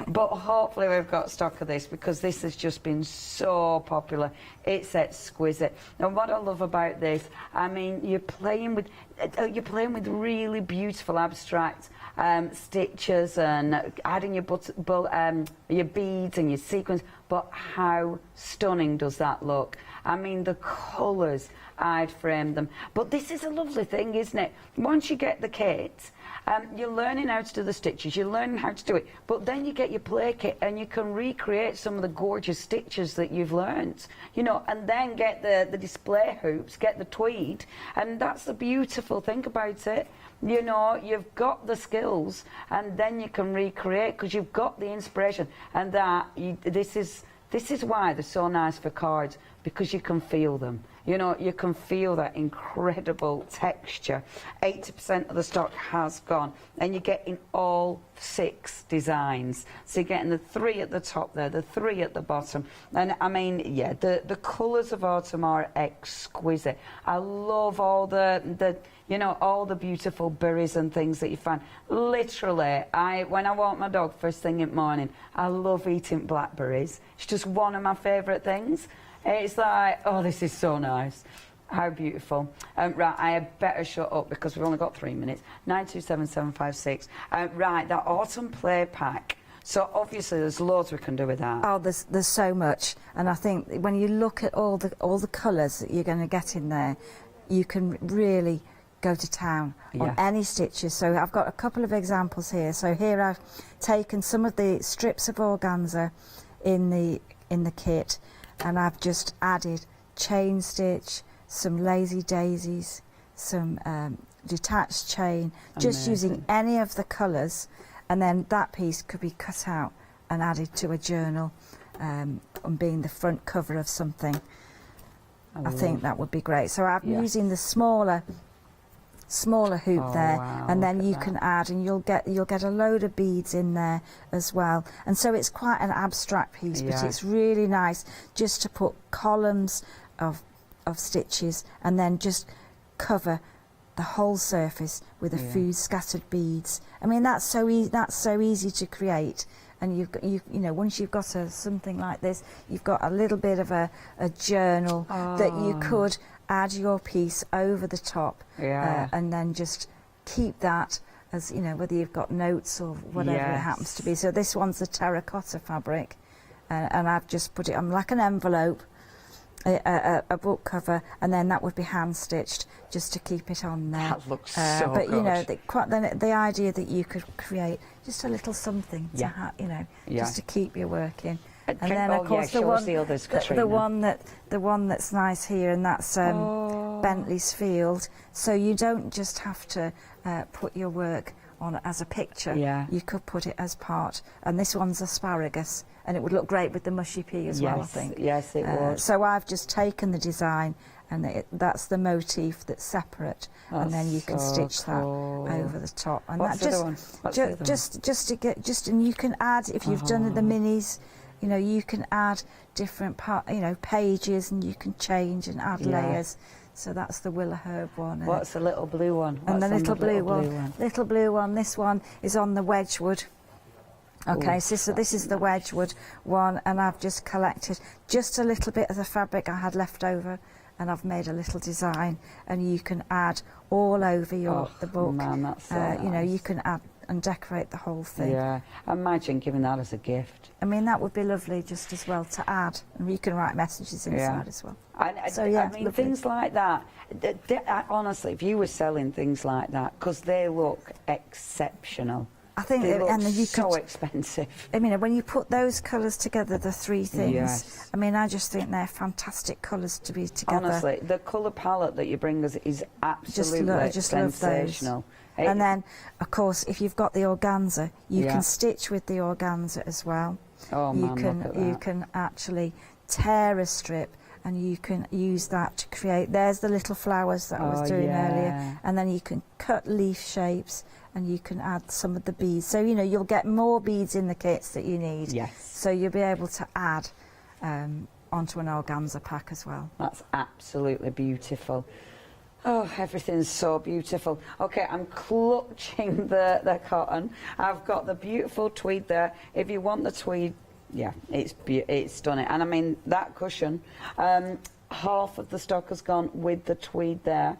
But hopefully we've got stock of this, because this has just been so popular. It's exquisite. And what I love about this, I mean, you're playing with really beautiful abstract stitches, and adding your beads and your sequins. But how stunning does that look? I mean, the colours, I'd frame them. But this is a lovely thing, isn't it? Once you get the kit, you're learning how to do the stitches, you're learning how to do it, but then you get your play kit and you can recreate some of the gorgeous stitches that you've learned, you know, and then get the display hoops, get the tweed, and that's the beautiful thing about it. You know, you've got the skills, and then you can recreate, because you've got the inspiration, and this is why they're so nice for cards, because you can feel them. You know, you can feel that incredible texture. 80% of the stock has gone, and you're getting all 6 designs. So you're getting the 3 at the top there, the 3 at the bottom. And I mean, yeah, the colours of autumn are exquisite. I love all the you know, all the beautiful berries and things that you find. Literally, when I walk my dog first thing in the morning, I love eating blackberries. It's just one of my favourite things. It's like, oh, this is so nice. How beautiful. Right, I had better shut up, because we've only got 3 minutes. 927756. Right, that autumn play pack. So obviously there's loads we can do with that. Oh, there's so much. And I think when you look at all the colours that you're going to get in there, you can really go to town on any stitches. So I've got a couple of examples here. So here I've taken some of the strips of organza in the kit, and I've just added chain stitch, some lazy daisies, some detached chain, just using any of the colours, and then that piece could be cut out and added to a journal, and being the front cover of something. I think that would be great. So I'm using the smaller hoop there, wow, and then you can add, and you'll get a load of beads in there as well. And so it's quite an abstract piece, but it's really nice just to put columns of stitches, and then just cover the whole surface with a few scattered beads. I mean, that's so easy to create. And you know, once you've got something like this, you've got a little bit of a journal that you could add your piece over the top, and then just keep that as, you know, whether you've got notes or whatever it happens to be. So this one's a terracotta fabric, and I've just put it on like an envelope, a book cover, and then that would be hand stitched just to keep it on there. That looks so but good. You know, the idea that you could create just a little something to have, you know, just to keep your work in. And then of course the one that's nice here, and that's Bentley's Field. So you don't just have to put your work on as a picture. You could put it as part. And this one's asparagus, and it would look great with the mushy pea as well, I think. Yes, it would. So I've just taken the design, and that's the motif that's separate, and then you can stitch that over the top. And What's that the other one? just to get and you can add, if you've done the minis, you know, you can add different pages, and you can change and add layers. So that's the willow herb one. What's the little blue one? And the little blue one. This one is on the Wedgwood. Okay, so this is the Wedgwood one, and I've just collected just a little bit of the fabric I had left over, and I've made a little design, and you can add all over the book. Man, that's so you know, nice. you can add and decorate the whole thing. Yeah, imagine giving that as a gift. I mean, that would be lovely just as well to add, and you can write messages inside as well. So yeah, I mean, lovely. things like that. Honestly, if you were selling things like that, because they look exceptional. I think they look you so expensive. I mean, when you put those colours together, the 3 things, I mean, I just think they're fantastic colours to be together. Honestly, the colour palette that you bring us is absolutely sensational. And then, of course, if you've got the organza, you can stitch with the organza as well. Oh, man, look at that. You can actually tear a strip, and you can use that to create. There's the little flowers that I was doing earlier, and then you can cut leaf shapes, and you can add some of the beads. So, you know, you'll get more beads in the kits that you need. Yes. So you'll be able to add onto an organza pack as well. That's absolutely beautiful. Oh, everything's so beautiful. Okay, I'm clutching the cotton. I've got the beautiful tweed there. If you want the tweed, yeah, it's stunning. And I mean, that cushion, half of the stock has gone with the tweed there.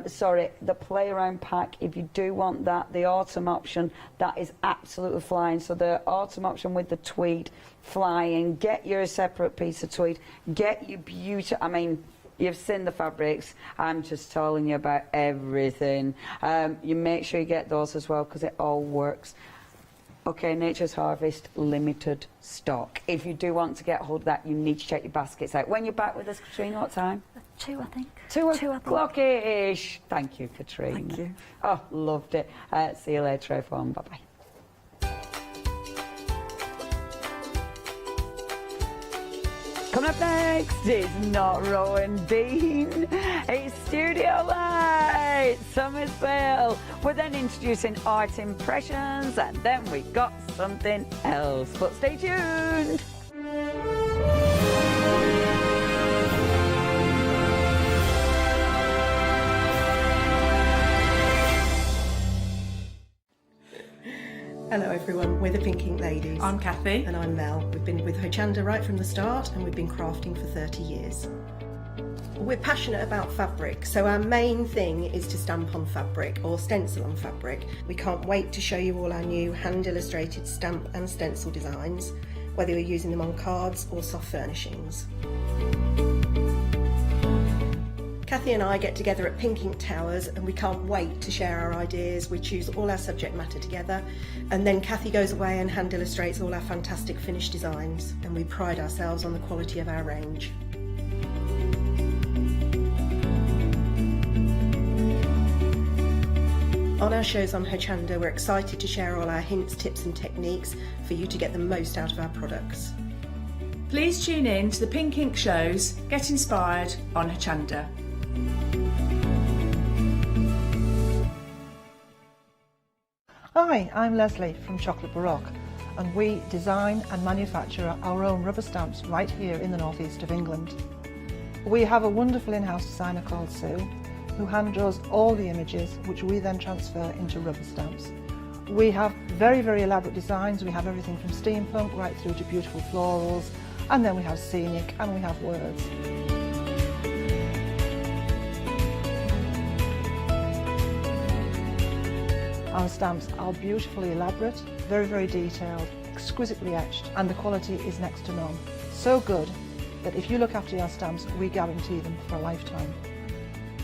Sorry, the play around pack, if you do want that, the autumn option, that is absolutely flying. So the autumn option with the tweed, flying. Get your separate piece of tweed. Get your beautiful, I mean, you've seen the fabrics. I'm just telling you about everything. You make sure you get those as well because it all works. Okay, Nature's Harvest limited stock. If you do want to get hold of that, you need to check your baskets out. When you're back with us, Katrina, what time? 2, I think. 2 o'clock-ish. Thank you, Katrina. Thank you. Oh, loved it. See you later, everyone. Bye-bye. Coming up next is Not Rowan Bean. It's Studio Light, Somersville. We're then introducing Art Impressions, and then we got something else. But stay tuned. Hello everyone, we're the Pink Ink Ladies. I'm Kathy. And I'm Mel. We've been with Hochanda right from the start and we've been crafting for 30 years. We're passionate about fabric, so our main thing is to stamp on fabric or stencil on fabric. We can't wait to show you all our new hand illustrated stamp and stencil designs, whether you're using them on cards or soft furnishings. Kathy and I get together at Pink Ink Towers and we can't wait to share our ideas. We choose all our subject matter together and then Kathy goes away and hand illustrates all our fantastic finished designs, and we pride ourselves on the quality of our range. On our shows on Hochanda, we're excited to share all our hints, tips and techniques for you to get the most out of our products. Please tune in to the Pink Ink shows, get inspired on Hochanda. Hi, I'm Leslie from Chocolate Baroque, and we design and manufacture our own rubber stamps right here in the northeast of England. We have a wonderful in-house designer called Sue, who hand draws all the images, which we then transfer into rubber stamps. We have very, very elaborate designs. We have everything from steampunk right through to beautiful florals, and then we have scenic and we have words. Our stamps are beautifully elaborate, very, very detailed, exquisitely etched, and the quality is next to none. So good that if you look after your stamps, we guarantee them for a lifetime.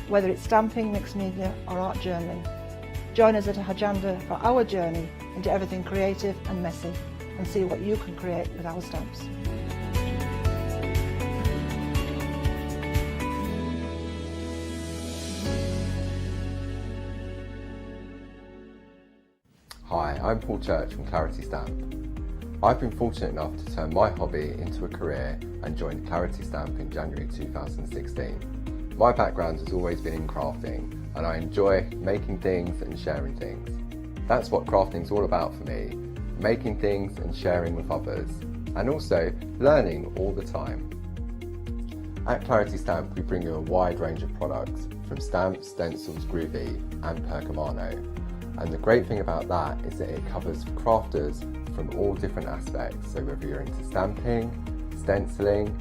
Whether it's stamping, mixed media or art journaling, join us at Hochanda for our journey into everything creative and messy, and see what you can create with our stamps. Hi, I'm Paul Church from Clarity Stamp. I've been fortunate enough to turn my hobby into a career and joined Clarity Stamp in January 2016. My background has always been in crafting, and I enjoy making things and sharing things. That's what crafting's all about for me, making things and sharing with others, and also learning all the time. At Clarity Stamp we bring you a wide range of products, from stamps, stencils, groovy and percamano. And the great thing about that is that it covers crafters from all different aspects, so whether you're into stamping, stenciling,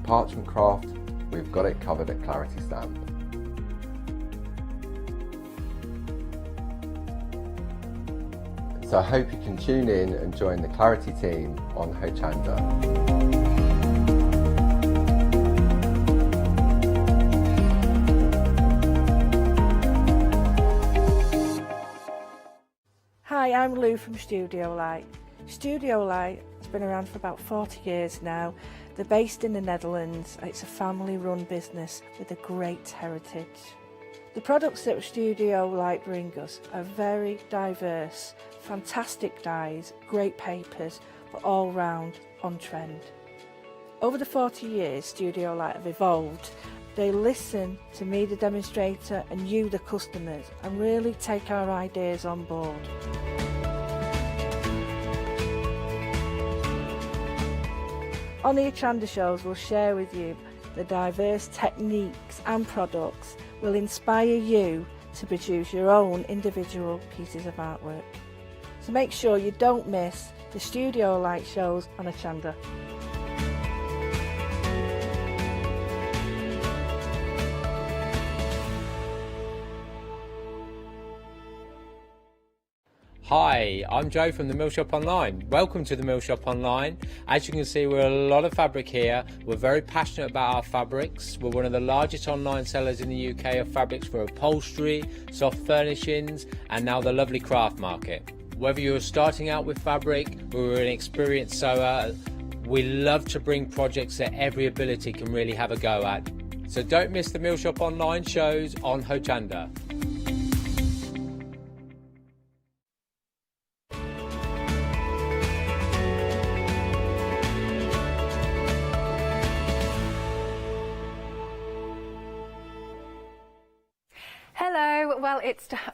parchment craft, we've got it covered at Clarity Stamp. So I hope you can tune in and join the Clarity team on Hochanda. Hi, I'm Lou from Studio Light. Studio Light has been around for about 40 years now. They're based in the Netherlands. It's a family-run business with a great heritage. The products that Studio Light bring us are very diverse, fantastic dyes, great papers, but all round on trend. Over the 40 years, Studio Light have evolved. They listen to me, the demonstrator, and you, the customers, and really take our ideas on board. On the Hochanda shows, we'll share with you the diverse techniques and products will inspire you to produce your own individual pieces of artwork. So make sure you don't miss the studio light shows on Hochanda. Hi, I'm Joe from the Mill Shop Online. Welcome to the Mill Shop Online. As you can see, we're a lot of fabric here. We're very passionate about our fabrics. We're one of the largest online sellers in the UK of fabrics for upholstery, soft furnishings, and now the lovely craft market. Whether you're starting out with fabric or an experienced sewer, we love to bring projects that every ability can really have a go at. So don't miss the Mill Shop Online shows on Hochanda. Hello, well,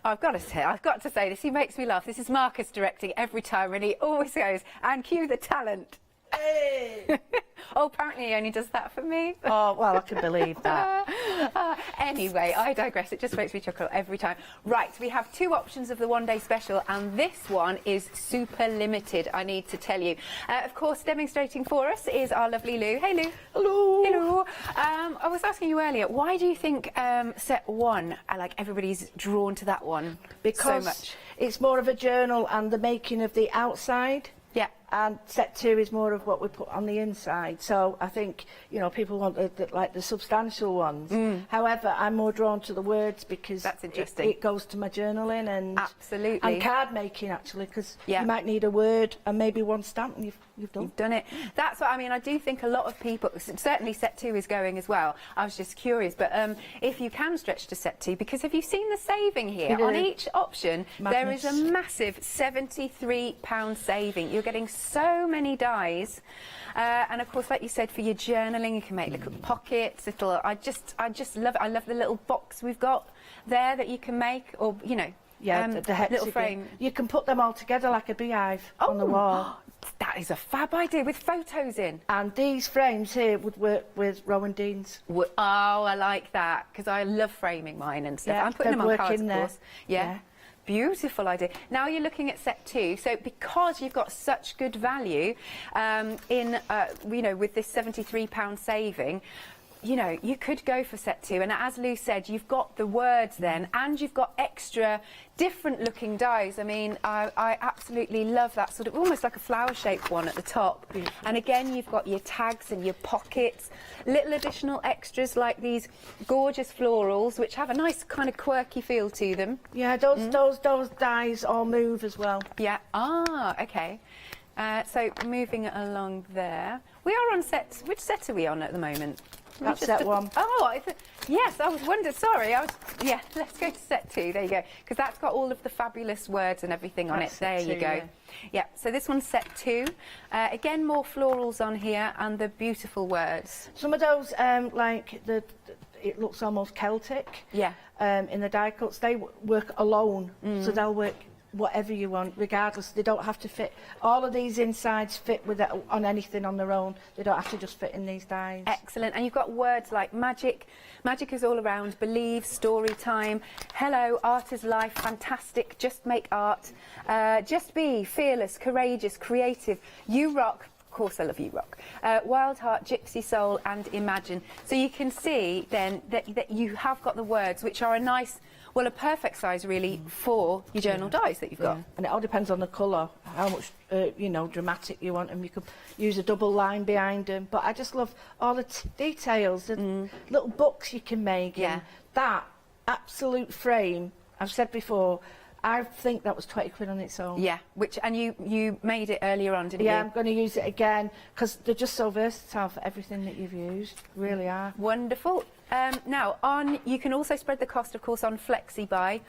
I've got to say this, he makes me laugh. This is Marcus directing every time, and he always goes, and cue the talent. Hey! Oh, apparently he only does that for me. Oh, well, I can believe that. Anyway, I digress. It just makes me chuckle every time. Right, we have two options of the one-day special, and this one is super limited, I need to tell you. Of course, demonstrating for us is our lovely Lou. Hey, Lou. Hello. Hello. I was asking you earlier, why do you think set one, like everybody's drawn to that one Because so much? it's more of a journal and the making of the outside. Yeah. And set two is more of what we put on the inside. So I think, you know, people want like the substantial ones. However, I'm more drawn to the words because that's interesting. It goes to my journaling and absolutely, and card making actually, because yeah, you might need a word and maybe one stamp and you've done it. That's what I mean. I do think a lot of people, certainly set two is going as well. I was just curious, but if you can stretch to set two, because have you seen the saving here? On each option, there is a massive £73 saving. You're getting so many dies, and of course, like you said, for your journaling, you can make little pockets, little. I just love it. I love the little box we've got there that you can make, or you know, the little frame. You can put them all together like a beehive on the wall. That is a fab idea with photos in. And these frames here would work with Rowan Dean's. Oh, I like that because I love framing mine and stuff. Yeah, I'm putting them on cards, of course. Yeah. Beautiful idea. Now you're looking at set two, so because you've got such good value in, you know, with this £73 saving, you know, you could go for set two, and as Lou said, you've got the words then, and you've got extra different looking dies. I mean, I absolutely love that sort of almost like a flower shaped one at the top. And again, you've got your tags and your pockets, little additional extras like these gorgeous florals, which have a nice kind of quirky feel to them. Yeah, those dies all move as well. Yeah. Ah, okay. So moving along there, we are on set. Which set are we on at the moment? That's set one. Oh, yes, I was wondering. Sorry, yeah, let's go to set two. There you go, because that's got all of the fabulous words and everything on it. There you go. Yeah, so this one's set two. Again, more florals on here and the beautiful words. Some of those, like it looks almost Celtic. Yeah. In the die cuts, they work alone, so they'll work whatever you want, regardless. They don't have to fit. All of these insides fit with it on anything on their own. They don't have to just fit in these dies. Excellent. And you've got words like magic. Magic is all around. Believe, story time. Hello, art is life. Fantastic. Just make art. Just be fearless, courageous, creative. You rock. Of course, I love you, rock. Wild heart, gypsy soul, and imagine. So you can see then that you have got the words, which are a nice. Well, a perfect size, really, for your journal dies that you've got. And it all depends on the colour, how much, you know, dramatic you want them. You could use a double line behind them. But I just love all the details, the little books you can make. Yeah. And that absolute frame, I've said before, I think that was 20 quid on its own. Yeah, and you made it earlier on, didn't you? Yeah, I'm going to use it again, because they're just so versatile for everything that you've used. Really are. Wonderful. Now, you can also spread the cost, of course, on FlexiBuy.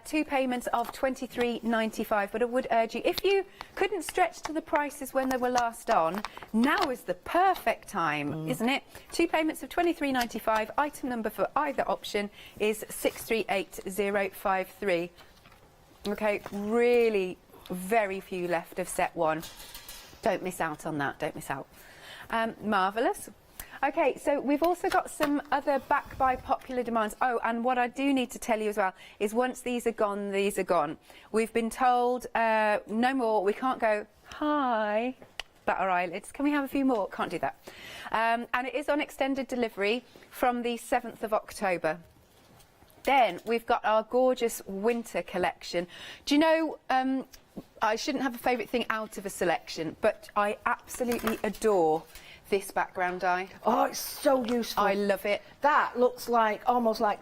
2 payments of £23.95. But I would urge you, if you couldn't stretch to the prices when they were last on, now is the perfect time, isn't it? 2 payments of £23.95. Item number for either option is 638053. Okay, really very few left of set one. Don't miss out on that. Don't miss out. Marvellous. Okay, so we've also got some other back by popular demands. Oh, and what I do need to tell you as well is once these are gone, these are gone. We've been told no more, we can't go, hi, that our eyelids. Can we have a few more? Can't do that. And it is on extended delivery from the 7th of October. Then we've got our gorgeous winter collection. Do you know, I shouldn't have a favourite thing out of a selection, but I absolutely adore this background die. Oh, it's so useful. I love it. That looks like almost like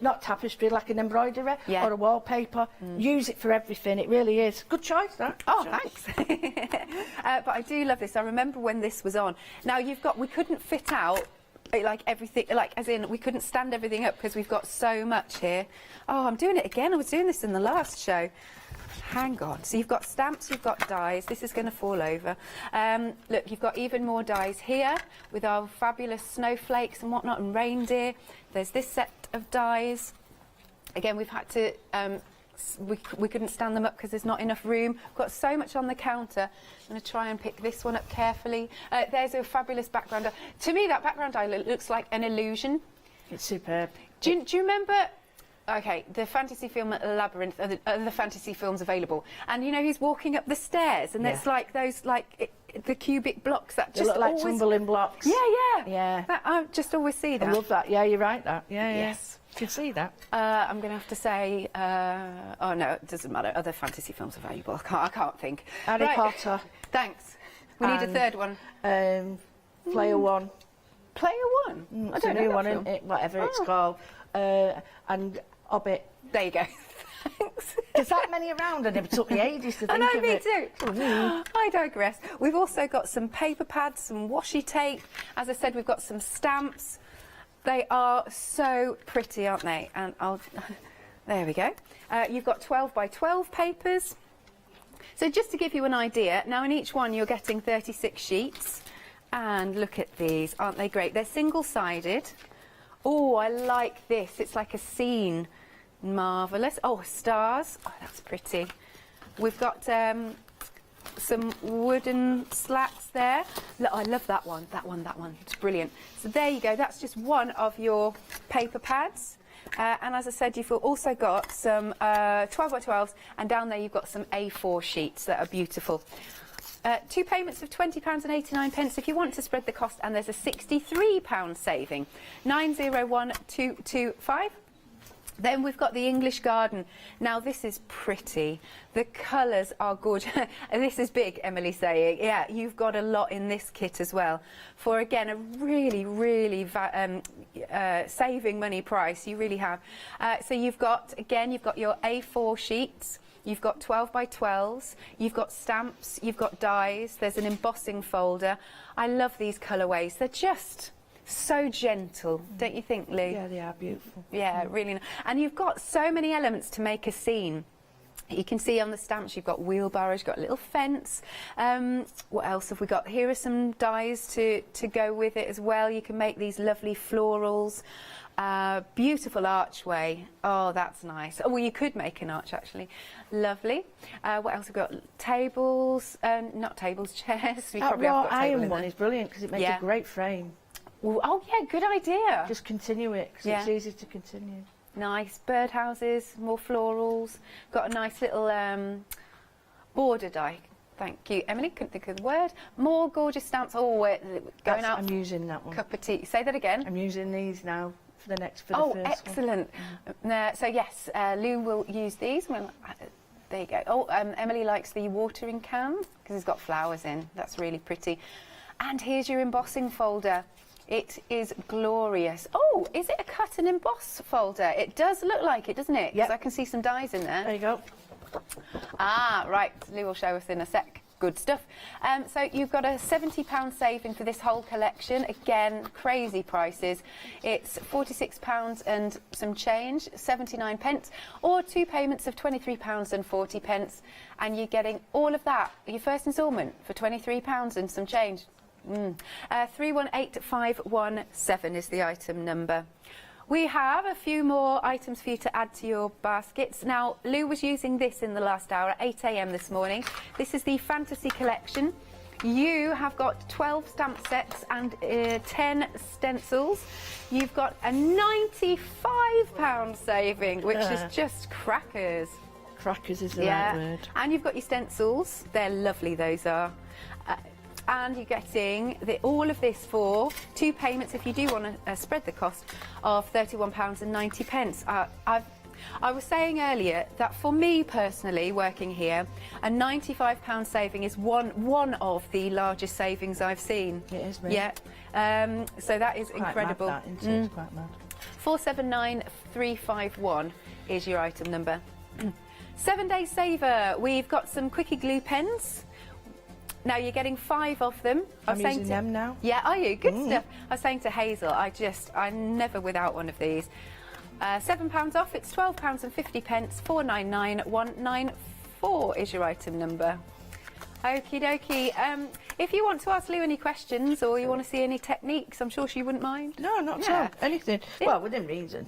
not tapestry, like an embroidery or a wallpaper. Use it for everything. It really is. Good choice, that. Oh, thanks. But I do love this. I remember when this was on. Now we couldn't fit out like everything, like as in we couldn't stand everything up because we've got so much here. Oh, I'm doing it again. I was doing this in the last show. Hang on. So you've got stamps, you've got dies. This is going to fall over. Look, you've got even more dies here with our fabulous snowflakes and whatnot and reindeer. There's this set of dies. Again, we've had to, we couldn't stand them up because there's not enough room. We've got so much on the counter. I'm going to try and pick this one up carefully. There's a fabulous background die. To me, that background die looks like an illusion. It's superb. Do you remember... Okay, the fantasy film Labyrinth, the fantasy films available, and you know he's walking up the stairs, and it's like those the cubic blocks that They just look like always... tumbling blocks. Yeah. I just always see that. I love that. Yeah, you're right. That. Yeah. Yes, you can see that. I'm going to have to say, oh no, it doesn't matter. Other fantasy films available. I can't think. Harry Potter. Thanks. We need a third one. Player One. Player One. I don't know one, isn't it? Whatever it's called. And Hobbit. There you go. Thanks. There's that many around and it took me ages to think of it. I know, me too. I digress. We've also got some paper pads, some washi tape. As I said, we've got some stamps. They are so pretty, aren't they? And there we go. You've got 12 by 12 papers. So just to give you an idea, now in each one you're getting 36 sheets. And look at these, aren't they great? They're single-sided. Oh, I like this. It's like a scene. Marvellous. Oh, stars. Oh, that's pretty. We've got some wooden slats there. Look, I love that one. That one. It's brilliant. So there you go. That's just one of your paper pads. And as I said, you've also got some 12 by 12s, and down there you've got some A4 sheets that are beautiful. 2 payments of £20.89 if you want to spread the cost, and there's a £63 saving. 901225. Then we've got the English garden. Now this is pretty. The colours are gorgeous. This is big, Emily saying. Yeah, you've got a lot in this kit as well. For again, a really, really saving money price. You really have. So you've got your A4 sheets. You've got 12 by 12s, you've got stamps, you've got dies, there's an embossing folder. I love these colourways. They're just so gentle, don't you think, Lou? Yeah, they are beautiful. Yeah, really nice. And you've got so many elements to make a scene. You can see on the stamps you've got wheelbarrows, you've got a little fence. What else have we got? Here are some dies to go with it as well. You can make these lovely florals. Beautiful archway. Oh, that's nice. Oh, well, you could make an arch, actually. Lovely. What else have we got? Tables. Not tables, chairs. We That probably have raw got a table iron in one there. is brilliant because it makes a great frame. Ooh, oh, yeah, good idea. Just continue it because it's easy to continue. Nice birdhouses, more florals. Got a nice little border die. Thank you, Emily. Couldn't think of the word. More gorgeous stamps. Oh, going out. I'm using that one. Cup of tea. Say that again. I'm using these now for the first one. Excellent. So yes, Lou will use these. Well, there you go. Oh, Emily likes the watering can because it's got flowers in. That's really pretty. And here's your embossing folder. It is glorious. Oh, is it a cut and emboss folder? It does look like it, doesn't it? Yes. I can see some dies in there. There you go. Ah, right. Lou will show us in a sec. Good stuff. So you've got a £70 saving for this whole collection. Again, crazy prices. It's £46 and some change, 79 pence, or 2 payments of £23 and 40 pence, and you're getting all of that, your first instalment, for £23 and some change. 318517 is the item number. We have a few more items for you to add to your baskets. Now, Lou was using this in the last hour at 8 AM this morning. This is the Fantasy Collection. You have got 12 stamp sets and 10 stencils. You've got a £95 saving, which is just crackers. Crackers is the right word. And you've got your stencils. They're lovely, those are. And you're getting all of this for 2 payments, if you do want to spread the cost, of £31.90. I was saying earlier that for me personally, working here, a £95 saving is one of the largest savings I've seen. It is, really. Yeah. So that is incredible. Mad, that, isn't it? It's quite mad. 479351 is your item number. 7-day saver. We've got some quickie glue pens. Now you're getting 5 of them. I'm using them now. Yeah, are you? Good stuff. I was saying to Hazel, I'm never without one of these. £7 off, it's £12.50, 499194 is your item number. Okie dokie. If you want to ask Lou any questions or you want to see any techniques, I'm sure she wouldn't mind. No, not at all. Anything. Well, within reason.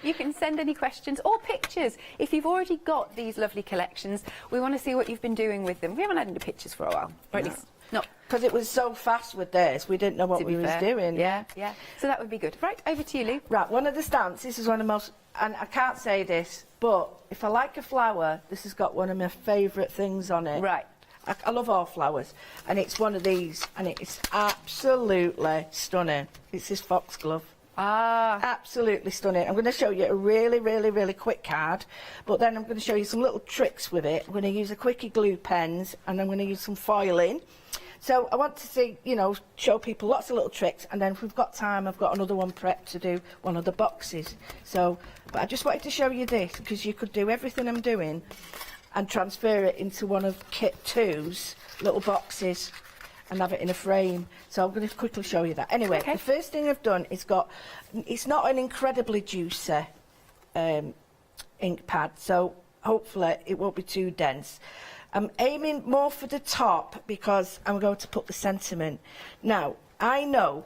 You can send any questions or pictures. If you've already got these lovely collections, we want to see what you've been doing with them. We haven't had any pictures for a while, or at least not. Because it was so fast with this, we didn't know what we was doing. Yeah. So that would be good. Right, over to you, Lou. Right, one of the stamps, this is one of the most, and I can't say this, but if I like a flower, this has got one of my favourite things on it. Right. I love all flowers, and it's one of these, and it's absolutely stunning. It's this foxglove. Absolutely stunning. I'm going to show you a really, really, really quick card, but then I'm going to show you some little tricks with it. I'm going to use a quickie glue pens, and I'm going to use some foiling. So I want to see, show people lots of little tricks, and then if we've got time, I've got another one prepped to do one of the boxes. So, but I just wanted to show you this, because you could do everything I'm doing and transfer it into one of Kit 2's little boxes and have it in a frame. So I'm going to quickly show you that. Anyway, the first thing I've done is it's not an incredibly juicy ink pad, so hopefully it won't be too dense. I'm aiming more for the top because I'm going to put the sentiment. Now, I know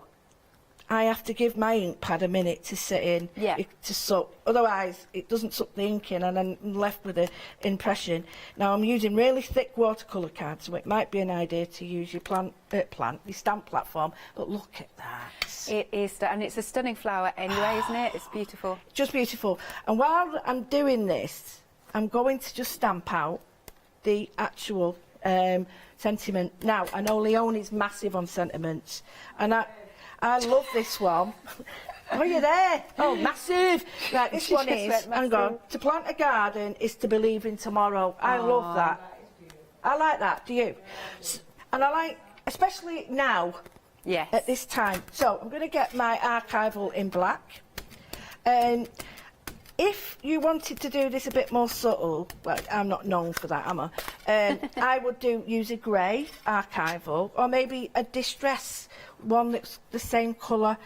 I have to give my ink pad a minute to sit in, to suck. Otherwise, it doesn't suck the ink in, and I'm left with an impression. Now, I'm using really thick watercolour cards, so it might be an idea to use your your stamp platform. But look at that. It is, and it's a stunning flower anyway, isn't it? It's beautiful. Just beautiful. And while I'm doing this, I'm going to just stamp out the actual sentiment. Now, I know Leonie's massive on sentiments, and I love this one. Are you there? Oh, massive. Right, this one is, hang on, to plant a garden is to believe in tomorrow. I love that. I like that, do you? And I like, especially now, at this time. So I'm going to get my archival in black. And if you wanted to do this a bit more subtle, well, I'm not known for that, am I? I would use a grey archival, or maybe a distress one that's the same colour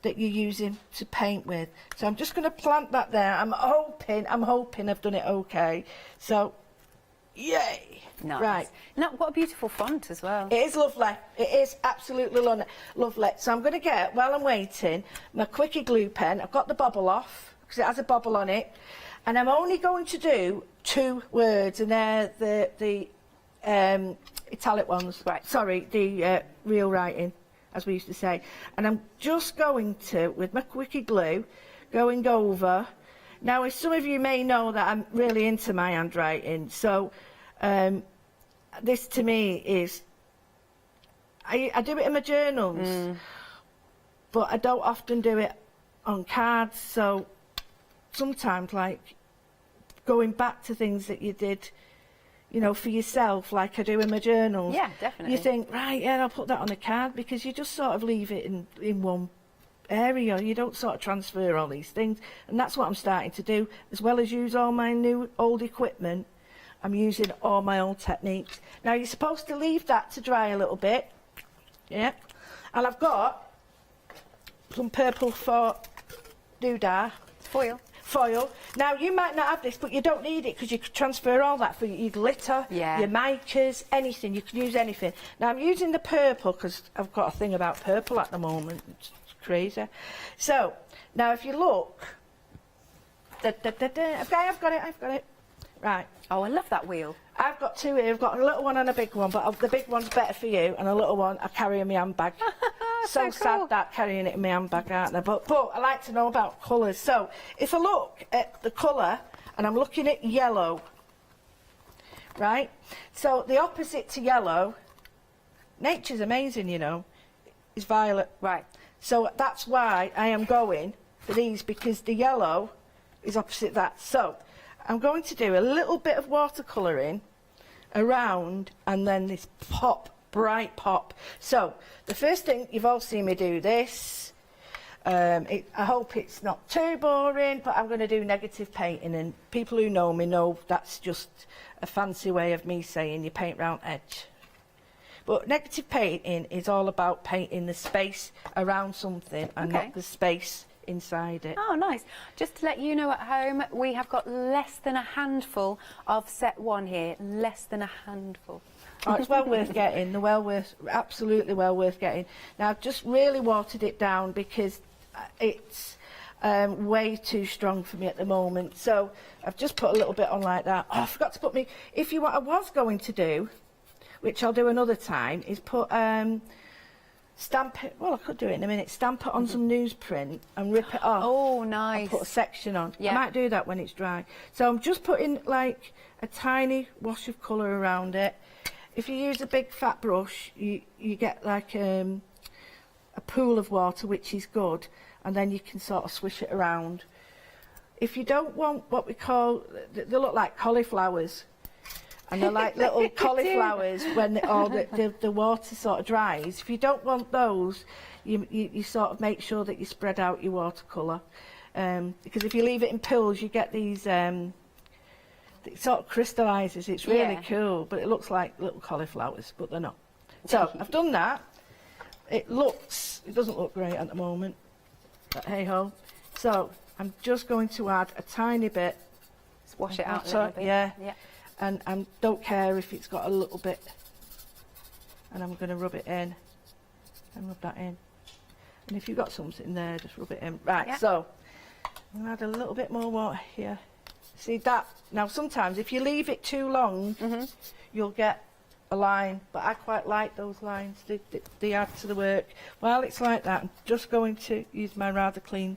that you're using to paint with. So I'm just going to plant that there. I'm hoping I've done it okay. So, yay! Nice. Right. Now, what a beautiful font as well. It is lovely. It is absolutely lovely. So I'm going to get, while I'm waiting, my quickie glue pen. I've got the bobble off, because it has a bobble on it. And I'm only going to do 2 words, and they're the italic ones. Right. Sorry, the real writing, as we used to say. And I'm just going to, with my quickie glue, going over. Now, as some of you may know that I'm really into my handwriting, so this to me is, I do it in my journals, but I don't often do it on cards, so sometimes, like, going back to things that you did, for yourself, like I do in my journals. Yeah, definitely. You think, right, yeah, I'll put that on a card, because you just sort of leave it in one area. You don't sort of transfer all these things. And that's what I'm starting to do. As well as use all my old equipment, I'm using all my old techniques. Now, you're supposed to leave that to dry a little bit. Yeah. And I've got some purple for doodah. Foil. Now, you might not have this, but you don't need it, because you can transfer all that for your glitter, your micas, anything. You can use anything. Now, I'm using the purple because I've got a thing about purple at the moment. It's crazy. So, now if you look, okay, I've got it. Right. Oh, I love that wheel. I've got two here. I've got a little one and a big one, but the big one's better for you, and a little one I carry in my handbag. So cool. sad that, carrying it in my handbag, aren't I? But I like to know about colours. So if I look at the colour, and I'm looking at yellow, right? So the opposite to yellow, nature's amazing, you know, is violet. Right. So that's why I am going for these, because the yellow is opposite that. So I'm going to do a little bit of watercolouring around, and then this pop, bright pop. So the first thing, you've all seen me do this. I hope it's not too boring, but I'm going to do negative painting, and people who know me know that's just a fancy way of me saying you paint round edge. But negative painting is all about painting the space around something and not the space inside it. Oh, nice. Just to let you know at home, we have got less than a handful of set 1 here. Less than a handful. Oh, it's well worth getting. They're well worth, absolutely well worth getting. Now, I've just really watered it down because it's way too strong for me at the moment. So I've just put a little bit on like that. Oh, I forgot to put me. If you what I was going to do, which I'll do another time, is put stamp it. Well, I could do it in a minute. Stamp it on some newsprint and rip it off. Oh, nice. And put a section on. Yeah. I might do that when it's dry. So I'm just putting like a tiny wash of colour around it. If you use a big fat brush, you get like a pool of water, which is good, and then you can sort of swish it around. If you don't want what we call, they look like cauliflowers, and they're like little cauliflowers when the water sort of dries. If you don't want those, you sort of make sure that you spread out your watercolour, because if you leave it in pills, you get these. It sort of crystallises. It's really cool, but it looks like little cauliflowers, but they're not. So I've done that. It doesn't look great at the moment, but hey ho. So I'm just going to add a tiny bit. Just wash it out a little bit. Yeah. And don't care if it's got a little bit. And I'm going to rub it in and rub that in. And if you've got something there, just rub it in. Right. So I'm going to add a little bit more water here. See that? Now sometimes if you leave it too long, you'll get a line, but I quite like those lines. They add to the work. While it's like that, I'm just going to use my rather clean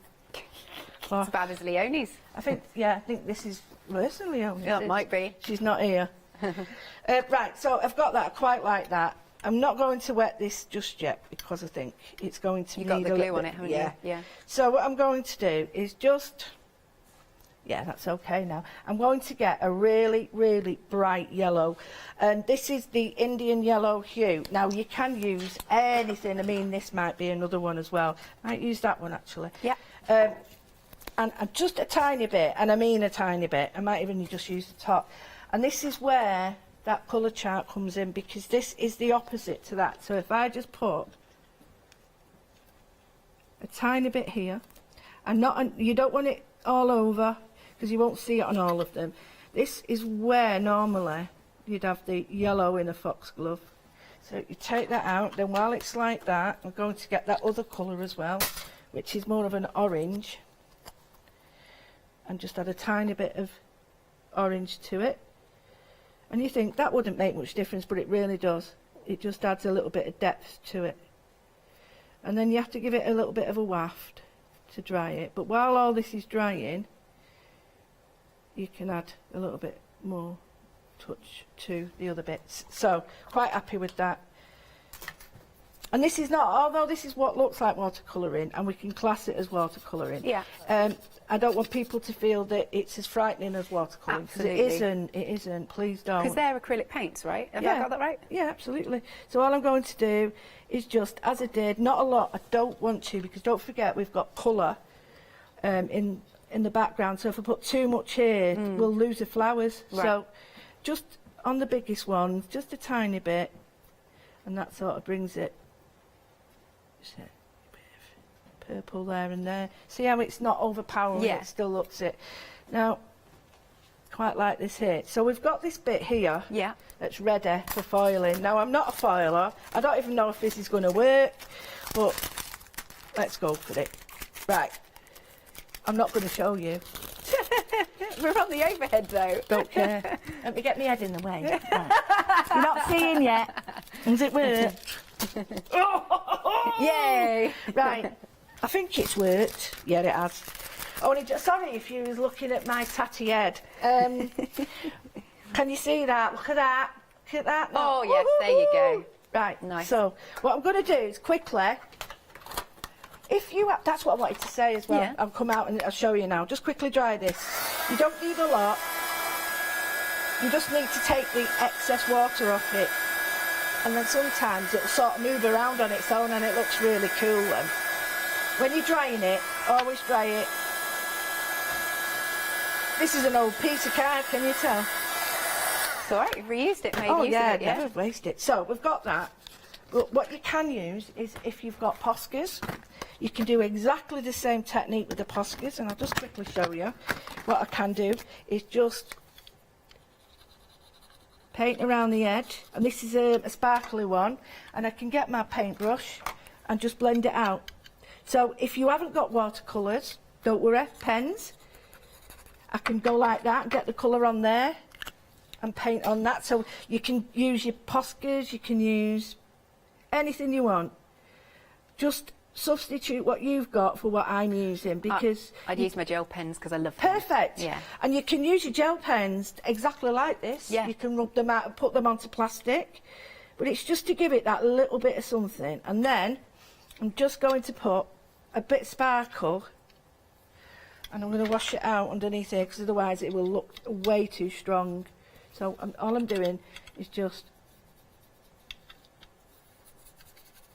cloth. As bad as Leonie's. I think this is worse than Leonie's. Yeah, it might be. She's not here. Right, so I've got that. I quite like that. I'm not going to wet this just yet because I think it's going to You've need got the a glue little on bit, it, haven't yeah. you? Yeah. So what I'm going to do is just... Yeah, that's okay now. I'm going to get a really, really bright yellow. And this is the Indian yellow hue. Now, you can use anything. I mean, this might be another one as well. I might use that one, actually. Yeah. And just a tiny bit, and I mean a tiny bit. I might even just use the top. And this is where that colour chart comes in, because this is the opposite to that. So if I just put a tiny bit here, and you don't want it all over, because you won't see it on all of them. This is where normally you'd have the yellow in a foxglove. So you take that out, then while it's like that, I'm going to get that other colour as well, which is more of an orange, and just add a tiny bit of orange to it. And you think that wouldn't make much difference, but it really does. It just adds a little bit of depth to it. And then you have to give it a little bit of a waft to dry it. But while all this is drying, you can add a little bit more touch to the other bits. So quite happy with that. And this is not, although this is what looks like watercolouring, and we can class it as watercolouring. Yeah. I don't want people to feel that it's as frightening as watercolouring, because it isn't, please don't. Because they're acrylic paints, right? Have I got that right? Yeah, absolutely. So all I'm going to do is just, as I did, not a lot, I don't want to, because don't forget we've got colour in the background, so if I put too much here, we'll lose the flowers. Right. So just on the biggest one, just a tiny bit, and that sort of brings it. Just a bit of purple there and there. See how it's not overpowering, Yeah. it still looks it. Now, quite like this here. So we've got this bit here that's ready for foiling. Now, I'm not a foiler. I don't even know if this is going to work, but let's go for it. Right. I'm not going to show you. We're on the overhead though. Don't care. Let me get my head in the way. Right. You're not seeing yet. Does it work? Yay! Right. I think it's worked. Yeah, it has. Only sorry if you was looking at my tatty head. Can you see that? Look at that. Look at that. Oh yes, there you go. Right. Nice. So what I'm going to do is quickly. If you, that's what I wanted to say as well. Yeah. I'll come out and I'll show you now. Just quickly dry this. You don't need a lot. You just need to take the excess water off it. And then sometimes it'll sort of move around on its own and it looks really cool then. When you're drying it, always dry it. This is an old piece of card, can you tell? It's all right, you've reused it, made Oh use yeah, of it, yeah. never waste it. So we've got that. But what you can use is if you've got Poscas, you can do exactly the same technique with the Poscas, and I'll just quickly show you. What I can do is just paint around the edge, and this is a sparkly one, and I can get my paintbrush and just blend it out. So if you haven't got watercolours, don't worry, pens, I can go like that and get the colour on there and paint on that. So you can use your Poscas, you can use anything you want. Just substitute what you've got for what I'm using, because I'd use my gel pens because I love them. perfect. Yeah. And you can use your gel pens exactly like this. Yeah. You can rub them out and put them onto plastic, but it's just to give it that little bit of something. And then I'm just going to put a bit of sparkle, and I'm going to wash it out underneath here because otherwise it will look way too strong. So all I'm doing is just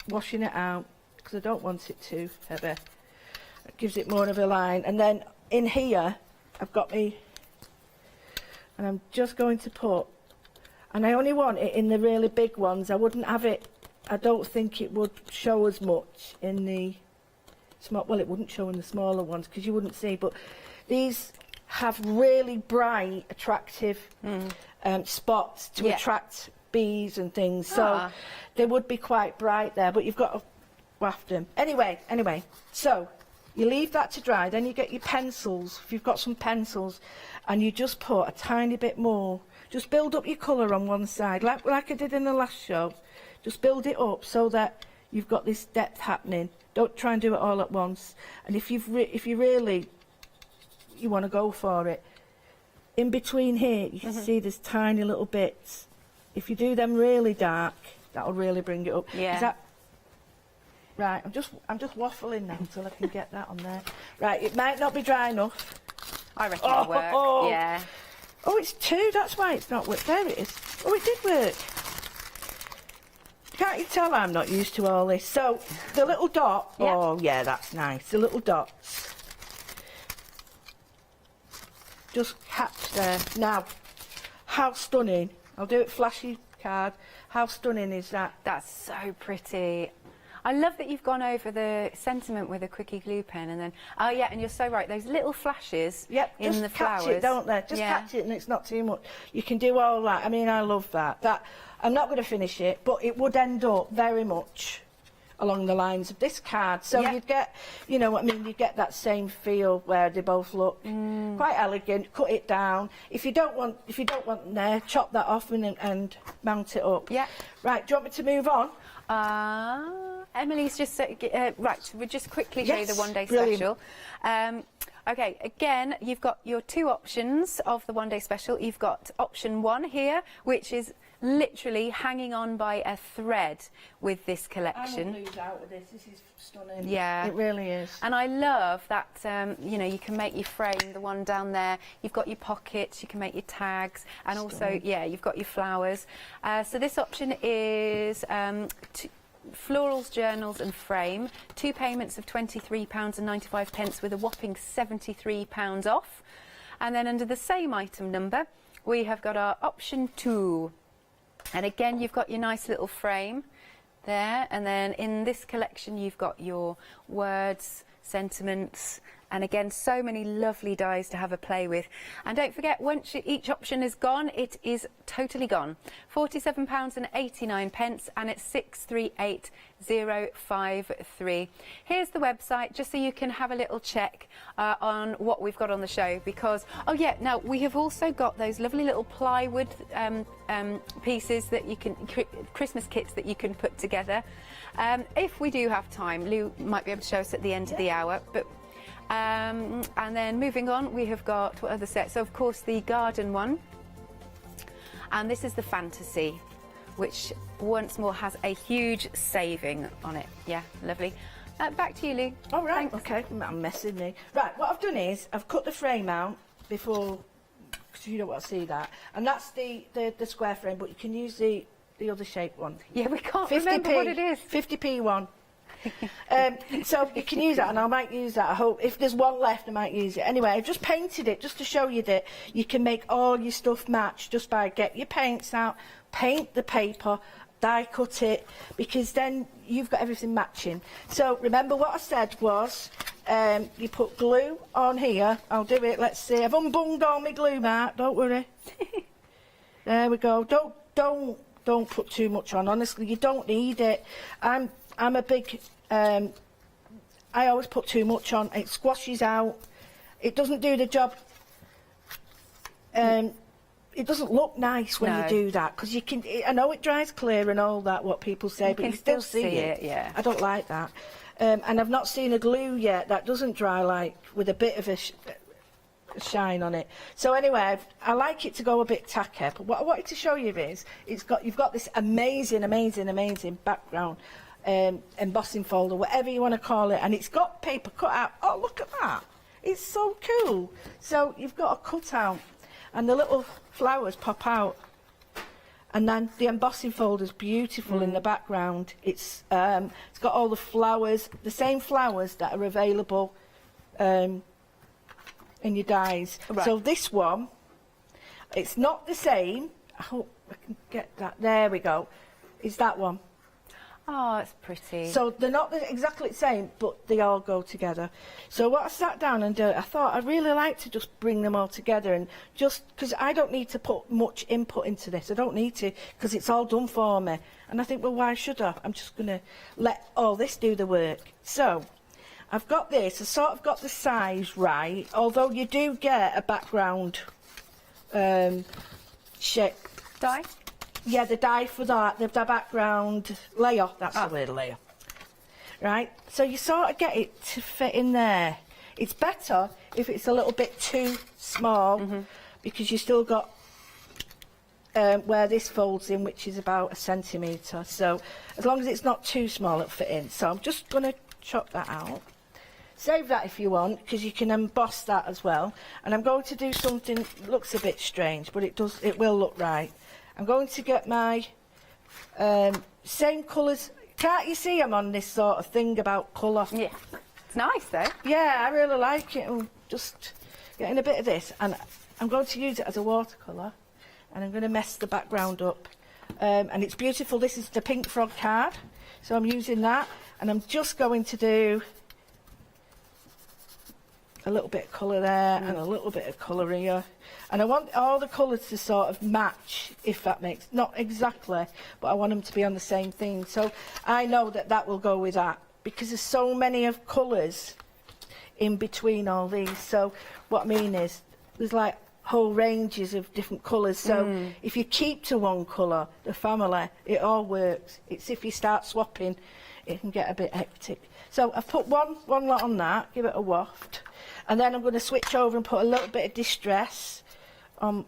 washing it out because I don't want it too heavy. It gives it more of a line. And then in here I've got me, and I'm just going to put, and I only want it in the really big ones. I wouldn't have it, I don't think it would show as much in the small, well, it wouldn't show in the smaller ones because you wouldn't see, but these have really bright, attractive spots to attract bees and things, so they would be quite bright there, but you've got to waft them. Anyway, so you leave that to dry, then you get your pencils, if you've got some pencils, and you just put a tiny bit more, just build up your colour on one side, like I did in the last show. Just build it up so that you've got this depth happening. Don't try and do it all at once. And if you really want to go for it, in between here you can see there's tiny little bits. If you do them really dark, that'll really bring it up. Yeah. Is that right? I'm just waffling now until I can get that on there. Right, it might not be dry enough. I reckon it'll work. Yeah. Oh, it's 2. That's why it's not worked. There it is. Oh, it did work. Can't you tell I'm not used to all this? So the little dot. Yeah. Oh yeah, that's nice. The little dots. Just catch there. Now, how stunning. I'll do it flashy card. How stunning is that? That's so pretty. I love that you've gone over the sentiment with a quickie glue pen, and then oh yeah, and you're so right. Those little flashes in just the catch flowers, it, don't they? Just catch it, and it's not too much. You can do all that. I mean, I love that. That I'm not going to finish it, but it would end up very much along the lines of this card. So you'd get, you know what I mean, you get that same feel where they both look quite elegant. Cut it down. If you don't want them there, chop that off and mount it up. Yeah. Right. Do you want me to move on? Emily's just right. We'll just quickly show you the one-day special. Okay, again, you've got your 2 options of the one-day special. You've got option 1 here, which is literally hanging on by a thread with this collection. I won't lose out with this. This is stunning. Yeah, it really is. And I love that. You know, you can make your frame. The one down there. You've got your pockets. You can make your tags, and also, yeah, you've got your flowers. So this option is florals, journals and frame. 2 payments of £23.95 with a whopping £73 off. And then under the same item number, we have got our option 2. And again, you've got your nice little frame there. And then in this collection, you've got your words, sentiments, And again, so many lovely dies to have a play with. And don't forget, once each option is gone, it is totally gone. £47.89 and it's 638053. Here's the website, just so you can have a little check on what we've got on the show, because, oh yeah, now we have also got those lovely little plywood pieces that you can, Christmas kits that you can put together. If we do have time, Lou might be able to show us at the end of the hour, but and then moving on, we have got what other sets? So of course the garden one, and this is the fantasy, which once more has a huge saving on it. Yeah, lovely. Back to you, Lou. All right, Thanks. okay, I'm messing me. Right, what I've done is I've cut the frame out before, because you don't want to see that, and that's the square frame, but you can use the other shaped one. Yeah, we can't remember what it is. 50p one. So you can use that, and I might use that. I hope if there's one left, I might use it. Anyway, I've just painted it just to show you that you can make all your stuff match just by get your paints out, paint the paper, die cut it, because then you've got everything matching. So remember what I said was you put glue on here. I'll do it. Let's see. I've unbunged all my glue, Mark. Don't worry. There we go. Don't put too much on. Honestly, you don't need it. I'm a big. I always put too much on. It squashes out. It doesn't do the job. It doesn't look nice when you do that, because you can. I know it dries clear and all that, what people say, but you still see it. Yeah. I don't like that. And I've not seen a glue yet that doesn't dry like with a bit of a shine on it. So anyway, I like it to go a bit tacky. But what I wanted to show you is you've got this amazing background embossing folder, whatever you want to call it, and it's got paper cut out. Oh, look at that! It's so cool. So you've got a cutout, and the little flowers pop out, and then the embossing folder's beautiful in the background. It's got all the flowers, the same flowers that are available in your dies. Right. So this one, it's not the same. I hope I can get that. There we go. It's that one. Oh, it's pretty. So they're not exactly the same, but they all go together. So what I sat down and did, I thought I'd really like to just bring them all together, and just because I don't need to put much input into this. I don't need to, because it's all done for me. And I think, well, why should I? I'm just going to let all this do the work. So I've got this. I sort of got the size right, although you do get a background shape. Die? Yeah, the die for that, the background layer, that's the word, layer. Right, so you sort of get it to fit in there. It's better if it's a little bit too small, because you still got where this folds in, which is about 1 centimetre. So as long as it's not too small, it'll fit in. So I'm just going to chop that out. Save that if you want, because you can emboss that as well. And I'm going to do something that looks a bit strange, but it will look right. I'm going to get my same colours. Can't you see I'm on this sort of thing about colour? Yeah. It's nice though. Yeah, I really like it. I'm just getting a bit of this, and I'm going to use it as a watercolour, and I'm going to mess the background up. And it's beautiful. This is the Pink Frog card, so I'm using that, and I'm just going to do a little bit of colour there and a little bit of colour here. And I want all the colours to sort of match, if that makes, not exactly, but I want them to be on the same thing. So I know that that will go with that, because there's so many of colours in between all these. So what I mean is, there's like whole ranges of different colours. So if you keep to one colour, the family, it all works. It's if you start swapping, it can get a bit hectic. So I've put one lot on that, give it a waft. And then I'm going to switch over and put a little bit of distress on.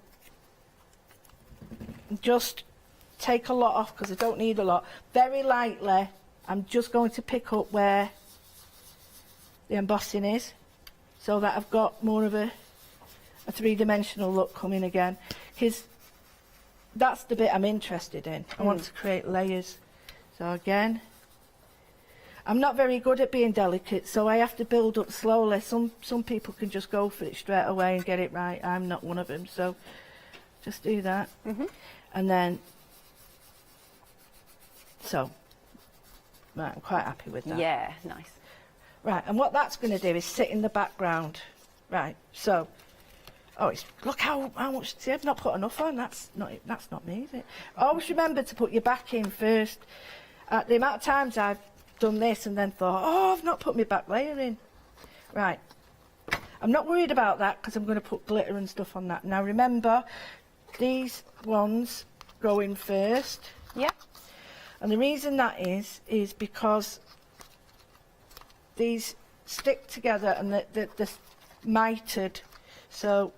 Just take a lot off, because I don't need a lot. Very lightly, I'm just going to pick up where the embossing is, so that I've got more of a three-dimensional look coming again. Because that's the bit I'm interested in. I want to create layers. So again, I'm not very good at being delicate, so I have to build up slowly. Some people can just go for it straight away and get it right. I'm not one of them, so just do that. And then, so, right, I'm quite happy with that. Yeah, nice. Right, and what that's going to do is sit in the background. Right, so, look how much, see, I've not put enough on, that's not me, is it? Always remember to put your back in first. The amount of times I've done this and then thought, oh, I've not put my back layer in. Right, I'm not worried about that because I'm going to put glitter and stuff on that. Now remember, these ones go in first. Yeah. And the reason that is because these stick together and they're mitered. So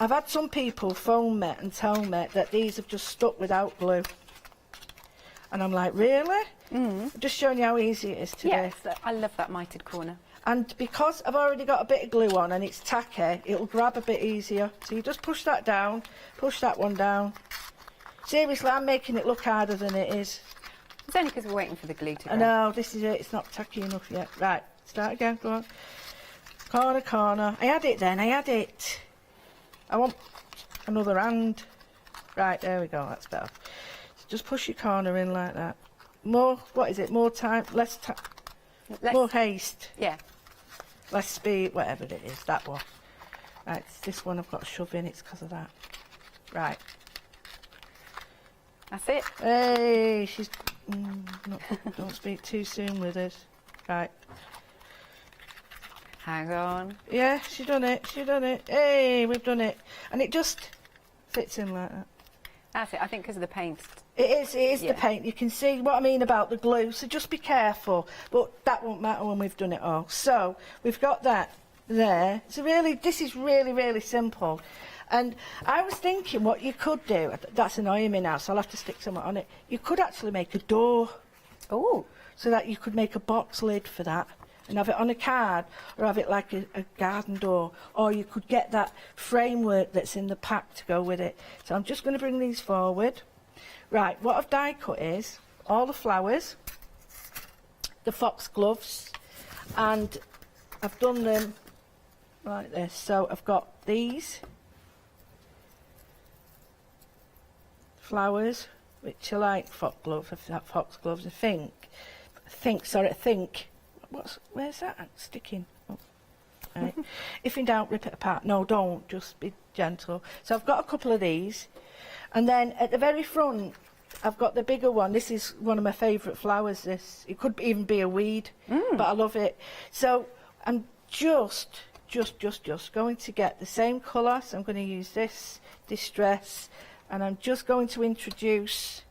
I've had some people phone me and tell me that these have just stuck without glue. And I'm like, really? I'm just showing you how easy it is to do. Yes, I love that mitered corner. And because I've already got a bit of glue on and it's tacky, it'll grab a bit easier. So you just push that down, push that one down. Seriously, I'm making it look harder than it is. It's only because we're waiting for the glue to dry. I know, this is it, it's not tacky enough yet. Right, start again, go on. Corner, corner. I had it then, I had it. I want another hand. Right, there we go, that's better. So just push your corner in like that. More, what is it, more time, less time, more haste. Yeah. Less speed, whatever it is, that one. Right, this one I've got to shove in, it's because of that. Right. That's it. Hey, she's... don't speak too soon with us. Right. Hang on. Yeah, she done it, she done it. Hey, we've done it. And it just fits in like that. That's it, I think because of the paint. It is the paint. You can see what I mean about the glue, so just be careful. But that won't matter when we've done it all. So, we've got that there. So really, this is really, really simple. And I was thinking what you could do, that's annoying me now, so I'll have to stick something on it. You could actually make a door. Oh. So that you could make a box lid for that and have it on a card, or have it like a garden door, or you could get that framework that's in the pack to go with it. So I'm just going to bring these forward. Right, what I've die cut is all the flowers, the foxgloves, and I've done them like this. So I've got these flowers, which are like foxgloves, I think. Where's that sticking? Oh, right. If in doubt, rip it apart. No, don't, just be gentle. So I've got a couple of these, and then at the very front I've got the bigger one. This is one of my favourite flowers, this. It could even be a weed, but I love it. So I'm just going to get the same colour, so I'm going to use this Distress, and I'm just going to introduce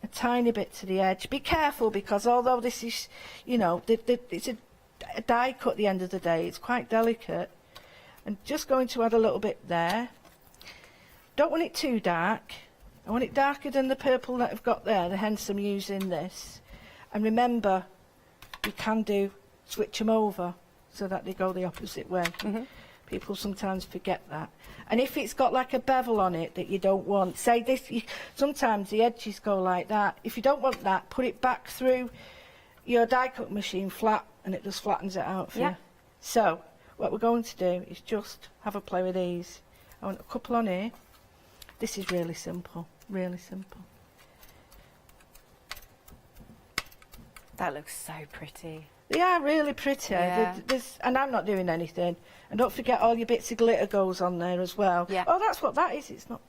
a tiny bit to the edge. Be careful, because although this is, you know, it's a die cut at the end of the day, it's quite delicate. I'm just going to add a little bit there. Don't want it too dark. I want it darker than the purple that I've got there, hence I'm using this. And remember, you can switch them over so that they go the opposite way. People sometimes forget that. And if it's got like a bevel on it that you don't want, say this, sometimes the edges go like that. If you don't want that, put it back through your die cut machine flat, and it just flattens it out for you. So what we're going to do is just have a play with these. I want a couple on here. This is really simple, really simple. That looks so pretty. They are really pretty. Yeah. And I'm not doing anything. And don't forget all your bits of glitter goes on there as well. Yeah. Oh, that's what that is. It's not.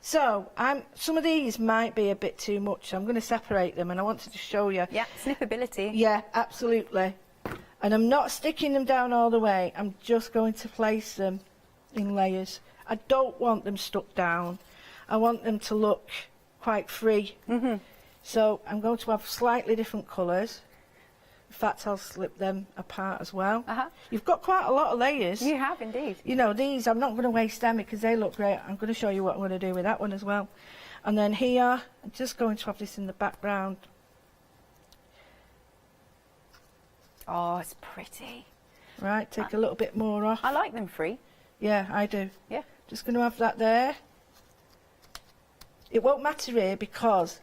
So some of these might be a bit too much. So I'm going to separate them, and I want to just show you. Yeah, snippability. Yeah, absolutely. And I'm not sticking them down all the way. I'm just going to place them in layers. I don't want them stuck down. I want them to look quite free. So I'm going to have slightly different colours. In fact, I'll slip them apart as well. You've got quite a lot of layers. You have indeed. You know, these, I'm not going to waste them because they look great. I'm going to show you what I'm going to do with that one as well. And then here, I'm just going to have this in the background. Oh, it's pretty. Right, take a little bit more off. I like them free. Yeah, I do. Yeah. Just going to have that there. It won't matter here because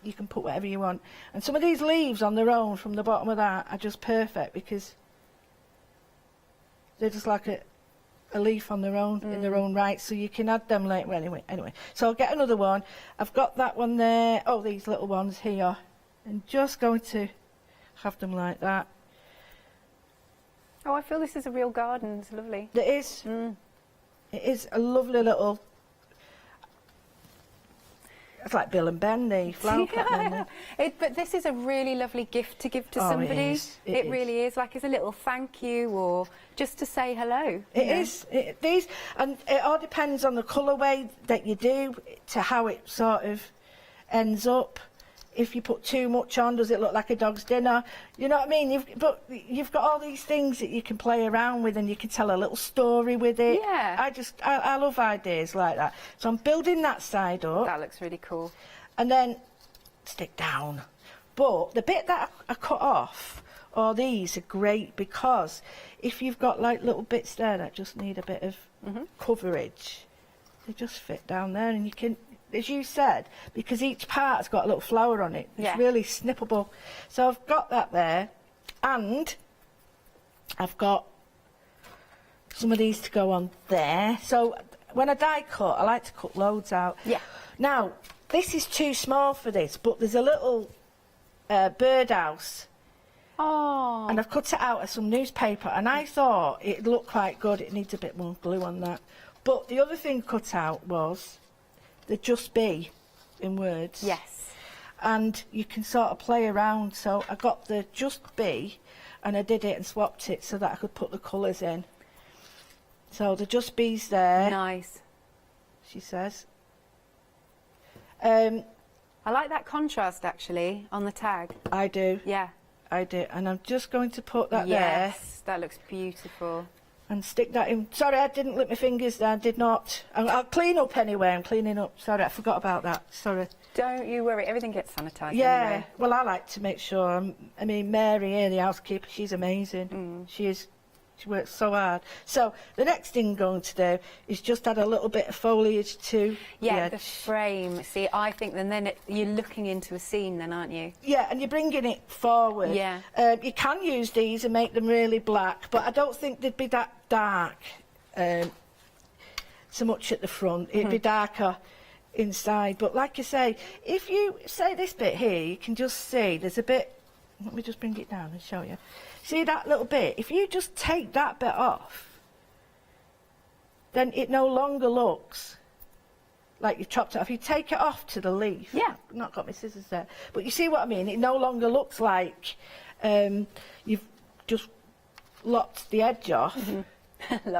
you can put whatever you want. And some of these leaves on their own from the bottom of that are just perfect because they're just like a leaf on their own, in their own right, so you can add them later. Well, anyway, so I'll get another one. I've got that one there. Oh, these little ones here. And just going to have them like that. Oh, I feel this is a real garden. It's lovely. It is. It is a lovely little. It's like Bill and Ben, the flower pot. But this is a really lovely gift to give to Oh, somebody. it is. It really is. Like as a little thank you, or just to say hello. It is. These, and it all depends on the colourway that you do to how it sort of ends up. If you put too much on, does it look like a dog's dinner? You know what I mean? But you've got all these things that you can play around with, and you can tell a little story with it. Yeah. I love ideas like that. So I'm building that side up. That looks really cool. And then stick down. But the bit that I cut off, all these are great because if you've got like little bits there that just need a bit of coverage, they just fit down there, and you can, as you said, because each part's got a little flower on it. It's really snippable. So I've got that there, and I've got some of these to go on there. So when I die cut, I like to cut loads out. Yeah. Now, this is too small for this, but there's a little birdhouse. Oh. And I've cut it out of some newspaper, and I thought it looked quite good. It needs a bit more glue on that. But the other thing cut out was the Just Be in words. Yes. And you can sort of play around. So I got the Just Be, and I did it and swapped it so that I could put the colours in. So the Just Be's there. Nice. She says. I like that contrast actually on the tag. I do. Yeah. I do. And I'm just going to put that there. Yes, that looks beautiful. And stick that in. Sorry, I didn't lick my fingers there. I did not. I'll clean up anyway. I'm cleaning up. Sorry, I forgot about that. Sorry. Don't you worry. Everything gets sanitised. Yeah. Anyway. Well, I like to make sure. I mean, Mary here, the housekeeper, she's amazing. She is. She works so hard. So the next thing I'm going to do is just add a little bit of foliage to the frame. See, I think then you're looking into a scene then, aren't you? Yeah, and you're bringing it forward. Yeah. You can use these and make them really black, but I don't think they'd be that dark so much at the front. It'd be darker inside. But like I say, if you say this bit here, you can just see there's a bit. Let me just bring it down and show you. See that little bit? If you just take that bit off, then it no longer looks like you've chopped it off. You take it off to the leaf. Yeah. I've not got my scissors there. But you see what I mean? It no longer looks like you've just lopped the edge off.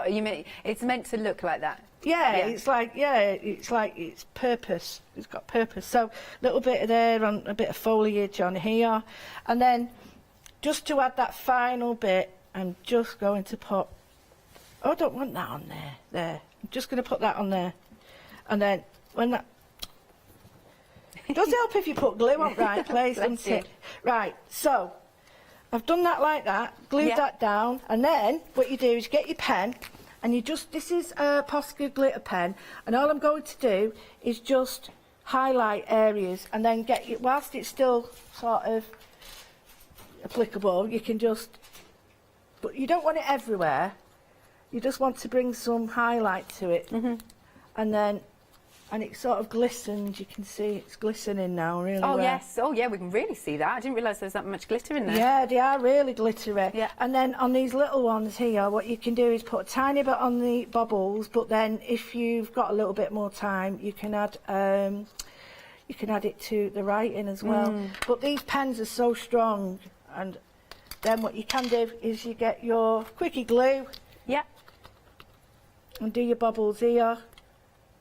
You mean it's meant to look like that? Yeah, it's like it's purpose. It's got purpose. So a little bit of there and a bit of foliage on here, and then just to add that final bit, I'm just going to put. Oh, I don't want that on there. There. I'm just going to put that on there, and then when that. It does help if you put glue on right place, doesn't it? Right. So I've done that like that. Glued that down, and then what you do is get your pen. And you just, this is a Posca glitter pen, and all I'm going to do is just highlight areas, and then get you, whilst it's still sort of applicable, you can just, but you don't want it everywhere, you just want to bring some highlight to it, and then, and it sort of glistens, you can see it's glistening now really well. Yes, oh yeah, we can really see that. I didn't realise there was that much glitter in there. Yeah, they are really glittery. Yeah. And then on these little ones here, what you can do is put a tiny bit on the bubbles, but then if you've got a little bit more time, you can add it to the writing as well. But these pens are so strong, and then what you can do is you get your quickie glue. Yeah. And do your bubbles here.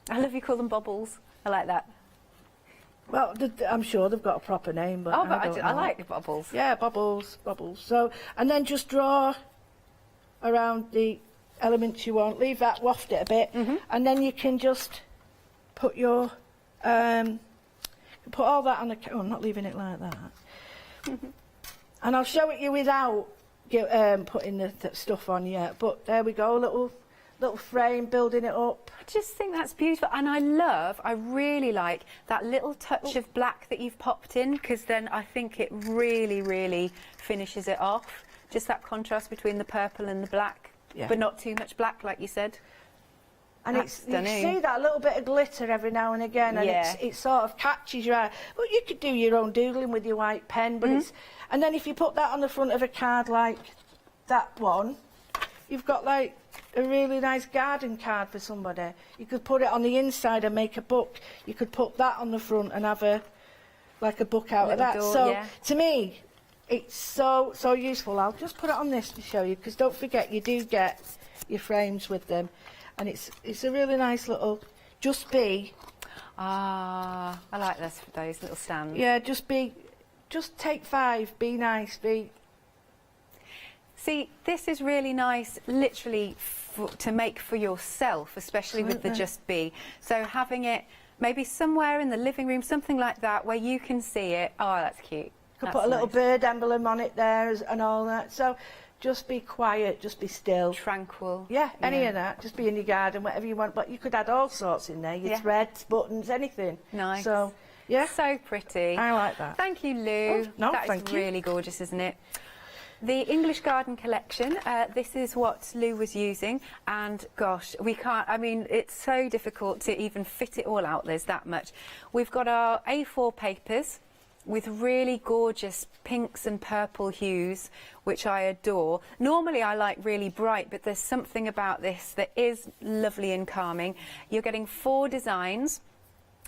I love you call them bubbles. I like that. Well, I'm sure they've got a proper name, but I like the bubbles. Yeah, bubbles. So, and then just draw around the elements you want. Leave that, waft it a bit, and then you can just put your put all that on the. Oh, I'm not leaving it like that. And I'll show it you without putting the stuff on yet. But there we go, little frame, building it up. I just think that's beautiful, and I really like that little touch of black that you've popped in, because then I think it really, really finishes it off. Just that contrast between the purple and the black, but not too much black, like you said. And That's you stunning. see that little bit of glitter every now and again, and Yeah. it sort of catches your eye. Well, you could do your own doodling with your white pen, but it's... And then if you put that on the front of a card like that one, you've got like a really nice garden card for somebody. You could put it on the inside and make a book. You could put that on the front and have a book out of Little that. door, So yeah. to me, it's so useful. I'll just put it on this to show you, because don't forget you do get your frames with them, and it's a really nice little just be. Ah, I like those little stands. Yeah, just take 5. Be nice. See, this is really nice, literally, to make for yourself, especially with the Absolutely. Just Be. So having it maybe somewhere in the living room, something like that, where you can see it. Oh, that's cute. Could That's put a little nice. bird emblem on it there and all that. So just be quiet, just be still. Tranquil. Yeah, any of that. Just be in your garden, whatever you want. But you could add all sorts in there. Your Yeah. threads, buttons, anything. Nice. So, yeah. So pretty. I like that. Thank you, Lou. Oh, no, That is thank you. really gorgeous, isn't it? The English Garden Collection, this is what Lou was using, and gosh, we can't, I mean, it's so difficult to even fit it all out, there's that much. We've got our A4 papers with really gorgeous pinks and purple hues, which I adore. Normally I like really bright, but there's something about this that is lovely and calming. You're getting 4 designs.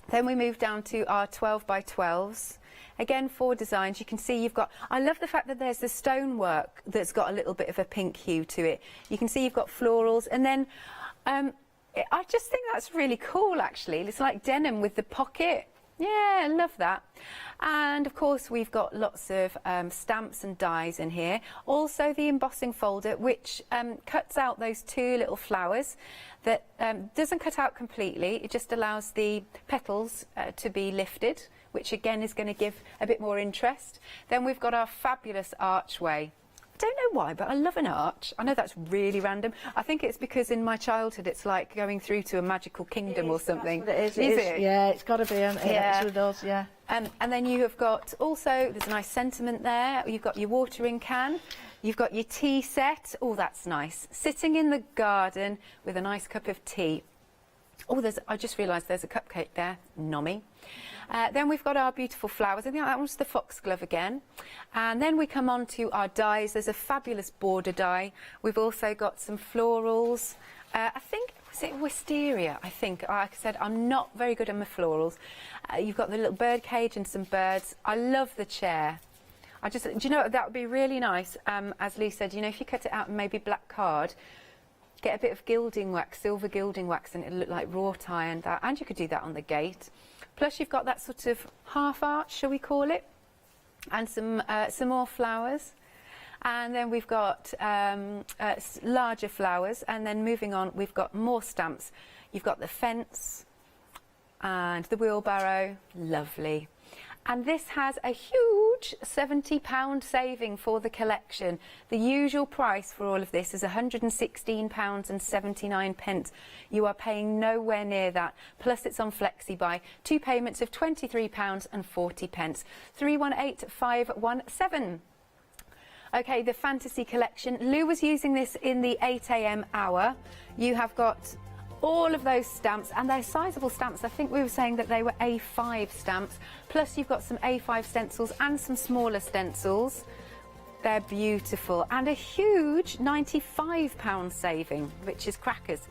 Then we move down to our 12 by 12s. Again, 4 designs. You can see you've got... I love the fact that there's the stonework that's got a little bit of a pink hue to it. You can see you've got florals. And then I just think that's really cool, actually. It's like denim with the pocket. Yeah, I love that. And, of course, we've got lots of stamps and dies in here. Also, the embossing folder, which cuts out those 2 little flowers. That doesn't cut out completely. It just allows the petals to be lifted, which again is going to give a bit more interest. Then we've got our fabulous archway. I don't know why, but I love an arch. I know that's really random. I think it's because in my childhood it's like going through to a magical kingdom or something. That's what it is. Is it? Yeah, it's got to be. Yeah. It's with those, yeah. And then you have got also, there's a nice sentiment there. You've got your watering can. You've got your tea set. Oh, that's nice. Sitting in the garden with a nice cup of tea. Oh, I just realised there's a cupcake there. Nommy. Then we've got our beautiful flowers. I think that one's the foxglove again. And then we come on to our dies. There's a fabulous border die. We've also got some florals. I think, was it wisteria? I think. Like I said, I'm not very good at my florals. You've got the little bird cage and some birds. I love the chair. Do you know, that would be really nice, as Lee said, you know, if you cut it out in maybe black card, get a bit of gilding wax, silver gilding wax, and it'll look like wrought iron. And you could do that on the gate. Plus you've got that sort of half arch, shall we call it, and some more flowers. And then we've got larger flowers, and then moving on, we've got more stamps. You've got the fence and the wheelbarrow, lovely. And this has a huge £70 saving for the collection. The usual price for all of this is £116.79. You are paying nowhere near that. Plus it's on FlexiBuy. 2 payments of £23.40. 318517. Okay, the fantasy collection. Lou was using this in the 8 AM hour. You have got all of those stamps, and they're sizable stamps. I think we were saying that they were A5 stamps. Plus you've got some A5 stencils and some smaller stencils. They're beautiful. And a huge £95 saving, which is crackers.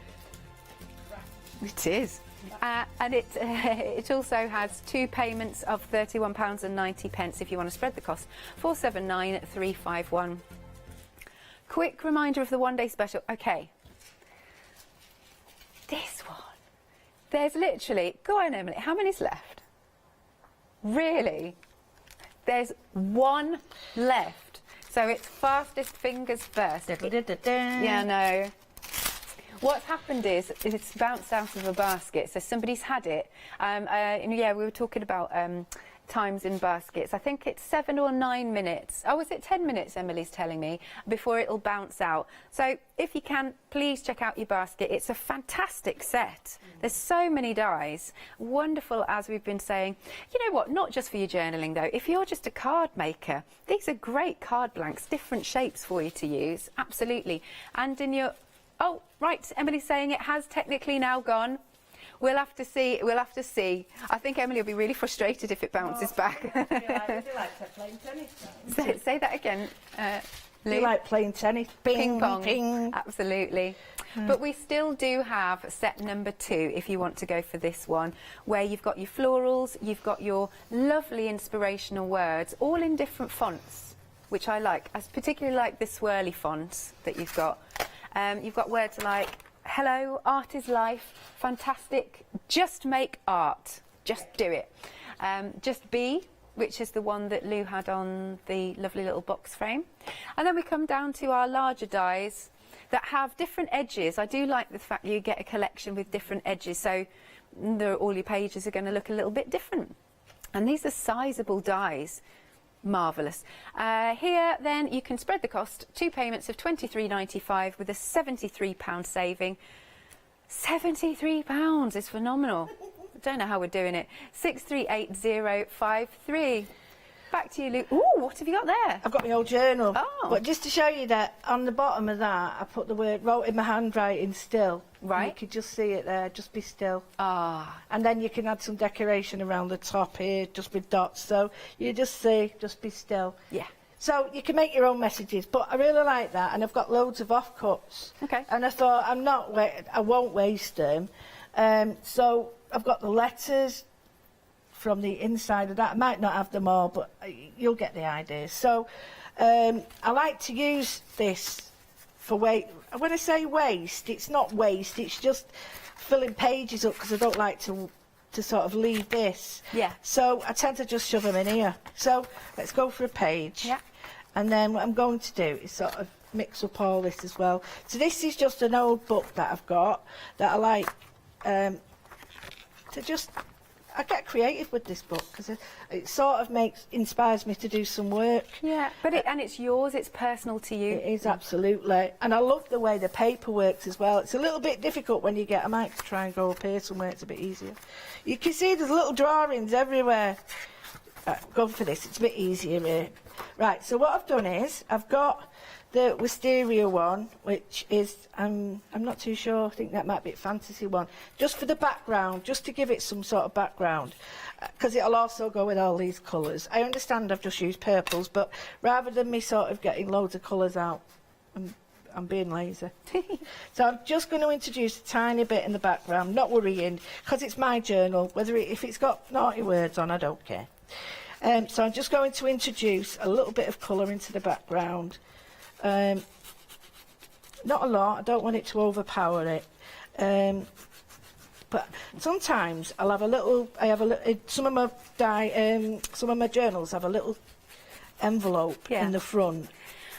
It is. And it also has 2 payments of £31.90 if you want to spread the cost. 479351. Quick reminder of the one-day special. Okay. This one. There's literally... Go on, Emily. How many's left? Really? There's 1 left. So it's fastest fingers first. Yeah, no. What's happened is it's bounced out of a basket, so somebody's had it. Yeah, we were talking about times in baskets. I think it's 7 or 9 minutes. Oh, is it 10 minutes, Emily's telling me, before it'll bounce out. So if you can, please check out your basket. It's a fantastic set. There's so many dies. Wonderful, as we've been saying. You know what, not just for your journaling, though. If you're just a card maker, these are great card blanks, different shapes for you to use, absolutely. And in your Oh, right, Emily's saying it has technically now gone. We'll have to see, we'll have to see. I think Emily will be really frustrated if it bounces back. Say that again, Lou. You like playing tennis? Ping pong, ping. absolutely. But we still do have set number 2 if you want to go for this one, where you've got your florals, you've got your lovely inspirational words, all in different fonts, which I like. I particularly like the swirly fonts that you've got. You've got words like, hello, art is life, fantastic, just make art, just do it. Just be, which is the one that Lou had on the lovely little box frame. And then we come down to our larger dies that have different edges. I do like the fact you get a collection with different edges, so all your pages are going to look a little bit different. And these are sizable dies. Marvellous. Here then you can spread the cost, 2 payments of £23.95 with a £73 saving. £73 is phenomenal. I don't know how we're doing it. 638053. Back to you, Luke. Ooh, what have you got there? I've got my old journal. Oh. But just to show you that, on the bottom of that, I put the word, wrote in my handwriting, still. Right. And you could just see it there, just be still. Ah. And then you can add some decoration around the top here, just with dots. So you just see, just be still. Yeah. So you can make your own messages, but I really like that, and I've got loads of offcuts. Okay. And I thought, I won't waste them. So I've got the letters from the inside of that. I might not have them all, but you'll get the idea. So I like to use this for weight. When I say waste, it's not waste, it's just filling pages up, because I don't like to sort of leave this. Yeah. So I tend to just shove them in here. So let's go for a page. Yeah. And then what I'm going to do is sort of mix up all this as well. So this is just an old book that I've got that I like to just... I get creative with this book because it sort of inspires me to do some work. Yeah, but it's yours, it's personal to you. It is, absolutely. And I love the way the paper works as well. It's a little bit difficult when you get... I might try and go up here somewhere, it's a bit easier. You can see there's little drawings everywhere. Go for this, it's a bit easier here. Right, so what I've done is, I've got the wisteria one, which is, I'm not too sure, I think that might be a fantasy one, just for the background, just to give it some sort of background, because it'll also go with all these colours. I understand I've just used purples, but rather than me sort of getting loads of colours out, I'm being lazy. So I'm just going to introduce a tiny bit in the background, not worrying, because it's my journal, if it's got naughty words on, I don't care. So I'm just going to introduce a little bit of colour into the background. Not a lot, I don't want it to overpower it. But sometimes I'll have a little, some of my journals have a little envelope in the front,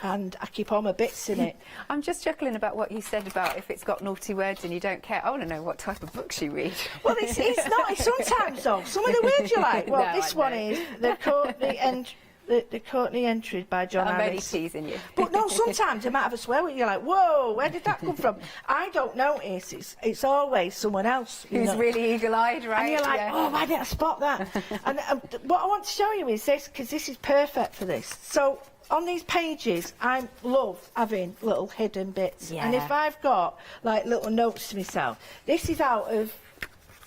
and I keep all my bits in it. I'm just chuckling about what you said about if it's got naughty words and you don't care. I want to know what type of books you read. Well, it's not. Sometimes, though, some of the words you like. Well, No, this I one know. is the Courtney Entry by John I'm only Harris. teasing you. But no, sometimes I might have a swear where you're like, whoa, where did that come from? I don't notice. It's always someone else. Who's really eagle-eyed, right? And you're like, Yeah. oh, why didn't I spot that? And what I want to show you is this, because this is perfect for this. So on these pages, I love having little hidden bits. Yeah. And if I've got like little notes to myself, this is out of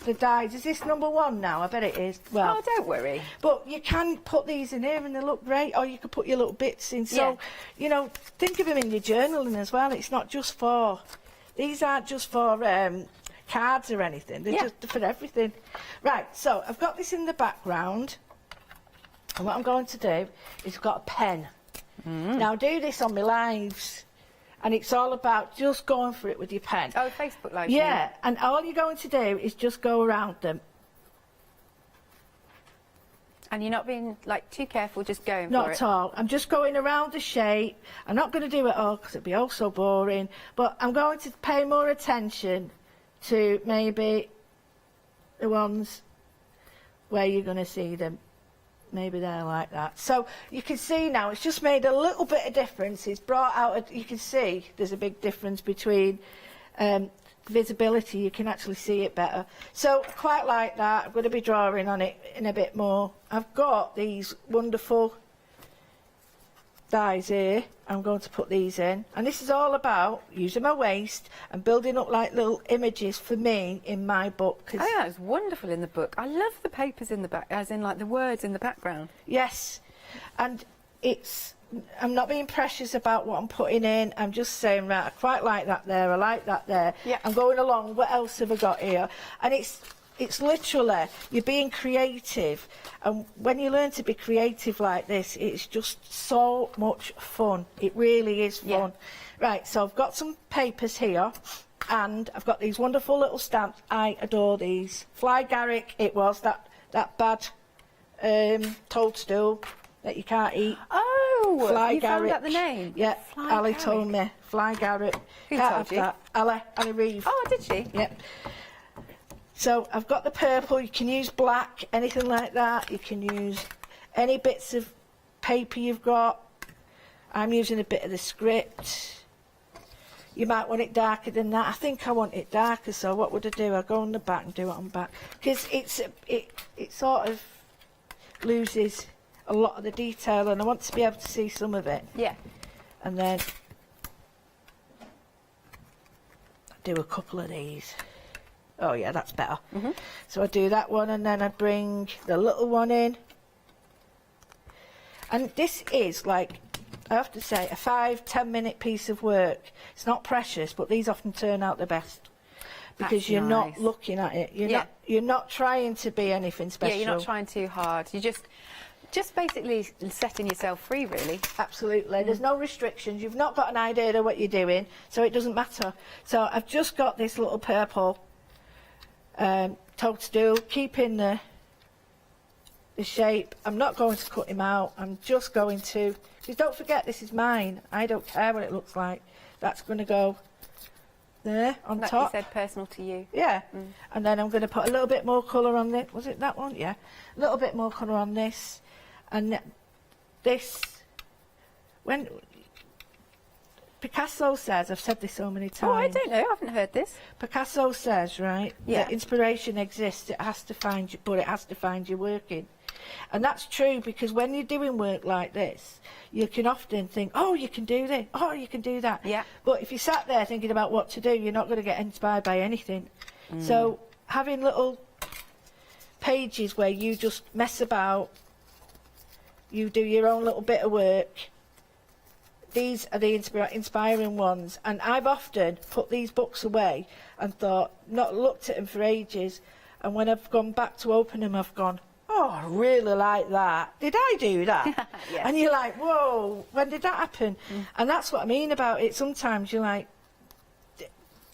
the dies. Is this number 1 now? I bet it is. Well, Oh, don't worry. but you can put these in here and they look great, or you could put your little bits in. So, you know, think of them in your journaling as well. It's not just for... These aren't just for cards or anything. They're just for everything. Right, so I've got this in the background. And what I'm going to do is I've got a pen. Now, I do this on my lives. And it's all about just going for it with your pen. Oh, Facebook Live. Yeah, and all you're going to do is just go around them. And you're not being like too careful, just going Not for at it. all. I'm just going around the shape. I'm not going to do it all because it'd be all so boring. But I'm going to pay more attention to maybe the ones where you're going to see them. Maybe they're like that. So you can see now it's just made a little bit of difference. It's brought out, you can see there's a big difference between visibility. You can actually see it better. So quite like that. I'm going to be drawing on it in a bit more. I've got these wonderful dies here. I'm going to put these in, and this is all about using my waste and building up like little images for me in my book. Oh yeah, it's wonderful in the book. I love the papers in the back, as in like the words in the background. Yes, and I'm not being precious about what I'm putting in. I'm just saying, right, I quite like that there, I like that there. Yeah. I'm going along, what else have I got here? And it's literally, you're being creative. And when you learn to be creative like this, it's just so much fun. It really is fun. Yeah. Right, so I've got some papers here, and I've got these wonderful little stamps. I adore these. Fly Garrick, it was, that bad toadstool that you can't eat. Oh, Fly you Garrick. found out the name? Yeah, Fly Ali Garrick. told me. Fly Garrick. Who Can't told have you? that. Ali Reeve. Oh, did she? Yep. So I've got the purple. You can use black, anything like that. You can use any bits of paper you've got. I'm using a bit of the script. You might want it darker than that. I think I want it darker, so what would I do? I'll go on the back and do it on back. Because it sort of loses a lot of the detail, and I want to be able to see some of it. Yeah. And then do a couple of these. Oh yeah, that's better. So I do that one, and then I bring the little one in. And this is, like, I have to say, a 5-10 minute piece of work. It's not precious, but these often turn out the best because That's you're nice. not looking at it. Yeah. You're not trying to be anything special. Yeah, you're not trying too hard. You just basically setting yourself free, really. Absolutely. There's no restrictions. You've not got an idea of what you're doing, so it doesn't matter. So I've just got this little purple toadstool, keeping the shape. I'm not going to cut him out. I'm just going to, because don't forget, this is mine. I don't care what it looks like. That's going to go there on Like top. you said, personal to you. Yeah. And then I'm going to put a little bit more colour on this. Was it that one? Yeah. A little bit more colour on this. And this, when Picasso says, I've said this so many times. Oh, I don't know. I haven't heard this. Picasso says, right, Yeah. that inspiration exists, it has to find you, but it has to find you working. And that's true, because when you're doing work like this, you can often think, oh, you can do this, oh, you can do that. Yeah. But if you sat there thinking about what to do, you're not going to get inspired by anything. So having little pages where you just mess about, you do your own little bit of work, these are the inspiring ones. And I've often put these books away and thought, not looked at them for ages, and when I've gone back to open them, I've gone, oh, I really like that. Did I do that? Yes. And you're like, whoa, when did that happen? And that's what I mean about it. Sometimes you're like,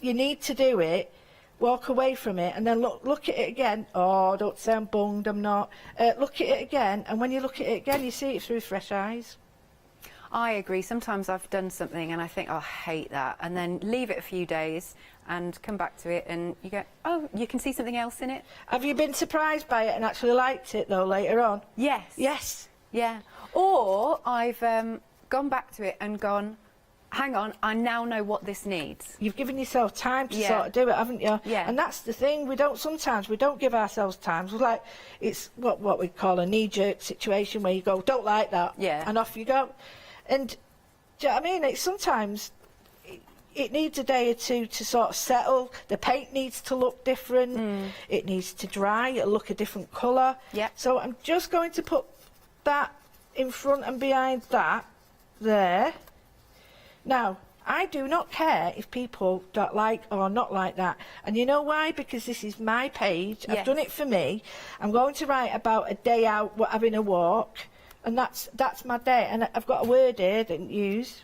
you need to do it, walk away from it, and then look at it again. Oh, don't say I'm bunged, I'm not. Look at it again, and when you look at it again, you see it through fresh eyes. I agree. Sometimes I've done something and I think, oh, I hate that, and then leave it a few days and come back to it, and you go, oh, you can see something else in it. Have you been surprised by it and actually liked it, though, later on? Yes. Yes. Yeah. Or I've gone back to it and gone, hang on, I now know what this needs. You've given yourself time to Yeah. sort of do it, haven't you? Yeah. And that's the thing, sometimes we don't give ourselves time. It's like, it's what we call a knee-jerk situation where you go, don't like that, Yeah. and off you go. And do you know what I mean? It's sometimes it needs a day or two to sort of settle. The paint needs to look different. It needs to dry. It'll look a different colour. Yeah. So I'm just going to put that in front and behind that there. Now, I do not care if people don't like or not like that. And you know why? Because this is my page. I've Yes. done it for me. I'm going to write about a day out having a walk. And that's my day. And I've got a word here I didn't use.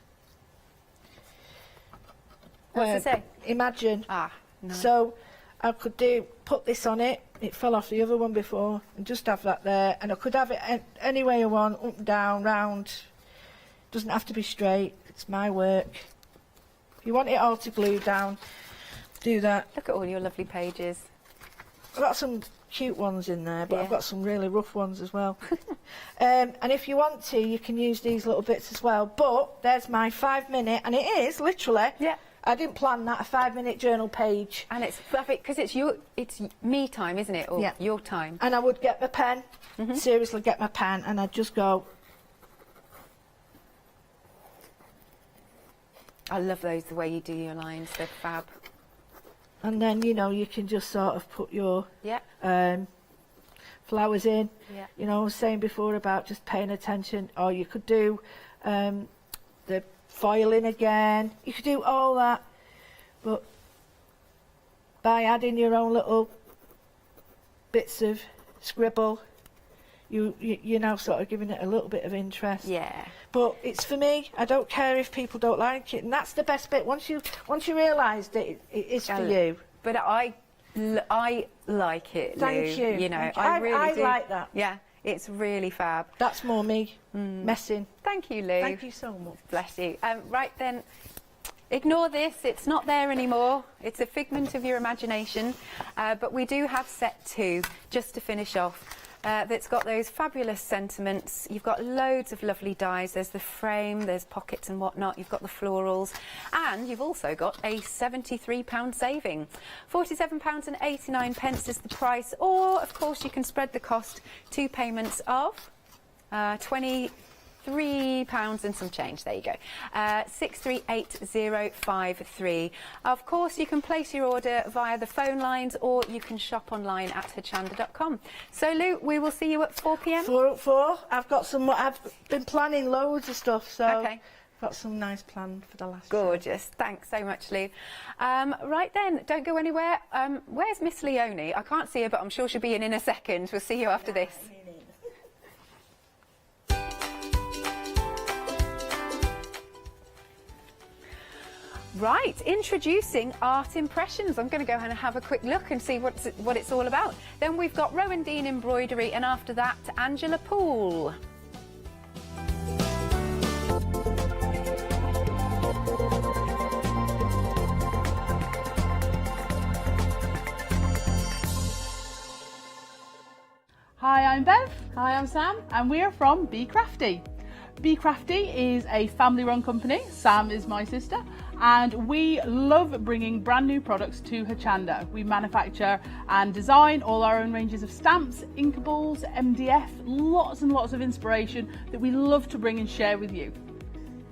What's it say? Imagine. Ah, no. So I could put this on it. It fell off the other one before, and just have that there. And I could have it any way I want, up and down, round. Doesn't have to be straight. It's my work. If you want it all to glue down, do that. Look at all your lovely pages. I've got some cute ones in there, but Yeah. I've got some really rough ones as well. And if you want to, you can use these little bits as well. But there's my 5 minute, and it is literally. Yeah. I didn't plan that, a 5 minute journal page. And it's perfect because it's me time, isn't it? Or Yeah. your time. And I would get my pen, seriously get my pen, and I'd just go. I love those, the way you do your lines, they're fab. And then, you know, you can just sort of put your Yeah. flowers in. Yeah. You know, I was saying before about just paying attention, or you could do the foiling again. You could do all that, but by adding your own little bits of scribble, you're now sort of giving it a little bit of interest. Yeah. But it's for me. I don't care if people don't like it, and that's the best bit. Once you realised it is for you. But I like it, Lou. Thank you. You know, Thank you. I really do. like that. Yeah, it's really fab. That's more me messing. Thank you, Lou. Thank you so much. Bless you. Right then, ignore this. It's not there anymore. It's a figment of your imagination. But we do have set 2, just to finish off. That's got those fabulous sentiments. You've got loads of lovely dies. There's the frame, there's pockets and whatnot. You've got the florals, and you've also got a £73 saving. £47.89 is the price, or of course you can spread the cost, 2 payments of £23 and some change. There you go. 638053. Of course, you can place your order via the phone lines, or you can shop online at hochanda.com. So, Lou, we will see you at 4 p.m. 4. I've been planning loads of stuff, so Okay. I've got some nice plan for the last. Gorgeous. Thanks so much, Lou. Right then, don't go anywhere. Where's Miss Leonie? I can't see her, but I'm sure she'll be in a second. We'll see you after this. Right, introducing Art Impressions. I'm going to go and have a quick look and see what it's all about. Then we've got Rowan Dean Embroidery, and after that, Angela Poole. Hi, I'm Bev. Hi, I'm Sam, and we're from Be Crafty. Be Crafty is a family-run company. Sam is my sister, and we love bringing brand new products to Hochanda. We manufacture and design all our own ranges of stamps, inkables, MDF, lots and lots of inspiration that we love to bring and share with you.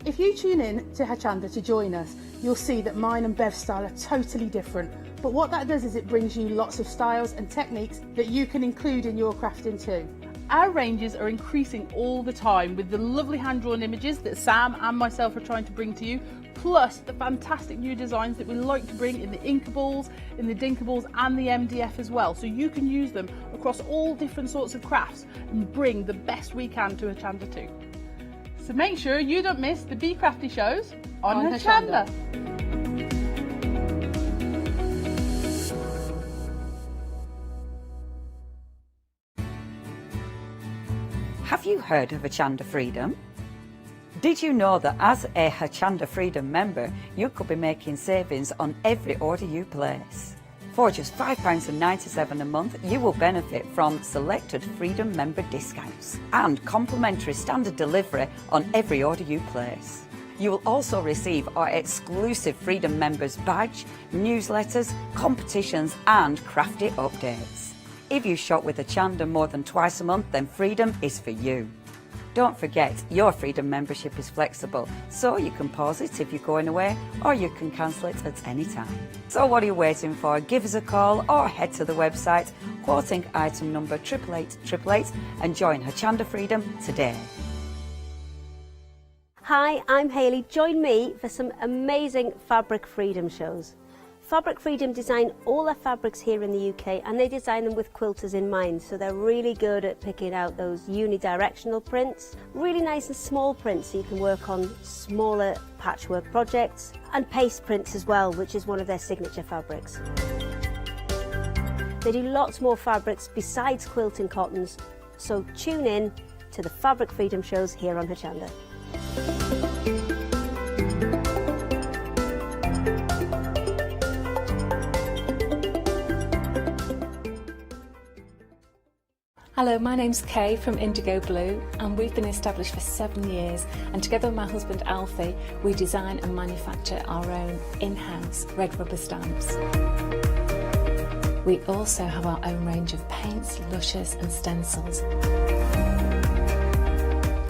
If you tune in to Hochanda to join us, you'll see that mine and Bev's style are totally different. But what that does is it brings you lots of styles and techniques that you can include in your crafting too. Our ranges are increasing all the time with the lovely hand-drawn images that Sam and myself are trying to bring to you, plus the fantastic new designs that we like to bring in the inkables, in the dinkables and the MDF as well, so you can use them across all different sorts of crafts and bring the best we can to Hochanda too. So make sure you don't miss the Be Crafty shows on Hochanda. Have you heard of Hochanda Freedom? Did you know that as a Hochanda Freedom member, you could be making savings on every order you place? For just £5.97 a month, you will benefit from selected Freedom member discounts and complimentary standard delivery on every order you place. You will also receive our exclusive Freedom members badge, newsletters, competitions and crafty updates. If you shop with Hochanda more than twice a month, then Freedom is for you. Don't forget, your Freedom membership is flexible, so you can pause it if you're going away, or you can cancel it at any time. So what are you waiting for? Give us a call or head to the website, quoting item number 88888, and join Hochanda Freedom today. Hi, I'm Hayley. Join me for some amazing Fabric Freedom shows. Fabric Freedom design all their fabrics here in the UK, and they design them with quilters in mind, so they're really good at picking out those unidirectional prints, really nice and small prints so you can work on smaller patchwork projects, and paste prints as well, which is one of their signature fabrics. They do lots more fabrics besides quilting cottons, so tune in to the Fabric Freedom shows here on Hochanda. Hello, my name's Kay from Indigo Blue, and we've been established for 7 years, and together with my husband Alfie we design and manufacture our own in-house red rubber stamps. We also have our own range of paints, lushes and stencils.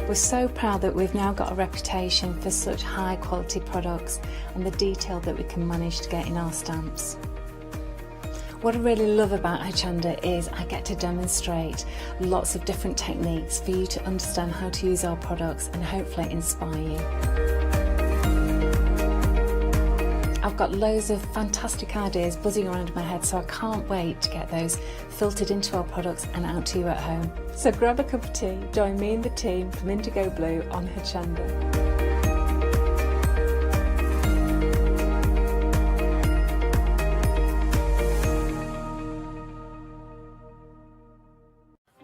We're so proud that we've now got a reputation for such high quality products and the detail that we can manage to get in our stamps. What I really love about Hochanda is I get to demonstrate lots of different techniques for you to understand how to use our products and hopefully inspire you. I've got loads of fantastic ideas buzzing around in my head, so I can't wait to get those filtered into our products and out to you at home. So grab a cup of tea, join me and the team from Indigo Blue on Hochanda.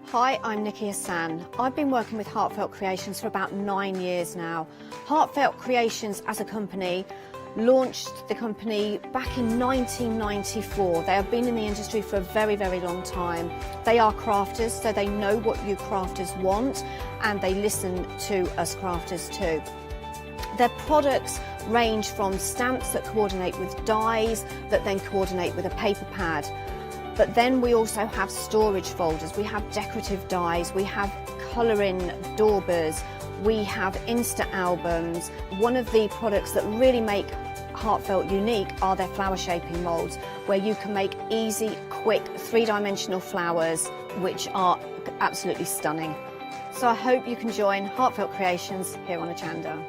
Hi, I'm Nikki Hassan. I've been working with Heartfelt Creations for about 9 years now. Heartfelt Creations as a company launched the company back in 1994. They have been in the industry for a very, very long time. They are crafters, so they know what you crafters want, and they listen to us crafters too. Their products range from stamps that coordinate with dies that then coordinate with a paper pad. But then we also have storage folders, we have decorative dies, we have colouring daubers, we have Insta albums. One of the products that really make Heartfelt unique are their flower shaping moulds, where you can make easy, quick, three-dimensional flowers, which are absolutely stunning. So I hope you can join Heartfelt Creations here on Hochanda.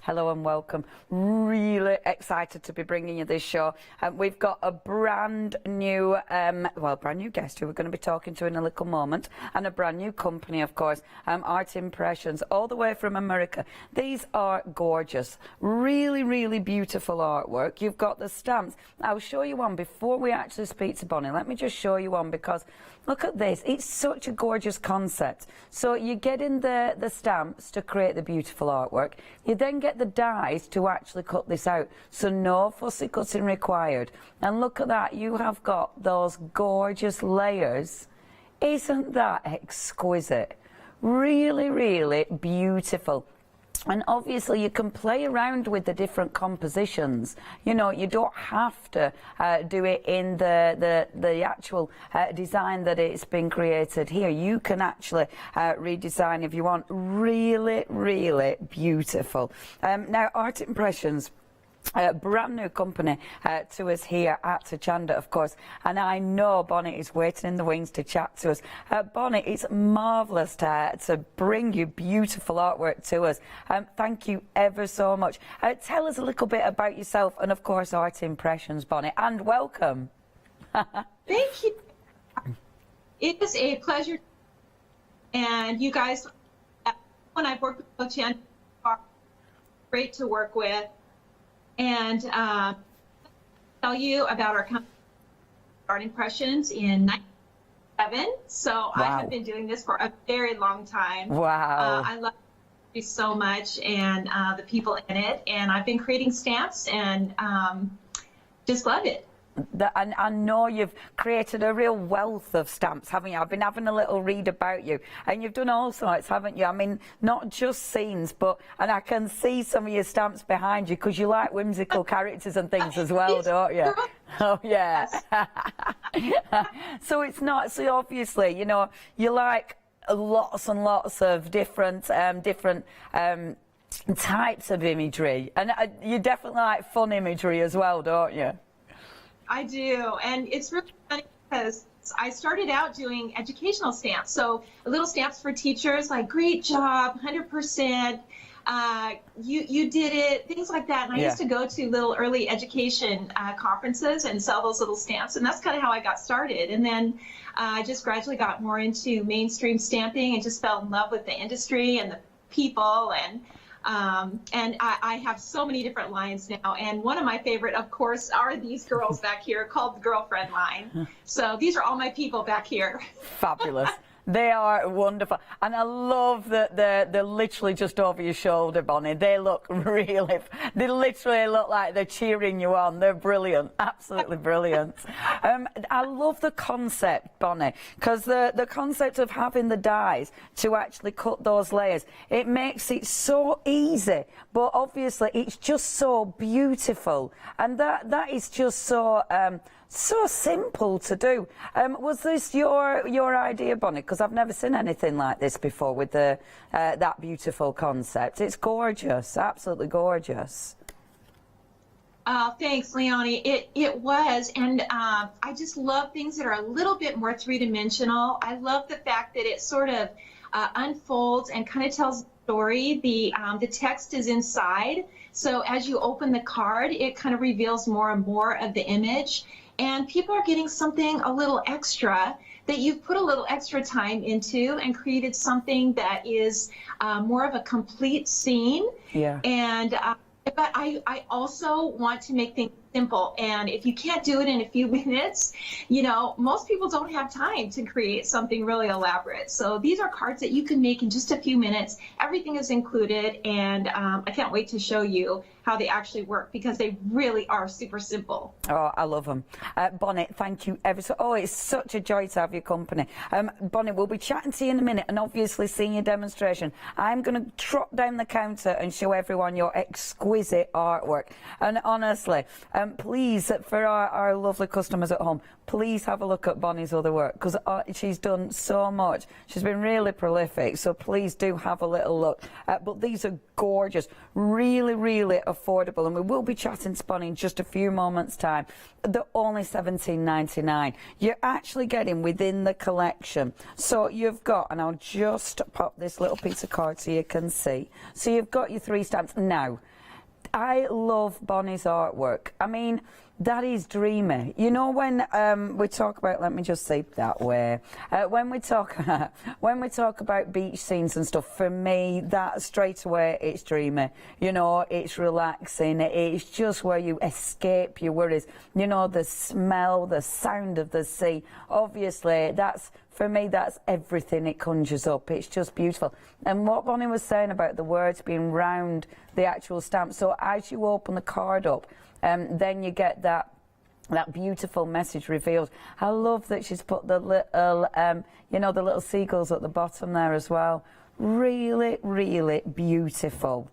Hello and welcome. Really excited to be bringing you this show. We've got a brand new guest who we're going to be talking to in a little moment, and a brand new company, of course, Art Impressions, all the way from America. These are gorgeous, really, really beautiful artwork. You've got the stamps. I'll show you one before we actually speak to Bonnie. Let me just show you one, because look at this. It's such a gorgeous concept. So you get in the stamps to create the beautiful artwork. You then get the dies to actually cut this out. So no fussy cutting required. And look at that. You have got those gorgeous layers. Isn't that exquisite? Really, really beautiful. And obviously you can play around with the different compositions. You know, you don't have to do it in the actual design that it's been created here. You can actually redesign if you want. Really, really beautiful. Now, Art Impressions, a brand new company to us here at Hochanda, of course, and I know Bonnie is waiting in the wings to chat to us. Bonnie, it's marvellous to bring you beautiful artwork to us. Thank you ever so much. Tell us a little bit about yourself and, of course, Art Impressions, Bonnie, and welcome. Thank you. It is a pleasure, and you guys, when I've worked with Hochanda, are great to work with. And tell you about our company, Art Impressions, in 1997. So wow. I have been doing this for a very long time. Wow. I love it so much, and the people in it. And I've been creating stamps and just love it. And I know you've created a real wealth of stamps, haven't you? I've been having a little read about you, and you've done all sorts, haven't you? I mean, not just scenes, and I can see some of your stamps behind you, because you like whimsical characters and things as well, don't you? Oh, yeah. So it's not, so obviously, you know, you like lots and lots of different types of imagery, and you definitely like fun imagery as well, don't you? I do, and it's really funny because I started out doing educational stamps, so little stamps for teachers like "Great job, 100%," you did it, things like that. And I used to go to little early education conferences and sell those little stamps, and that's kind of how I got started. And then I just gradually got more into mainstream stamping and just fell in love with the industry and the people, and I have so many different lines now, and one of my favorite, of course, are these girls back here called the Girlfriend line. So these are all my people back here. Fabulous. They are wonderful, and I love that they're literally just over your shoulder, Bonnie. They look really, they literally look like they're cheering you on. They're brilliant, absolutely brilliant. I love the concept, Bonnie, because the concept of having the dies to actually cut those layers, it makes it so easy, but obviously it's just so beautiful, and that is just so so simple to do. Was this your idea, Bonnie? Because I've never seen anything like this before with that beautiful concept. It's gorgeous, absolutely gorgeous. Thanks, Leonie. It was, and I just love things that are a little bit more three-dimensional. I love the fact that it sort of unfolds and kind of tells a story. The text is inside, so as you open the card, it kind of reveals more and more of the image. And people are getting something a little extra that you've put a little extra time into and created something that is more of a complete scene. Yeah. And but I also want to make things simple. And if you can't do it in a few minutes, you know, most people don't have time to create something really elaborate. So these are cards that you can make in just a few minutes. Everything is included, and I can't wait to show you how they actually work, because they really are super simple. Oh, I love them. Bonnie, thank you ever so. Oh, it's such a joy to have your company. Bonnie, we'll be chatting to you in a minute and obviously seeing your demonstration. I'm going to trot down the counter and show everyone your exquisite artwork. And honestly, please, for our lovely customers at home, please have a look at Bonnie's other work, because she's done so much. She's been really prolific, so please do have a little look. But these are gorgeous, really, really affordable, and we will be chatting to Bonnie in just a few moments' time. They're only $17.99. You're actually getting within the collection. So you've got, and I'll just pop this little piece of card so you can see. So you've got your 3 stamps. Now, I love Bonnie's artwork. I mean, that is dreamy. You know, when we talk about, let me just say that way, when we talk about beach scenes and stuff, for me, that straight away, it's dreamy. You know, it's relaxing. It's just where you escape your worries. You know, the smell, the sound of the sea. Obviously, that's, for me, that's everything it conjures up. It's just beautiful. And what Bonnie was saying about the words being round the actual stamp, so as you open the card up, then you get that beautiful message revealed. I love that she's put the little, you know, the little seagulls at the bottom there as well. Really, really beautiful.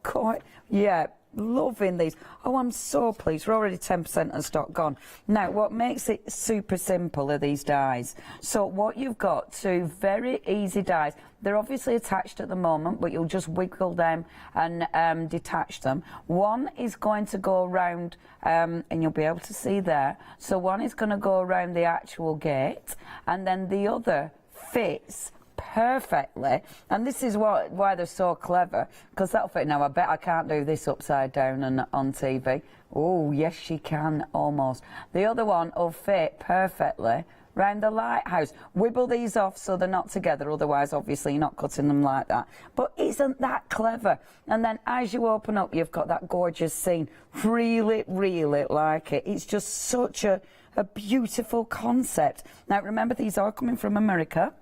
Yeah. Loving these. Oh, I'm so pleased. We're already 10% of stock gone. Now, what makes it super simple are these dies. So what you've got, 2 very easy dies. They're obviously attached at the moment, but you'll just wiggle them and detach them. One is going to go around, and you'll be able to see there. So one is going to go around the actual gate, and then the other fits perfectly, and this is why they're so clever, because that'll fit. Now I bet I can't do this upside down and on TV. Oh yes, she can, almost. The other one will fit perfectly round the lighthouse. Wibble these off so they're not together, otherwise obviously you're not cutting them like that. But isn't that clever? And then as you open up, you've got that gorgeous scene. Really, really like it. It's just such a beautiful concept. Now remember, these are coming from America.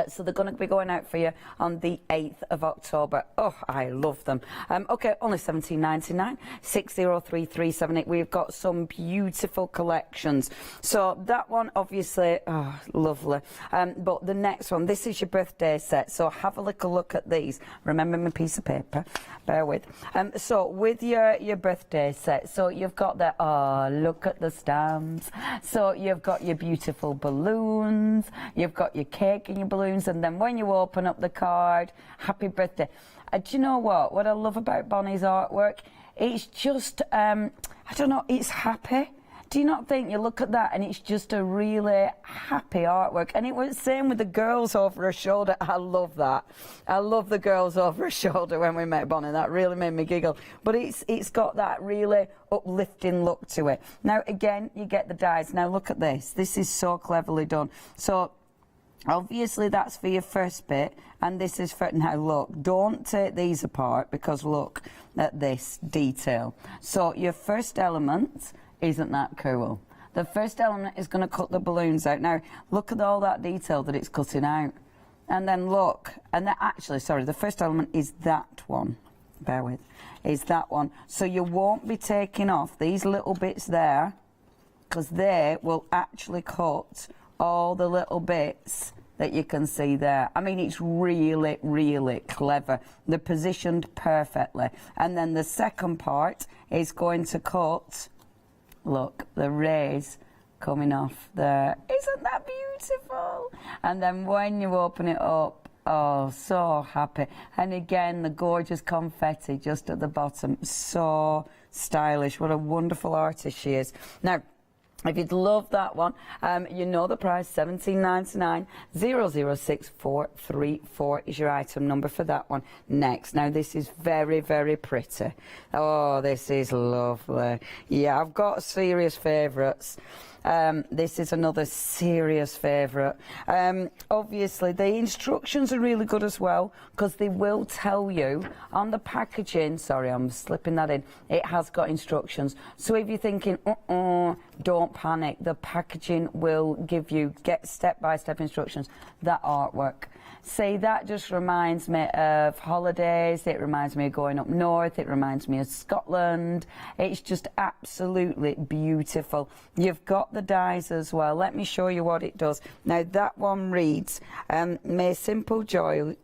So they're going to be going out for you on the 8th of October. Oh, I love them. Okay, only $17.99, 603378. We've got some beautiful collections. So that one, obviously, oh, lovely. But the next one, this is your birthday set. So have a little look at these. Remember my piece of paper. Bear with. So with your birthday set, so you've got the, oh, look at the stamps. So you've got your beautiful balloons. You've got your cake and your balloons, and then when you open up the card, happy birthday. Do you know what I love about Bonnie's artwork? It's just I don't know, it's happy. Do you not think? You look at that and it's just a really happy artwork. And it was the same with the girls over her shoulder. I love that. I love the girls over her shoulder when we met Bonnie. That really made me giggle. But it's got that really uplifting look to it. Now again, you get the dies. Now look at this. This is so cleverly done. So obviously that's for your first bit, and this is for, now look, don't take these apart, because look at this detail. So your first element, isn't that cool? The first element is going to cut the balloons out. Now look at all that detail that it's cutting out. And then look, and that actually, sorry, the first element is that one. Bear with, is that one. So you won't be taking off these little bits there, because they will actually cut all the little bits that you can see there. I mean, it's really, really clever. They're positioned perfectly. And then the second part is going to cut, look, the rays coming off there. Isn't that beautiful? And then when you open it up, oh, so happy. And again, the gorgeous confetti just at the bottom. So stylish. What a wonderful artist she is. Now, if you'd love that one, you know the price, $17.99. 006434 is your item number for that one. Next, now this is very, very pretty. Oh, this is lovely. Yeah, I've got serious favourites. This is another serious favourite. Obviously, the instructions are really good as well, because they will tell you on the packaging, sorry, I'm slipping that in, it has got instructions. So if you're thinking, don't panic, the packaging will give you step-by-step instructions. That artwork. See, that just reminds me of holidays, it reminds me of going up north, it reminds me of Scotland. It's just absolutely beautiful. You've got the dies as well. Let me show you what it does. Now that one reads, may simple joy,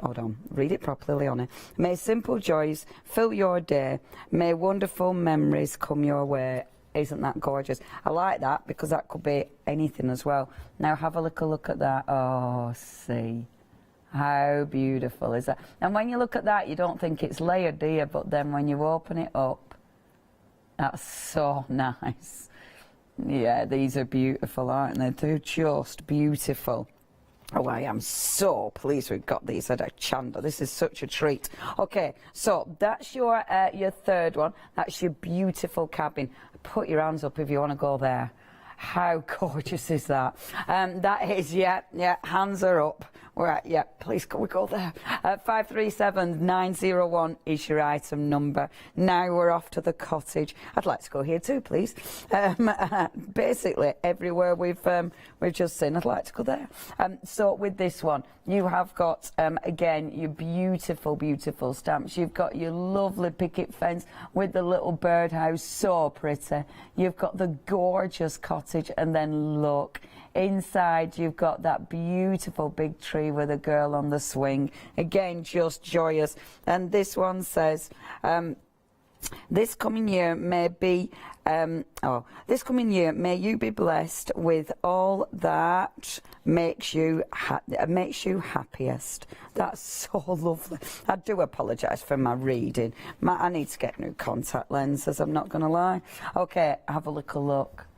hold on, read it properly, Leonie. May simple joys fill your day, may wonderful memories come your way. Isn't that gorgeous? I like that because that could be anything as well. Now have a look at that. Oh, see. How beautiful is that? And when you look at that, you don't think it's layered, do you? But then when you open it up, that's so nice. Yeah, these are beautiful, aren't they? They're just beautiful. Oh, I am so pleased we've got these at Auchanda. This is such a treat. Okay, so that's your third one. That's your beautiful cabin. Put your hands up if you want to go there. How gorgeous is that? That is, yeah, hands are up. All right, yeah, please can we go there? 537901 is your item number. Now we're off to the cottage. I'd like to go here too, please. Basically, everywhere we've just seen, I'd like to go there. So with this one, you have got, again, your beautiful, beautiful stamps. You've got your lovely picket fence with the little birdhouse, so pretty. You've got the gorgeous cottage, and then look, inside you've got that beautiful big tree with a girl on the swing. Again, just joyous. And this one says, this coming year may be, this coming year may you be blessed with all that makes you happiest. That's so lovely. I do apologise for my reading. I need to get new contact lenses, I'm not going to lie. Okay, have a look.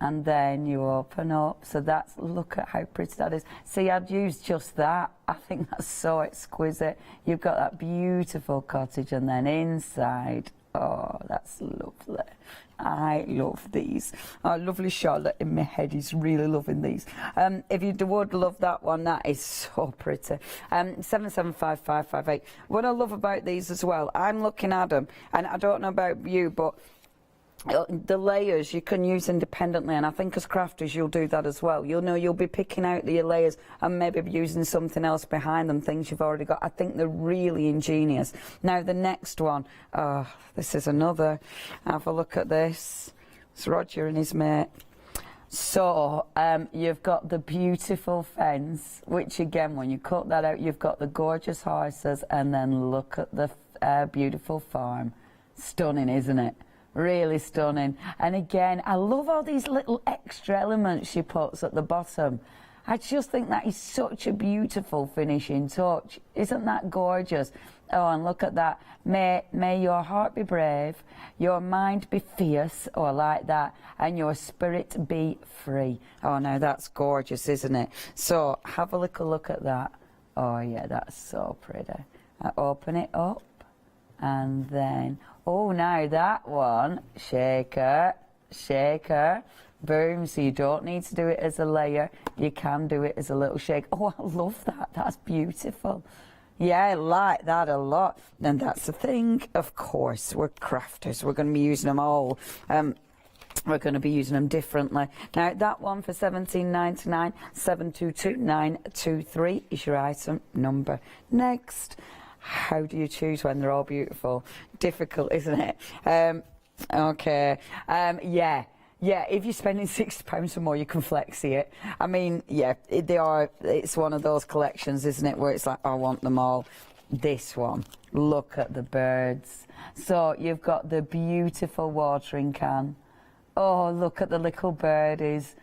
And then you open up, so that's, look at how pretty that is. See, I'd used just that. I think that's so exquisite. You've got that beautiful cottage, and then inside, oh, that's lovely. I love these. Oh, lovely Charlotte in my head is really loving these. If you would love that one, that is so pretty. 775558. What I love about these as well, I'm looking at them, and I don't know about you, but the layers you can use independently, and I think as crafters you'll do that as well. You'll know you'll be picking out your layers and maybe using something else behind them, things you've already got. I think they're really ingenious. Now the next one, this is another. Have a look at this. It's Roger and his mate. So you've got the beautiful fence, which again, when you cut that out, you've got the gorgeous horses, and then look at the beautiful farm. Stunning, isn't it? Really stunning. And again, I love all these little extra elements she puts at the bottom. I just think that is such a beautiful finishing touch. Isn't that gorgeous? Oh, and look at that. May your heart be brave, your mind be fierce, oh, I like that, and your spirit be free. Oh, now that's gorgeous, isn't it? So have a little look at that. Oh, yeah, that's so pretty. I open it up, and then, oh, now that one, shaker, boom. So you don't need to do it as a layer, you can do it as a little shake. Oh, I love that, that's beautiful. Yeah, I like that a lot. And that's the thing, of course, we're crafters, we're going to be using them all. we're going to be using them differently. Now that one for $17.99, 722923 is your item number. Next, how do you choose when they're all beautiful? Difficult, isn't it? Okay, yeah, if you're spending £60 or more, you can flexi it. I mean, yeah, it's one of those collections, isn't it, where it's like, I want them all. This one, look at the birds. So you've got the beautiful watering can. Oh, look at the little birdies.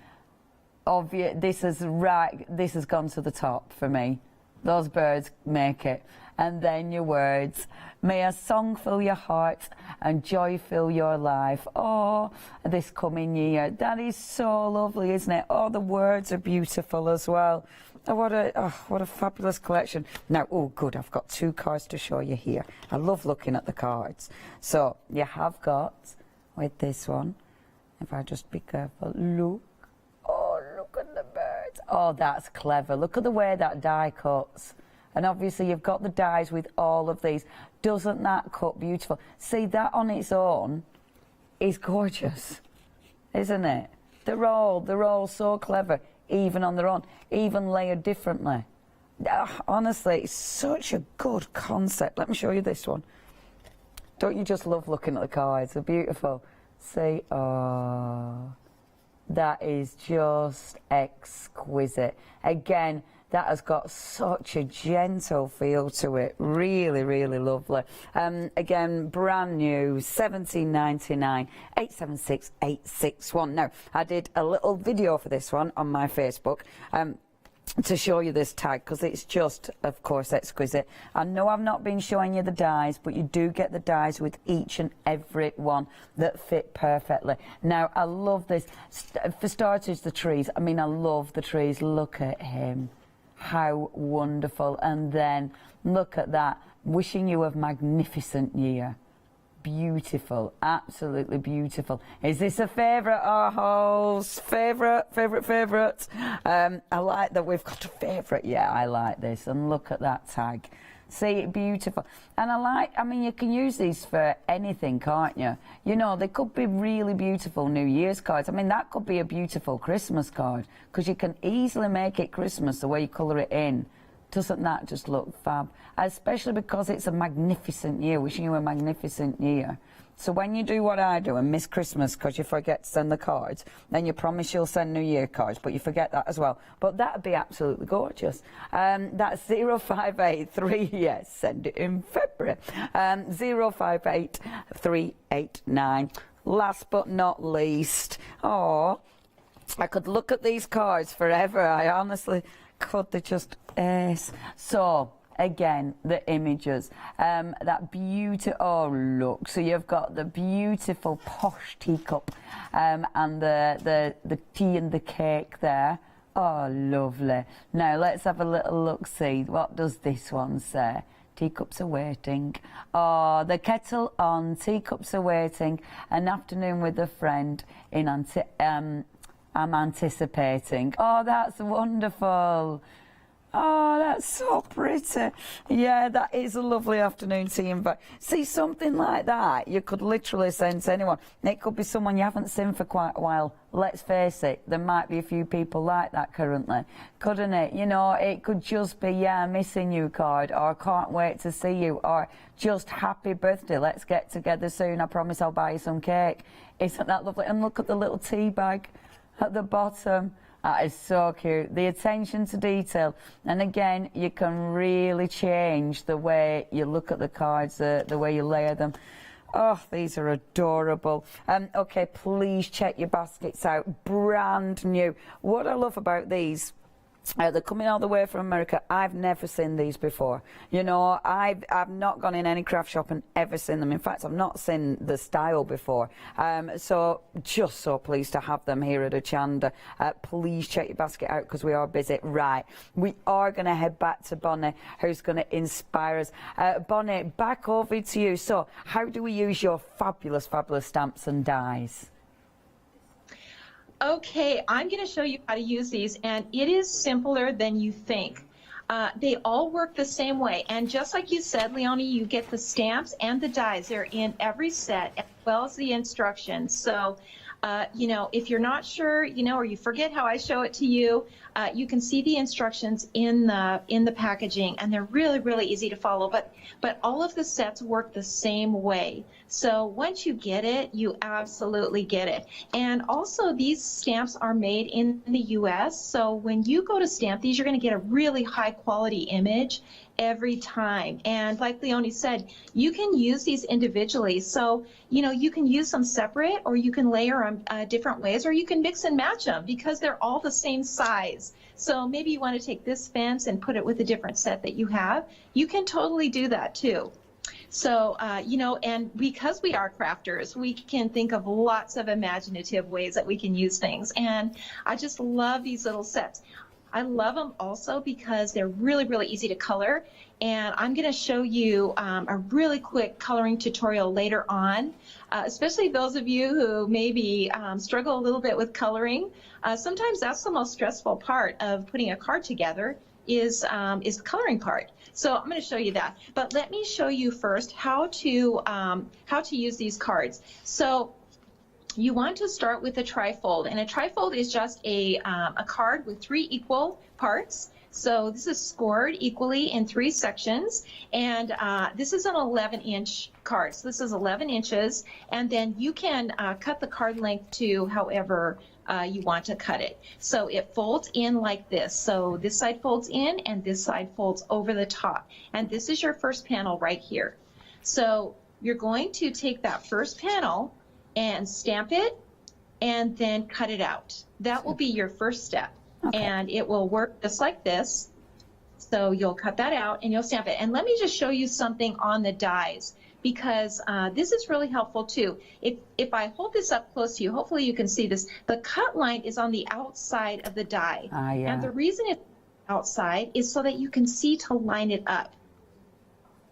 Obvious. This has gone to the top for me. Those birds make it. And then your words. May a song fill your heart and joy fill your life. Oh, this coming year. That is so lovely, isn't it? Oh, the words are beautiful as well. Oh, what a fabulous collection. Now, oh, good, I've got 2 cards to show you here. I love looking at the cards. So, you have got, with this one, if I just be careful, look. Oh, look at the birds. Oh, that's clever. Look at the way that die cuts. And obviously you've got the dies with all of these. Doesn't that cut beautiful? See, that on its own is gorgeous, isn't it? They're all so clever, even on their own, even layered differently. Honestly, it's such a good concept. Let me show you this one. Don't you just love looking at the cards? They're beautiful. See, oh, that is just exquisite. Again, that has got such a gentle feel to it. Really, really lovely. Again, brand new, $17.99, 876-861. Now, I did a little video for this one on my Facebook. To show you this tag, because it's just, of course, exquisite. I know I've not been showing you the dies, but you do get the dies with each and every one that fit perfectly. Now, I love this. For starters, the trees. I mean, I love the trees. Look at him. How wonderful. And then, look at that. Wishing you a magnificent year. Beautiful, absolutely beautiful. Is this a favourite? Oh, favourite. I like that we've got a favourite. Yeah, I like this. And look at that tag. See, beautiful. And I mean, you can use these for anything, can't you? You know, they could be really beautiful New Year's cards. I mean, that could be a beautiful Christmas card, because you can easily make it Christmas the way you colour it in. Doesn't that just look fab? Especially because it's a magnificent year, wishing you a magnificent year. So when you do what I do and miss Christmas because you forget to send the cards, then you promise you'll send New Year cards, but you forget that as well. But that would be absolutely gorgeous. That's 0583, yes, send it in February. 058389. Last but not least, oh, I could look at these cards forever. I honestly could. They just ace. So again, the images, that beautiful, oh look, so you've got the beautiful posh teacup, and the tea and the cake there. Oh, lovely. Now let's have a little look, see, what does this one say? Teacups are waiting. Oh, the kettle on, teacups are waiting, an afternoon with a friend I'm anticipating. Oh, that's wonderful. Oh, that's so pretty. Yeah, that is a lovely afternoon tea invite. See, something like that you could literally send to anyone. It could be someone you haven't seen for quite a while. Let's face it, there might be a few people like that currently, couldn't it? You know, it could just be, yeah, missing you card, or can't wait to see you, or just happy birthday, let's get together soon, I promise I'll buy you some cake. Isn't that lovely? And look at the little tea bag at the bottom. That is so cute. The attention to detail. And again, you can really change the way you look at the cards, the way you layer them. Oh, these are adorable. Okay, please check your baskets out. Brand new. What I love about these, they're coming all the way from America. I've never seen these before. You know, I've not gone in any craft shop and ever seen them. In fact, I've not seen the style before. So just so pleased to have them here at Hochanda. Please check your basket out because we are busy. Right, we are going to head back to Bonnie, who's going to inspire us. Bonnie, back over to you. So how do we use your fabulous, fabulous stamps and dies? Okay, I'm going to show you how to use these, and it is simpler than you think. They all work the same way, and just like you said, Leonie, you get the stamps and the dies. They're in every set, as well as the instructions. So You know, if you're not sure, you know, or you forget how I show it to you, you can see the instructions in the packaging, and they're really, really easy to follow. But all of the sets work the same way. So once you get it, you absolutely get it. And also, these stamps are made in the U.S. So when you go to stamp these, you're going to get a really high quality image every time. And like Leonie said, you can use these individually. So, you know, you can use them separate, or you can layer them different ways, or you can mix and match them because they're all the same size. So maybe you want to take this fence and put it with a different set that you have. You can totally do that too. So, you know, and because we are crafters, we can think of lots of imaginative ways that we can use things. And I just love these little sets. I love them also because they're really, really easy to color. And I'm going to show you a really quick coloring tutorial later on, especially those of you who maybe struggle a little bit with coloring. Sometimes that's the most stressful part of putting a card together is the coloring part. So I'm going to show you that. But let me show you first how to use these cards. So you want to start with a trifold, and a trifold is just a card with 3 equal parts. So this is scored equally in 3 sections, and this is an 11-inch card. So this is 11 inches, and then you can cut the card length to however you want to cut it. So it folds in like this. So this side folds in, and this side folds over the top. And this is your first panel right here. So you're going to take that first panel and stamp it, and then cut it out. That will be your first step. Okay. And it will work just like this. So you'll cut that out and you'll stamp it. And let me just show you something on the dies, because this is really helpful too. If I hold this up close to you, hopefully you can see this. The cut line is on the outside of the die. Yeah. And the reason it's outside is so that you can see to line it up.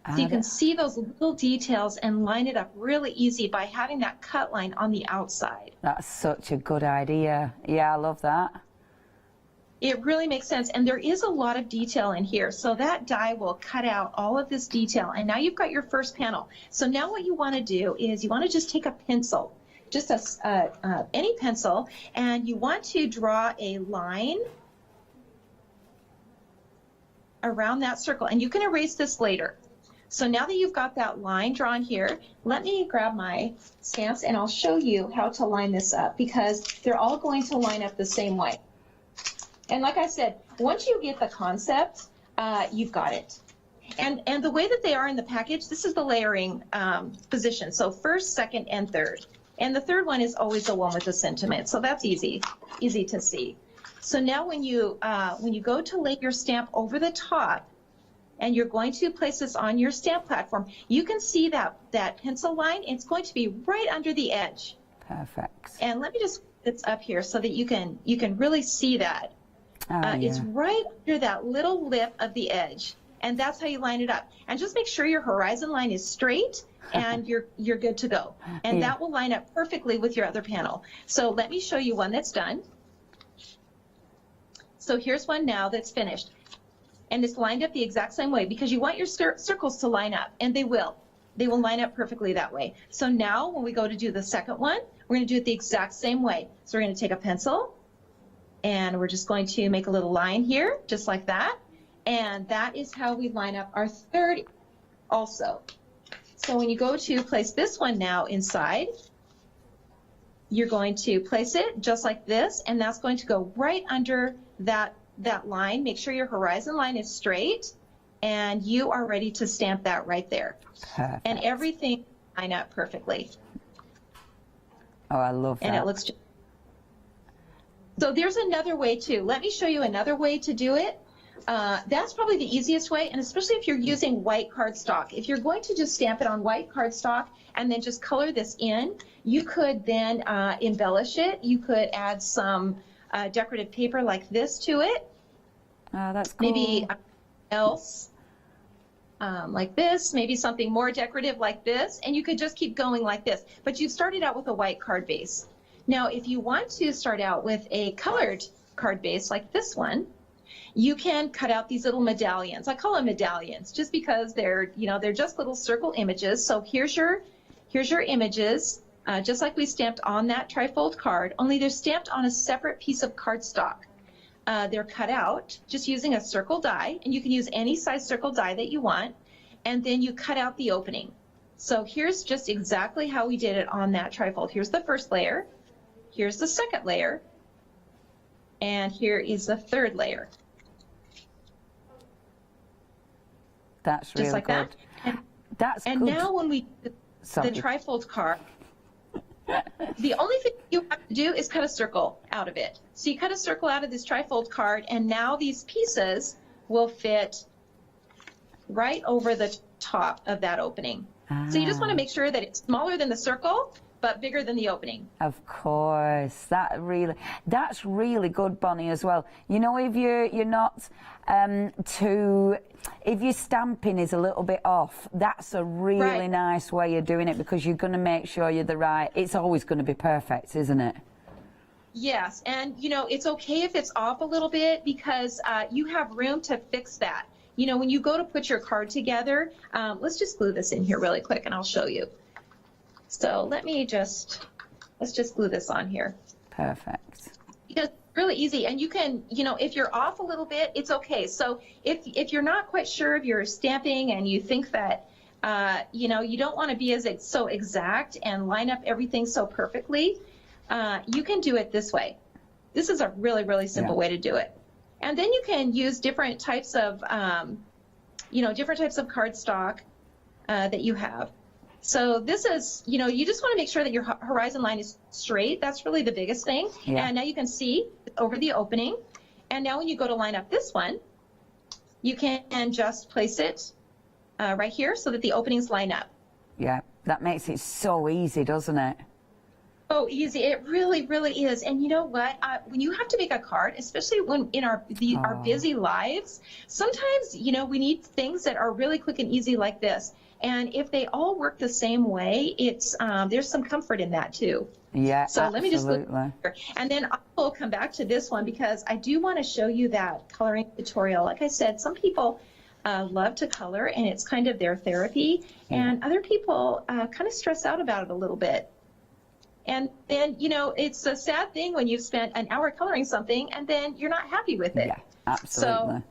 So you can see those little details and line it up really easy by having that cut line on the outside. That's such a good idea. Yeah, I love that. It really makes sense, and there is a lot of detail in here. So that die will cut out all of this detail, and now you've got your first panel. So now what you want to do is you want to just take a pencil, just any pencil, and you want to draw a line around that circle, and you can erase this later. So now that you've got that line drawn here, let me grab my stamps and I'll show you how to line this up, because they're all going to line up the same way. And like I said, once you get the concept, you've got it. And the way that they are in the package, this is the layering position. So first, second, and third. And the third one is always the one with the sentiment. So that's easy to see. So now when you go to lay your stamp over the top, and you're going to place this on your stamp platform, you can see that pencil line. It's going to be right under the edge. Perfect. And let me just put this up here so that you can really see that. Yeah. It's right under that little lip of the edge, and that's how you line it up. And just make sure your horizon line is straight, and you're good to go. And that will line up perfectly with your other panel. So let me show you one that's done. So here's one now that's finished. And it's lined up the exact same way, because you want your circles to line up, and they will. They will line up perfectly that way. So now when we go to do the second one, we're going to do it the exact same way. So we're going to take a pencil, and we're just going to make a little line here, just like that. And that is how we line up our third also. So when you go to place this one now inside, you're going to place it just like this, and that's going to go right under that line. Make sure your horizon line is straight, and you are ready to stamp that right there. Perfect. And everything line up perfectly. Oh, I love that. And it looks just... So there's another way too. Let me show you another way to do it. That's probably the easiest way, and especially if you're using white cardstock. If you're going to just stamp it on white cardstock and then just color this in, you could then embellish it. You could add some decorative paper like this to it. Oh, that's cool. Maybe else like this, maybe something more decorative like this, and you could just keep going like this. But you've started out with a white card base. Now, if you want to start out with a colored card base like this one, you can cut out these little medallions. I call them medallions just because they're just little circle images. So here's your images just like we stamped on that trifold card, only they're stamped on a separate piece of cardstock. They're cut out just using a circle die, and you can use any size circle die that you want, and then you cut out the opening. So here's just exactly how we did it on that trifold. Here's the first layer, here's the second layer, and here is the third layer. That's really just like good. That. And good. now when we do the trifold card, the only thing you have to do is cut a circle out of it. So you cut a circle out of this trifold card, and now these pieces will fit right over the top of that opening. So you just want to make sure that it's smaller than the circle, but bigger than the opening. Of course, that's really good, Bonnie, as well. You know, if you're not if your stamping is a little bit off, that's a really nice way of doing it, because you're going to make sure you're the right. It's always going to be perfect, isn't it? Yes, and you know, it's okay if it's off a little bit, because you have room to fix that. You know, when you go to put your card together, let's just glue this in here really quick and I'll show you. So let's just glue this on here. Perfect. Because it's really easy, and you can, you know, if you're off a little bit, it's okay. So if you're not quite sure of your stamping and you think that, you know, you don't want to be so exact and line up everything so perfectly, you can do it this way. This is a really, really simple way to do it. And then you can use different types of, you know, different types of cardstock that you have. So this is, you know, you just want to make sure that your horizon line is straight. That's really the biggest thing. Yeah. And now you can see over the opening. And now when you go to line up this one, you can just place it right here so that the openings line up. Yeah, that makes it so easy, doesn't it? Oh, easy. It really, really is. And you know what? When you have to make a card, especially when in our busy lives, sometimes, you know, we need things that are really quick and easy like this. And if they all work the same way, it's there's some comfort in that too. Yeah, so absolutely. Let me just look here. And then I will come back to this one because I do want to show you that coloring tutorial. Like I said, some people love to color and it's kind of their therapy, and other people kind of stress out about it a little bit. And then, you know, it's a sad thing when you've spent an hour coloring something and then you're not happy with it. Yeah, absolutely. So,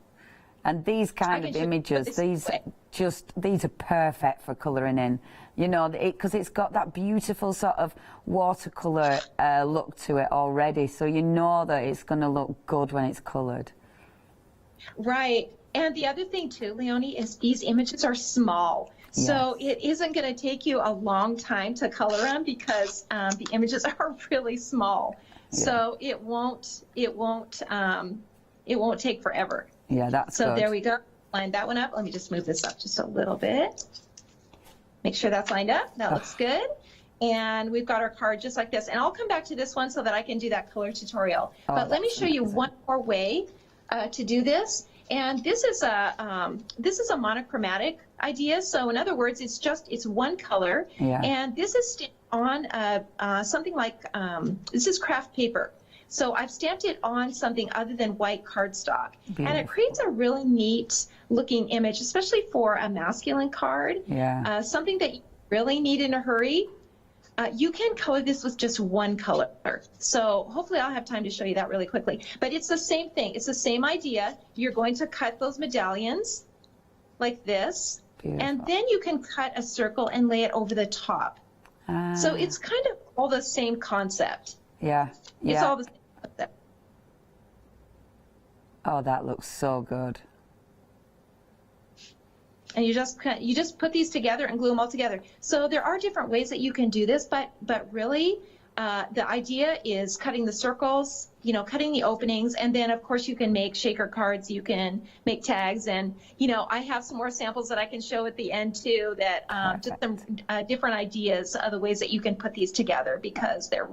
and these kind of images, these are perfect for colouring in, you know, because it's got that beautiful sort of watercolour look to it already, so you know that it's going to look good when it's coloured. Right. And the other thing too, Leonie, is these images are small. So it isn't going to take you a long time to color them because the images are really small. Yeah. So it won't take forever. Yeah, that's so good. There we go. Line that one up. Let me just move this up just a little bit. Make sure that's lined up. That looks good. And we've got our card just like this. And I'll come back to this one so that I can do that color tutorial. But let me show you one more way to do this. And this is a monochromatic idea. So in other words, it's one color. Yeah. And this is stamped on something like this is craft paper. So I've stamped it on something other than white cardstock. Beautiful. And it creates a really neat looking image, especially for a masculine card. Yeah. Something that you really need in a hurry. You can color this with just one color. So hopefully I'll have time to show you that really quickly. But it's the same thing. It's the same idea. You're going to cut those medallions like this. Beautiful. And then you can cut a circle and lay it over the top. So it's kind of all the same concept. Yeah. It's all the same concept. Oh, that looks so good. And you just put these together and glue them all together. So there are different ways that you can do this, but really the idea is cutting the circles, you know, cutting the openings, and then of course you can make shaker cards, you can make tags, and you know, I have some more samples that I can show at the end too, that just some different ideas of the ways that you can put these together, because they're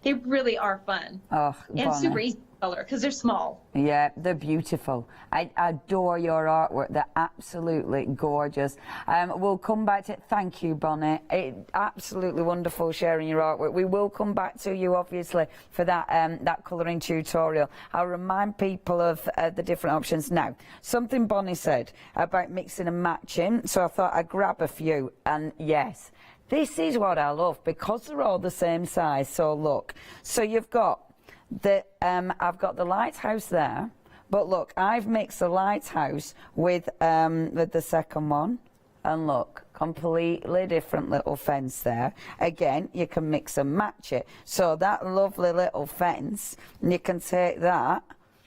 they really are fun. Oh, and super easy to color because they're small. Yeah, they're beautiful. I adore your artwork. They're absolutely gorgeous. We'll come back to it. Thank you, Bonnie. Absolutely wonderful sharing your artwork. We will come back to you, obviously, for that colouring tutorial. I'll remind people of the different options. Now, something Bonnie said about mixing and matching, so I thought I'd grab a few. And yes, This is what I love, because they're all the same size. So look, so you've got the, I've got the lighthouse there, but look, I've mixed the lighthouse with the second one, and look, completely different little fence there. Again, you can mix and match it. So that lovely little fence, you can take that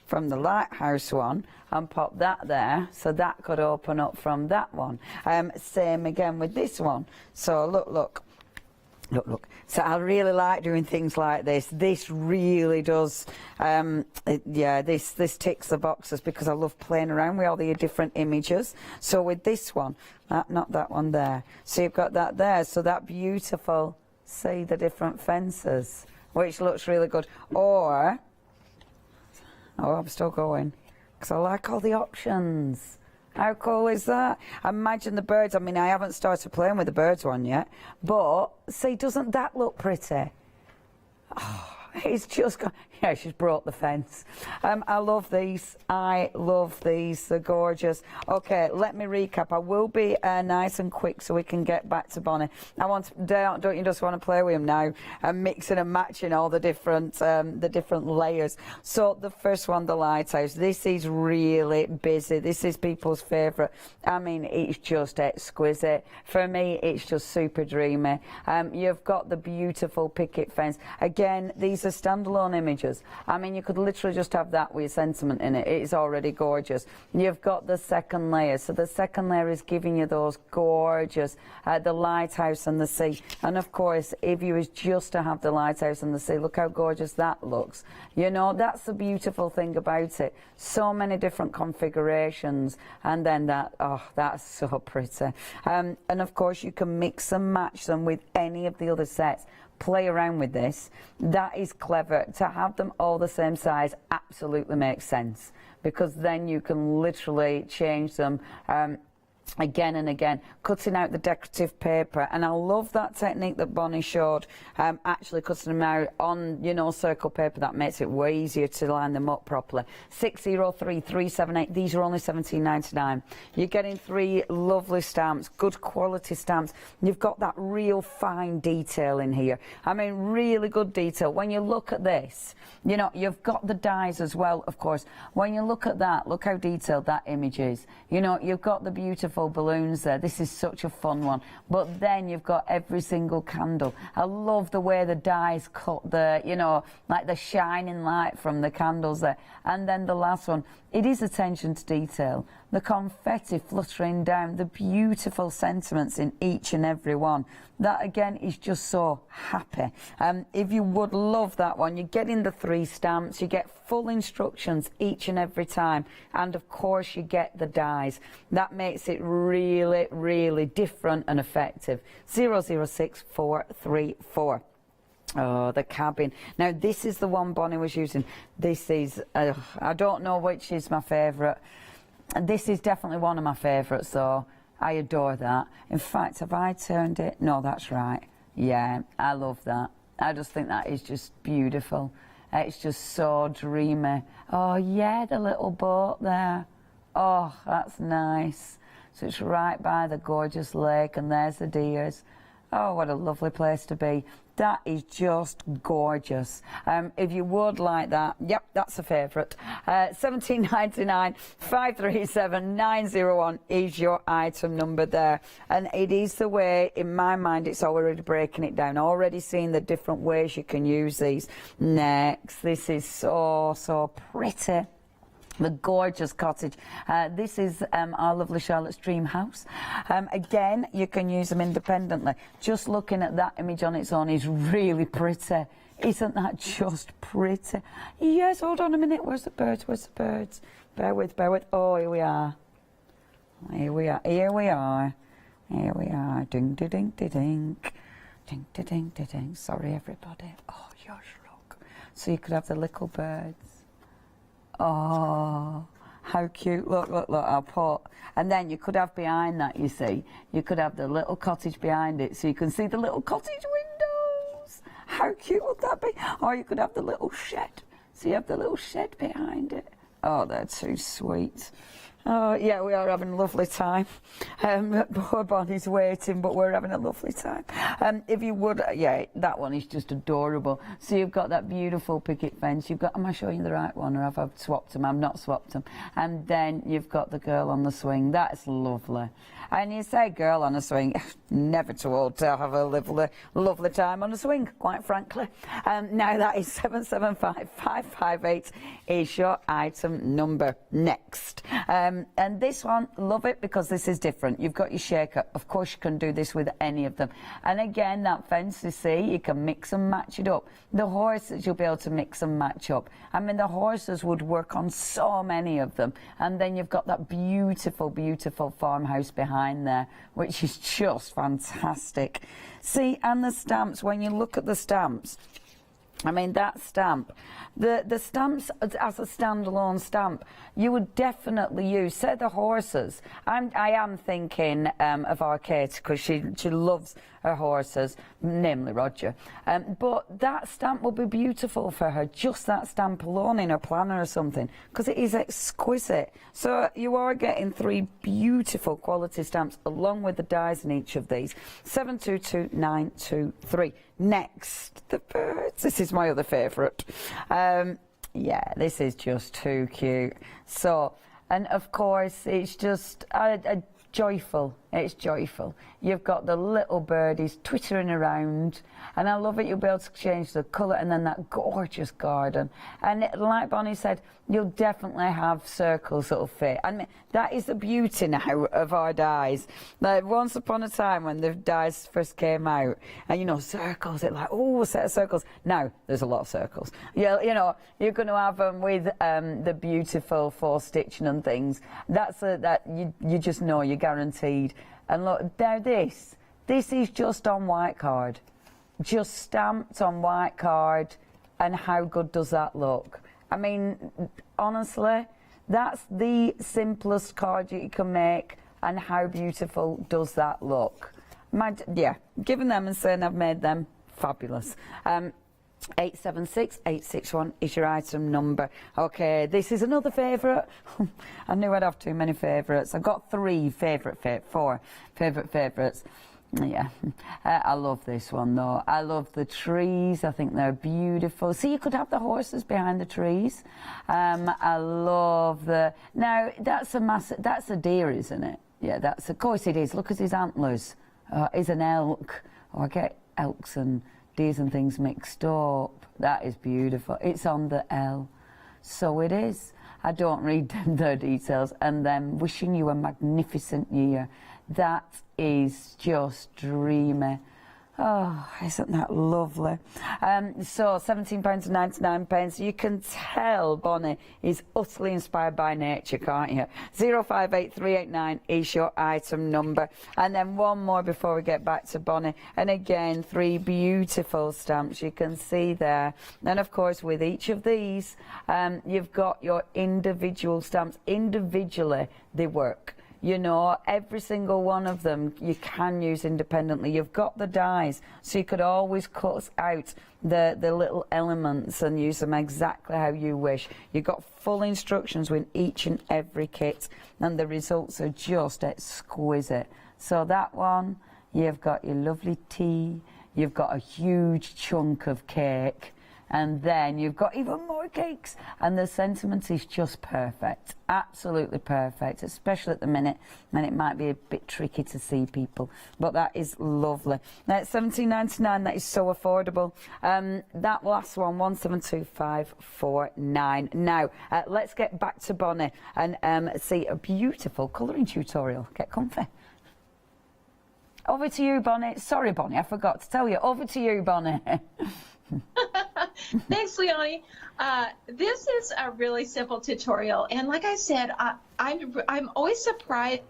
from the lighthouse one and pop that there, so that could open up from that one. Same again with this one. So look. So I really like doing things like this. This really does, this ticks the boxes, because I love playing around with all the different images. So with this one, not that one there. So you've got that there, so that beautiful, see the different fences, which looks really good. Or, I'm still going, because I like all the options. How cool is that? Imagine the birds. I mean, I haven't started playing with the birds one yet, but see, doesn't that look pretty? Oh, it's just got, yeah, she's brought the fence. I love these. I love these. They're gorgeous. Okay, let me recap. I will be nice and quick so we can get back to Bonnie. Don't you just want to play with him now and mixing and matching all the different layers? So the first one, the lighthouse. This is really busy. This is people's favourite. I mean, it's just exquisite. For me, it's just super dreamy. You've got the beautiful picket fence. Again, these are standalone images. I mean, you could literally just have that with sentiment in it. It's already gorgeous. You've got the second layer. So the second layer is giving you those gorgeous, the lighthouse and the sea. And of course, if you was just to have the lighthouse and the sea, look how gorgeous that looks. You know, that's the beautiful thing about it. So many different configurations. And then that, oh, that's so pretty. And of course, you can mix and match them with any of the other sets. Play around with this. That is clever. To have them all the same size absolutely makes sense, because then you can literally change them again and again, cutting out the decorative paper. And I love that technique that Bonnie showed, actually cutting them out on, you know, circle paper. That makes it way easier to line them up properly. 603378, these are only $17.99. You're getting 3 lovely stamps, good quality stamps. You've got that real fine detail in here. I mean, really good detail. When you look at this, you know, you've got the dies as well, of course. When you look at that, look how detailed that image is. You know, you've got the beautiful balloons there. This is such a fun one. But then you've got every single candle. I love the way the dies cut the, you know, like the shining light from the candles there. And then the last one, it is attention to detail. The confetti fluttering down, the beautiful sentiments in each and every one. That again is just so happy. If you would love that one, you're getting the 3 stamps, you get full instructions each and every time, and of course you get the dies. That makes it really, really different and effective. 006434. Oh, the cabin. Now, this is the one Bonnie was using. This is, I don't know which is my favourite. This is definitely one of my favourites, though. I adore that. In fact, have I turned it? No, that's right. Yeah, I love that. I just think that is just beautiful. It's just so dreamy. Oh, yeah, the little boat there. Oh, that's nice. So it's right by the gorgeous lake, and there's the deers. Oh, what a lovely place to be. That is just gorgeous. If you would like that, yep, that's a favourite. $17.99, 537-901 is your item number there. And it is the way, in my mind, it's already breaking it down, already seeing the different ways you can use these. Next, this is so, so pretty. The gorgeous cottage. This is our lovely Charlotte's dream house. Again, you can use them independently. Just looking at that image on its own is really pretty. Isn't that just pretty? Yes, hold on a minute. Where's the birds? Where's the birds? Bear with, bear with. Oh, here we are. Here we are. Here we are. Here we are. Ding, ding, ding, ding, ding. Ding, ding, ding, ding, ding. Sorry, everybody. Oh, gosh, look. So you could have the little birds. Oh, how cute. Look, look, look, I'll put. And then you could have behind that, you see, you could have the little cottage behind it, so you can see the little cottage windows. How cute would that be? Or you could have the little shed, so you have the little shed behind it. Oh, they're too sweet. Oh, yeah, we are having a lovely time. Poor Bonnie's waiting, but we're having a lovely time. If you would, yeah, that one is just adorable. So you've got that beautiful picket fence. You've got, am I showing you the right one, or have I swapped them? I've not swapped them. And then you've got the girl on the swing. That's lovely. And you say girl on a swing, never too old to have a lovely time on a swing, quite frankly. Now that is 775558 is your item number. Next. And this one, love it because this is different. You've got your shaker. Of course, you can do this with any of them. And again, that fence, you see, you can mix and match it up. The horses, you'll be able to mix and match up. I mean, the horses would work on so many of them. And then you've got that beautiful, beautiful farmhouse behind there, which is just fantastic. See, and the stamps, when you look at the stamps, I mean, that stamp, the stamps as a standalone stamp, you would definitely use, say, the horses. I am thinking of our Kate, because she loves her horses, namely Roger. But that stamp will be beautiful for her, just that stamp alone in her planner or something, because it is exquisite. So you are getting 3 beautiful quality stamps along with the dies in each of these. 722923. Next, the birds. This is my other favourite. Yeah, this is just too cute. So, and of course, it's just joyful. It's joyful. You've got the little birdies twittering around, and I love it. You'll be able to change the colour, and then that gorgeous garden. And like Bonnie said, you'll definitely have circles that'll fit. I mean, that is the beauty now of our dies. Like, once upon a time when the dies first came out, and you know, circles, it's like, oh, a set of circles. Now there's a lot of circles. Yeah, you know, you're going to have them with the beautiful 4 stitching and things. That's you just know, you're guaranteed. And look, now this is just on white card, just stamped on white card, and how good does that look? I mean, honestly, that's the simplest card you can make, and how beautiful does that look? Yeah, giving them and saying I've made them, fabulous. 876861 is your item number. Okay, this is another favourite. I knew I'd have too many favourites. I've got 4 favourite favourites. Yeah, I love this one though. I love the trees. I think they're beautiful. See, you could have the horses behind the trees. I love the. Now that's a deer, isn't it? Yeah, of course it is. Look at his antlers. Is an elk. Oh, I get elks and deers and things mixed up. That is beautiful. It's on the L. So it is. I don't read them, the details. And then wishing you a magnificent year. That is just dreamy. Oh, isn't that lovely? So £17.99. You can tell Bonnie is utterly inspired by nature, can't you? 058389 is your item number. And then one more before we get back to Bonnie. And again, 3 beautiful stamps you can see there. And of course, with each of these, you've got your individual stamps. Individually, they work. You know, every single one of them you can use independently. You've got the dies, so you could always cut out the little elements and use them exactly how you wish. You've got full instructions with each and every kit, and the results are just exquisite. So that one, you've got your lovely tea, you've got a huge chunk of cake, and then you've got even more cakes, and the sentiment is just perfect, absolutely perfect, especially at the minute when it might be a bit tricky to see people, but that is lovely. Now it's £17.99, that is so affordable. That last one, 172549. Now let's get back to Bonnie and see a beautiful colouring tutorial. Get comfy. Over to you, Bonnie. Sorry, Bonnie, I forgot to tell you. Over to you, Bonnie. Thanks, Leonie. This is a really simple tutorial, and like I said, I'm always surprised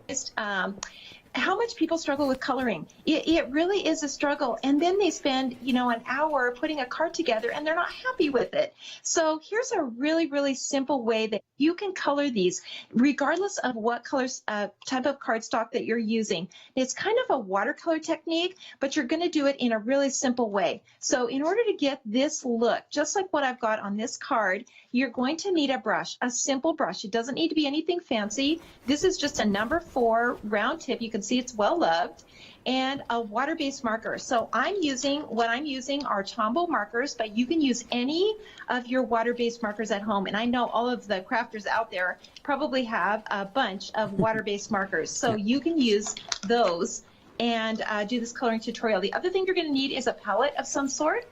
how much people struggle with coloring. It really is a struggle. And then they spend, you know, an hour putting a card together and they're not happy with it. So here's a really, really simple way that you can color these, regardless of what colors, type of cardstock that you're using. It's kind of a watercolor technique, but you're going to do it in a really simple way. So in order to get this look, just like what I've got on this card, you're going to need a brush, a simple brush. It doesn't need to be anything fancy. This is just a number 4 round tip. You can see it's well loved, and a water-based marker. So what I'm using are Tombow markers, but you can use any of your water-based markers at home. And I know all of the crafters out there probably have a bunch of water-based markers. So you can use those and do this coloring tutorial. The other thing you're going to need is a palette of some sort.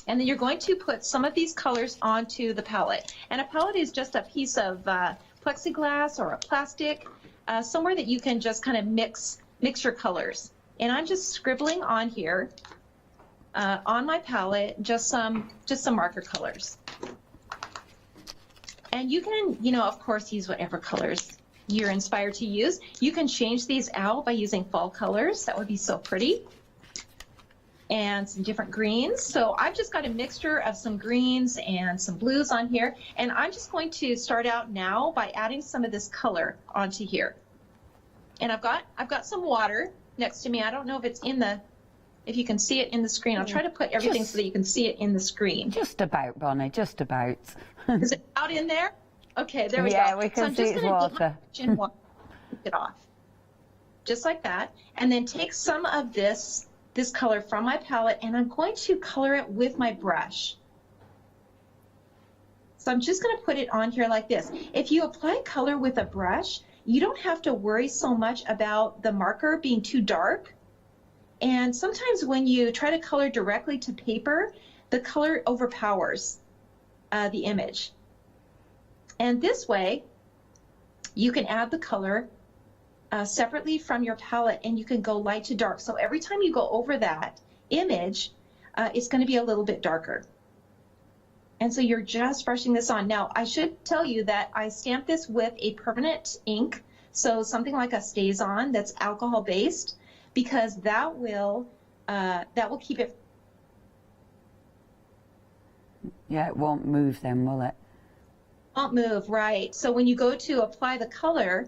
And then you're going to put some of these colors onto the palette. And a palette is just a piece of plexiglass or a plastic, somewhere that you can just kind of mix your colors. And I'm just scribbling on here on my palette just some marker colors. And you can, you know, of course, use whatever colors you're inspired to use. You can change these out by using fall colors. That would be so pretty. And some different greens. So I've just got a mixture of some greens and some blues on here. And I'm just going to start out now by adding some of this color onto here. And I've got some water next to me. I don't know if it's if you can see it in the screen. I'll try to put everything so that you can see it in the screen. Just about, Bonnie, just about. Is it out in there? Okay, there we go. Yeah, we can see it's water. Take it off. Just like that. And then take some of this color from my palette, and I'm going to color it with my brush. So I'm just going to put it on here like this. If you apply color with a brush, you don't have to worry so much about the marker being too dark. And sometimes when you try to color directly to paper, the color overpowers the image. And this way, you can add the color separately from your palette, and you can go light to dark. So every time you go over that image, it's going to be a little bit darker. And so you're just brushing this on. Now, I should tell you that I stamped this with a permanent ink, so something like a StazOn that's alcohol-based, because that will keep it. Yeah, it won't move then, will it? Won't move, right? So when you go to apply the color,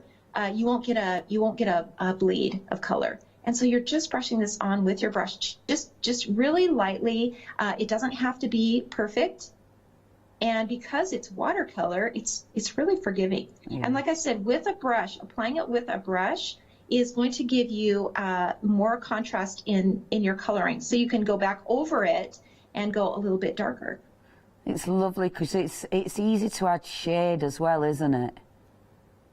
you won't get a bleed of color. And so you're just brushing this on with your brush, just really lightly. It doesn't have to be perfect. And because it's watercolor, it's really forgiving. Yeah. And like I said, with a brush, applying it with a brush is going to give you more contrast in your coloring. So you can go back over it and go a little bit darker. It's lovely because it's easy to add shade as well, isn't it?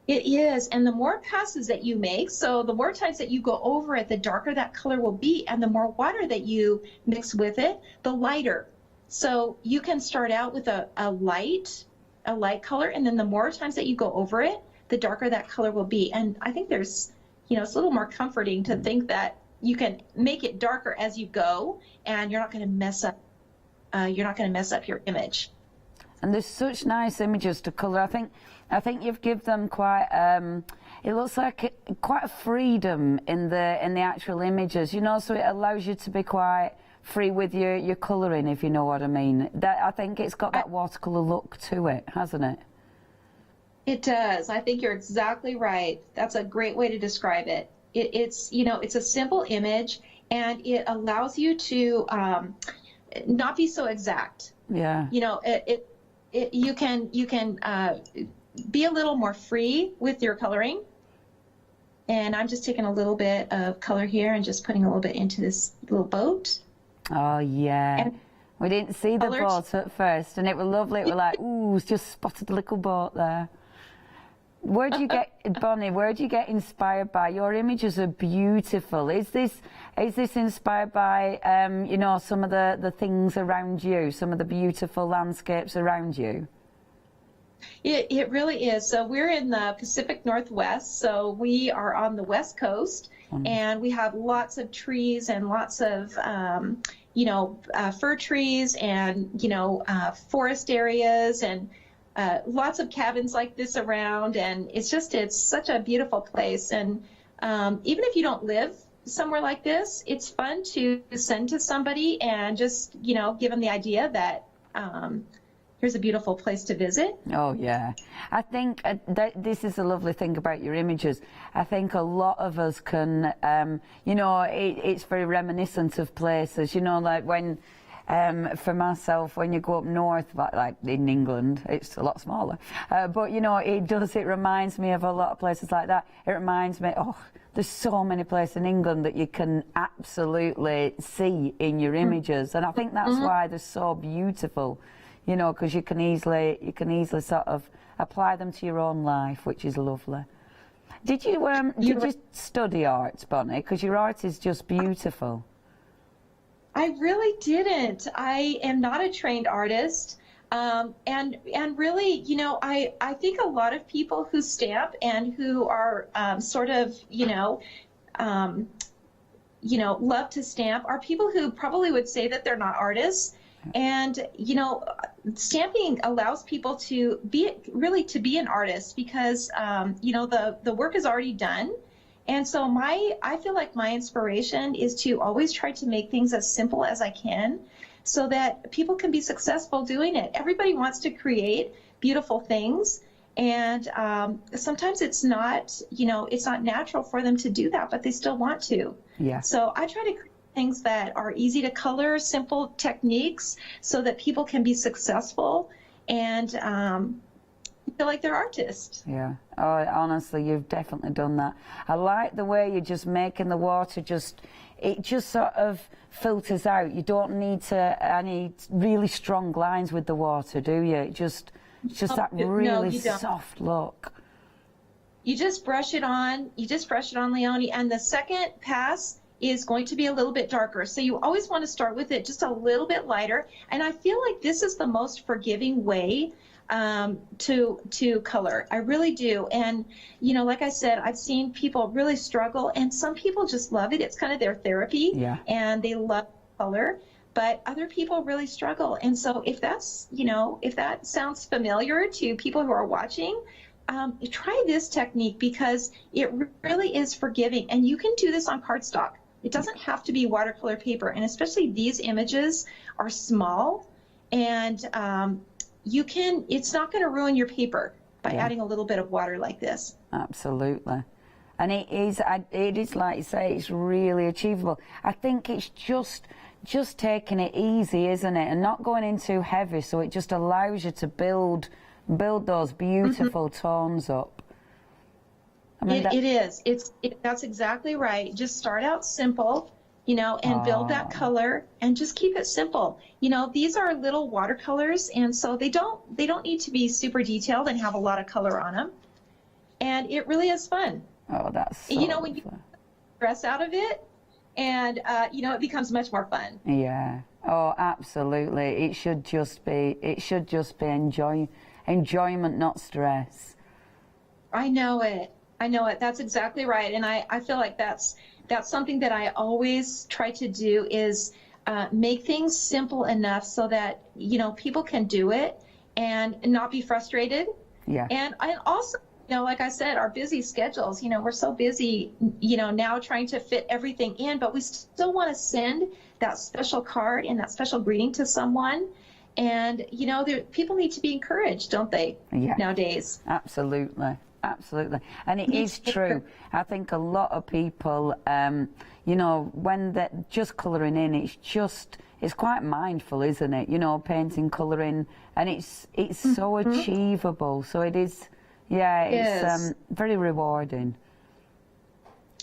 It is, and the more passes that you make, so the more times that you go over it, the darker that color will be, and the more water that you mix with it, the lighter. So you can start out with a light color, and then the more times that you go over it, the darker that color will be. And I think there's, it's a little more comforting to think that you can make it darker as you go, and you're not going to mess up. You're not going to mess up your image. And there's such nice images to colour. I think you've given them quite. It looks like quite a freedom in the actual images, so it allows you to be quite free with your colouring, if you know what I mean. I think it's got that watercolour look to it, hasn't it? It does. I think you're exactly right. That's a great way to describe it. It's a simple image, and it allows you to not be so exact. Yeah. You can be a little more free with your coloring. And I'm just taking a little bit of color here and just putting a little bit into this little boat. Oh, yeah. And we didn't see the boat at first, and it was lovely. It was like, ooh, it's just spotted a little boat there. Where do you get, Bonnie, where do you get inspired by? Your images are beautiful. Is this inspired by, some of the things around you, some of the beautiful landscapes around you? It really is. So we're in the Pacific Northwest, so we are on the West Coast, and we have lots of trees and lots of, fir trees and, forest areas and lots of cabins like this around, and it's such a beautiful place. And even if you don't live somewhere like this, it's fun to send to somebody and just, you know, give them the idea that here's a beautiful place to visit. Oh yeah, I think this is a lovely thing about your images. I think a lot of us can, you know, it's very reminiscent of places, you know, like when, for myself, when you go up north, like in England, it's a lot smaller, but you know, it reminds me of a lot of places like that. It reminds me, oh, there's so many places in England that you can absolutely see in your images, and I think that's why they're so beautiful. You know, because you can easily sort of apply them to your own life, which is lovely. Did you study art, Bonnie? Because your art is just beautiful. I really didn't. I am not a trained artist, and really, you know, I think a lot of people who stamp and who are sort of, you know, love to stamp are people who probably would say that they're not artists. And, you know, stamping allows people to be an artist because, you know, the work is already done. And so I feel like my inspiration is to always try to make things as simple as I can so that people can be successful doing it. Everybody wants to create beautiful things. And sometimes it's not, you know, it's not natural for them to do that, but they still want to. Yeah. So I try to create things that are easy to color, simple techniques, so that people can be successful and feel like they're artists. Yeah. Oh, honestly, you've definitely done that. I like the way you're just making the water it just sort of filters out. You don't need any really strong lines with the water, do you? It's just that really soft look. You just brush it on. You just brush it on, Leonie, and the second pass is going to be a little bit darker. So you always want to start with it just a little bit lighter. And I feel like this is the most forgiving way to color. I really do. And, you know, like I said, I've seen people really struggle, and some people just love it. It's kind of their therapy, and they love color. But other people really struggle. And so if that's, you know, if that sounds familiar to people who are watching, try this technique because it really is forgiving. And you can do this on cardstock. It doesn't have to be watercolor paper, and especially these images are small, and it's not going to ruin your paper by adding a little bit of water like this. Absolutely. And it is like you say, it's really achievable. I think it's just taking it easy, isn't it, and not going in too heavy, so it just allows you to build those beautiful tones up. I mean, it is. That's exactly right. Just start out simple, you know, and build that color, and just keep it simple. You know, these are little watercolors, and so they don't need to be super detailed and have a lot of color on them. And it really is fun. Oh, that's so you know, when you stress out of it, and you know, it becomes much more fun. Yeah. Oh, absolutely. It should just be enjoyment, not stress. I know it. That's exactly right. And I feel like that's something that I always try to do is make things simple enough so that, you know, people can do it and not be frustrated. Yeah. And I also, you know, like I said, our busy schedules, you know, we're so busy, you know, now trying to fit everything in, but we still want to send that special card and that special greeting to someone. And, you know, people need to be encouraged, don't they, nowadays? Absolutely. Absolutely. And it is true. I think a lot of people, you know, when they're just colouring in, it's quite mindful, isn't it? You know, painting, colouring, and it's so achievable. So it is, it's very rewarding.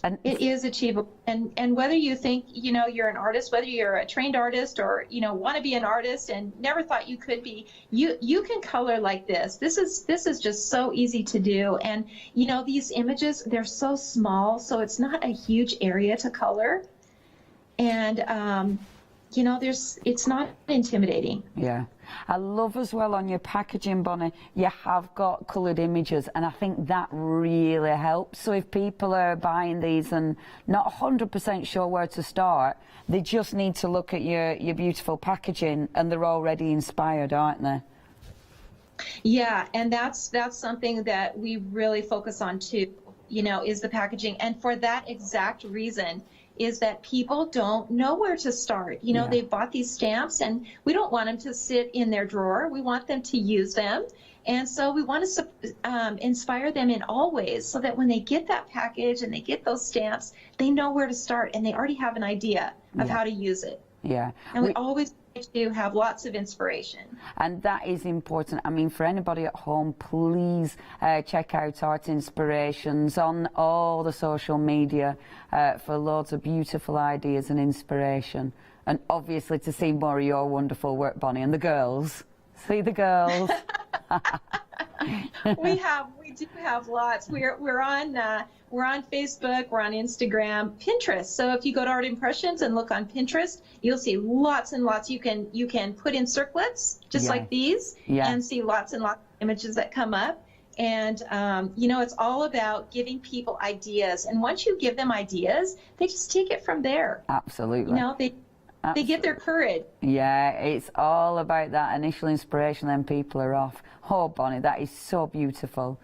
And it is achievable. And whether you think, you know, you're an artist, whether you're a trained artist or, you know, want to be an artist and never thought you could be, you can color like this. This is just so easy to do. And, you know, these images, they're so small, so it's not a huge area to color. And, you know, it's not intimidating. Yeah. I love as well on your packaging, Bonnie, you have got coloured images, and I think that really helps. So if people are buying these and not 100% sure where to start, they just need to look at your beautiful packaging and they're already inspired, aren't they? Yeah, and that's something that we really focus on too. you know, is the packaging. And for that exact reason is that people don't know where to start. You know, they've bought these stamps and we don't want them to sit in their drawer. We want them to use them. And so we want to inspire them in all ways so that when they get that package and they get those stamps, they know where to start and they already have an idea of how to use it. Yeah. And we always try to have lots of inspiration. And that is important. I mean, for anybody at home, please check out Art Inspirations on all the social media for loads of beautiful ideas and inspiration. And obviously to see more of your wonderful work, Bonnie, and the girls. See the girls. We do have lots. We're on Facebook, we're on Instagram, Pinterest. So if you go to Art Impressions and look on Pinterest, you'll see lots and lots. You can put in circlets just like these and see lots and lots of images that come up. And you know, it's all about giving people ideas. And once you give them ideas, they just take it from there. Absolutely. You know, they get their courage. Yeah, it's all about that initial inspiration, then people are off. Oh, Bonnie, that is so beautiful.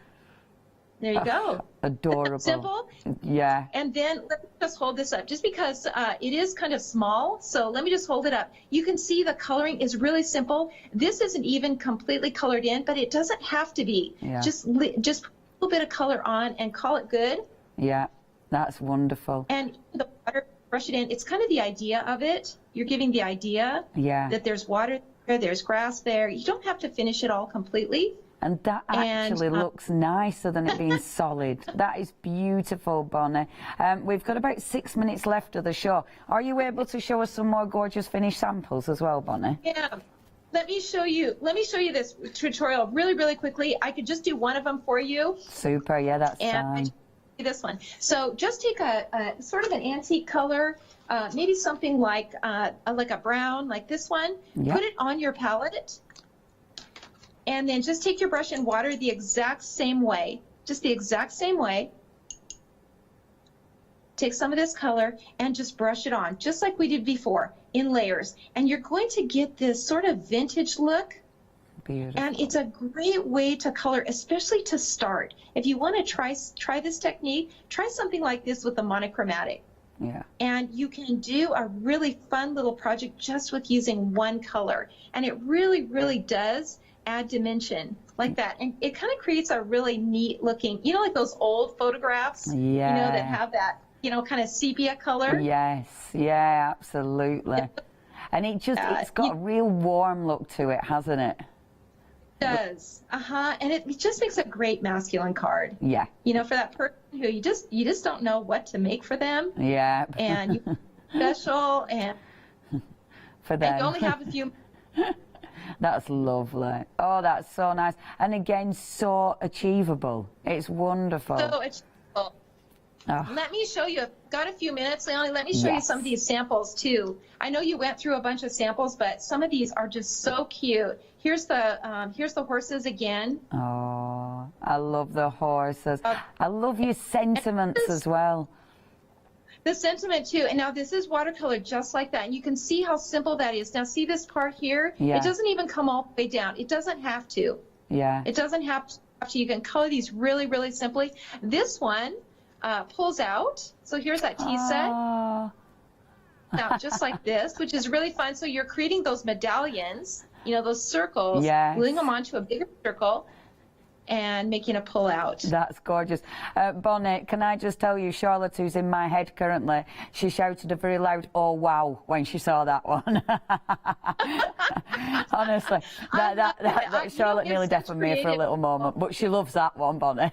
There you go. Adorable. Simple. Yeah. And then let me just hold this up, just because it is kind of small. So let me just hold it up. You can see the coloring is really simple. This isn't even completely colored in, but it doesn't have to be. Yeah. Just put a little bit of color on and call it good. Yeah, that's wonderful. And the water, brush it in. It's kind of the idea of it. You're giving the idea that there's water there, there's grass there. You don't have to finish it all completely. And that actually looks nicer than it being solid. That is beautiful, Bonnie. We've got about 6 minutes left of the show. Are you able to show us some more gorgeous finished samples as well, Bonnie? Yeah. Let me show you this tutorial really, really quickly. I could just do one of them for you. Super, yeah, that's fine. This one. So just take a sort of an antique color, maybe something like a brown, like this one. Yeah. Put it on your palette. And then just take your brush and water the exact same way, just the exact same way. Take some of this color and just brush it on, just like we did before, in layers. And you're going to get this sort of vintage look. Beautiful. And it's a great way to color, especially to start. If you want to try this technique, try something like this with the monochromatic. Yeah. And you can do a really fun little project just with using one color. And it really, really does add dimension like that, and it kind of creates a really neat looking, you know, like those old photographs, you know, that have that, you know, kind of sepia color. Yes, yeah, absolutely. And it just, it's got a real warm look to it, hasn't it? It does. And it just makes a great masculine card. Yeah. You know, for that person who you just don't know what to make for them. Yeah. And you special and for them. And you only have a few. That's lovely. Oh, that's so nice. And again, so achievable. It's wonderful. So achievable. Oh. Let me show you. I've got a few minutes, Leonie. Let me show you some of these samples too. I know you went through a bunch of samples, but some of these are just so cute. Here's the horses again. Oh, I love the horses. I love your sentiments as well. The sentiment too. And now this is watercolor just like that. And you can see how simple that is. Now see this part here? Yeah. It doesn't even come all the way down. It doesn't have to. Yeah. It doesn't have to. You can color these really, really simply. This one pulls out. So here's that tea set. Now just like this, which is really fun. So you're creating those medallions, you know, those circles, gluing them onto a bigger circle and making a pull out. That's gorgeous. Bonnie, can I just tell you, Charlotte, who's in my head currently, she shouted a very loud, "Oh, wow," when she saw that one. Honestly, that Charlotte nearly deafened me for a little moment, but she loves that one, Bonnie.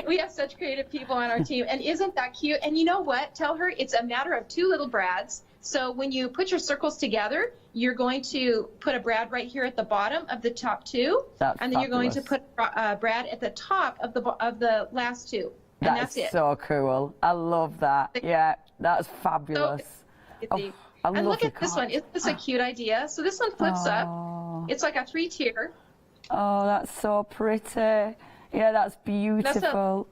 We have such creative people on our team, and isn't that cute? And you know what? Tell her it's a matter of two little brads. So when you put your circles together, you're going to put a brad right here at the bottom of the top two, and then you're going to put a brad at the top of the last two, and that's it. So cool. I love that. Yeah, that's fabulous. And look at this one. Isn't this a cute idea? So this one flips up. It's like a 3-tier. Oh, that's so pretty. Yeah, that's beautiful.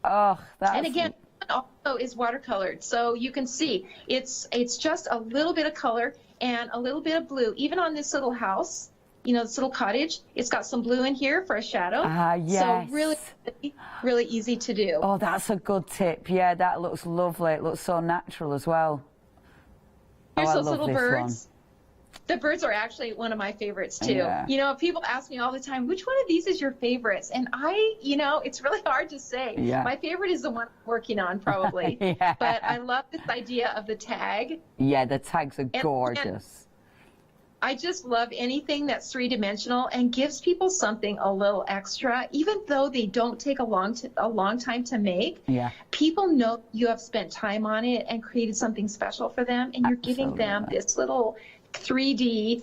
And again, also is watercolored, so you can see it's just a little bit of color and a little bit of blue. Even on this little house, this little cottage. It's got some blue in here for a shadow. Yes. So really, really easy to do. Oh, that's a good tip. Yeah, that looks lovely. It looks so natural as well. Here's I those love little this birds. The birds are actually one of my favorites too. Yeah. People ask me all the time, which one of these is your favorites? And it's really hard to say. Yeah. My favorite is the one I'm working on probably. Yeah. But I love this idea of the tag. Yeah, the tags are gorgeous. And I just love anything that's three-dimensional and gives people something a little extra, even though they don't take a long time to make. Yeah. People know you have spent time on it and created something special for them, and you're giving them this little 3D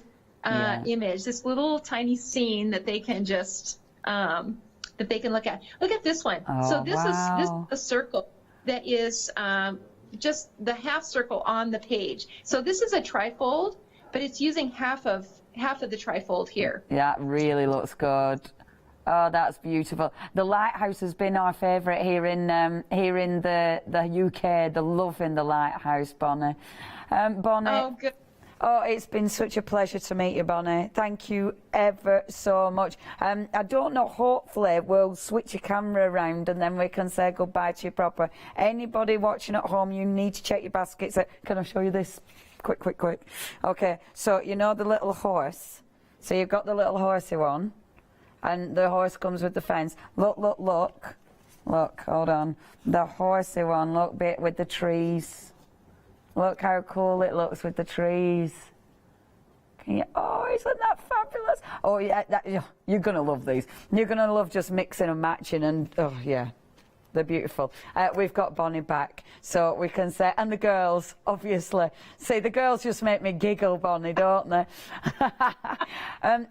image, this little tiny scene that they can just that they can look at. Look at this one. Oh, so this wow. is a circle that is just the half circle on the page. So this is a trifold, but it's using half of the trifold here. Yeah, it really looks good. Oh, that's beautiful. The lighthouse has been our favourite here in the UK. The love in the lighthouse, Bonnie. Bonnie. Oh, good. Oh, it's been such a pleasure to meet you, Bonnie. Thank you ever so much. I don't know, hopefully we'll switch your camera around and then we can say goodbye to you proper. Anybody watching at home, you need to check your baskets. Can I show you this? Quick. Okay, so you know the little horse? So you've got the little horsey one, and the horse comes with the fence. Look, hold on. The horsey one, look, bit with the trees. Look how cool it looks with the trees. Oh, isn't that fabulous? Oh, yeah, you're going to love these. You're going to love just mixing and matching, and, oh, yeah. They're beautiful. We've got Bonnie back, so we can say, and the girls, obviously. See, the girls just make me giggle, Bonnie, don't they?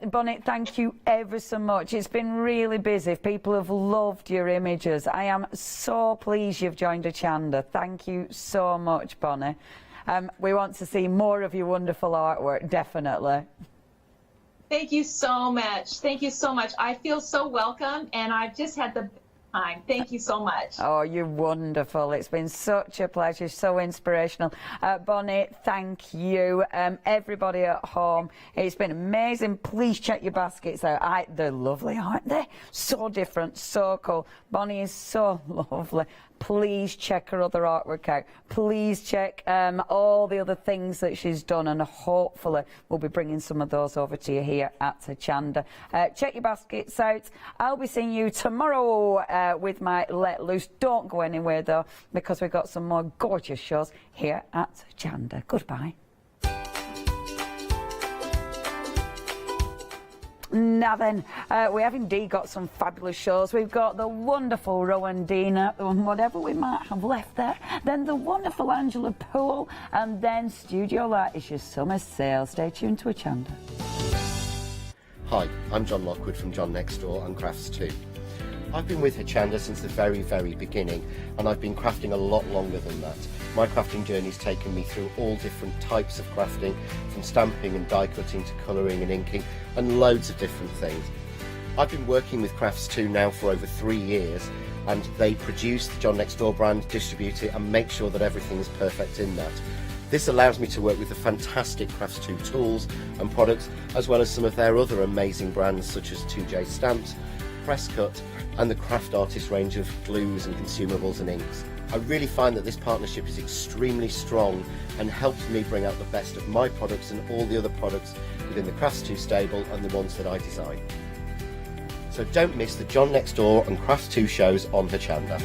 Bonnie, thank you ever so much. It's been really busy. People have loved your images. I am so pleased you've joined Hochanda. Thank you so much, Bonnie. We want to see more of your wonderful artwork, definitely. Thank you so much. Thank you so much. I feel so welcome, and I've just had the time. Thank you so much. Oh, you're wonderful. It's been such a pleasure, so inspirational. Bonnie, thank you. Everybody at home, it's been amazing. Please check your baskets out. They're lovely, aren't they? So different, so cool. Bonnie is so lovely. Please check her other artwork out. Please check all the other things that she's done, and hopefully we'll be bringing some of those over to you here at Hochanda. Check your baskets out. I'll be seeing you tomorrow with my Let Loose. Don't go anywhere though, because we've got some more gorgeous shows here at Hochanda. Goodbye. Now then, we have indeed got some fabulous shows. We've got the wonderful Rowan Dina, and whatever we might have left there, then the wonderful Angela Poole, and then Studio Light is your summer sale. Stay tuned to Hochanda. Hi, I'm John Lockwood from John Next Door and Crafts 2. I've been with Hochanda since the very, very beginning, and I've been crafting a lot longer than that. My crafting journey's taken me through all different types of crafting, from stamping and die cutting to colouring and inking, and loads of different things. I've been working with Crafts 2 now for over 3 years, and they produce the John Next Door brand, distribute it, and make sure that everything is perfect in that. This allows me to work with the fantastic Crafts 2 tools and products, as well as some of their other amazing brands such as 2J Stamps, Press Cut, and the Craft Artist range of glues and consumables and inks. I really find that this partnership is extremely strong and helps me bring out the best of my products and all the other products within the Crafts 2 stable and the ones that I design. So don't miss the John Next Door and Crafts 2 shows on Hochanda.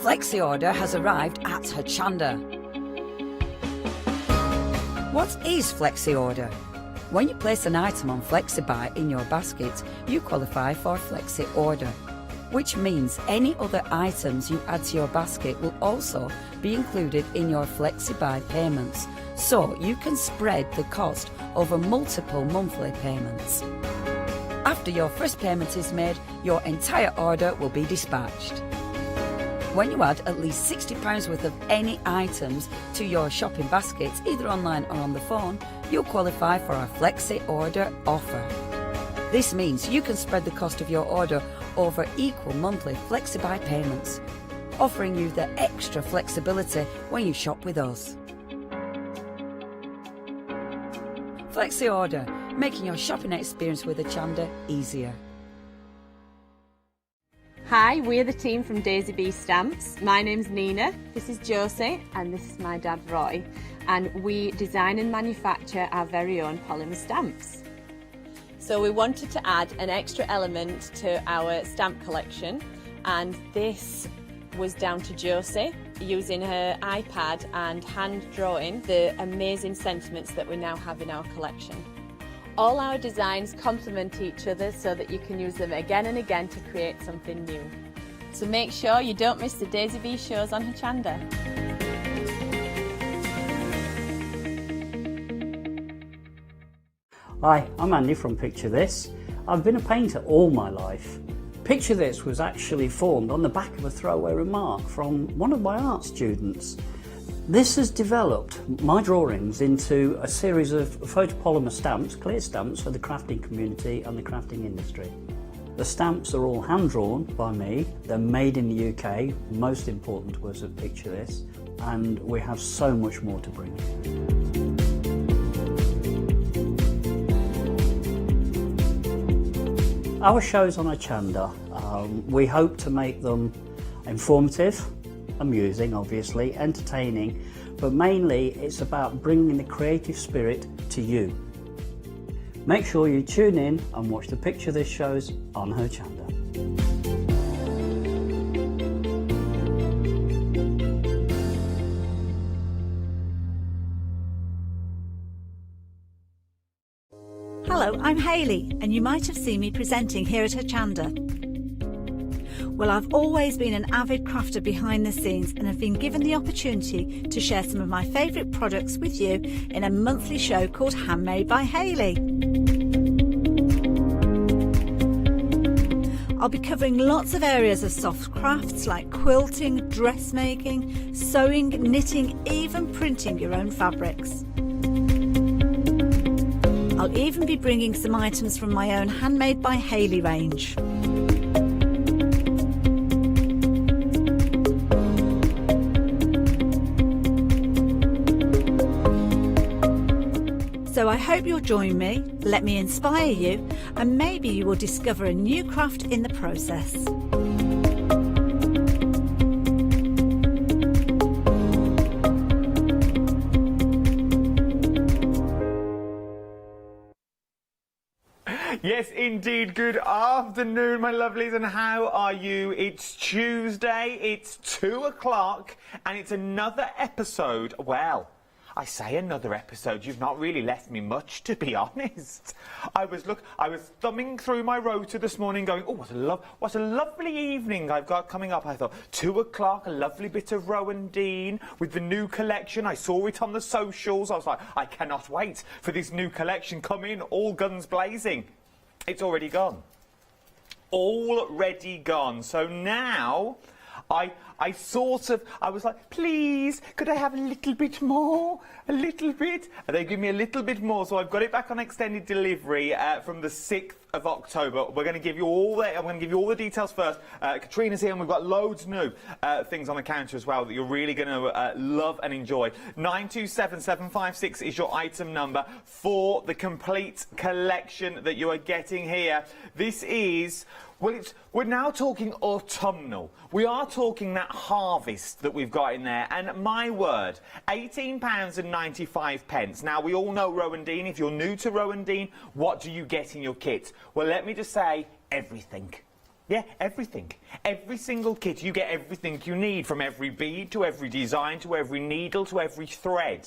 Flexi Order has arrived at Hochanda. What is Flexi Order? When you place an item on FlexiBuy in your basket, you qualify for Flexi Order, which means any other items you add to your basket will also be included in your FlexiBuy payments, so you can spread the cost over multiple monthly payments. After your first payment is made, your entire order will be dispatched. When you add at least £60 worth of any items to your shopping baskets, either online or on the phone, you'll qualify for our Flexi Order offer. This means you can spread the cost of your order over equal monthly flexi-buy payments, offering you the extra flexibility when you shop with us. Flexi Order, making your shopping experience with Hochanda easier. Hi, we're the team from Daisy Bee Stamps. My name's Nina, this is Josie, and this is my dad Roy. And we design and manufacture our very own polymer stamps. So we wanted to add an extra element to our stamp collection, and this was down to Josie using her iPad and hand drawing the amazing sentiments that we now have in our collection. All our designs complement each other so that you can use them again and again to create something new. So make sure you don't miss the Daisy Bee shows on Hochanda. Hi, I'm Andy from Picture This. I've been a painter all my life. Picture This was actually formed on the back of a throwaway remark from one of my art students. This has developed my drawings into a series of photopolymer stamps, clear stamps for the crafting community and the crafting industry. The stamps are all hand-drawn by me, they're made in the UK, most important was at Picture This, and we have so much more to bring. Our shows on Hochanda, we hope to make them informative, amusing obviously, entertaining, but mainly it's about bringing the creative spirit to you. Make sure you tune in and watch the Picture This shows on Hochanda. Hello, I'm Hayley, and you might have seen me presenting here at Hochanda. Well, I've always been an avid crafter behind the scenes and have been given the opportunity to share some of my favourite products with you in a monthly show called Handmade by Hayley. I'll be covering lots of areas of soft crafts like quilting, dressmaking, sewing, knitting, even printing your own fabrics. I'll even be bringing some items from my own Handmade by Hayley range. So I hope you'll join me, let me inspire you, and maybe you will discover a new craft in the process. Yes, indeed. Good afternoon, my lovelies, and how are you? It's Tuesday, it's 2 o'clock, and it's another episode. Well, I say another episode. You've not really left me much, to be honest. I was thumbing through my rota this morning going, oh, what a lovely evening I've got coming up. I thought, 2 o'clock, a lovely bit of Rowan Dean with the new collection. I saw it on the socials. I was like, I cannot wait for this new collection. Come in, all guns blazing. It's already gone. Already gone. So now I was like, please, could I have a little bit more? A little bit? And they give me a little bit more, so I've got it back on extended delivery from the 6th of October. We're going to give you all the details first. Katrina's here, and we've got loads new things on the counter as well that you're really going to love and enjoy. 927756 is your item number for the complete collection that you are getting here. This is... well, we're now talking autumnal. We are talking that harvest that we've got in there, and my word, £18.95. Now, we all know Rowan Dean. If you're new to Rowan Dean, what do you get in your kit? Well, let me just say, everything. Yeah, everything. Every single kit, you get everything you need, from every bead to every design to every needle to every thread.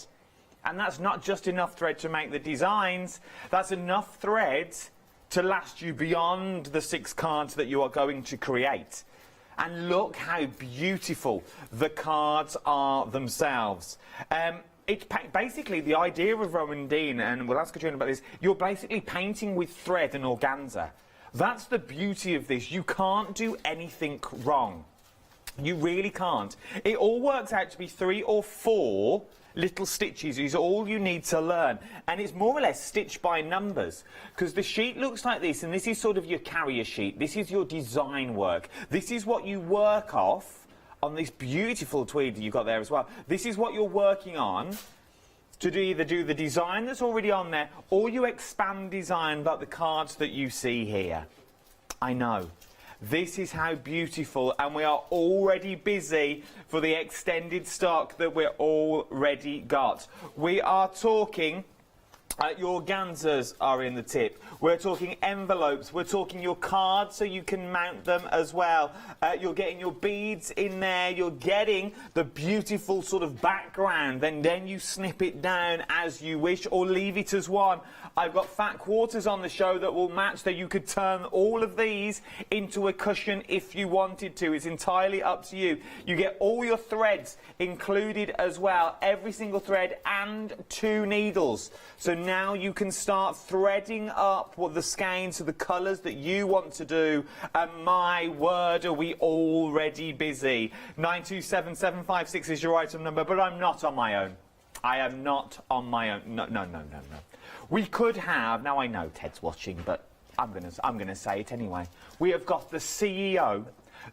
And that's not just enough thread to make the designs, that's enough thread to last you beyond the 6 cards that you are going to create. And look how beautiful the cards are themselves. It's basically the idea of Rowan Dean, and we'll ask Katrina about this, you're basically painting with thread and organza. That's the beauty of this. You can't do anything wrong. You really can't. It all works out to be 3 or 4 little stitches is all you need to learn, and it's more or less stitched by numbers, because the sheet looks like this, and this is sort of your carrier sheet. This is your design work. This is what you work off on this beautiful tweed that you've got there as well. This is what you're working on to either do the design that's already on there, or you expand design like the cards that you see here. I know. This is how beautiful, and we are already busy for the extended stock that we're already got. We are talking, your organzas are in the tip. We're talking envelopes. We're talking your cards so you can mount them as well. You're getting your beads in there. You're getting the beautiful sort of background. Then you snip it down as you wish, or leave it as one. I've got fat quarters on the show that will match, that you could turn all of these into a cushion if you wanted to. It's entirely up to you. You get all your threads included as well, every single thread, and 2 needles. So now you can start threading up what the skeins of the colours that you want to do, and my word, are we already busy. 927756 is your item number, but I'm not on my own. I am not on my own. No. We could have, now I know Ted's watching, but I'm gonna say it anyway. We have got the CEO,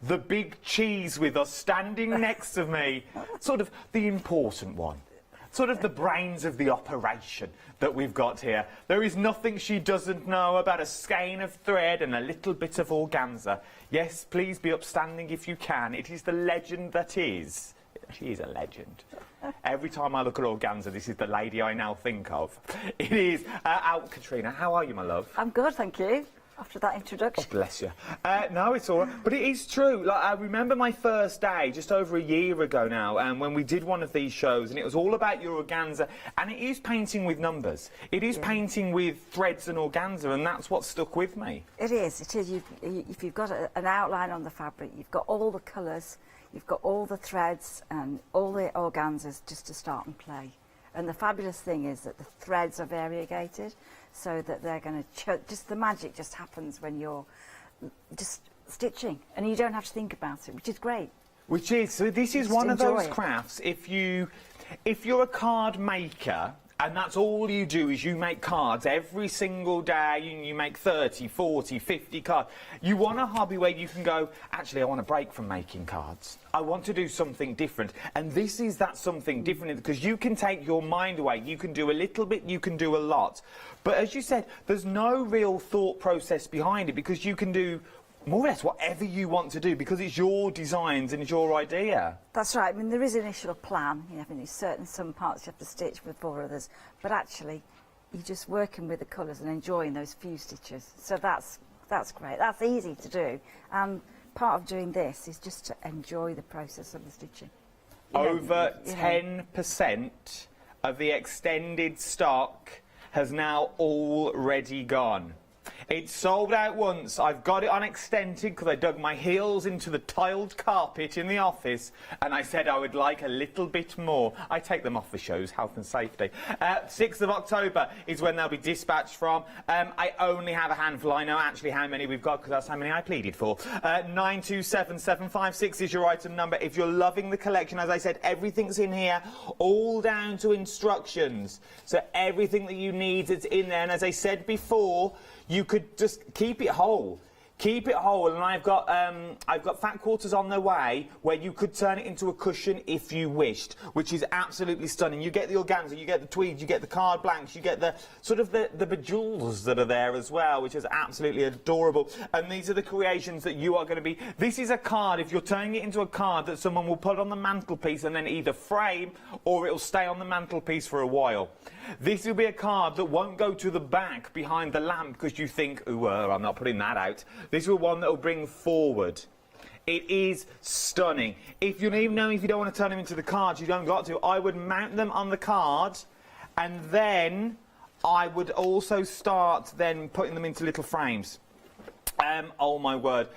the big cheese with us, standing next to me, sort of the important one. Sort of the brains of the operation that we've got here. There is nothing she doesn't know about a skein of thread and a little bit of organza. Yes, please be upstanding if you can. It is the legend that is. She is a legend. Every time I look at organza, this is the lady I now think of. It is. Katrina, how are you, my love? I'm good, thank you. After that introduction. Oh, bless you. No, it's all right. But it is true. Like, I remember my first day, just over a year ago now, and when we did one of these shows, and it was all about your organza, and it is painting with numbers. It is painting with threads and organza, and that's what stuck with me. It is. It is. If you've got an outline on the fabric, you've got all the colours, you've got all the threads and all the organzas just to start and play. And the fabulous thing is that the threads are variegated, so that they're going to just the magic just happens when you're just stitching, and you don't have to think about it, which is great. Which is, so this is one of those crafts, if you're a card maker, and that's all you do is you make cards every single day, you make 30, 40, 50 cards. You want a hobby where you can go, actually, I want to break from making cards. I want to do something different. And this is that something different, because you can take your mind away. You can do a little bit, you can do a lot. But as you said, there's no real thought process behind it, because you can do more or less whatever you want to do, because it's your designs and it's your idea. That's right. I mean, there is an initial plan. You know, I mean, some parts you have to stitch before others, but actually, you're just working with the colours and enjoying those few stitches. So that's great. That's easy to do. And part of doing this is just to enjoy the process of the stitching. Over 10% of the extended stock has now already gone. It's sold out once. I've got it on extended because I dug my heels into the tiled carpet in the office and I said I would like a little bit more. I take them off the shows, health and safety. 6th of October is when they'll be dispatched from. I only have a handful. I know actually how many we've got because that's how many I pleaded for. 927756 is your item number. If you're loving the collection, as I said, everything's in here, all down to instructions. So everything that you need is in there. And as I said before, you could just keep it whole. Keep it whole, and I've got fat quarters on the way where you could turn it into a cushion if you wished, which is absolutely stunning. You get the organza, you get the tweed, you get the card blanks, you get the sort of the bejewels that are there as well, which is absolutely adorable. And these are the creations that you are going to be. This is a card, if you're turning it into a card that someone will put on the mantelpiece and then either frame or it'll stay on the mantelpiece for a while. This will be a card that won't go to the back behind the lamp because you think, ooh, I'm not putting that out. This is one that will bring forward. It is stunning. If you don't even know if you don't want to turn them into the cards, you don't got to. I would mount them on the card, and then I would also start then putting them into little frames. Oh my word.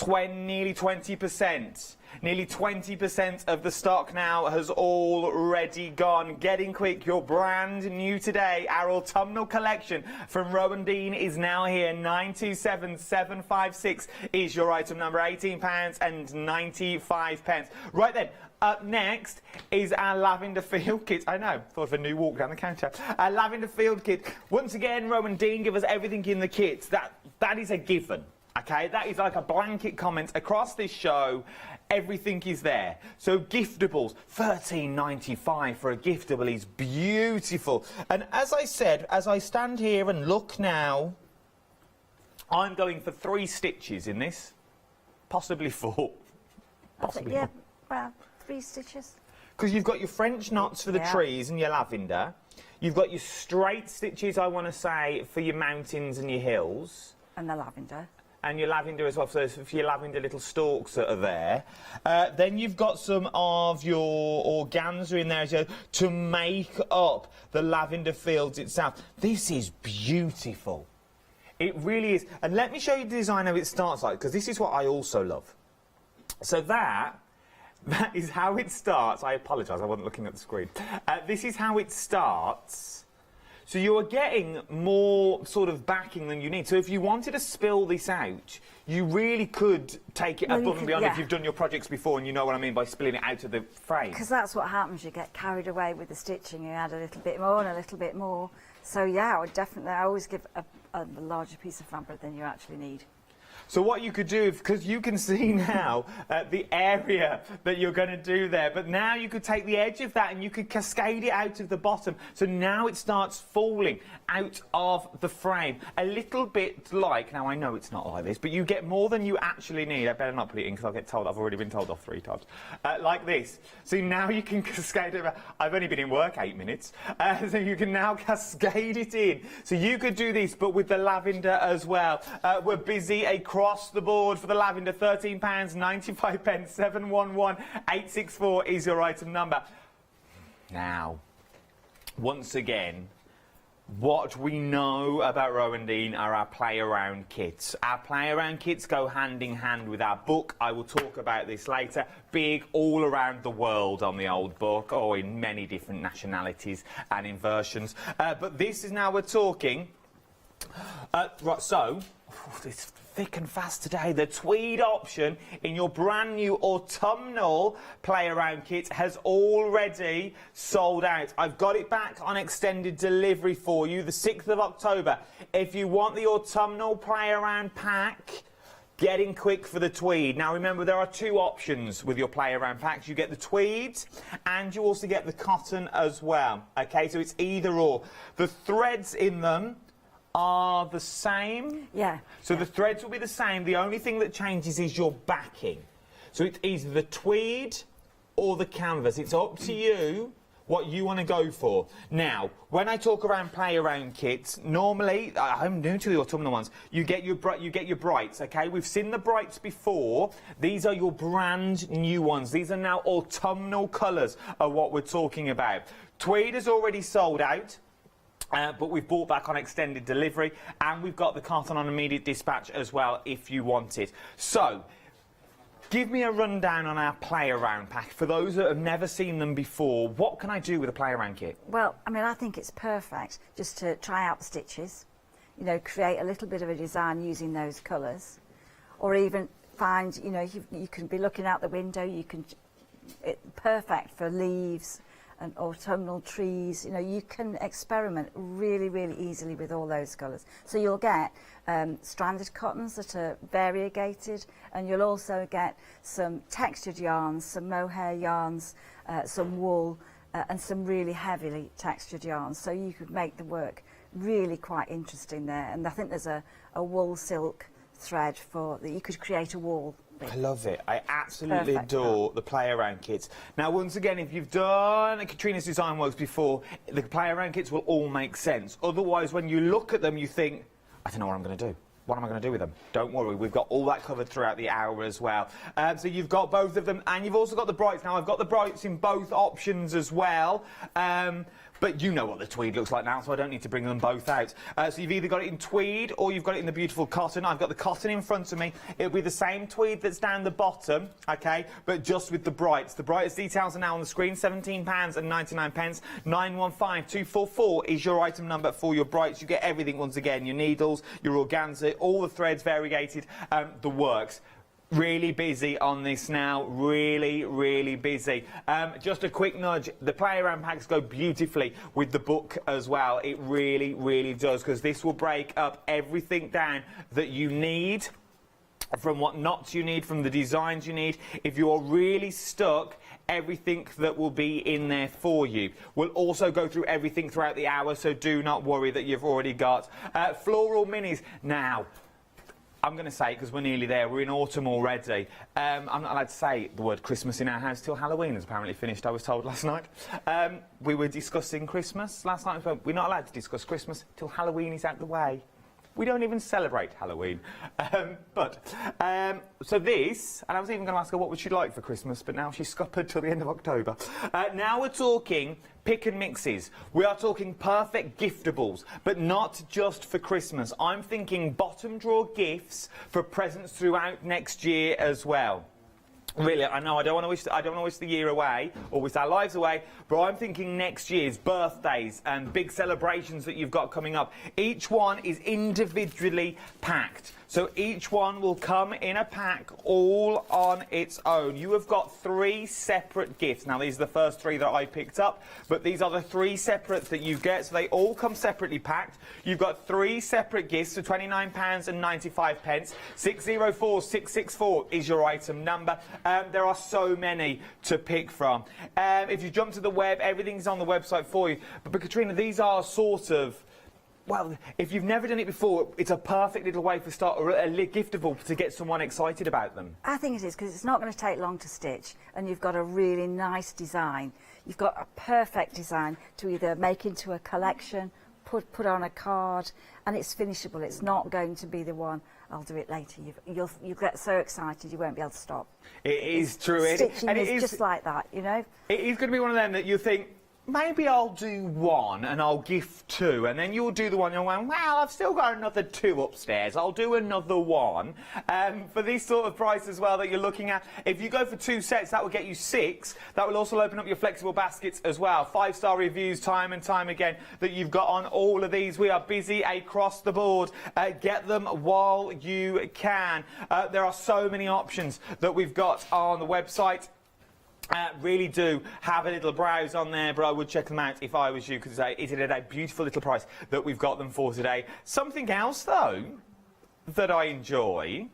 nearly 20%. Nearly 20% of the stock now has already gone. Getting quick, you're brand new today. Our autumnal collection from Rowan Dean is now here. 927756 is your item number, £18.95. Right then, up next is our lavender field kit. I know, thought of a new walk down the counter. Our lavender field kit. Once again, Rowan Dean give us everything in the kit. That is a given. Okay, that is like a blanket comment across this show. Everything is there. So giftables, $13.95 for a giftable is beautiful. And as I said, as I stand here and look now, I'm going for 3 stitches in this, possibly 4. Possibly yeah, 4. well, 3 stitches. Because you've got your French knots for the trees and your lavender. You've got your straight stitches, I want to say, for your mountains and your hills. And the lavender. And your lavender as well, so for your lavender little stalks that are there. Then you've got some of your organza in there to make up the lavender fields itself. This is beautiful. It really is. And let me show you the design how it starts like, because this is what I also love. So that is how it starts. I apologise, I wasn't looking at the screen. This is how it starts. So you're getting more sort of backing than you need. So if you wanted to spill this out, you really could take it above and beyond if you've done your projects before, and you know what I mean by spilling it out of the frame. Because that's what happens, you get carried away with the stitching, you add a little bit more and a little bit more. So yeah, I always give a larger piece of fabric than you actually need. So what you could do, because you can see now the area that you're going to do there, but now you could take the edge of that and you could cascade it out of the bottom. So now it starts falling out of the frame. A little bit like, now I know it's not like this, but you get more than you actually need. I better not put it in because I'll get told. I've already been told off 3 times. Like this. So now you can cascade it. I've only been in work 8 minutes. So you can now cascade it in. So you could do this, but with the lavender as well. We're busy across the board for the lavender, £13.95, 711864 is your item number. Now, once again, what we know about Rowan Dean are our play-around kits. Our play-around kits go hand in hand with our book. I will talk about this later. Big all around the world on the old book, or in many different nationalities and in versions. But this is now we're talking. Right, so, it's thick and fast today. The tweed option in your brand new autumnal play-around kit has already sold out. I've got it back on extended delivery for you, the 6th of October. If you want the autumnal play-around pack, get in quick for the tweed. Now remember, there are 2 options with your play-around packs. You get the tweed and you also get the cotton as well. Okay, so it's either or. The threads in them are the same. Yeah. So the threads will be the same. The only thing that changes is your backing. So it's either the tweed or the canvas. It's up to you what you want to go for. Now, when I talk around play-around kits, normally, I'm new to the autumnal ones, you get your brights, okay? We've seen the brights before. These are your brand new ones. These are now autumnal colours are what we're talking about. Tweed has already sold out. But we've brought back on extended delivery, and we've got the cotton on immediate dispatch as well if you want it. So, give me a rundown on our play-around pack. For those that have never seen them before, what can I do with a play-around kit? Well, I mean, I think it's perfect just to try out the stitches, you know, create a little bit of a design using those colours, or even find, you know, you can be looking out the window, you can, perfect for leaves and autumnal trees. You know, you can experiment really, really easily with all those colours. So you'll get stranded cottons that are variegated, and you'll also get some textured yarns, some mohair yarns, some wool, and some really heavily textured yarns. So you could make the work really quite interesting there. And I think there's a wool silk thread that you could create a wall. I love it. I absolutely adore the play-around kits. Now, once again, if you've done Katrina's Design Works before, the play-around kits will all make sense. Otherwise, when you look at them, you think, I don't know what I'm going to do. What am I going to do with them? Don't worry, we've got all that covered throughout the hour as well. So you've got both of them, and you've also got the brights. Now, I've got the brights in both options as well. but you know what the tweed looks like now, so I don't need to bring them both out. So you've either got it in tweed or you've got it in the beautiful cotton. I've got the cotton in front of me. It'll be the same tweed that's down the bottom, okay, but just with the brights. The brightest details are now on the screen, £17.99. 915244 is your item number for your brights. You get everything once again, your needles, your organza, all the threads variegated, the works. Really busy on this now, really busy. Just a quick nudge, the play around packs go beautifully with the book as well. It really does, because this will break up everything down that you need, from what knots you need, from the designs you need. If you're really stuck, everything that will be in there for you. We'll also go through everything throughout the hour, so do not worry that you've already got floral minis. Now, I'm going to say it because we're nearly there. We're in autumn already. I'm not allowed to say the word Christmas in our house till Halloween is apparently finished, I was told last night. We were discussing Christmas last night. We're not allowed to discuss Christmas till Halloween is out the way. We don't even celebrate Halloween. So this, and I was even going to ask her what would she like for Christmas, but now she's scuppered till the end of October. Now we're talking pick and mixes. We are talking perfect giftables, but not just for Christmas. I'm thinking bottom drawer gifts for presents throughout next year as well. Really, I know I don't want to wish the year away or wish our lives away, but I'm thinking next year's birthdays and big celebrations that you've got coming up. Each one is individually packed. So each one will come in a pack all on its own. You have got 3 separate gifts. Now, these are the first 3 that I picked up, but these are the 3 separates that you get. So they all come separately packed. You've got 3 separate gifts for £29.95. 604664 is your item number. There are so many to pick from. If you jump to the web, everything's on the website for you. But Katrina, these are sort of, well, if you've never done it before, it's a perfect little way to start a giftable to get someone excited about them. I think it is, because it's not going to take long to stitch, and you've got a really nice design. You've got a perfect design to either make into a collection, put on a card, and it's finishable. It's not going to be the one, I'll do it later. You'll get so excited you won't be able to stop. It is true. Stitching is just like that, you know. It is going to be one of them that you think, maybe I'll do 1 and I'll gift 2, and then you'll do the one you're going, well, I've still got another 2 upstairs, I'll do another 1. For this sort of price as well that you're looking at, if you go for 2 sets, that will get you 6. That will also open up your flexible baskets as well. 5-star reviews time and time again that you've got on all of these. We are busy across the board. Get them while you can. There are so many options that we've got on the website. Really do have a little browse on there, but I would check them out if I was you, because it is at a beautiful little price that we've got them for today. Something else, though, that I enjoy,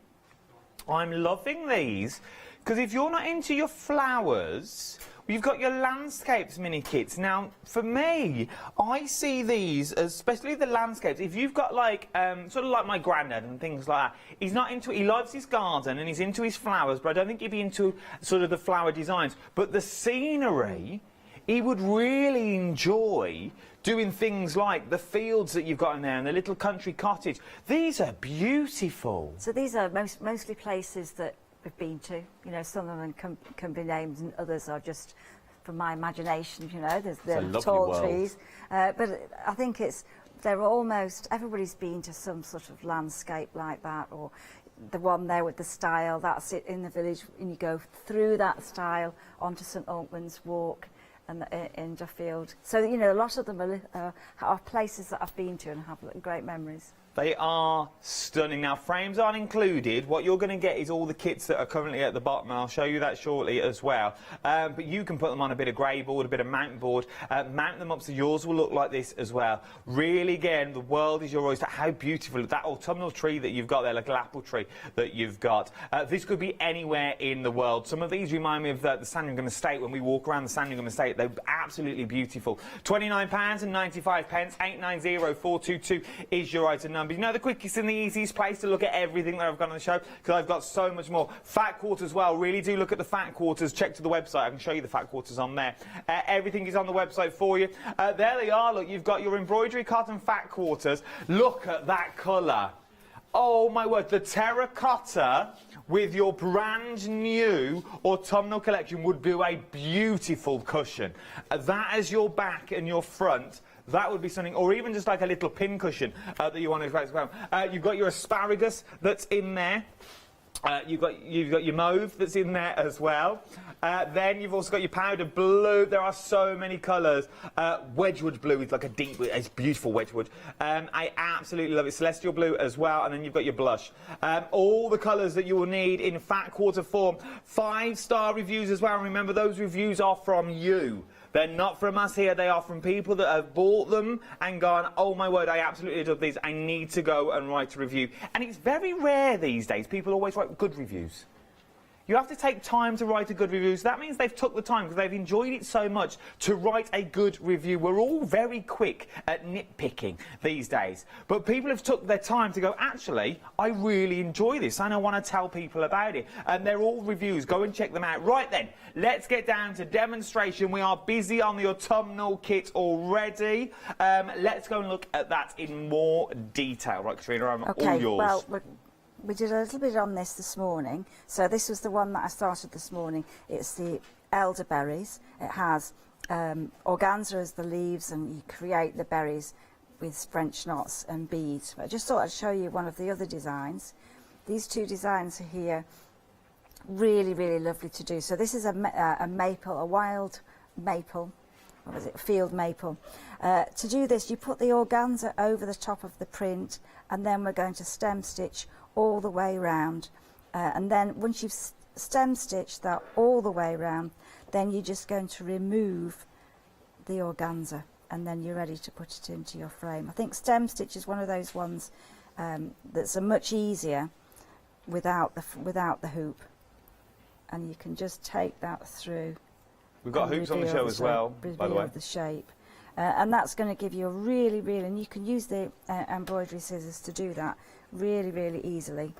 I'm loving these, because if you're not into your flowers, you've got your landscapes mini kits. Now, for me, I see these, especially the landscapes, if you've got like, sort of like my granddad and things like that, he's not into, he loves his garden and he's into his flowers, but I don't think he'd be into sort of the flower designs. But the scenery, he would really enjoy doing things like the fields that you've got in there and the little country cottage. These are beautiful. So these are mostly places that we've been to. You know, some of them can be named and others are just from my imagination, you know. There's the tall trees. But I think they're almost, everybody's been to some sort of landscape like that, or the one there with the stile, that's it in the village, and you go through that stile onto St Altman's Walk and in Duffield. So, you know, a lot of them are places that I've been to and have great memories. They are stunning. Now, frames aren't included. What you're going to get is all the kits that are currently at the bottom, and I'll show you that shortly as well. But you can put them on a bit of grey board, a bit of mountain board, mount them up so yours will look like this as well. Really, again, the world is your oyster. How beautiful. That autumnal tree that you've got there, like an apple tree that you've got. This could be anywhere in the world. Some of these remind me of the Sandringham Estate. When we walk around the Sandringham Estate, they're absolutely beautiful. £29.95, 890422 is your item number. You know the quickest and the easiest place to look at everything that I've got on the show, because I've got so much more. Fat quarters as well. Really do look at the fat quarters. Check to the website. I can show you the fat quarters on there. Everything is on the website for you. There they are. Look, you've got your embroidery cotton fat quarters. Look at that colour. Oh my word, the terracotta with your brand new autumnal collection would do a beautiful cushion. That as your back and your front, that would be something, or even just like a little pin cushion that you want to flex around. You've got your asparagus that's in there. You've got your mauve that's in there as well. Then you've also got your powder blue. There are so many colours. Wedgwood blue is like a deep, it's beautiful Wedgwood. I absolutely love it. Celestial blue as well. And then you've got your blush. All the colours that you will need in fat quarter form. 5-star reviews as well. Remember, those reviews are from you. They're not from us here, they are from people that have bought them and gone, oh my word, I absolutely love these, I need to go and write a review. And it's very rare these days, people always write good reviews. You have to take time to write a good review, so that means they've took the time, because they've enjoyed it so much, to write a good review. We're all very quick at nitpicking these days, but people have took their time to go, actually, I really enjoy this, and I want to tell people about it. And they're all reviews, go and check them out. Right then, let's get down to demonstration. We are busy on the autumnal kit already. Let's go and look at that in more detail. Right, Katrina, I'm all yours. Well, we did a little bit on this morning. So this was the one that I started this morning. It's the elderberries. It has organza as the leaves, and you create the berries with French knots and beads. But I just thought I'd show you one of the other designs. These two designs are here. Really, really lovely to do. So this is a maple, a wild maple. What was it? Field maple. To do this, you put the organza over the top of the print, and then we're going to stem stitch all the way round, and then once you've stem stitched that all the way round, then you're just going to remove the organza, and then you're ready to put it into your frame. I think stem stitch is one of those ones that's a much easier without the hoop, and you can just take that through. We've got hoops on the show as well, by the way. The shape. And that's going to give you a really, really, and you can use the embroidery scissors to do that really, really easily.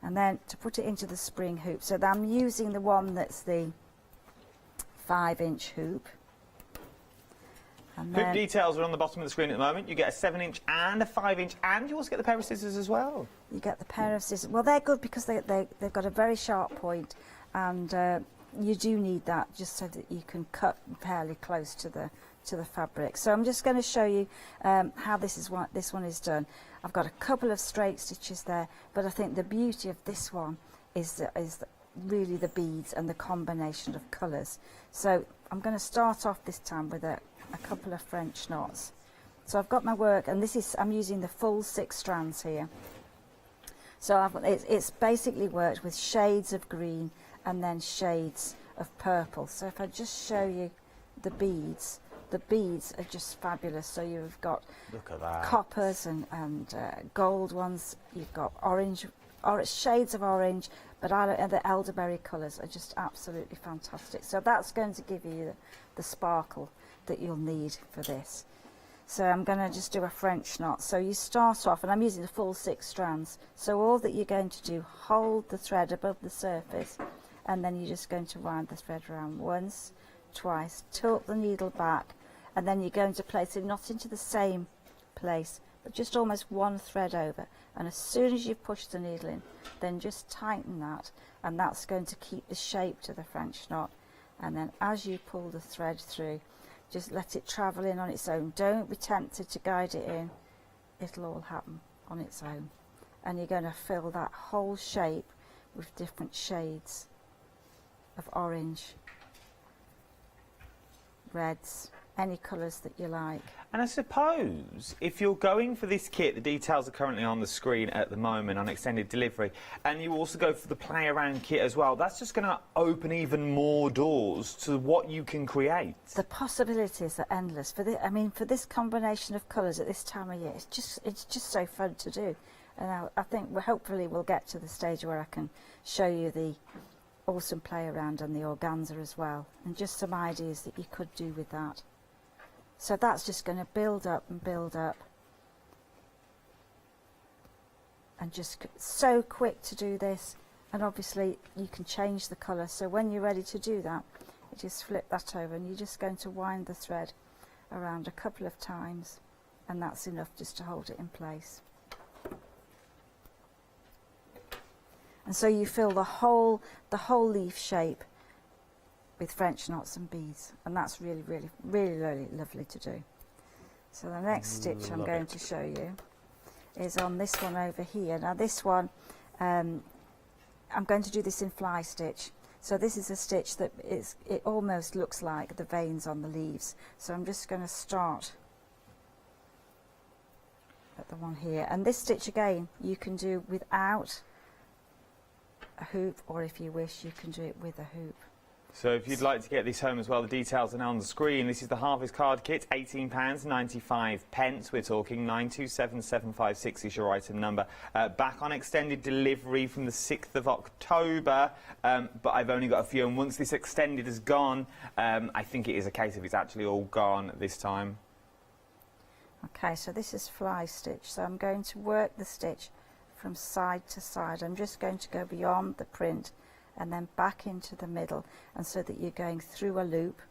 And then to put it into the spring hoop. So I'm using the one that's the 5-inch hoop. And hoop details are on the bottom of the screen at the moment. You get a 7-inch and a 5-inch, and you also get the pair of scissors as well. You get the pair of scissors. Well, they're good because they've got a very sharp point, and you do need that just so that you can cut fairly close to the fabric. So I'm just going to show you how this one is done. I've got a couple of straight stitches there, but I think the beauty of this one is really the beads and the combination of colours. So I'm going to start off this time with a couple of French knots. So I've got my work, and I'm using the full 6 strands here. So it's basically worked with shades of green and then shades of purple. So if I just show you the beads are just fabulous. So you've got coppers and gold ones. You've got orange, shades of orange, but the elderberry colours are just absolutely fantastic. So that's going to give you the sparkle that you'll need for this. So I'm going to just do a French knot. So you start off, and I'm using the full 6 strands. So all that you're going to do, hold the thread above the surface, and then you're just going to wind the thread around once, twice, tilt the needle back, and then you're going to place it not into the same place, but just almost one thread over. And as soon as you push the needle in, then just tighten that, and that's going to keep the shape to the French knot. And then as you pull the thread through, just let it travel in on its own. Don't be tempted to guide it in. It'll all happen on its own. And you're going to fill that whole shape with different shades of orange, reds, any colours that you like. And I suppose if you're going for this kit, the details are currently on the screen at the moment on extended delivery, and you also go for the play around kit as well, that's just going to open even more doors to what you can create. The possibilities are endless. For this combination of colours at this time of year, it's just so fun to do. And I think hopefully we'll get to the stage where I can show you the awesome play around and the organza as well, and just some ideas that you could do with that. So that's just going to build up and build up, and just so quick to do this. And obviously you can change the colour, so when you're ready to do that, you just flip that over, and you're just going to wind the thread around a couple of times, and that's enough just to hold it in place. And so you fill the whole leaf shape with French knots and beads, and that's really, really, really, really lovely to do. So the next stitch I'm going to show you is on this one over here. Now this one, I'm going to do this in fly stitch. So this is a stitch that it almost looks like the veins on the leaves. So I'm just going to start at the one here. And this stitch again, you can do without a hoop, or if you wish, you can do it with a hoop. So if you'd like to get this home as well, the details are now on the screen. This is the Harvest Card Kit, £18.95. We're talking 927756 is your item number. Back on extended delivery from the 6th of October, but I've only got a few, and once this extended is gone, I think it is a case of it's actually all gone this time. Okay, so this is fly stitch, so I'm going to work the stitch from side to side. I'm just going to go beyond the print and then back into the middle, and so that you're going through a loop,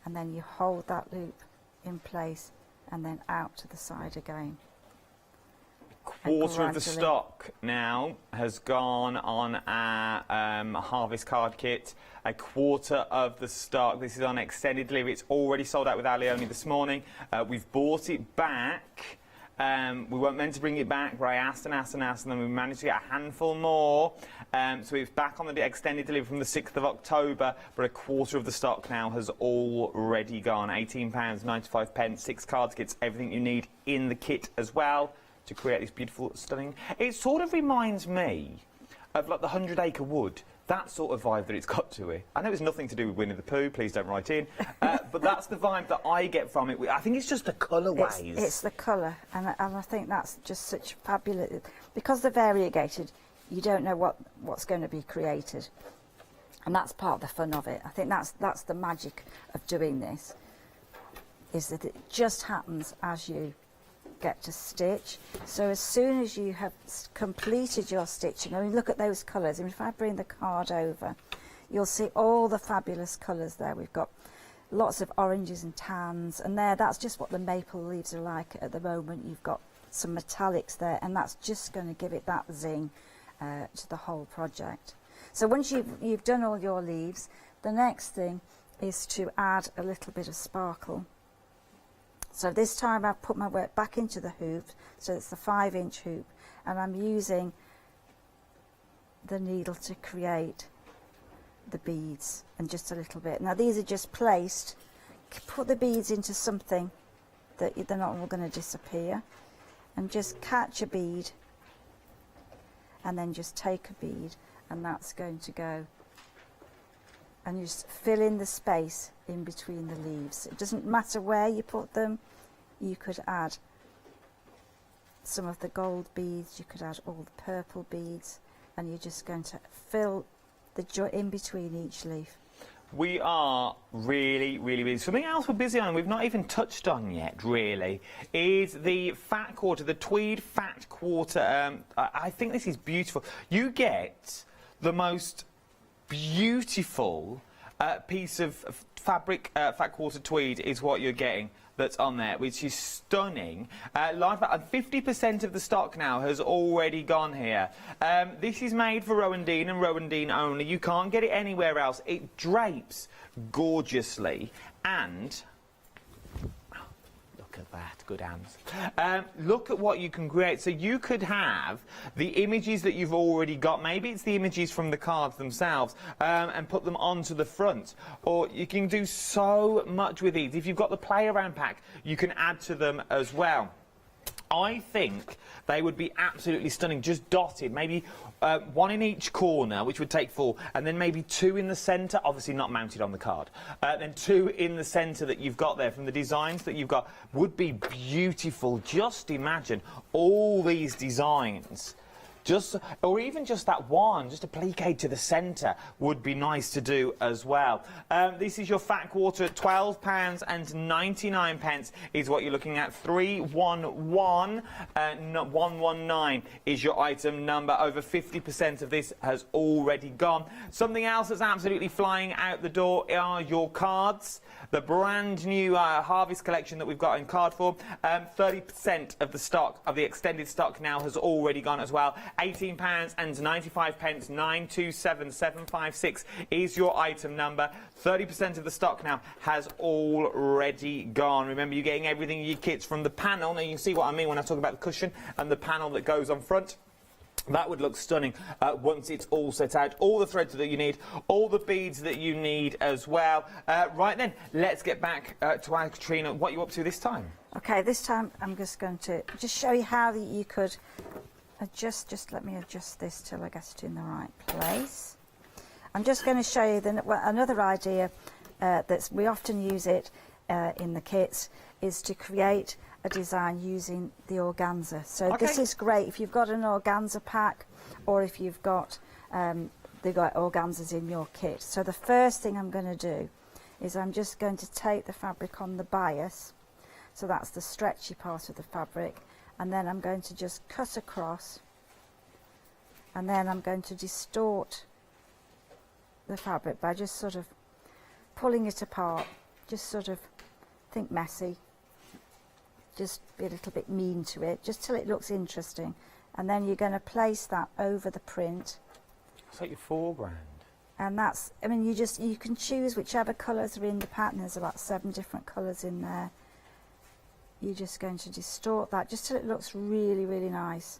and then you hold that loop in place and then out to the side again. Quarter of the stock now has gone on our Harvest Card Kit. A quarter of the stock. This is on extended delivery. It's already sold out with Ali only this morning. We've bought it back. We weren't meant to bring it back, but I asked and asked and asked, and then we managed to get a handful more. So it's back on the extended delivery from the 6th of October, but a quarter of the stock now has already gone. £18.95, 6 cards kits, everything you need in the kit as well to create this beautiful, stunning... It sort of reminds me of like the 100 Acre Wood. That sort of vibe that it's got to it. I know it's nothing to do with Winnie the Pooh, please don't write in, but that's the vibe that I get from it. I think it's just the colourways. It's the colour, and I think that's just such fabulous... Because they're variegated, you don't know what's going to be created, and that's part of the fun of it. I think that's the magic of doing this, is that it just happens as you get to stitch. So as soon as you have completed your stitching, I mean, look at those colours. I mean, if I bring the card over, you'll see all the fabulous colours there. We've got lots of oranges and tans, and that's just what the maple leaves are like at the moment. You've got some metallics there, and that's just going to give it that zing to the whole project. So once you've done all your leaves, the next thing is to add a little bit of sparkle. So this time I've put my work back into the hoop, so it's the 5-inch hoop, and I'm using the needle to create the beads, and just a little bit. Now these are just placed. Put the beads into something that they're not all going to disappear, and just catch a bead, and then just take a bead, and that's going to go, and you just fill in the space in between the leaves. It doesn't matter where you put them. You could add some of the gold beads, you could add all the purple beads, and you're just going to fill the in between each leaf. We are really, really busy. Something else we're busy on, and we've not even touched on yet, really, is the fat quarter, the tweed fat quarter. I think this is beautiful. You get the most beautiful piece of fabric, fat quarter tweed is what you're getting that's on there, which is stunning. Like that, 50% of the stock now has already gone here. This is made for Rowan-Dean and Rowan-Dean only. You can't get it anywhere else. It drapes gorgeously, and look at that, good hands. Look at what you can create. So you could have the images that you've already got, maybe it's the images from the cards themselves, and put them onto the front. Or you can do so much with these. If you've got the play around pack, you can add to them as well. I think they would be absolutely stunning, just dotted, maybe one in each corner, which would take 4, and then maybe 2 in the centre, obviously not mounted on the card, then 2 in the centre that you've got there from the designs that you've got would be beautiful. Just imagine all these designs. Or even just that one, just applique to the centre would be nice to do as well. This is your fat quarter at £12.99 is what you're looking at. 311119 is your item number. Over 50% of this has already gone. Something else that's absolutely flying out the door are your cards. The brand new Harvest collection that we've got in card form. 30% of the stock, of the extended stock now has already gone as well. £18.95, 927756 is your item number. 30% of the stock now has already gone. Remember, you're getting everything in your kits from the panel. Now, you can see what I mean when I talk about the cushion and the panel that goes on front. That would look stunning once it's all set out. All the threads that you need, all the beads that you need as well. Right then, let's get back to Katrina. What are you up to this time? Okay, this time I'm just going to show you how you could adjust. Just let me adjust this till I get it in the right place. I'm just going to show you another idea that we often use it in the kits is to create a design using the organza. So this is great if you've got an organza pack or if you've got organzas in your kit. So the first thing I'm going to do is I'm just going to take the fabric on the bias, so that's the stretchy part of the fabric, and then I'm going to just cut across, and then I'm going to distort the fabric by just sort of pulling it apart, just sort of think messy, just be a little bit mean to it, just till it looks interesting. And then you're going to place that over the print. It's like your foreground. And that's, I mean, you can choose whichever colours are in the pattern. There's about 7 different colours in there. You're just going to distort that just till it looks really, really nice.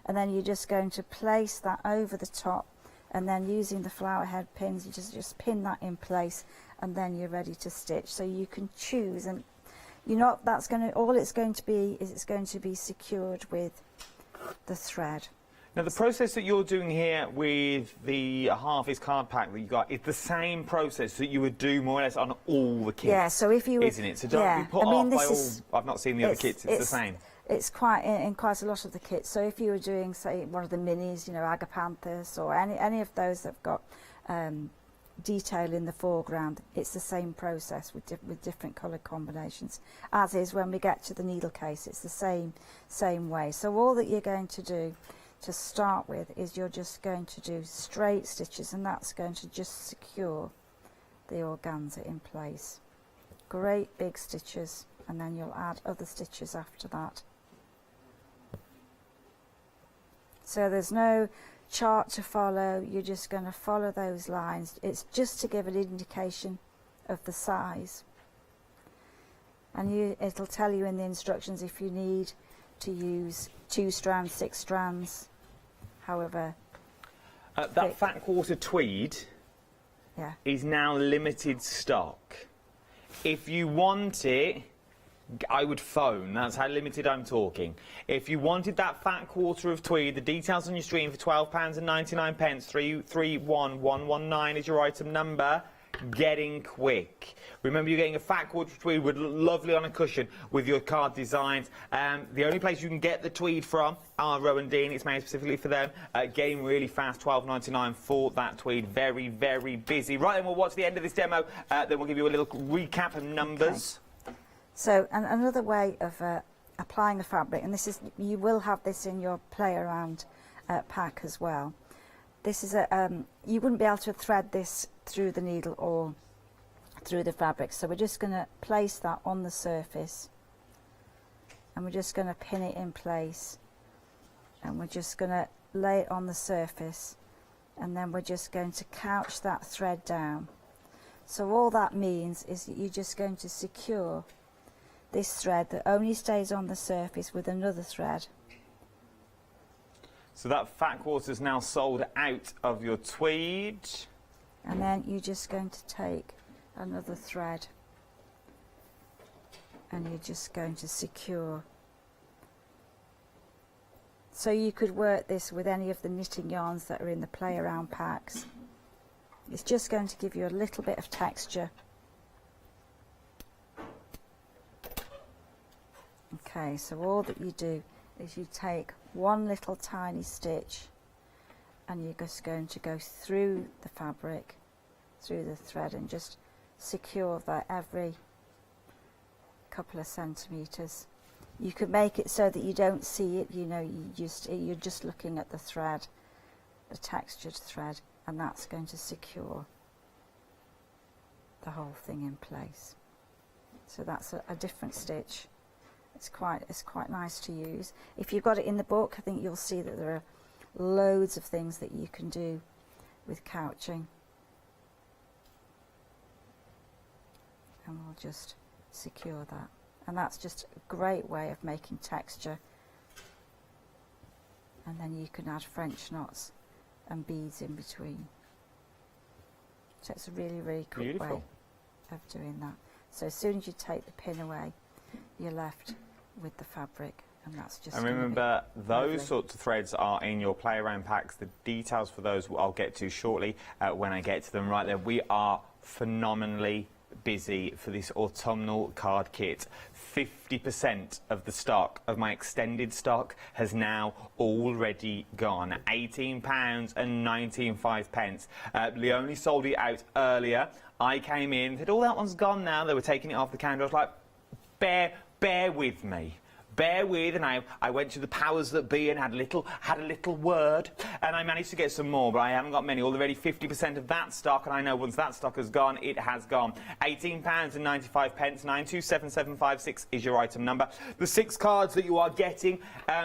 And then you're just going to place that over the top, and then using the flower head pins, you just pin that in place, and then you're ready to stitch. So you can choose, and all it's going to be is it's going to be secured with the thread. Now, the process that you're doing here with the Harvest card pack that you got is the same process that you would do more or less on all the kits. Yeah, so if you... Isn't it? So don't be put off by all... I've not seen the other kits, it's the same. It's quite in quite a lot of the kits. So if you were doing, say, one of the minis, you know, Agapanthus, or any of those that have got detail in the foreground, it's the same process with different colour combinations. As is when we get to the needle case, it's the same way. So all that you're going to do to start with is you're just going to do straight stitches, and that's going to just secure the organza in place. Great big stitches, and then you'll add other stitches after that. So there's no chart to follow, you're just going to follow those lines. It's just to give an indication of the size, and it'll tell you in the instructions if you need to use 2 strands, 6 strands, however. That fat quarter tweed is now limited stock. If you want it, I would phone. That's how limited I'm talking. If you wanted that fat quarter of tweed, the details on your screen for £12.99, 33119 is your item number. Getting quick. Remember, you're getting a fat quarter of tweed would look lovely on a cushion with your card designs. The only place you can get the tweed from are Rowan Dean. It's made specifically for them. Getting really fast, £12.99 for that tweed. Very, very busy. Right, then we'll watch the end of this demo. Then we'll give you a little recap of numbers. Okay. So, another way of applying the fabric, and this is, you will have this in your play around pack as well. This is you wouldn't be able to thread this through the needle or through the fabric, so we're just going to place that on the surface, and we're just going to pin it in place, and we're just going to lay it on the surface, and then we're just going to couch that thread down. So all that means is that you're just going to secure this thread that only stays on the surface with another thread. So that fat quarter is now sold out of your tweed. And then you're just going to take another thread, and you're just going to secure. So you could work this with any of the knitting yarns that are in the play around packs. It's just going to give you a little bit of texture. Okay, so all that you do is you take one little tiny stitch, and you're just going to go through the fabric, through the thread, and just secure that every couple of centimetres. You could make it so that you don't see it, you know, you're just looking at the thread, the textured thread, and that's going to secure the whole thing in place. So that's a different stitch. It's quite nice to use. If you've got it in the book, I think you'll see that there are loads of things that you can do with couching. And we'll just secure that. And that's just a great way of making texture. And then you can add French knots and beads in between. So it's a really, really quick way of doing that. So as soon as you take the pin away, you're left with the fabric, and that's just. And remember, those sorts of threads are in your play around packs. The details for those I'll get to shortly when I get to them. Right there, we are phenomenally busy for this autumnal card kit. 50% of the stock, of my extended stock, has now already gone. £18.95. Leonie sold it out earlier. I came in, said, oh, that one's gone now. They were taking it off the counter. I was like, bear with me. Bear with, and I went to the powers that be and had a little word, and I managed to get some more, but I haven't got many. Already 50% of that stock, and I know once that stock has gone, it has gone. £18.95, 927756 is your item number. The 6 cards that you are getting,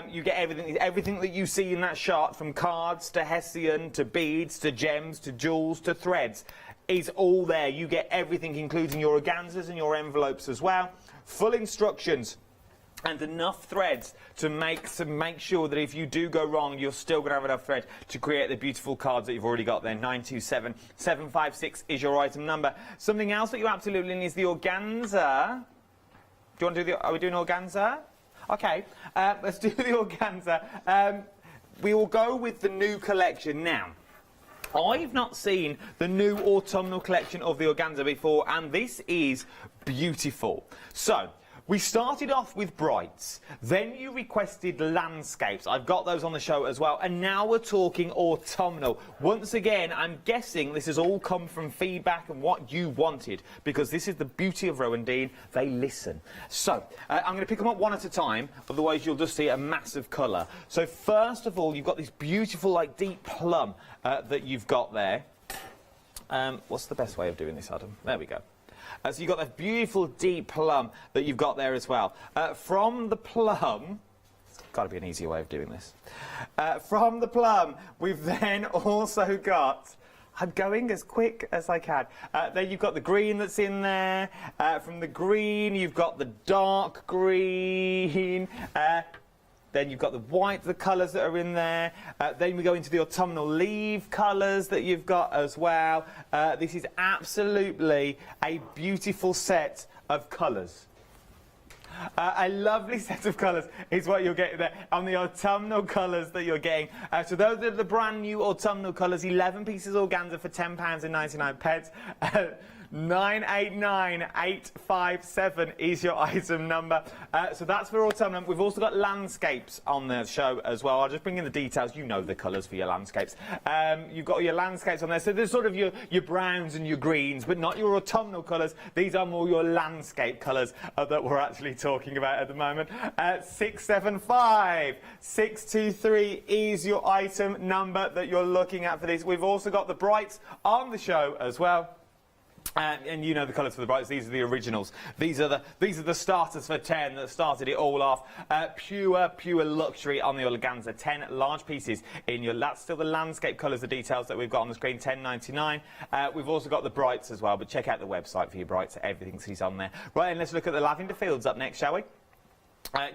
you get everything that you see in that shot, from cards to hessian to beads to gems to jewels to threads, is all there. You get everything, including your organzas and your envelopes as well. Full instructions. And enough threads to make sure that if you do go wrong, you're still going to have enough thread to create the beautiful cards that you've already got there. 927756 is your item number. Something else that you absolutely need is the organza. Do you want to do are we doing organza? Okay, let's do the organza. We will go with the new collection now. I've not seen the new autumnal collection of the organza before, and this is beautiful. So, we started off with brights, then you requested landscapes. I've got those on the show as well, and now we're talking autumnal. Once again, I'm guessing this has all come from feedback and what you wanted, because this is the beauty of Rowan Dean. They listen. So, I'm going to pick them up one at a time, otherwise you'll just see a mass of colour. So first of all, you've got this beautiful, like, deep plum that you've got there. What's the best way of doing this, Adam? There we go. So you've got that beautiful deep plum that you've got there as well. From the plum, it's got to be an easier way of doing this. From the plum, we've then also got, I'm going as quick as I can. Then you've got the green that's in there. From the green, you've got the dark green. Then you've got the white, the colours that are in there. Then we go into the autumnal leaf colours that you've got as well. This is absolutely a beautiful set of colours. A lovely set of colours is what you're getting there on the autumnal colours that you're getting. So those are the brand new autumnal colours. 11 pieces organza for £10.99. 989857 is your item number. So that's for autumnal. We've also got landscapes on the show as well. I'll just bring in the details. You know the colours for your landscapes. You've got your landscapes on there. So there's sort of your browns and your greens, but not your autumnal colours. These are more your landscape colours that we're actually talking about at the moment. 675623 is your item number that you're looking at for this. We've also got the brights on the show as well. And you know the colours for the brights. These are the originals. These are the starters for 10 that started it all off. Pure luxury on the organza. 10 large pieces in your. That's still the landscape colours. The details that we've got on the screen. £10.99. We've also got the brights as well. But check out the website for your brights. Everything's on there. Right, and let's look at the lavender fields up next, shall we?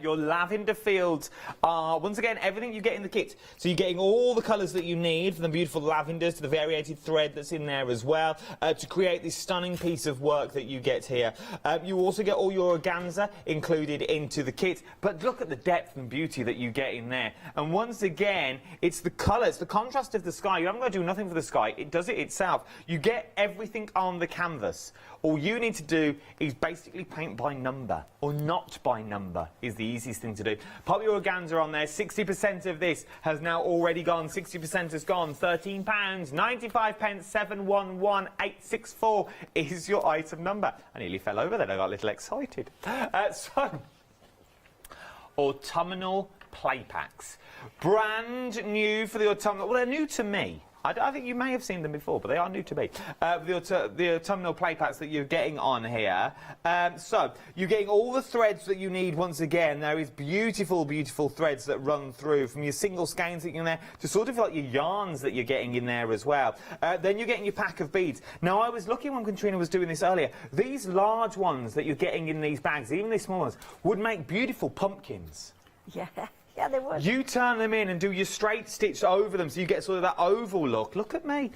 Your lavender fields are, once again, everything you get in the kit. So you're getting all the colours that you need, from the beautiful lavenders to the variated thread that's in there as well, to create this stunning piece of work that you get here. You also get all your organza included into the kit, but look at the depth and beauty that you get in there. And once again, it's the colours, the contrast of the sky. You haven't got to do nothing for the sky. It does it itself. You get everything on the canvas. All you need to do is basically paint by number, or not by number, is the easiest thing to do. Pop your organza on there. 60% of this has now already gone. 60% has gone. £13.95. 711864 is your item number. I nearly fell over then. I got a little excited. So, autumnal play packs. Brand new for the autumnal. Well, they're new to me. I think you may have seen them before, but they are new to me. The autumnal play packs that you're getting on here. So, you're getting all the threads that you need once again. There is beautiful, beautiful threads that run through from your single skeins that you're in there to sort of like your yarns that you're getting in there as well. Then you're getting your pack of beads. Now, I was looking when Katrina was doing this earlier. These large ones that you're getting in these bags, even these small ones, would make beautiful pumpkins. Yeah. Yeah, they would. You turn them in and do your straight stitch over them so you get sort of that oval look. Look at me.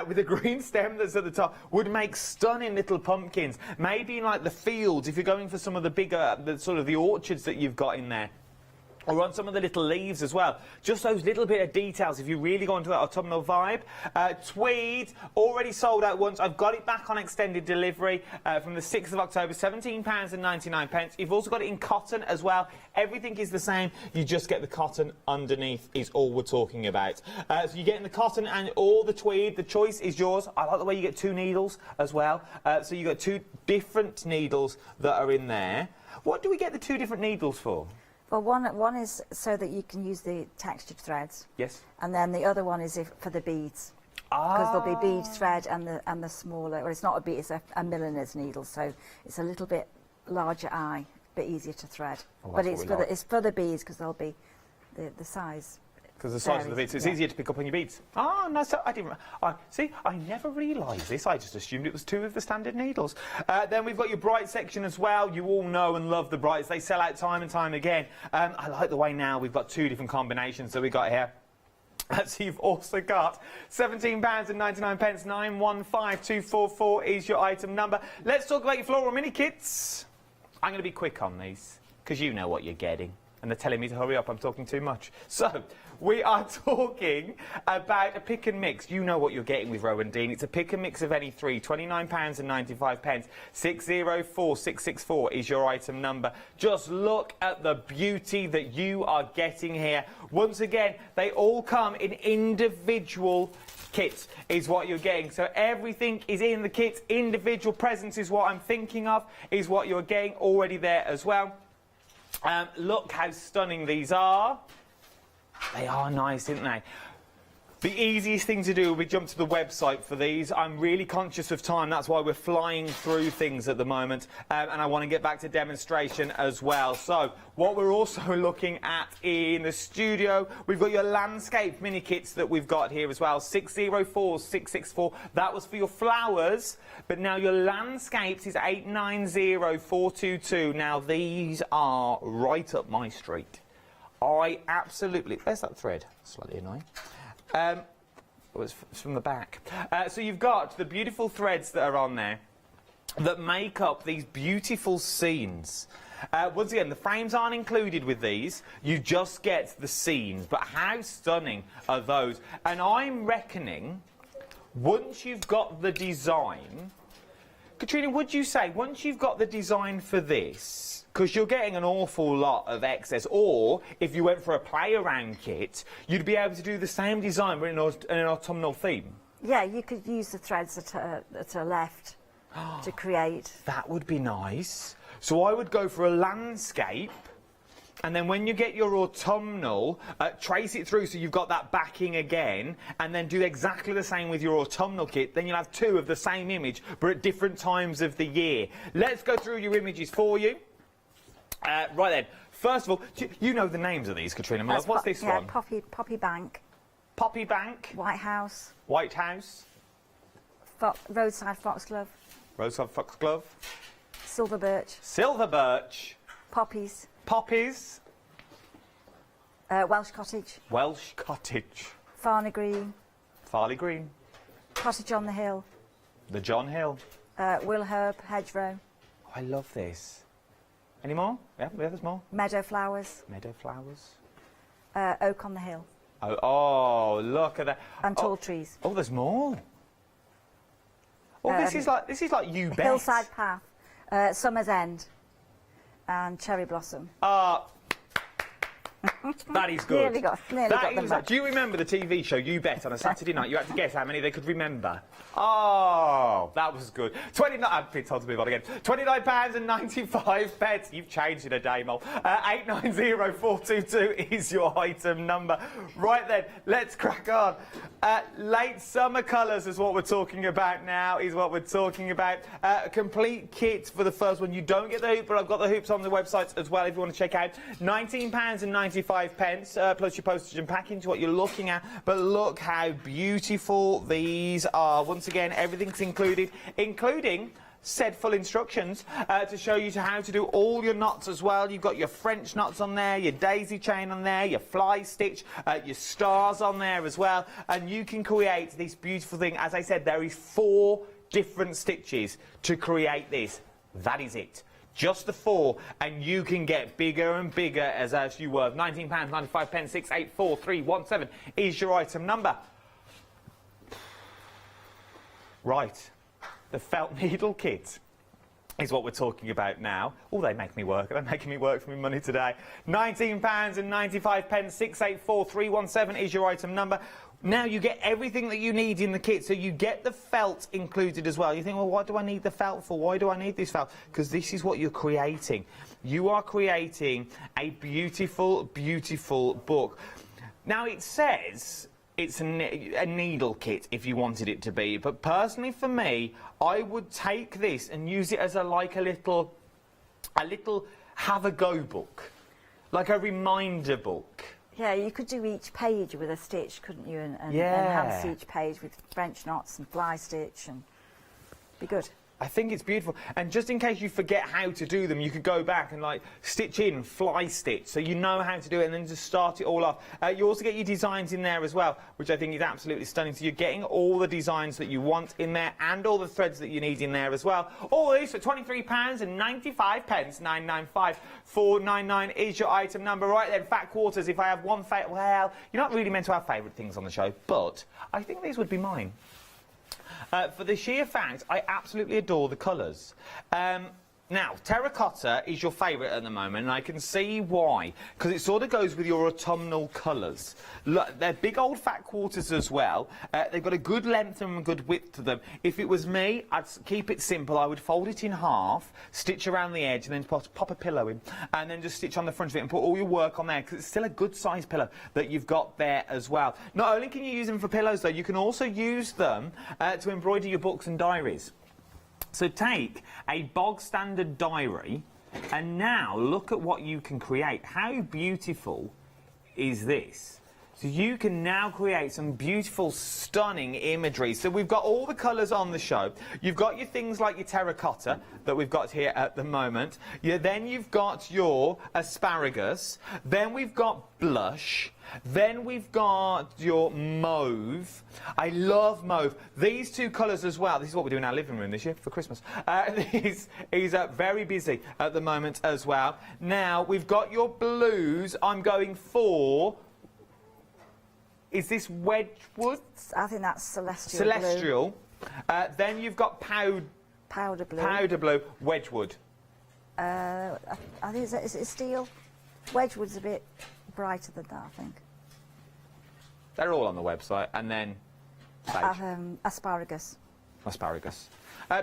With a green stem that's at the top. Would make stunning little pumpkins. Maybe in like the fields, if you're going for some of the bigger, sort of the orchards that you've got in there. Or on some of the little leaves as well. Just those little bit of details if you really go into that autumnal vibe. Tweed, already sold out once. I've got it back on extended delivery from the 6th of October, £17.99. You've also got it in cotton as well. Everything is the same. You just get the cotton underneath is all we're talking about. So you're getting the cotton and all the tweed. The choice is yours. I like the way you get 2 needles as well. So you've got 2 different needles that are in there. What do we get the 2 different needles for? Well, one is so that you can use the textured threads. Yes. And then the other one is for the beads. Because there'll be bead thread and the smaller, well, it's not a bead, it's a milliner's needle, so it's a little bit larger eye, a bit easier to thread. But it's for the beads because they'll be the size. Because the size of the beads, so it's easier to pick up on your beads. Oh, no, so I didn't... see, I never realised this. I just assumed it was 2 of the standard needles. Then we've got your bright section as well. You all know and love the brights. They sell out time and time again. I like the way now we've got 2 different combinations that we got here. So you've also got £17.99, 915244 is your item number. Let's talk about your floral mini kits. I'm going to be quick on these, because you know what you're getting. And they're telling me to hurry up, I'm talking too much. So, we are talking about a pick and mix. You know what you're getting with Rowan Dean. It's a pick and mix of any 3, £29.95. 604664 is your item number. Just look at the beauty that you are getting here. Once again, they all come in individual kits is what you're getting. So everything is in the kit. Individual presents is what I'm thinking of, is what you're getting already there as well. Look how stunning these are. They are nice, aren't they? The easiest thing to do will be jump to the website for these. I'm really conscious of time, that's why we're flying through things at the moment, and I want to get back to demonstration as well. So, what we're also looking at in the studio, we've got your landscape mini kits that we've got here as well, 604664. That was for your flowers, but now your landscapes is 890422. Now, these are right up my street. I absolutely... Where's that thread? Slightly annoying. It's from the back. So you've got the beautiful threads that are on there that make up these beautiful scenes. Once again, the frames aren't included with these. You just get the scenes. But how stunning are those? And I'm reckoning, once you've got the design... Katrina, would you say, once you've got the design for this, because you're getting an awful lot of excess, or if you went for a play-around kit, you'd be able to do the same design but in an autumnal theme? Yeah, you could use the threads that are left to create. That would be nice. So I would go for a landscape, and then when you get your autumnal, trace it through so you've got that backing again, and then do exactly the same with your autumnal kit. Then you'll have 2 of the same image, but at different times of the year. Let's go through your images for you. Right then, first of all, you know the names of these, Katrina. What's this one? Poppy Bank. Poppy Bank. White House. White House. Roadside Foxglove. Roadside Foxglove. Silver Birch. Silver Birch. Poppies. Poppies. Welsh Cottage. Welsh Cottage. Farley Green. Farley Green. Cottage on the Hill. The John Hill. Will Herb Hedgerow. Oh, I love this. Any more? Yeah, there's more. Meadow Flowers. Meadow Flowers. Oak on the Hill. Oh, look at that. And tall trees. Oh, there's more. Oh, this is like you bet. Hillside Path. Summer's End. And Cherry Blossom. That is good. Nearly got them back. Do you remember the TV show You Bet on a Saturday night? You had to guess how many they could remember. Oh, that was good. I've been told to move on again. £29.95. You've changed in a day, Mole. 890422 is your item number. Right then, let's crack on. Late summer colours is what we're talking about now, A complete kit for the first one. You don't get the hoop, but I've got the hoops on the website as well if you want to check out. £19.95, plus your postage and packing to what you're looking at. But look how beautiful these are. Once again, everything's included, including said full instructions to show you how to do all your knots as well. You've got your French knots on there, your daisy chain on there, your fly stitch, your stars on there as well, and you can create this beautiful thing. As I said, there is 4 different stitches to create this. That is it. Just the 4, and you can get bigger and bigger as you were. £19.95, 684317 is your item number. Right. The felt needle kit is what we're talking about now. Oh, they make me work. They're making me work for my money today. £19.95, 684317 is your item number. Now you get everything that you need in the kit, so you get the felt included as well. You think, well, what do I need the felt for? Why do I need this felt? Because this is what you're creating. You are creating a beautiful, beautiful book. Now it says it's a needle kit if you wanted it to be, but personally for me, I would take this and use it as a little have-a-go book, like a reminder book. Yeah, you could do each page with a stitch, couldn't you? And enhance each page with French knots and fly stitch, and be good. I think it's beautiful, and just in case you forget how to do them, you could go back and stitch in fly stitch, so you know how to do it, and then just start it all off. You also get your designs in there as well, which I think is absolutely stunning. So you're getting all the designs that you want in there, and all the threads that you need in there as well. All this for £23.95, 995 499 is your item number. Right then, fat quarters. If I have one well, you're not really meant to have favourite things on the show, but I think these would be mine. For the sheer fact, I absolutely adore the colours. Now, terracotta is your favourite at the moment, and I can see why. Because it sort of goes with your autumnal colours. Look, they're big old fat quarters as well. They've got a good length and a good width to them. If it was me, I'd keep it simple. I would fold it in half, stitch around the edge, and then pop a pillow in. And then just stitch on the front of it and put all your work on there, because it's still a good-sized pillow that you've got there as well. Not only can you use them for pillows, though, you can also use them to embroider your books and diaries. So take a bog standard diary and now look at what you can create. How beautiful is this? So you can now create some beautiful, stunning imagery. So we've got all the colours on the show. You've got your things like your terracotta that we've got here at the moment. Then you've got your asparagus. Then we've got blush. Then we've got your mauve. I love mauve. These 2 colours as well. This is what we do in our living room this year for Christmas. This is very busy at the moment as well. Now, we've got your blues. I'm going for... Is this Wedgwood? I think that's Celestial. Celestial. Then you've got powder blue. Powder blue. Wedgwood. I think is it steel? Wedgwood's a bit brighter than that, I think. They're all on the website. And then asparagus. Asparagus.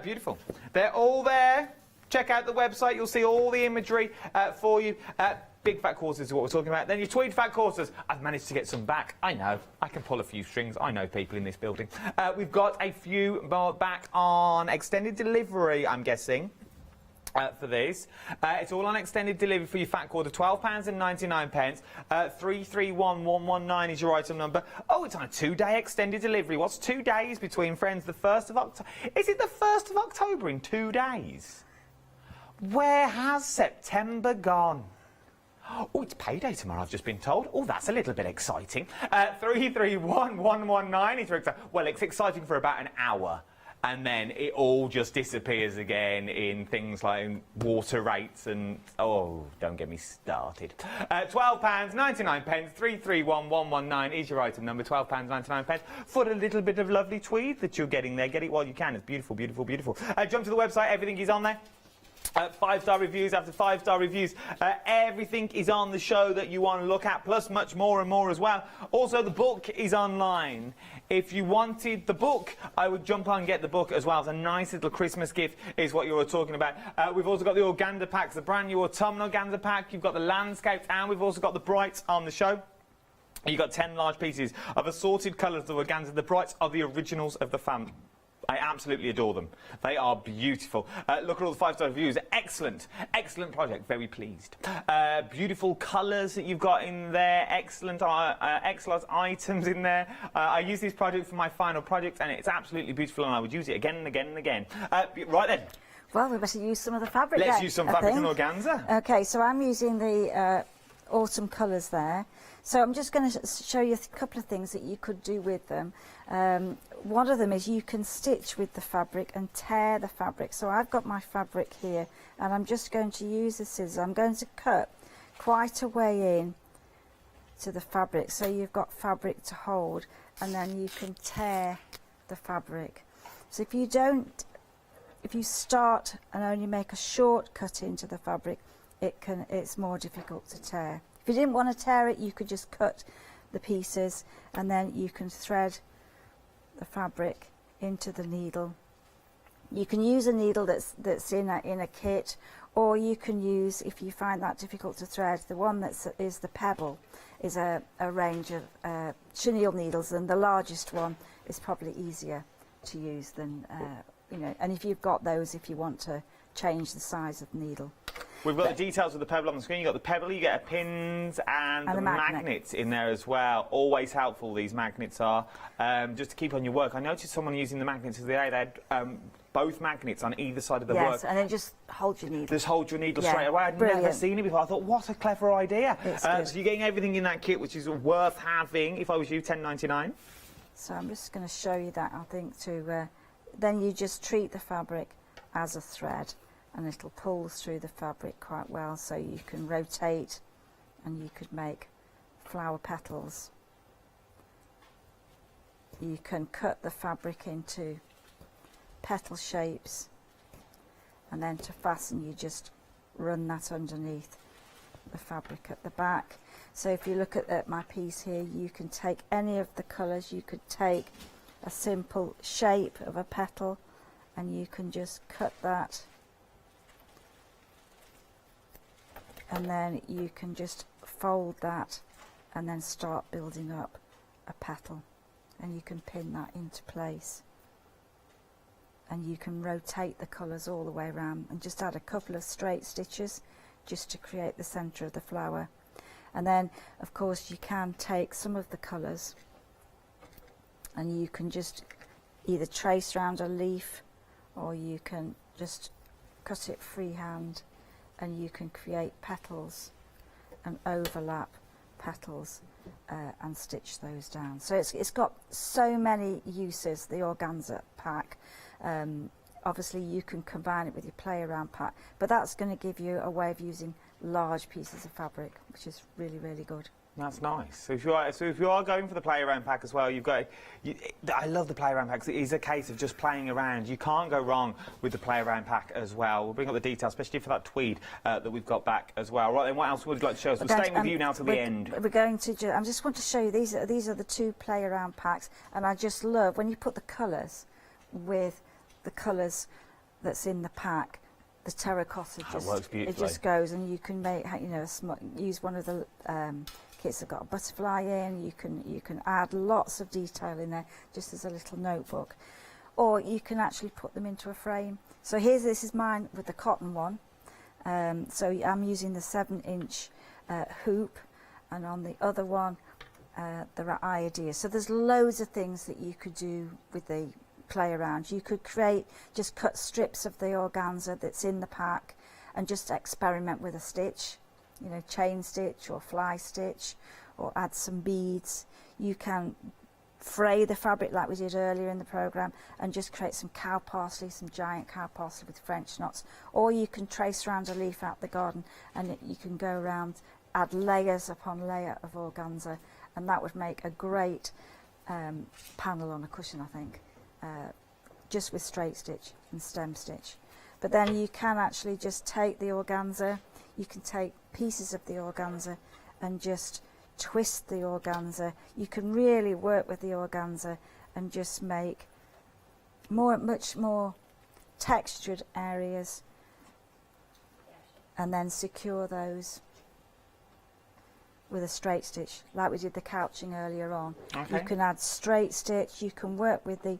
Beautiful. They're all there. Check out the website. You'll see all the imagery for you. Big fat quarters is what we're talking about. Then your tweed fat quarters. I've managed to get some back. I know. I can pull a few strings. I know people in this building. We've got a few more back on extended delivery, I'm guessing. For this. It's all on extended delivery for your fat quarter, £12.99. 331119 is your item number. Oh, it's on a 2-day extended delivery. What's 2 days between friends? The 1st of October. Is it the 1st of October in 2 days? Where has September gone? Oh, it's payday tomorrow, I've just been told. Oh, that's a little bit exciting. 331119 is your exciting. Well, it's exciting for about an hour. And then it all just disappears again in things like water rates and... Oh, don't get me started. £12.99, 331119 is your item number, £12.99 for a little bit of lovely tweed that you're getting there. Get it while you can. It's beautiful, beautiful, beautiful. Jump to the website, everything is on there. 5-star reviews after 5-star reviews. Everything is on the show that you want to look at, plus much more and more as well. Also, the book is online. If you wanted the book, I would jump on and get the book as well. It's a nice little Christmas gift, is what you were talking about. We've also got the organza packs, the brand new autumnal organza pack. You've got the landscapes, and we've also got the brights on the show. You've got 10 large pieces of assorted colours of organza. The brights are the originals of the family. I absolutely adore them. They are beautiful. Look at all the 5-star reviews. Excellent. Excellent project. Very pleased. Beautiful colours that you've got in there. Excellent items in there. I use this project for my final project, and it's absolutely beautiful, and I would use it again and again and again. Right then. Well, we better use some of the fabric. Let's then, use some I fabric think. and organza. Okay, so I'm using the autumn colours there. So I'm just going to show you a couple of things that you could do with them. One of them is you can stitch with the fabric and tear the fabric. So I've got my fabric here, and I'm just going to use the scissors. I'm going to cut quite a way in to the fabric, so you've got fabric to hold, and then you can tear the fabric. So if you start and only make a short cut into the fabric, it's more difficult to tear. If you didn't want to tear it, you could just cut the pieces, and then you can thread the fabric into the needle. You can use a needle that's in a kit, or you can use, if you find that difficult to thread, the one is the pebble, is a range of chenille needles, and the largest one is probably easier to use than, you know, and if you've got those, if you want to change the size of the needle. We've got the details of the pebble on the screen. You've got the pebble, you get pins and the magnets in there as well. Always helpful, these magnets are, just to keep on your work. I noticed someone using the magnets the other day. They had both magnets on either side of the work. Yes, and then just hold your needle. Just hold your needle straight away. I'd never seen it before. I thought, what a clever idea. So you're getting everything in that kit, which is worth having. If I was you, $10.99. So I'm just going to show you that, I think, then you just treat the fabric as a thread, and it'll pull through the fabric quite well, so you can rotate and you could make flower petals. You can cut the fabric into petal shapes, and then to fasten you just run that underneath the fabric at the back. So if you look at my piece here, you can take any of the colours. You could take a simple shape of a petal, and you can just cut that, and then you can just fold that and then start building up a petal, and you can pin that into place, and you can rotate the colours all the way around and just add a couple of straight stitches just to create the centre of the flower. And then of course you can take some of the colours and you can just either trace around a leaf, or you can just cut it freehand, and you can create petals and overlap petals and stitch those down. So it's got so many uses, the organza pack. Obviously you can combine it with your play around pack, but that's going to give you a way of using large pieces of fabric, which is really, really good. That's nice. So if you are going for the play around pack as well, I love the play around packs. It is a case of just playing around. You can't go wrong with the play around pack as well. We'll bring up the details, especially for that tweed that we've got back as well. Right then, what else would you like to show us? We're staying with you now till the end. We're going to. I just want to show you these are the two play around packs, and I just love when you put the colours with the colours that's in the pack. The terracotta it just goes, and you can make, you know, use one of the kits that got a butterfly in. You can add lots of detail in there just as a little notebook, or you can actually put them into a frame. So this is mine with the cotton one. So I'm using the 7-inch hoop, and on the other one there are ideas. So there's loads of things that you could do with the play around. You could just cut strips of the organza that's in the pack and just experiment with a stitch, you know, chain stitch or fly stitch, or add some beads. You can fray the fabric like we did earlier in the programme and just create some cow parsley, some giant cow parsley with French knots, or you can trace around a leaf out the garden, and you can go around, add layers upon layer of organza, and that would make a great panel on a cushion, I think. Just with straight stitch and stem stitch. but then you can actually just take the organza, you can take pieces of the organza and just twist the organza. You can really work with the organza and just make much more textured areas, and then secure those with a straight stitch like we did the couching earlier on. Okay. You can add straight stitch, you can work with the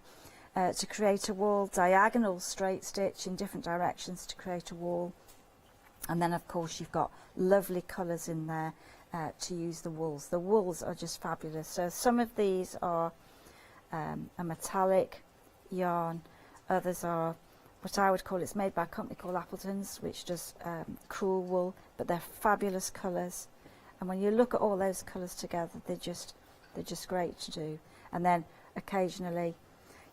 to create a wall, diagonal straight stitch in different directions to create a wall, and then of course you've got lovely colours in there to use the wools. The wools are just fabulous. So some of these are a metallic yarn, others are what I would call, it's made by a company called Appleton's, which does crewel wool, but they're fabulous colours. And when you look at all those colours together, they're just great to do. And then occasionally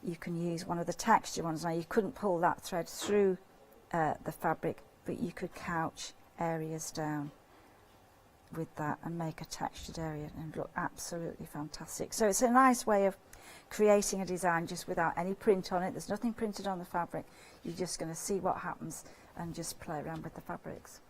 you can use one of the texture ones. Now you couldn't pull that thread through the fabric, but you could couch areas down with that and make a textured area and look absolutely fantastic. So it's a nice way of creating a design just without any print on it. There's nothing printed on the fabric. You're just going to see what happens and just play around with the fabrics.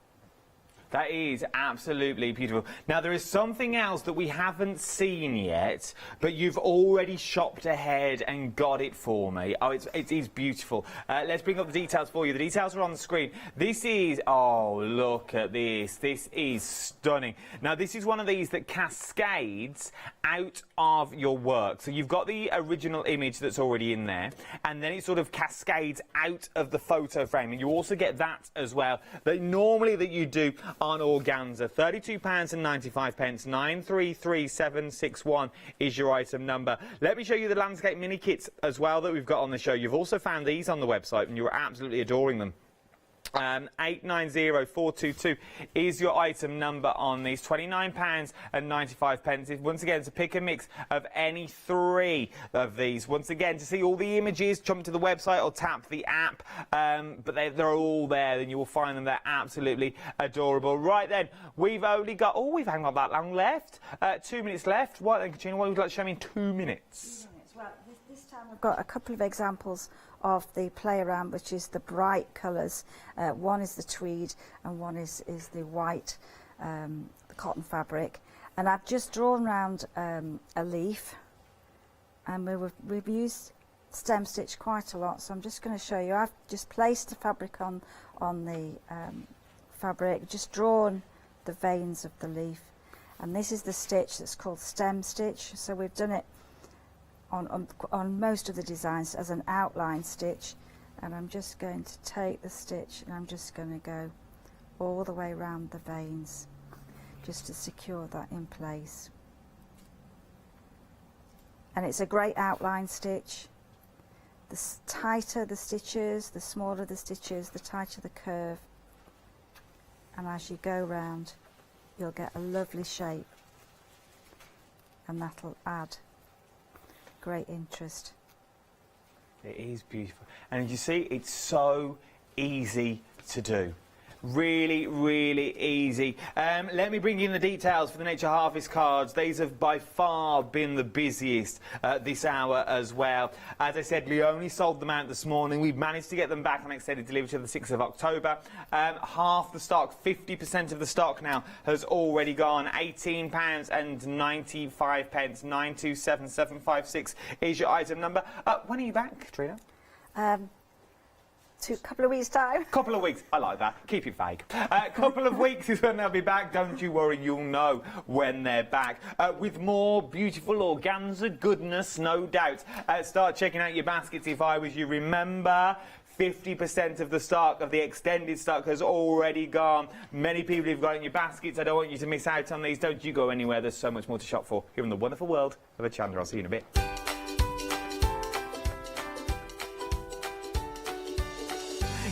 That is absolutely beautiful. Now, there is something else that we haven't seen yet, but you've already shopped ahead and got it for me. Oh, it is beautiful. Let's bring up the details for you. The details are on the screen. This is, oh, look at this. This is stunning. Now, this is one of these that cascades out of your work. So you've got the original image that's already in there, and then it sort of cascades out of the photo frame. And you also get that as well, that normally that you do on organza. £32.95, 933761 is your item number. Let me show you the landscape mini kits as well that we've got on the show. You've also found these on the website and you're absolutely adoring them. 890422 is your item number on these. £29.95. Once again, it's a pick and mix of any three of these. Once again, to see all the images, jump to the website or tap the app, but they're all there and you will find them. They're absolutely adorable. Right then, we've only got, oh, we haven't got that long left. 2 minutes left. What then, Katrina, what would you like to show me in 2 minutes? Well, this time I've got a couple of examples of the play around, which is the bright colours. One is the tweed and one is the white, the cotton fabric. And I've just drawn around a leaf, and we've used stem stitch quite a lot, so I'm just going to show you. I've just placed the fabric on the fabric, just drawn the veins of the leaf, and this is the stitch that's called stem stitch. So we've done it on most of the designs as an outline stitch, and I'm just going to take the stitch and I'm just going to go all the way around the veins just to secure that in place. And it's a great outline stitch. The tighter the stitches, the smaller the stitches, the tighter the curve, and as you go round you'll get a lovely shape, and that'll add great interest. It is beautiful, and you see, it's so easy to do. Really, really easy. Let me bring in the details for the Nature Harvest cards. These have by far been the busiest this hour as well. As I said, we only sold them out this morning. We've managed to get them back on extended delivery to the 6th of October. Half the stock, 50% of the stock now has already gone. £18.95, 927756 is your item number. When are you back, Katrina? A couple of weeks' time. Couple of weeks. I like that. Keep it vague. Couple of weeks is when they'll be back. Don't you worry, you'll know when they're back. With more beautiful organza goodness, no doubt. Start checking out your baskets if I was you. Remember, 50% of the stock, of the extended stock, has already gone. Many people have got it in your baskets. I don't want you to miss out on these. Don't you go anywhere. There's so much more to shop for here in the wonderful world of Hochanda. I'll see you in a bit.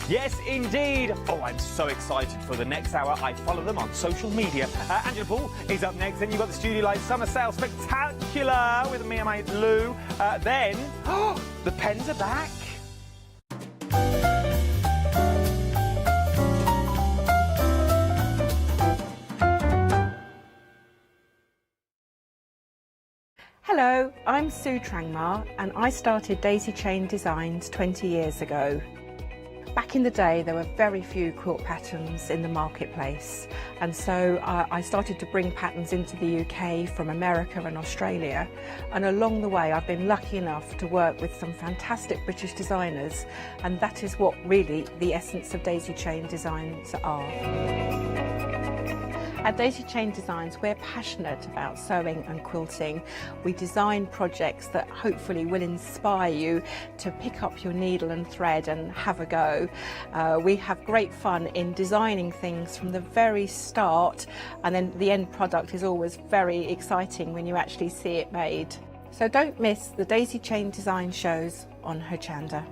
Yes, indeed. Oh, I'm so excited for the next hour. I follow them on social media. Angela Paul is up next. Then you've got the Studio Light Summer Sale Spectacular with me and my mate Lou. Then, the pens are back. Hello, I'm Sue Trangmar and I started Daisy Chain Designs 20 years ago. Back in the day, there were very few quilt patterns in the marketplace, and so I started to bring patterns into the UK from America and Australia, and along the way I've been lucky enough to work with some fantastic British designers, and that is what really the essence of daisy chain designs are. At Daisy Chain Designs, we're passionate about sewing and quilting. We design projects that hopefully will inspire you to pick up your needle and thread and have a go. We have great fun in designing things from the very start, and then the end product is always very exciting when you actually see it made. So don't miss the Daisy Chain Design shows on Hochanda.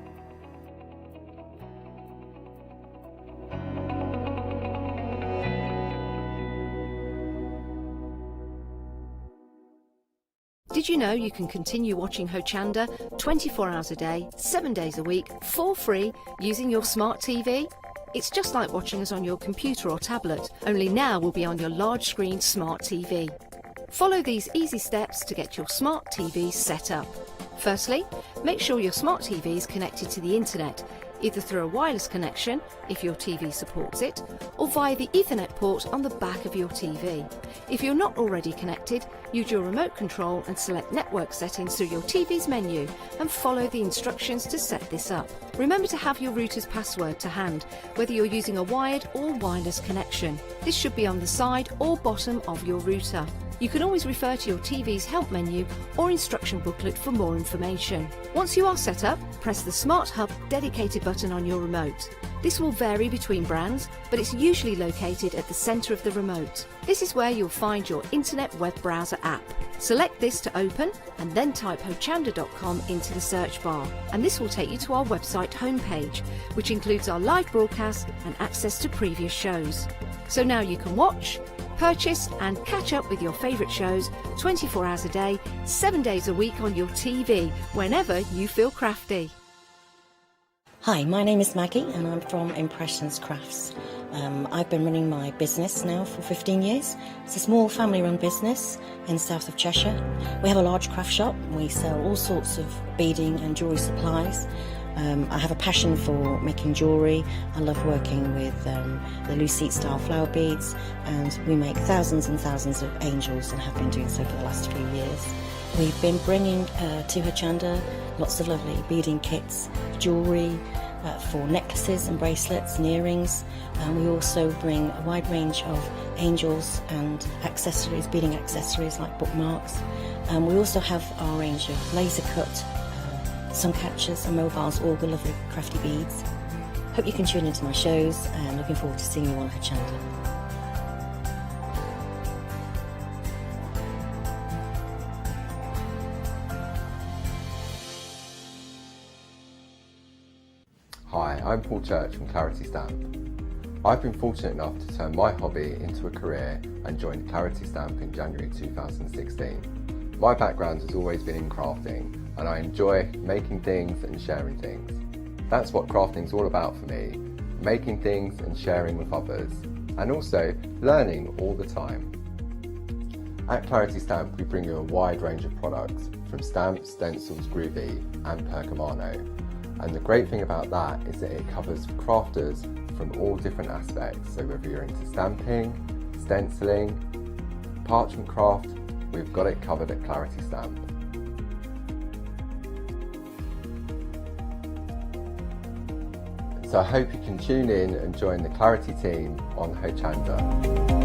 Did you know you can continue watching Hochanda 24 hours a day, 7 days a week, for free, using your smart TV? It's just like watching us on your computer or tablet, only now we'll be on your large screen smart TV. Follow these easy steps to get your smart TV set up. Firstly, make sure your smart TV is connected to the internet, either through a wireless connection, if your TV supports it, or via the Ethernet port on the back of your TV. If you're not already connected, use your remote control and select network settings through your TV's menu and follow the instructions to set this up. Remember to have your router's password to hand, whether you're using a wired or wireless connection. This should be on the side or bottom of your router. You can always refer to your TV's help menu or instruction booklet for more information. Once you are set up, press the Smart Hub dedicated button on your remote. This will vary between brands, but it's usually located at the centre of the remote. This is where you'll find your internet web browser app. Select this to open and then type hochanda.com into the search bar, and this will take you to our website homepage, which includes our live broadcast and access to previous shows. So now you can watch, purchase and catch up with your favourite shows 24 hours a day, 7 days a week on your TV, whenever you feel crafty. Hi, my name is Maggie and I'm from Impressions Crafts. I've been running my business now for 15 years. It's a small family-run business in the south of Cheshire. We have a large craft shop. We sell all sorts of beading and jewellery supplies. I have a passion for making jewellery. I love working with the loose seat style flower beads, and we make thousands and thousands of angels and have been doing so for the last few years. We've been bringing to Hochanda lots of lovely beading kits, jewellery for necklaces and bracelets and earrings, and we also bring a wide range of angels and accessories, beading accessories like bookmarks. We also have our range of laser cut sun catchers and mobiles, all the lovely crafty beads. Hope you can tune into my shows, and looking forward to seeing you on Hochanda. Hi, I'm Paul Church from Clarity Stamp. I've been fortunate enough to turn my hobby into a career and joined Clarity Stamp in January 2016. My background has always been in crafting, and I enjoy making things and sharing things. That's what crafting's all about for me, making things and sharing with others, and also learning all the time. At Clarity Stamp we bring you a wide range of products, from stamps, stencils, groovy and percamano. And the great thing about that is that it covers crafters from all different aspects, so whether you're into stamping, stenciling, parchment craft, we've got it covered at Clarity Stamp. So I hope you can tune in and join the Clarity team on Hochanda.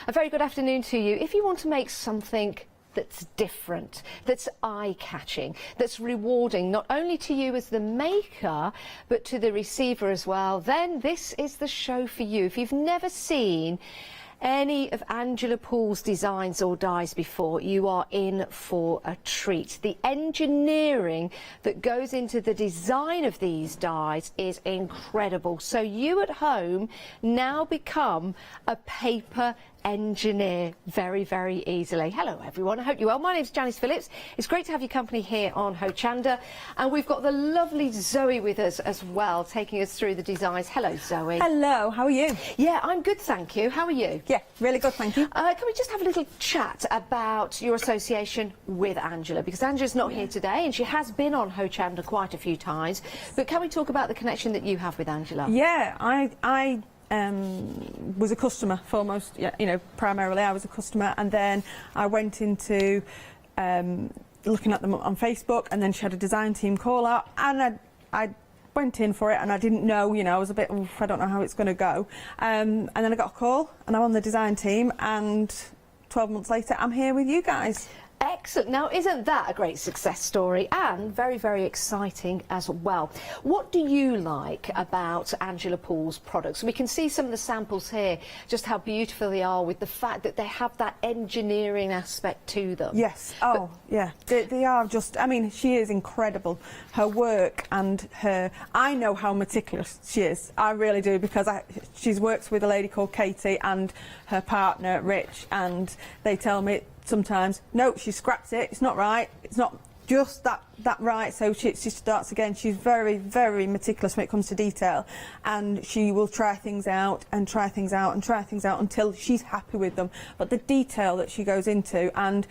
A very good afternoon to you. If you want to make something that's different, that's eye-catching, that's rewarding not only to you as the maker but to the receiver as well, then this is the show for you. If you've never seen any of Angela Poole's designs or dies before, you are in for a treat. The engineering that goes into the design of these dies is incredible. So you at home now become a paper engineer very, very easily. Hello everyone, I hope you're well. My name's Janice Phillips. It's great to have your company here on Hochanda, and we've got the lovely Zoe with us as well, taking us through the designs. Hello Zoe. Hello, how are you? Yeah, I'm good, thank you. How are you? Yeah, really good, thank you. Can we just have a little chat about your association with Angela, because Angela's not here today and she has been on Hochanda quite a few times, but can we talk about the connection that you have with Angela? Yeah, I was a customer for most, you know, primarily I was a customer, and then I went into looking at them on Facebook, and then she had a design team call out, and I went in for it, and I didn't know, you know, I was a bit, I don't know how it's going to go, and then I got a call, and I'm on the design team, and 12 months later I'm here with you guys. Excellent. Now, isn't that a great success story, and very, very exciting as well? What do you like about Angela Poole's products? We can see some of the samples here, just how beautiful they are, with the fact that they have that engineering aspect to them. Yes. Oh, yeah. They are just, I mean, she is incredible. Her work and her, I know how meticulous she is. I really do, because she's worked with a lady called Katie and her partner, Rich, and they tell me sometimes, no, she scraps it, it's not right, it's not just that right, so she starts again. She's very, very meticulous when it comes to detail, and she will try things out and try things out and try things out until she's happy with them. But the detail that she goes into, and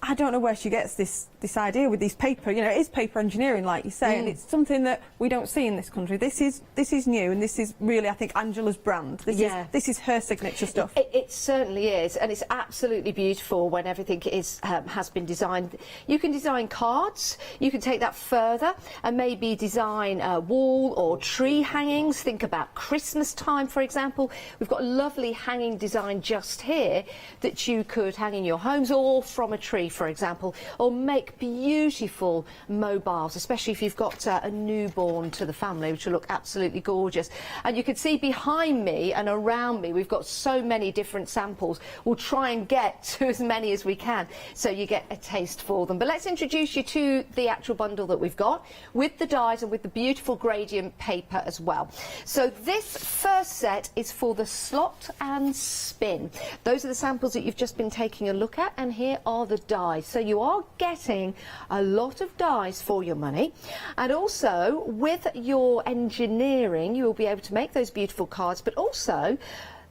I don't know where she gets this idea with these paper, you know, it is paper engineering, like you say, and it's something that we don't see in this country. This is new, and this is really, I think, Angela's brand. This is her signature stuff. It certainly is, and it's absolutely beautiful when everything is has been designed. You can design cards, you can take that further and maybe design wall or tree hangings. Think about Christmas time, for example. We've got a lovely hanging design just here that you could hang in your homes, or from a tree, for example, or make beautiful mobiles, especially if you've got a newborn to the family, which will look absolutely gorgeous. And you can see behind me and around me we've got so many different samples. We'll try and get to as many as we can so you get a taste for them. But let's introduce you to the actual bundle that we've got, with the dies and with the beautiful gradient paper as well. So this first set is for the slot and spin. Those are the samples that you've just been taking a look at, and here are the dies. So you are getting a lot of dies for your money, and also with your engineering you will be able to make those beautiful cards, but also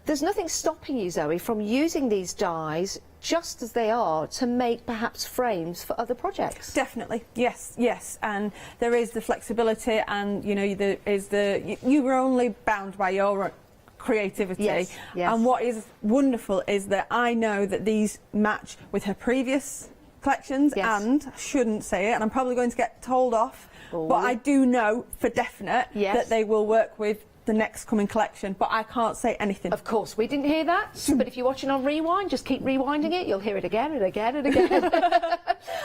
there's nothing stopping you, Zoe, from using these dies just as they are to make perhaps frames for other projects. Definitely, yes, and there is the flexibility, and you know, there is you were only bound by your creativity. Yes. And what is wonderful is that I know that these match with her previous collections, and I shouldn't say it, and I'm probably going to get told off, but I do know for definite that they will work with the next coming collection, but I can't say anything. Of course, we didn't hear that, but if you're watching on rewind, just keep rewinding it, you'll hear it again and again and again.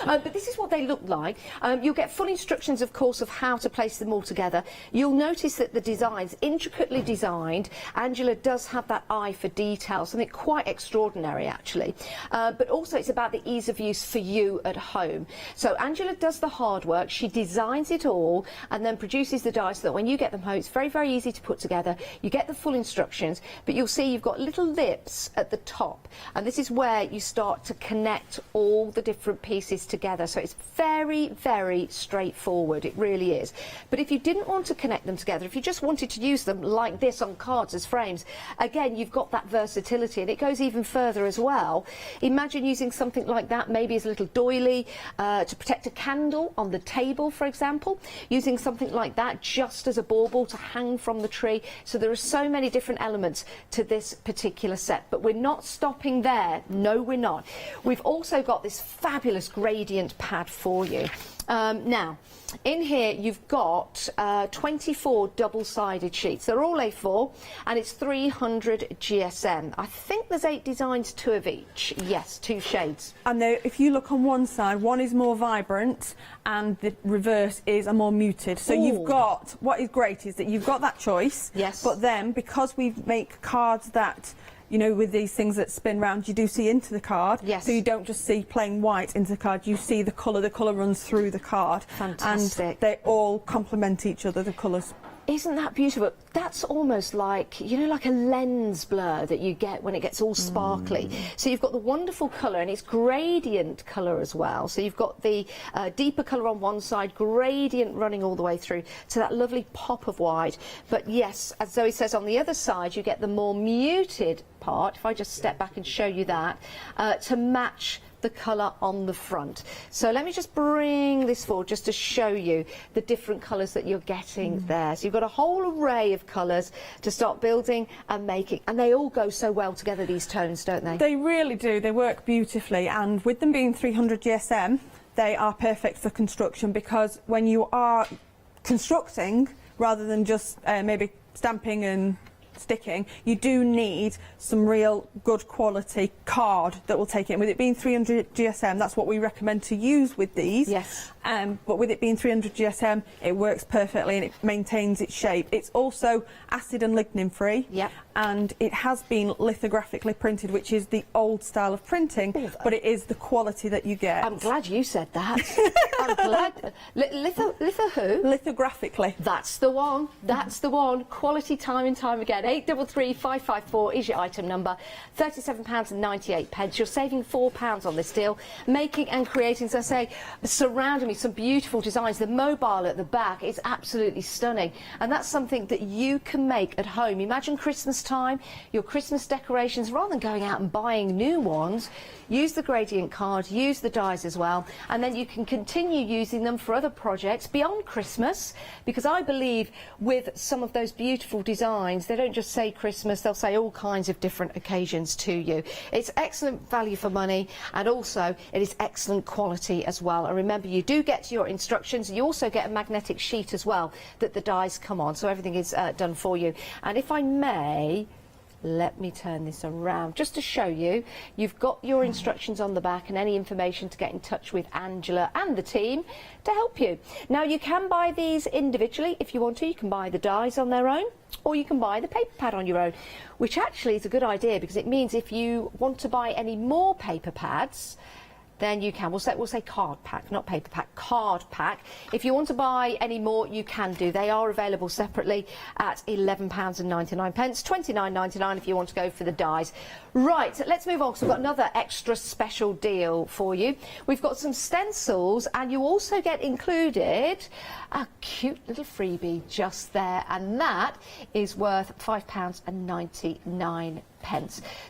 But this is what they look like. You'll get full instructions, of course, of how to place them all together. You'll notice that the design's intricately designed. Angela does have that eye for detail, something quite extraordinary, actually. But also it's about the ease of use for you at home. So Angela does the hard work, she designs it all, and then produces the dies so that when you get them home, it's very, very easy to put together. You get the full instructions, but you'll see you've got little lips at the top, and this is where you start to connect all the different pieces together. So it's very, very straightforward, it really is. But if you didn't want to connect them together, if you just wanted to use them like this on cards as frames, again, you've got that versatility, and it goes even further as well. Imagine using something like that maybe as a little doily to protect a candle on the table, for example, using something like that just as a bauble to hang from the tree. So there are so many different elements to this particular set, but we're not stopping there. No, we're not. We've also got this fabulous gradient pad for you. Now, in here you've got 24 double-sided sheets. They're all A4, and it's 300 GSM. I think there's 8 designs, 2 of each. Yes, 2 shades. And if you look on one side, one is more vibrant and the reverse is a more muted. So you've got, what is great is that you've got that choice. Yes. But then, because we make cards that, you know, with these things that spin round, you do see into the card. Yes. So you don't just see plain white into the card, you see the colour runs through the card. Fantastic. And they all complement each other, the colours. Isn't that beautiful? That's almost like, you know, like a lens blur that you get when it gets all sparkly. So you've got the wonderful colour, and it's gradient colour as well. So you've got the deeper colour on one side, gradient running all the way through to that lovely pop of white. But yes, as Zoe says, on the other side you get the more muted part. If I just step back and show you that, to match the colour on the front. So let me just bring this forward just to show you the different colours that you're getting there. So you've got a whole array of colours to start building and making, and they all go so well together, these tones, don't they? They really do. They work beautifully, and with them being 300 GSM, they are perfect for construction, because when you are constructing, rather than just maybe stamping and sticking, you do need some real good quality card that will take it in. With it being 300 GSM, that's what we recommend to use with these. Yes. But with it being 300 GSM, it works perfectly and it maintains its shape. It's also acid and lignin free. Yep. And it has been lithographically printed, which is the old style of printing, but it is the quality that you get. I'm glad you said that. I'm glad. Litho who? Lithographically. That's the one. That's the one. Quality time and time again. 833554 is your item number. £37.98. You're saving £4 on this deal. Making and creating, as I say, surrounding me, some beautiful designs. The mobile at the back is absolutely stunning. And that's something that you can make at home. Imagine Christmas time, your Christmas decorations, rather than going out and buying new ones, use the gradient card, use the dies as well, and then you can continue using them for other projects beyond Christmas, because I believe with some of those beautiful designs, they don't just say Christmas, they'll say all kinds of different occasions to you. It's excellent value for money, and also it is excellent quality as well. And remember, you do get your instructions, you also get a magnetic sheet as well that the dies come on, so everything is done for you. And if I may, let me turn this around just to show you. You've got your instructions on the back and any information to get in touch with Angela and the team to help you. Now, you can buy these individually if you want to. You can buy the dies on their own, or you can buy the paper pad on your own, which actually is a good idea, because it means if you want to buy any more paper pads, then you can. We'll say card pack, not paper pack, card pack. If you want to buy any more, you can do. They are available separately at £11.99, £29.99 if you want to go for the dies. Right, let's move on, because we've got another extra special deal for you. We've got some stencils, and you also get included a cute little freebie just there, and that is worth £5.99.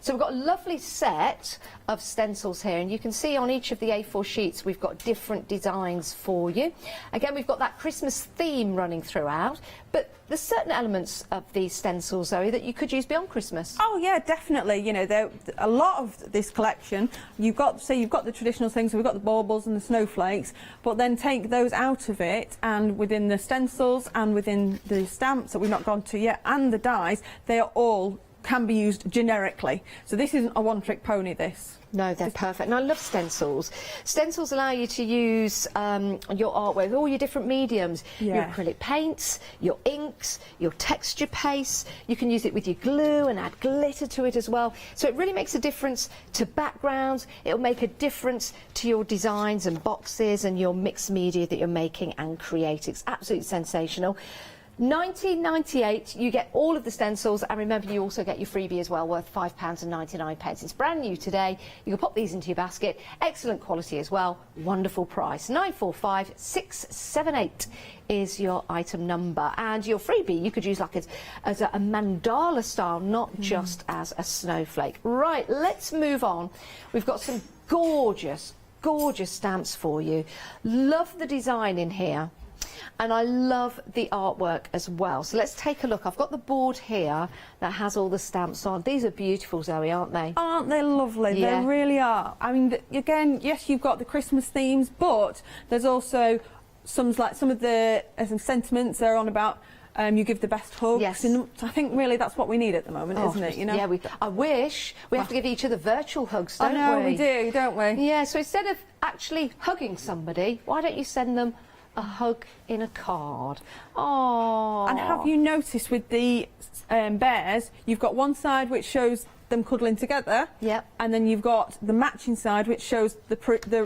So we've got a lovely set of stencils here, and you can see on each of the A4 sheets we've got different designs for you. Again, we've got that Christmas theme running throughout, but there's certain elements of these stencils, Zoe, that you could use beyond Christmas. Oh yeah, definitely. You know, a lot of this collection, you've got the traditional things, so we've got the baubles and the snowflakes, but then take those out of it, and within the stencils and within the stamps that we've not gone to yet, and the dies, they are all can be used generically. So this isn't a one-trick pony, this. No, they're perfect. And I love stencils. Stencils allow you to use your artwork with all your different mediums. Yeah. Your acrylic paints, your inks, your texture paste. You can use it with your glue and add glitter to it as well. So it really makes a difference to backgrounds. It'll make a difference to your designs and boxes and your mixed media that you're making and creating. It's absolutely sensational. £19.98, you get all of the stencils, and remember, you also get your freebie as well, worth £5.99. It's brand new today. You can pop these into your basket. Excellent quality as well. Wonderful price. 945678 is your item number, and your freebie you could use like as a mandala style, not just as a snowflake. Right, let's move on. We've got some gorgeous stamps for you. Love the design in here. And I love the artwork as well. So let's take a look. I've got the board here that has all the stamps on. These are beautiful, Zoe, aren't they? Aren't they lovely? Yeah. They really are. I mean, again, yes, you've got the Christmas themes, but there's also some of the sentiments they're on about. You give the best hugs. Yes. And I think really that's what we need at the moment, isn't it? You know? Yeah, I wish we have to give each other virtual hugs, don't we? I know, we do, don't we? Yeah, so instead of actually hugging somebody, why don't you send them a hug in a card? Oh. And have you noticed with the bears, you've got one side which shows them cuddling together. Yep. And then you've got the matching side which shows the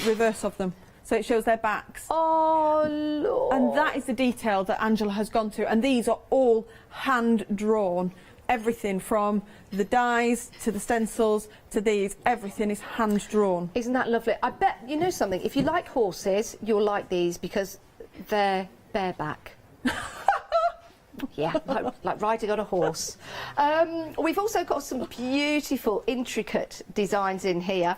reverse of them. so it shows their backs. Oh, Lord. And that is the detail that Angela has gone to, and these are all hand drawn. Everything from the dies to the stencils to these, everything is hand drawn. Isn't that lovely? I bet, you know something, if you like horses, you'll like these because they're bareback. Yeah, like riding on a horse. We've also got some beautiful, intricate designs in here.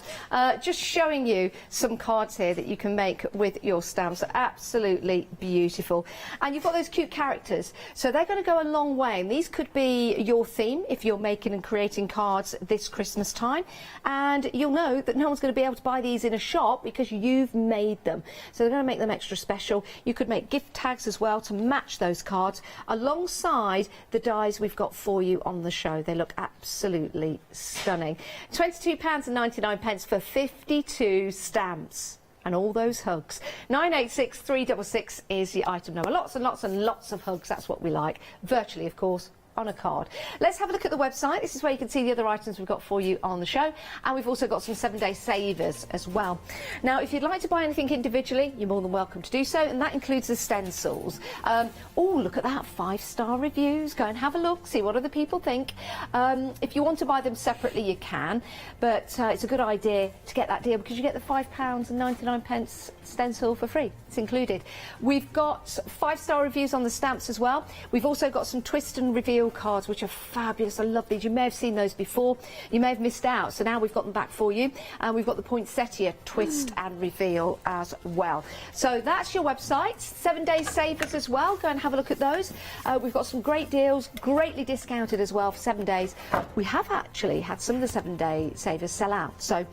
Just showing you some cards here that you can make with your stamps. Absolutely beautiful. And you've got those cute characters. So they're going to go a long way. And these could be your theme if you're making and creating cards this Christmas time. And you'll know that no one's going to be able to buy these in a shop because you've made them. So they're going to make them extra special. You could make gift tags as well to match those cards, alongside the dies we've got for you on the show. They look absolutely stunning. £22.99 for 52 stamps. And all those hugs. 986 366 is the item number. Lots and lots and lots of hugs. That's what we like. Virtually, of course, on a card. Let's have a look at the website. This is where you can see the other items we've got for you on the show, and we've also got some 7-day savers as well. Now, if you'd like to buy anything individually, you're more than welcome to do so, and that includes the stencils. Oh, look at that, 5-star reviews. Go and have a look, see what other people think. If you want to buy them separately, you can, but it's a good idea to get that deal because you get the £5.99 stencil for free. It's included. We've got 5-star reviews on the stamps as well. We've also got some twist and reveal cards, which are fabulous. I love these. You may have seen those before. You may have missed out. So now we've got them back for you. And we've got the poinsettia twist and reveal as well. So that's your website. 7-day savers as well. Go and have a look at those. We've got some great deals, greatly discounted as well for 7 days. We have actually had some of the 7-day savers sell out. So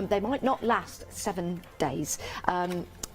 they might not last 7 days.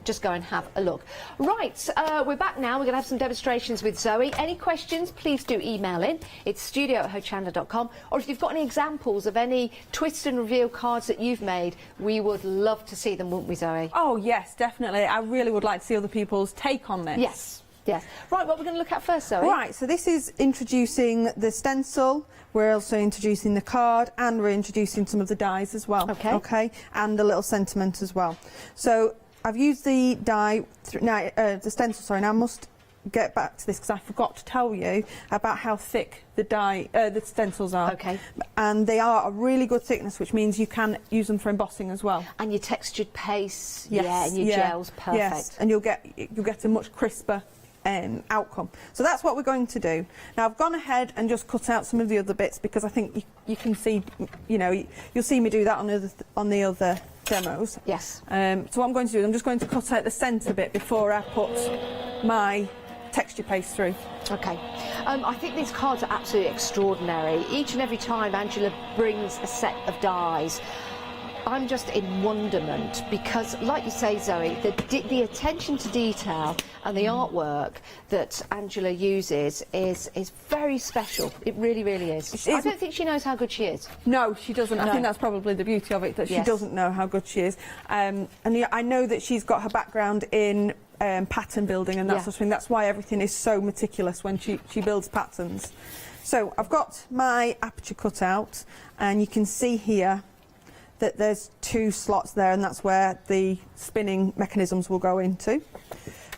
Just go and have a look. Right, we're back now. We're going to have some demonstrations with Zoe. Any questions, please do email in. It's studio@hochanda.com. Or if you've got any examples of any twist and reveal cards that you've made, we would love to see them, wouldn't we, Zoe? Oh, yes, definitely. I really would like to see other people's take on this. Yes. Yes. Right, what we're going to look at first, Zoe? Right, so this is introducing the stencil. We're also introducing the card, and we're introducing some of the dies as well. Okay. Okay, and a little sentiment as well. So I've used the die, the stencil, sorry, now I must get back to this because I forgot to tell you about how thick the stencils are. Okay. And they are a really good thickness, which means you can use them for embossing as well. And your textured paste, yes, yeah, and your gels, perfect. Yes, and you'll get a much crisper outcome. So that's what we're going to do. Now I've gone ahead and just cut out some of the other bits because I think you can see, you know, you'll see me do that on the other demos. Yes. So what I'm going to do is I'm just going to cut out the centre bit before I put my texture paste through. Okay. I think these cards are absolutely extraordinary. Each and every time Angela brings a set of dies, I'm just in wonderment because, like you say, Zoe, the attention to detail and the artwork that Angela uses is very special. It really, really is. I don't think she knows how good she is. No, she doesn't. No. I think that's probably the beauty of it, that Yes. she doesn't know how good she is. And yeah, I know that she's got her background in pattern building and that sort of thing. That's why everything is so meticulous when she builds patterns. So I've got my aperture cut out, and you can see here that there's 2 slots there, and that's where the spinning mechanisms will go into.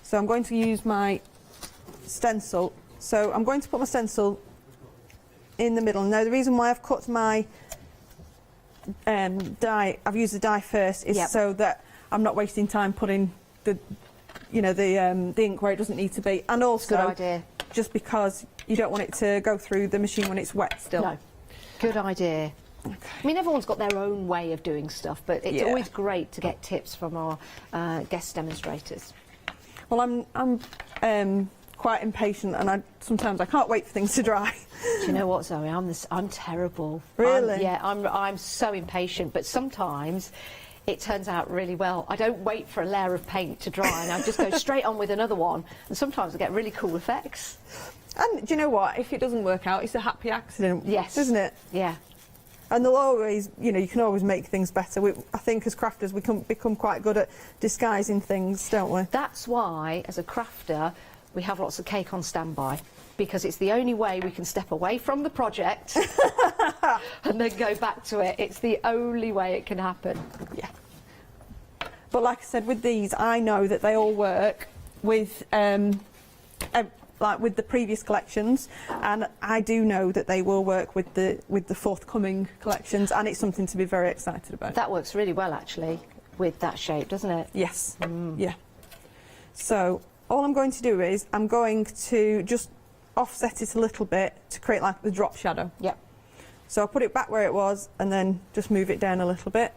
So I'm going to use my stencil. So I'm going to put my stencil in the middle. Now the reason why I've cut my die, I've used the die first, is so that I'm not wasting time putting the ink where it doesn't need to be, and also Good idea. just because you don't want it to go through the machine when it's wet still. No. Good idea. I mean, everyone's got their own way of doing stuff, but it's always great to get tips from our guest demonstrators. Well, I'm quite impatient, and sometimes I can't wait for things to dry. Do you know what, Zoe? I'm terrible. Really? I'm so impatient, but sometimes it turns out really well. I don't wait for a layer of paint to dry, and I just go straight on with another one, and sometimes I get really cool effects. And do you know what? If it doesn't work out, it's a happy accident. Yes. Isn't it? Yeah. And they'll always, you can always make things better. I think as crafters we can become quite good at disguising things, don't we? That's why, as a crafter, we have lots of cake on standby, because it's the only way we can step away from the project and then go back to it. It's the only way it can happen. Yeah. But like I said, with these, I know that they all work with like with the previous collections, and I do know that they will work with the forthcoming collections, and it's something to be very excited about. That works really well, actually, with that shape, doesn't it? Yes. Yeah. So all I'm going to do is I'm going to just offset it a little bit to create like the drop shadow. Yep. So I'll put it back where it was and then just move it down a little bit.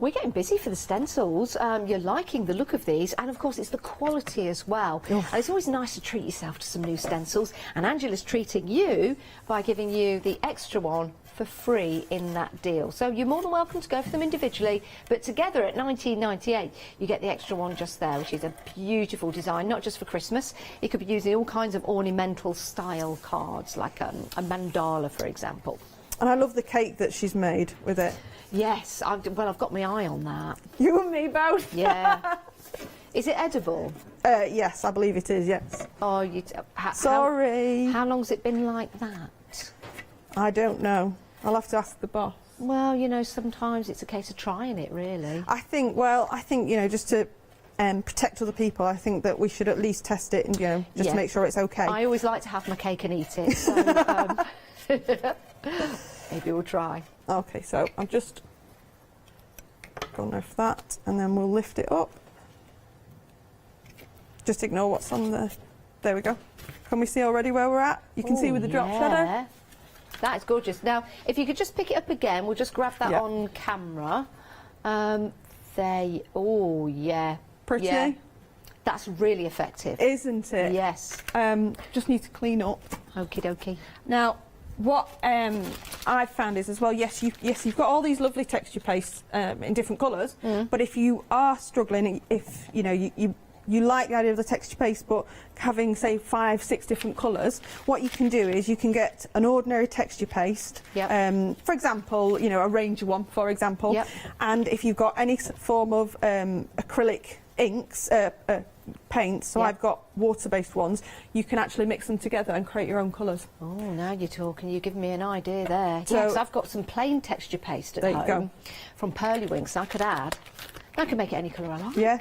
We're getting busy for the stencils. You're liking the look of these, and of course it's the quality as well. And it's always nice to treat yourself to some new stencils, and Angela's treating you by giving you the extra one for free in that deal. So you're more than welcome to go for them individually, but together at $19.98 you get the extra one just there, which is a beautiful design, not just for Christmas. It could be used in all kinds of ornamental style cards, like a mandala, for example. And I love the cake that she's made with it. Yes, I've got my eye on that. You and me both. Yeah. Is it edible? Yes, I believe it is, yes. Oh, sorry. How long's it been like that? I don't know. I'll have to ask the boss. Well, you know, sometimes it's a case of trying it, really. I think, you know, just to protect other people, I think that we should at least test it and, you know, just make sure it's okay. I always like to have my cake and eat it, so maybe we'll try. Okay, so I'm just going over that, and then we'll lift it up. Just ignore what's on there. There we go. Can we see already where we're at? You can see with the drop shadow. That is gorgeous. Now, if you could just pick it up again, we'll just grab that on camera. Oh, yeah. Pretty? Yeah. That's really effective. Isn't it? Yes. Just need to clean up. Okie dokie. Now, what I've found is as well, yes, you've got all these lovely texture pastes in different colours, but if you are struggling, if you know you like the idea of the texture paste, but having say 5, 6 different colours, what you can do is you can get an ordinary texture paste, for example, you know, a Ranger one, for example, and if you've got any form of acrylic inks, paints, so I've got water-based ones, you can actually mix them together and create your own colours. Oh, now you're talking. You're giving me an idea there. So, yes, I've got some plain texture paste at home from Pearly Winks. I could add. I can make it any colour I like. Yeah.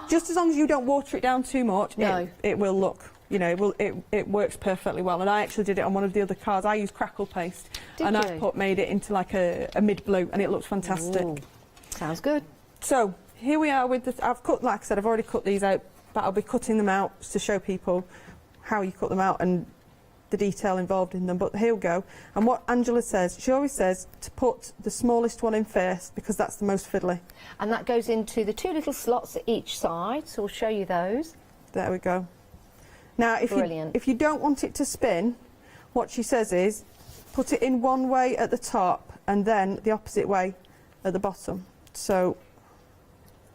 Just as long as you don't water it down too much, it will look, you know, it works perfectly well. And I actually did it on one of the other cards. I used crackle paste, and I made it into like a mid-blue, and it looks fantastic. Ooh. Sounds good. So here we are with the. I've cut, like I said, I've already cut these out, but I'll be cutting them out to show people how you cut them out and the detail involved in them. But here we go. And what Angela says, she always says to put the smallest one in first because that's the most fiddly. And that goes into the 2 little slots at each side, so we'll show you those. There we go. Now, if you don't want it to spin, what she says is put it in one way at the top and then the opposite way at the bottom. So,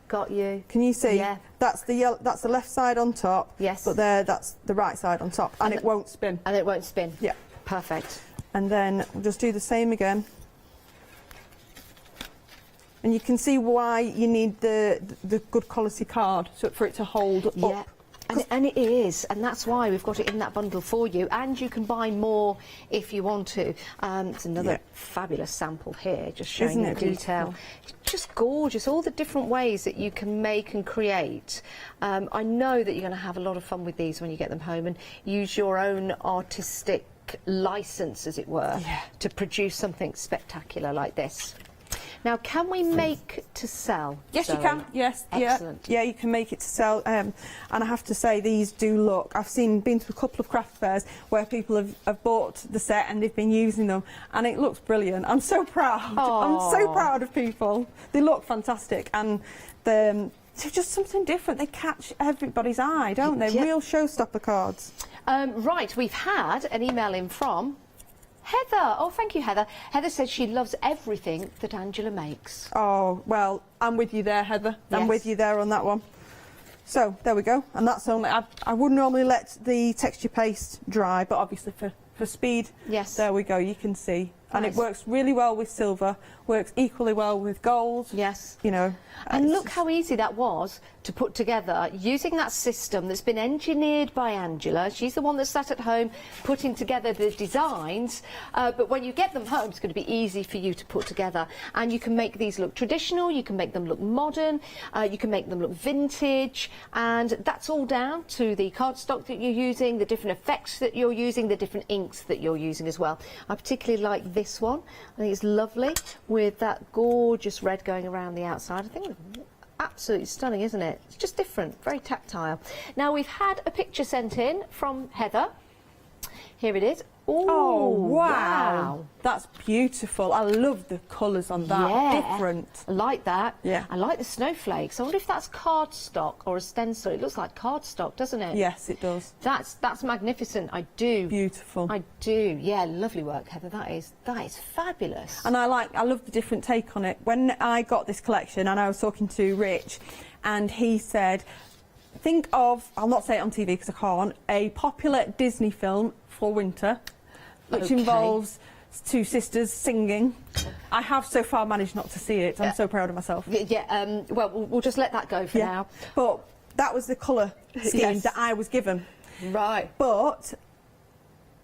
got you. Can you see? Yeah. That's the left side on top. Yes. But that's the right side on top, and it won't spin. And it won't spin. Yeah. Perfect. And then we'll just do the same again. And you can see why you need the good quality card for it to hold up. And it is, and that's why we've got it in that bundle for you, and you can buy more if you want to. It's another fabulous sample here, just showing you the detail. It's just gorgeous, all the different ways that you can make and create. I know that you're going to have a lot of fun with these when you get them home and use your own artistic license, as it were, to produce something spectacular like this. Now, can we make to sell? Yes, you can. Yes, excellent. Yeah, you can make it to sell. And I have to say, these do look. I've been to a couple of craft fairs where people have bought the set and they've been using them, and it looks brilliant. I'm so proud. I'm so proud of people. They look fantastic, and they're just something different. They catch everybody's eye, don't they? Real showstopper cards. Right, we've had an email in from Heather. Oh, thank you, Heather. Heather says she loves everything that Angela makes. Oh, well, I'm with you there, Heather. I'm with you there on that one. So, there we go. And that's only... I would normally let the texture paste dry, but obviously for speed, there we go. You can see. And it works really well with silver, works equally well with gold. Yes. You know. And look how easy that was to put together using that system that's been engineered by Angela. She's the one that sat at home putting together the designs, but when you get them home, it's going to be easy for you to put together. And you can make these look traditional, you can make them look modern, you can make them look vintage, and that's all down to the cardstock that you're using, the different effects that you're using, the different inks that you're using as well. I particularly like this one. I think it's lovely with that gorgeous red going around the outside. I think absolutely stunning, isn't it? It's just different, very tactile. Now, we've had a picture sent in from Heather. Here it is. Ooh, oh, wow. wow. That's beautiful. I love the colours on that. Yeah. Different. I like that. Yeah. I like the snowflakes. I wonder if that's cardstock or a stencil. It looks like cardstock, doesn't it? Yes, it does. That's magnificent. I do. Beautiful. I do. Yeah, lovely work, Heather. That is fabulous. And I love the different take on it. When I got this collection and I was talking to Rich, and he said, think of, I'll not say it on TV because I can't, a popular Disney film for winter, which involves two sisters singing. I have so far managed not to see it. I'm so proud of myself. Yeah, well, we'll just let that go for now. But that was the colour scheme that I was given. Right. But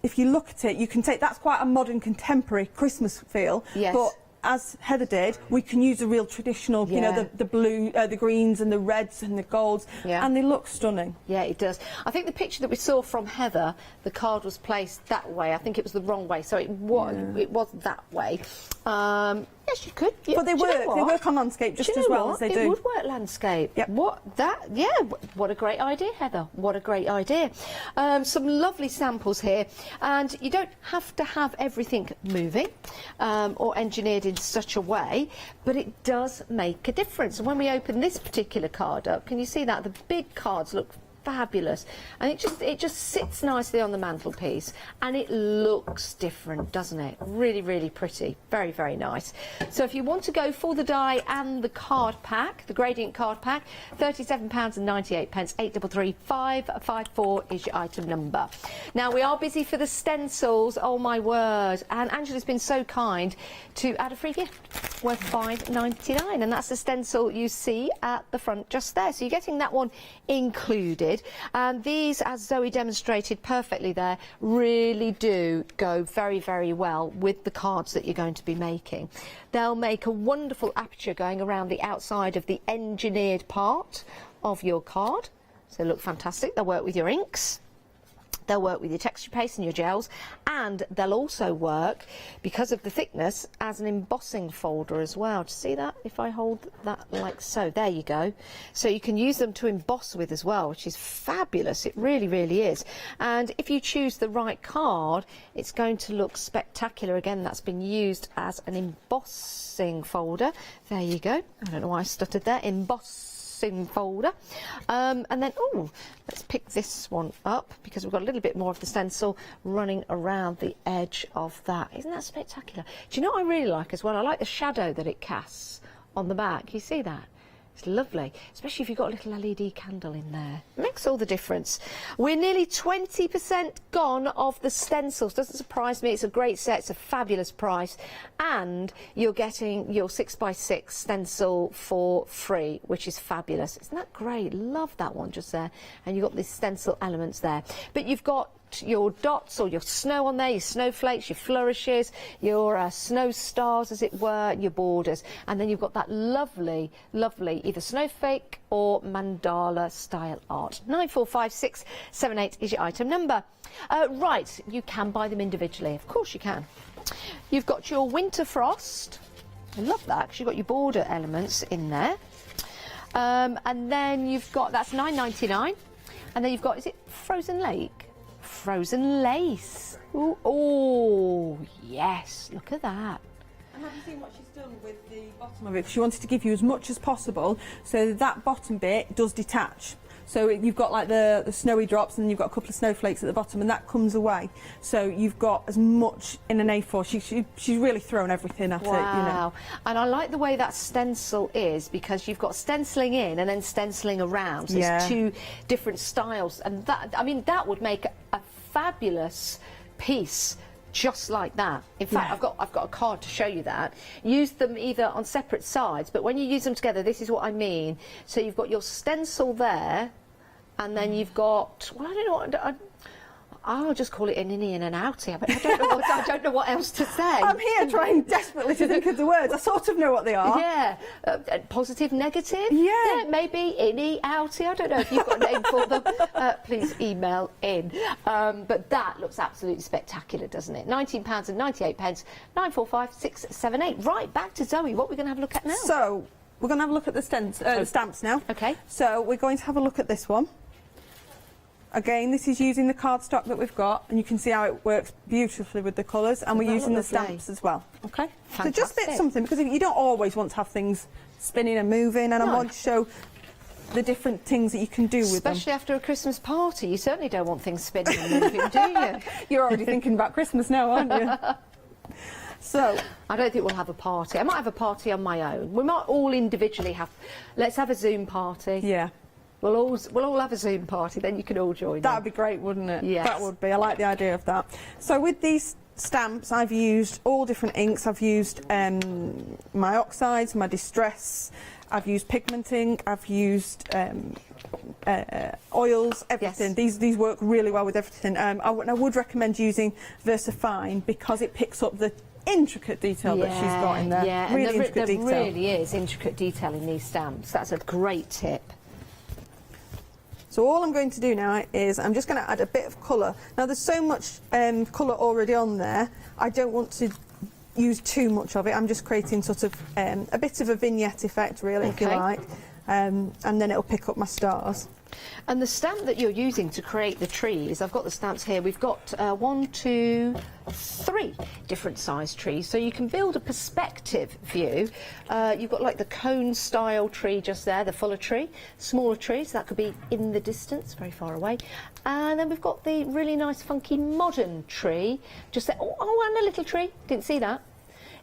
if you look at it, you can take, that's quite a modern, contemporary Christmas feel. Yes. But as Heather did, we can use a real traditional, you know, the blue, the greens and the reds and the golds, and they look stunning. Yeah, it does. I think the picture that we saw from Heather, the card was placed that way. I think it was the wrong way, so it was that way. Yes, you could. But they work. They work on landscape just as well as they do. It would work landscape. Yep. What a great idea, Heather. What a great idea. Some lovely samples here, and you don't have to have everything moving or engineered in such a way, but it does make a difference. And when we open this particular card up, can you see that the big cards look fabulous, and it just sits nicely on the mantelpiece, and it looks different, doesn't it? Really, really pretty. Very, very nice. So if you want to go for the die and the card pack, the gradient card pack, £37.98, 833554 is your item number. Now, we are busy for the stencils. Oh my word. And Angela's been so kind to add a free gift worth £5.99, and that's the stencil you see at the front just there. So you're getting that one included. And these, as Zoe demonstrated perfectly there, really do go very, very well with the cards that you're going to be making. They'll make a wonderful aperture going around the outside of the engineered part of your card. So they look fantastic. They'll work with your inks. They'll work with your texture paste and your gels, and they'll also work, because of the thickness, as an embossing folder as well. Do you see that? If I hold that like so, there you go. So you can use them to emboss with as well, which is fabulous. It really, really is. And if you choose the right card, it's going to look spectacular. Again, that's been used as an embossing folder. There you go. I don't know why I stuttered there. Folder, and then let's pick this one up because we've got a little bit more of the stencil running around the edge of that. Isn't that spectacular? Do you know what I really like as well? I like the shadow that it casts on the back. You see that? It's lovely, especially if you've got a little LED candle in there. It makes all the difference. We're nearly 20% gone of the stencils. Doesn't surprise me. It's a great set. It's a fabulous price. And you're getting your 6x6 stencil for free, which is fabulous. Isn't that great? Love that one just there. And you've got the stencil elements there. But you've got your dots or your snow on there, your snowflakes, your flourishes, your snow stars, as it were, your borders, and then you've got that lovely, lovely either snowflake or mandala style art. 945678 is your item number. Right, you can buy them individually, of course you can. You've got your winter frost. I love that because you've got your border elements in there, and then you've got, that's £9.99, and then you've got, is it Frozen Lake? Frozen lace. Ooh, oh, yes, look at that. And have you seen what she's done with the bottom of it? She wanted to give you as much as possible, so that bottom bit does detach. So you've got like the snowy drops, and then you've got a couple of snowflakes at the bottom, and that comes away. So you've got as much in an A4. She's really thrown everything at it, you know. Wow. And I like the way that stencil is, because you've got stenciling in and then stenciling around. So there's two different styles, and that, I mean, that would make a fabulous piece just like that. In fact, I've got a card to show you that. Use them either on separate sides, but when you use them together, this is what I mean. So you've got your stencil there, and then you've got, well, I don't know what, I'll just call it an innie and an outie. I don't know what else to say. I'm here trying desperately to think of the words. I sort of know what they are. Yeah. Positive, negative? Yeah. Maybe innie, outie. I don't know if you've got a name for them. Please email in. But that looks absolutely spectacular, doesn't it? £19.98, 945 678. Right, back to Zoe. What are we going to have a look at now? So, we're going to have a look at the stamps now. Okay. So, we're going to have a look at this one. Again, this is using the cardstock that we've got, and you can see how it works beautifully with the colours, and we're using the stamps as well. Okay? Fantastic. So just a bit something, because you don't always want to have things spinning and moving, and I want to show the different things that you can do with them. Especially after a Christmas party, you certainly don't want things spinning and moving, do you? You're already thinking about Christmas now, aren't you? So, I don't think we'll have a party. I might have a party on my own. We might all individually have. Let's have a Zoom party. Yeah. We'll all have a Zoom party, then you can all join. That'd be great, wouldn't it? Yes. That would be. I like the idea of that. So with these stamps, I've used all different inks. I've used my oxides, my distress. I've used pigmenting. I've used oils, everything. Yes. These work really well with everything. I would recommend using VersaFine because it picks up the intricate detail that she's got in there. Yeah, really and intricate there detail. really is intricate detail in these stamps. That's a great tip. So all I'm going to do now is I'm just going to add a bit of colour. Now there's so much colour already on there, I don't want to use too much of it. I'm just creating sort of a bit of a vignette effect really, if you like, and then it'll pick up my stars. And the stamp that you're using to create the trees, I've got the stamps here, we've got 1, 2, 3 different size trees, so you can build a perspective view. You've got like the cone style tree just there, the fuller tree, smaller trees, that could be in the distance, very far away, and then we've got the really nice funky modern tree just there. Oh, and a little tree, didn't see that.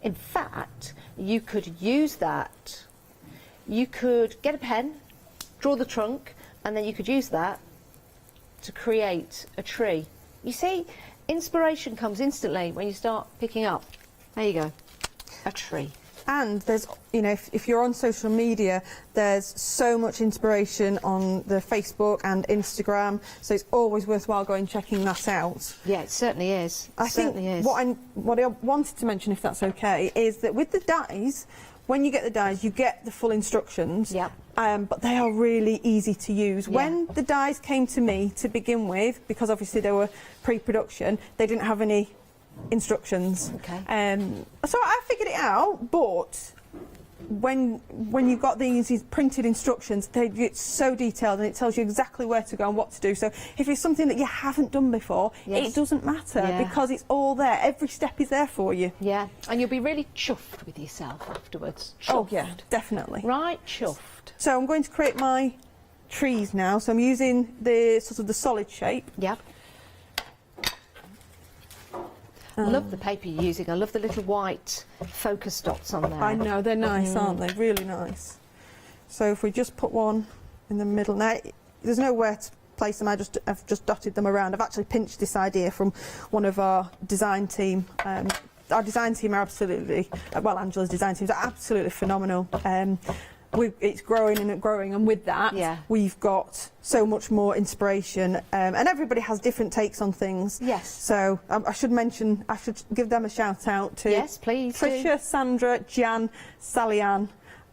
In fact, you could use that, you could get a pen, draw the trunk, and then you could use that to create a tree. You see, inspiration comes instantly when you start picking up. There you go, a tree. And there's, you know, if you're on social media, there's so much inspiration on the Facebook and Instagram, so it's always worthwhile going checking that out. Yeah, it certainly is. I think what I wanted to mention, if that's okay, is that with the dies, when you get the dies, you get the full instructions. Yep. But they are really easy to use. Yeah. When the dies came to me to begin with, because obviously they were pre-production, they didn't have any instructions. Okay. So I figured it out, but when you've got these printed instructions, it's so detailed and it tells you exactly where to go and what to do. So if it's something that you haven't done before, Yes. it doesn't matter Yeah. because it's all there. Every step is there for you. Yeah, and you'll be really chuffed with yourself afterwards. Chuffed. Oh yeah, definitely. Right, chuffed. So I'm going to create my trees now. So I'm using the sort of the solid shape. Yep. Love the paper you're using. I love the little white focus dots on there. I know, they're nice, aren't they? Really nice. So if we just put one in the middle. Now, there's nowhere to place them. I've just dotted them around. I've actually pinched this idea from one of our design team. Our design team are absolutely, well, Angela's design teams are absolutely phenomenal. It's growing and growing, and with that, we've got so much more inspiration, and everybody has different takes on things. Yes. So I should give them a shout out to yes, please Tricia, Sandra, Jan, Sally Ann.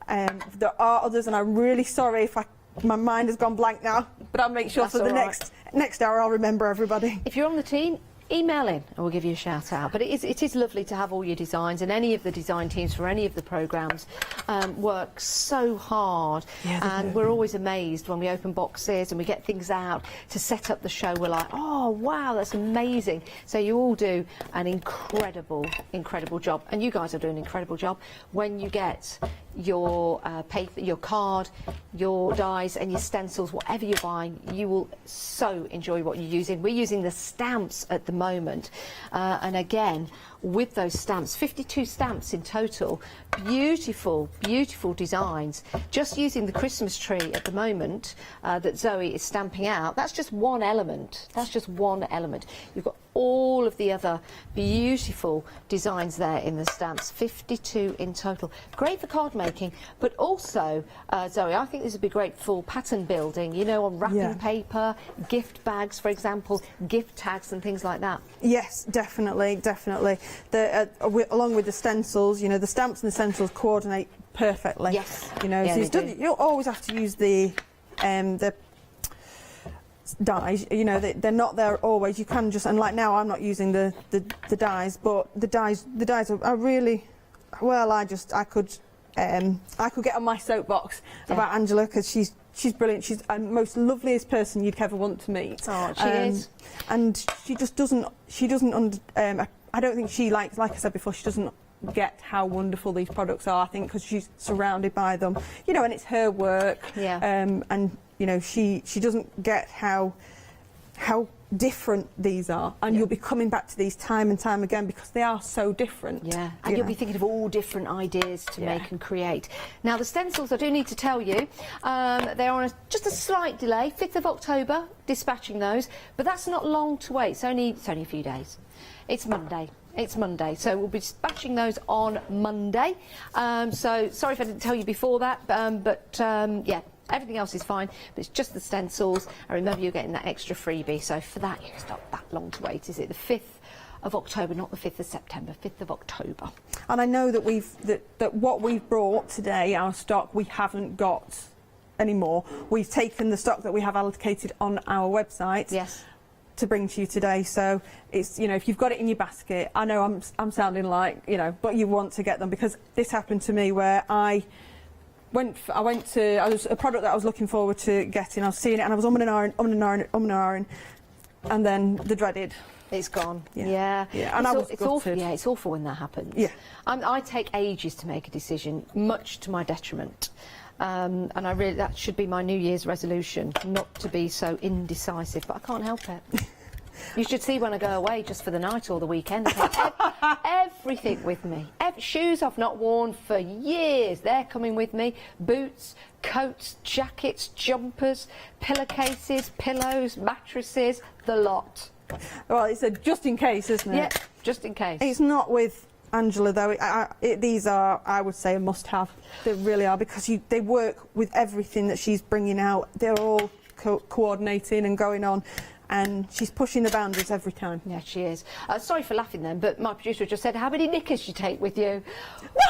There are others, and I'm really sorry if my mind has gone blank now, but I'll make sure That's for the all next hour I'll remember everybody. If you're on the team, email in and we'll give you a shout out. But it is lovely to have all your designs, and any of the design teams for any of the programmes work so hard, and we're always amazed when we open boxes and we get things out to set up the show. We're like, oh wow, that's amazing. So you all do an incredible job, and you guys are doing an incredible job when you get your paper, your card, your dies and your stencils, whatever you're buying. You will so enjoy what you're using. We're using the stamps at the moment, and again, with those stamps, 52 stamps in total, beautiful designs. Just using the Christmas tree at the moment that Zoe is stamping out, that's just one element. You've got all of the other beautiful designs there in the stamps, 52 in total. Great for card making, but also, Zoe, I think this would be great for pattern building, you know, on wrapping paper, gift bags, for example, gift tags and things like that. Yes, definitely, definitely. Along with the stencils, you know, the stamps and the stencils coordinate perfectly. Yes. You know, Yeah, so you don't always have to use the dies. You know, they're not there always. You can just, and like now I'm not using the dies, but the dies are really, well, I could get on my soapbox about Angela, because she's brilliant. She's the most loveliest person you'd ever want to meet. Oh, she is. And she just doesn't, I don't think she, like I said before, she doesn't get how wonderful these products are, I think, because she's surrounded by them, you know, and it's her work. Yeah. And you know, she doesn't get how different these are, and you'll be coming back to these time and time again because they are so different. Yeah, and you'll be thinking of all different ideas to make and create. Now, the stencils, I do need to tell you, they're on just a slight delay, 5th of October, dispatching those, but that's not long to wait. It's only a few days. It's Monday. It's Monday, so we'll be dispatching those on Monday. So sorry if I didn't tell you before that, yeah, everything else is fine, but it's just the stencils. And remember, you're getting that extra freebie, so for that, it's not that long to wait, is it? The 5th of October, not the 5th of September, 5th of October. And I know that that what we've brought today, our stock, we haven't got anymore. We've taken the stock that we have allocated on our website. Yes. To bring to you today, so it's, you know, if you've got it in your basket, I know I'm sounding like, you know, but you want to get them, because this happened to me where I was a product that I was looking forward to getting. I was seeing it and I was umming and ahhing, and then the dreaded. It's gone. Yeah. And it's awful. Yeah, it's awful when that happens. Yeah. I take ages to make a decision, much to my detriment. And that should be my New Year's resolution, not to be so indecisive, but I can't help it. You should see when I go away just for the night or the weekend. I take everything with me. Shoes I've not worn for years, they're coming with me. Boots, coats, jackets, jumpers, pillowcases, pillows, mattresses, the lot. Well, it's a just in case, isn't it? Yeah, just in case. It's not with Angela, though. These are, I would say, a must-have. They really are, because they work with everything that she's bringing out. They're all coordinating and going on, and she's pushing the boundaries every time. Yeah, she is. Sorry for laughing then, but my producer just said, how many knickers do you take with you?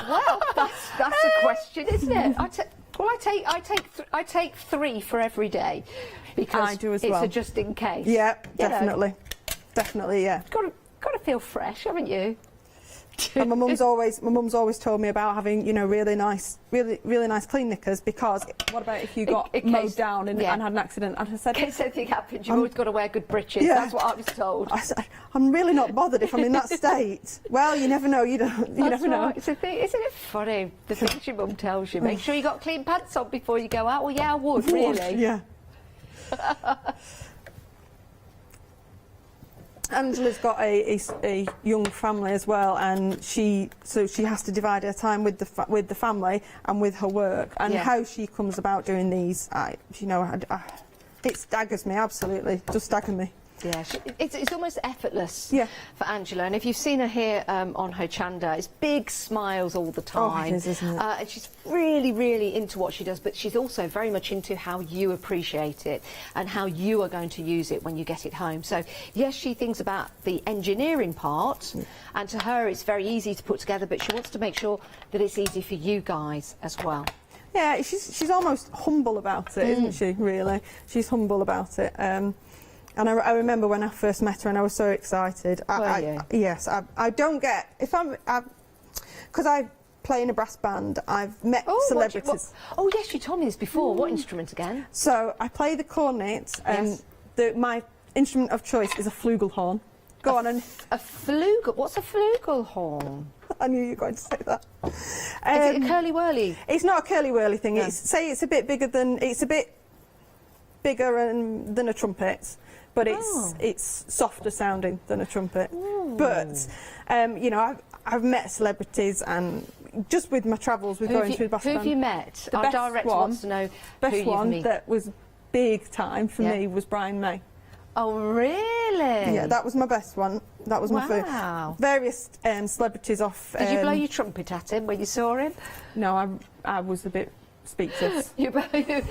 Well, that's a question, isn't it? I take 3 for every day, because I do as well. It's a just in case. Yeah, definitely. Definitely, yeah. Got to feel fresh, haven't you? And my mum's always told me about having, you know, really nice clean knickers, because what about if you got mowed down and had an accident? And I said, in case anything happens, you've always got to wear good breeches. Yeah. That's what I was told. I said, I'm really not bothered if I'm in that state. Well, you never know. You never know. It's a thing, isn't it funny? The things your mum tells you. Make sure you got clean pants on before you go out. Well, yeah, I would, really. Yeah. Angela's got a young family as well, and she has to divide her time with the family and with her work, and how she comes about doing these, it staggers me, absolutely, just staggers me. Yeah, it's almost effortless for Angela, and if you've seen her here on Hochanda, it's big smiles all the time. Oh, it is, isn't it? And she's really, really into what she does, but she's also very much into how you appreciate it and how you are going to use it when you get it home. So, yes, she thinks about the engineering part, and to her it's very easy to put together, but she wants to make sure that it's easy for you guys as well. Yeah, she's almost humble about it, isn't she, really? She's humble about it. And I remember when I first met her, and I was so excited. Yes, I don't get, because I play in a brass band, I've met celebrities. Oh yes, you told me this before. What instrument again? So I play the cornet, and my instrument of choice is a flugelhorn. Go on. And a flugel? What's a flugelhorn? I knew you were going to say that. Is it a curly-whirly? It's not a curly-whirly thing. No. It's a bit bigger than a trumpet. But it's softer sounding than a trumpet. But you know, I've met celebrities, and just with my travels with going through the brass band. Who have you met? The Our director wants to know who you've met. that was big time for me was Brian May. Oh, really? Yeah, that was my best one. That was my first. Wow. Various celebrities off. Did you blow your trumpet at him when you saw him? No, I was a bit speechless. You blow your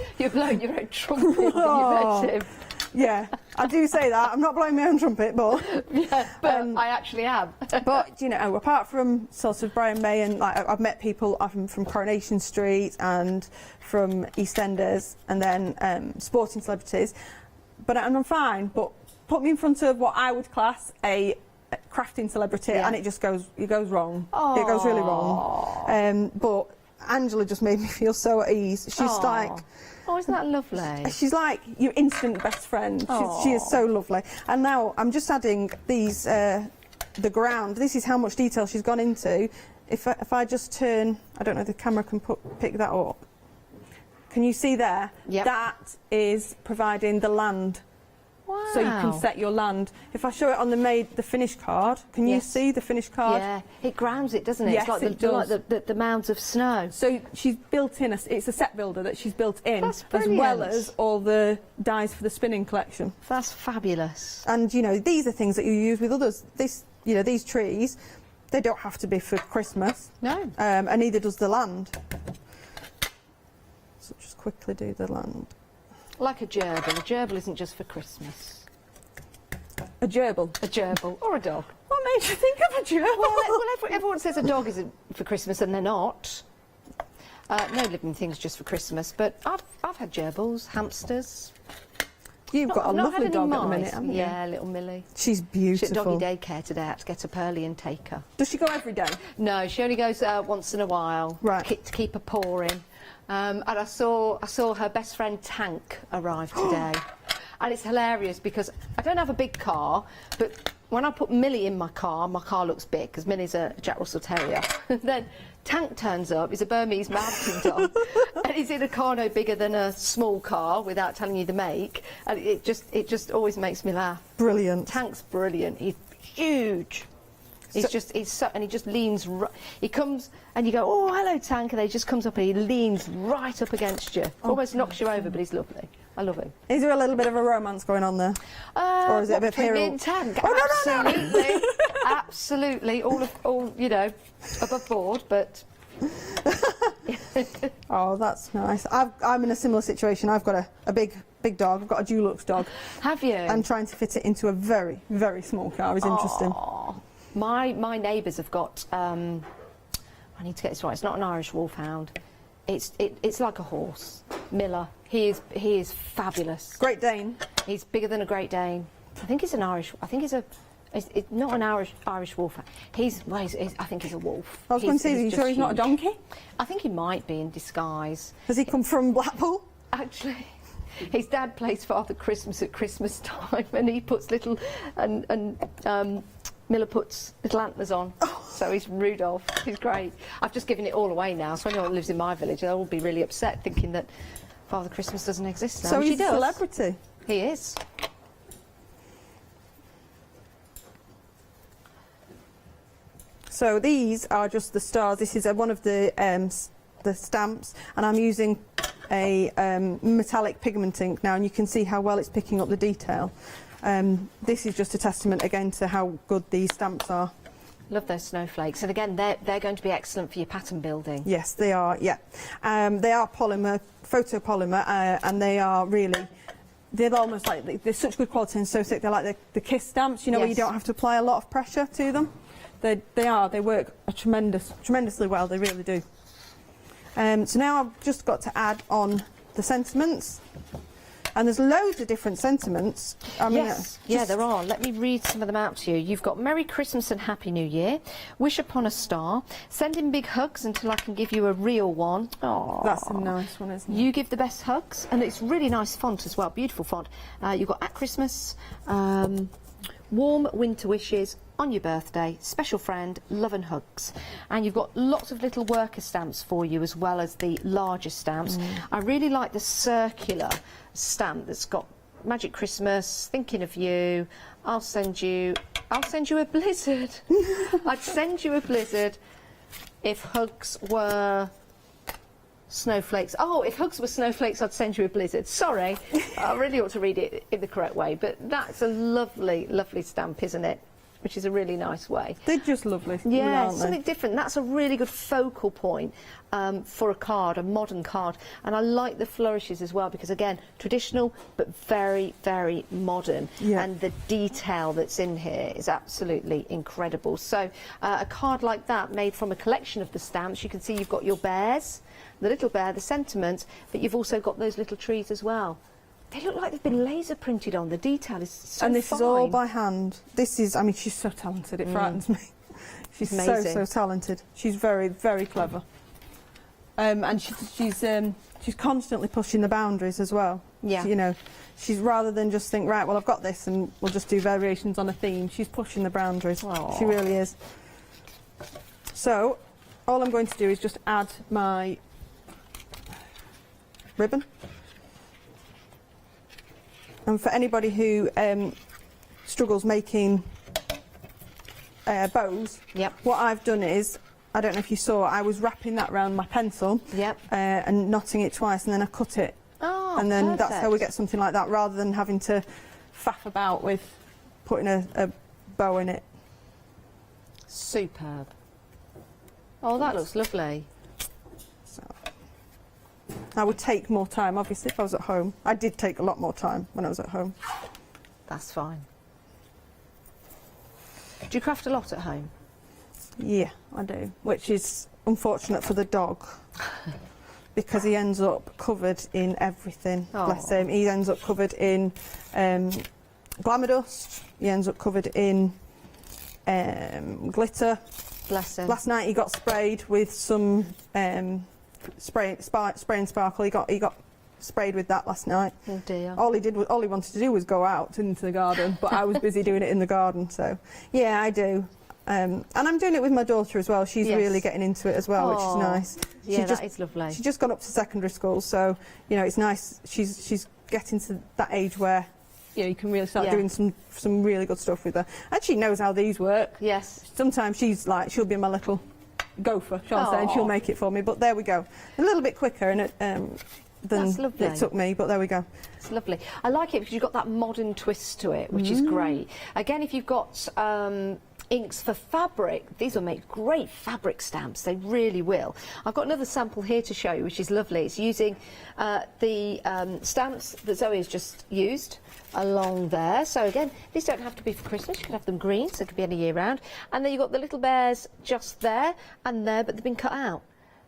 own trumpet when you met him. Yeah, I do say that. I'm not blowing my own trumpet, but yeah, but I actually am. But you know, apart from sort of Brian May and like I've met people from Coronation Street and from EastEnders and then sporting celebrities. But I'm fine. But put me in front of what I would class a crafting celebrity, and it just goes wrong. Aww. It goes really wrong. But Angela just made me feel so at ease. She's like. Oh, isn't that lovely? She's like your instant best friend. She is so lovely. And now I'm just adding these, the ground. This is how much detail she's gone into. If I just turn, I don't know if the camera can pick that up. Can you see there? Yep. That is providing the land. Wow. So you can set your land. If I show it on the finished card, can you see the finished card? Yeah, it grounds it, doesn't it? Yes, it's like it does. Like the mounds of snow. So she's built in, it's a set builder that she's built in, That's as brilliant. well as all the dies for the spinning collection. That's fabulous. And, you know, these are things that you use with others. You know, these trees, they don't have to be for Christmas. No. And neither does the land. So just quickly do the land. Like a gerbil. A gerbil isn't just for Christmas. A gerbil? A gerbil. Or a dog. What made you think of a gerbil? Well, everyone says a dog isn't for Christmas, and they're not. No living things just for Christmas, but I've had gerbils, hamsters. You've got a lovely dog at the minute, haven't you? Yeah, little Millie. She's beautiful. She's at doggy daycare today. I had to get up early and take her. Does she go every day? No, she only goes once in a while. Right. To keep her pawing. And I saw her best friend Tank arrive today. And it's hilarious because I don't have a big car, but when I put Millie in my car looks big because Millie's a Jack Russell Terrier. Then Tank turns up, he's a Burmese mountain dog, and he's in a car no bigger than a small car without telling you the make, and it just always makes me laugh. Brilliant. Tank's brilliant. He's huge. He just leans. He comes and you go, oh, hello, Tank, and he just comes up and he leans right up against you, almost knocks you over, but he's lovely. I love him. Is there a little bit of a romance going on there? Or is it a bit of hero? And Tank? Oh, absolutely, absolutely, all you know, above board, but. Oh, that's nice. I'm in a similar situation. I've got a big dog. I've got a Dulux dog. Have you? And trying to fit it into a very, very small car is interesting. My neighbours have got. I need to get this right. It's not an Irish Wolfhound. It's like a horse. Miller. He is fabulous. Great Dane. He's bigger than a Great Dane. I think he's an Irish. I think he's a. It's not an Irish Wolfhound. I think he's a wolf. I was going to say, are you sure he's not a donkey? I think he might be in disguise. Has he come from Blackpool? Actually, his dad plays Father Christmas at Christmas time, and he puts little Miller puts little antlers on, so he's Rudolph. He's great. I've just given it all away now, so anyone who lives in my village, they'll all be really upset thinking that Father Christmas doesn't exist now. So he's a celebrity. He is. So these are just the stars. This is one of the stamps, and I'm using a metallic pigment ink now, and you can see how well it's picking up the detail. This is just a testament again to how good these stamps are. Love those snowflakes, and again they're going to be excellent for your pattern building. Yes, they are. Yeah, they are polymer, photopolymer, and they are really. They're almost like they're such good quality and so thick. They're like the Kiss stamps, you know, where you don't have to apply a lot of pressure to them. They work tremendously well. They really do. So now I've just got to add on the sentiments. And there's loads of different sentiments. I mean, yes, yeah, there are. Let me read some of them out to you. You've got Merry Christmas and Happy New Year, Wish Upon a Star, Sending Big Hugs Until I Can Give You a Real One. Oh, that's a nice one, isn't it? You Give the Best Hugs, and it's really nice font as well, beautiful font. You've got At Christmas, Warm Winter Wishes, On Your Birthday, Special Friend, Love and Hugs. And you've got lots of little worker stamps for you as well as the larger stamps. I really like the circular stamp that's got Magic Christmas, Thinking of You, I'll send you a blizzard. I'd send you a blizzard if hugs were snowflakes. Oh, if hugs were snowflakes, I'd send you a blizzard. Sorry, I really ought to read it in the correct way, but that's a lovely, lovely stamp, isn't it? Which is a really nice way. They're just lovely. Yeah, aren't they? something different. That's a really good focal point for a card, a modern card. And I like the flourishes as well because, again, traditional but very, very modern. Yeah. And the detail that's in here is absolutely incredible. So a card like that made from a collection of the stamps, you can see you've got your bears, the little bear, the sentiments, but you've also got those little trees as well. They look like they've been laser printed on. The detail is so And this fine. is all by hand. This is, I mean, she's so talented, it frightens me. She's Amazing. so talented. She's very, very clever. And she's constantly pushing the boundaries as well. Yeah. You know, she's rather than just think, right, well, I've got this and we'll just do variations on a theme, she's pushing the boundaries. Aww. She really is. So, all I'm going to do is just add my ribbon. And for anybody who struggles making bows, what I've done is, I don't know if you saw, I was wrapping that around my pencil and knotting it twice, and then I cut it. Oh, and then that's perfect. how we get something like that, rather than having to faff about with putting a bow in it. Superb. Oh, that looks lovely. So, I would take more time, obviously, if I was at home. I did take a lot more time when I was at home. That's fine. Do you craft a lot at home? Yeah, I do, which is unfortunate for the dog because he ends up covered in everything. Bless him. He ends up covered in glamour dust. He ends up covered in glitter. Bless him. Last night he got sprayed with some spray and sparkle. He got sprayed with that last night. Oh dear. All he wanted to do was go out into the garden, but I was busy doing it in the garden. So yeah, I do. And I'm doing it with my daughter as well. She's really getting into it as well, which is nice. Yeah, that is lovely. She's just gone up to secondary school, so you know it's nice. She's getting to that age where you know you can really start doing some really good stuff with her. And she knows how these work. Yes. Sometimes she'll be my little gopher, shall I say, and she'll make it for me. But there we go. A little bit quicker than it took me, but there we go. It's lovely. I like it because you've got that modern twist to it, which is great. Again, if you've got inks for fabric, these will make great fabric stamps. They really will. I've got another sample here to show you, which is lovely. It's using the stamps that Zoe has just used along there. So again, these don't have to be for Christmas. You can have them green, so it could be any year round. And then you've got the little bears just there and there, but they've been cut out.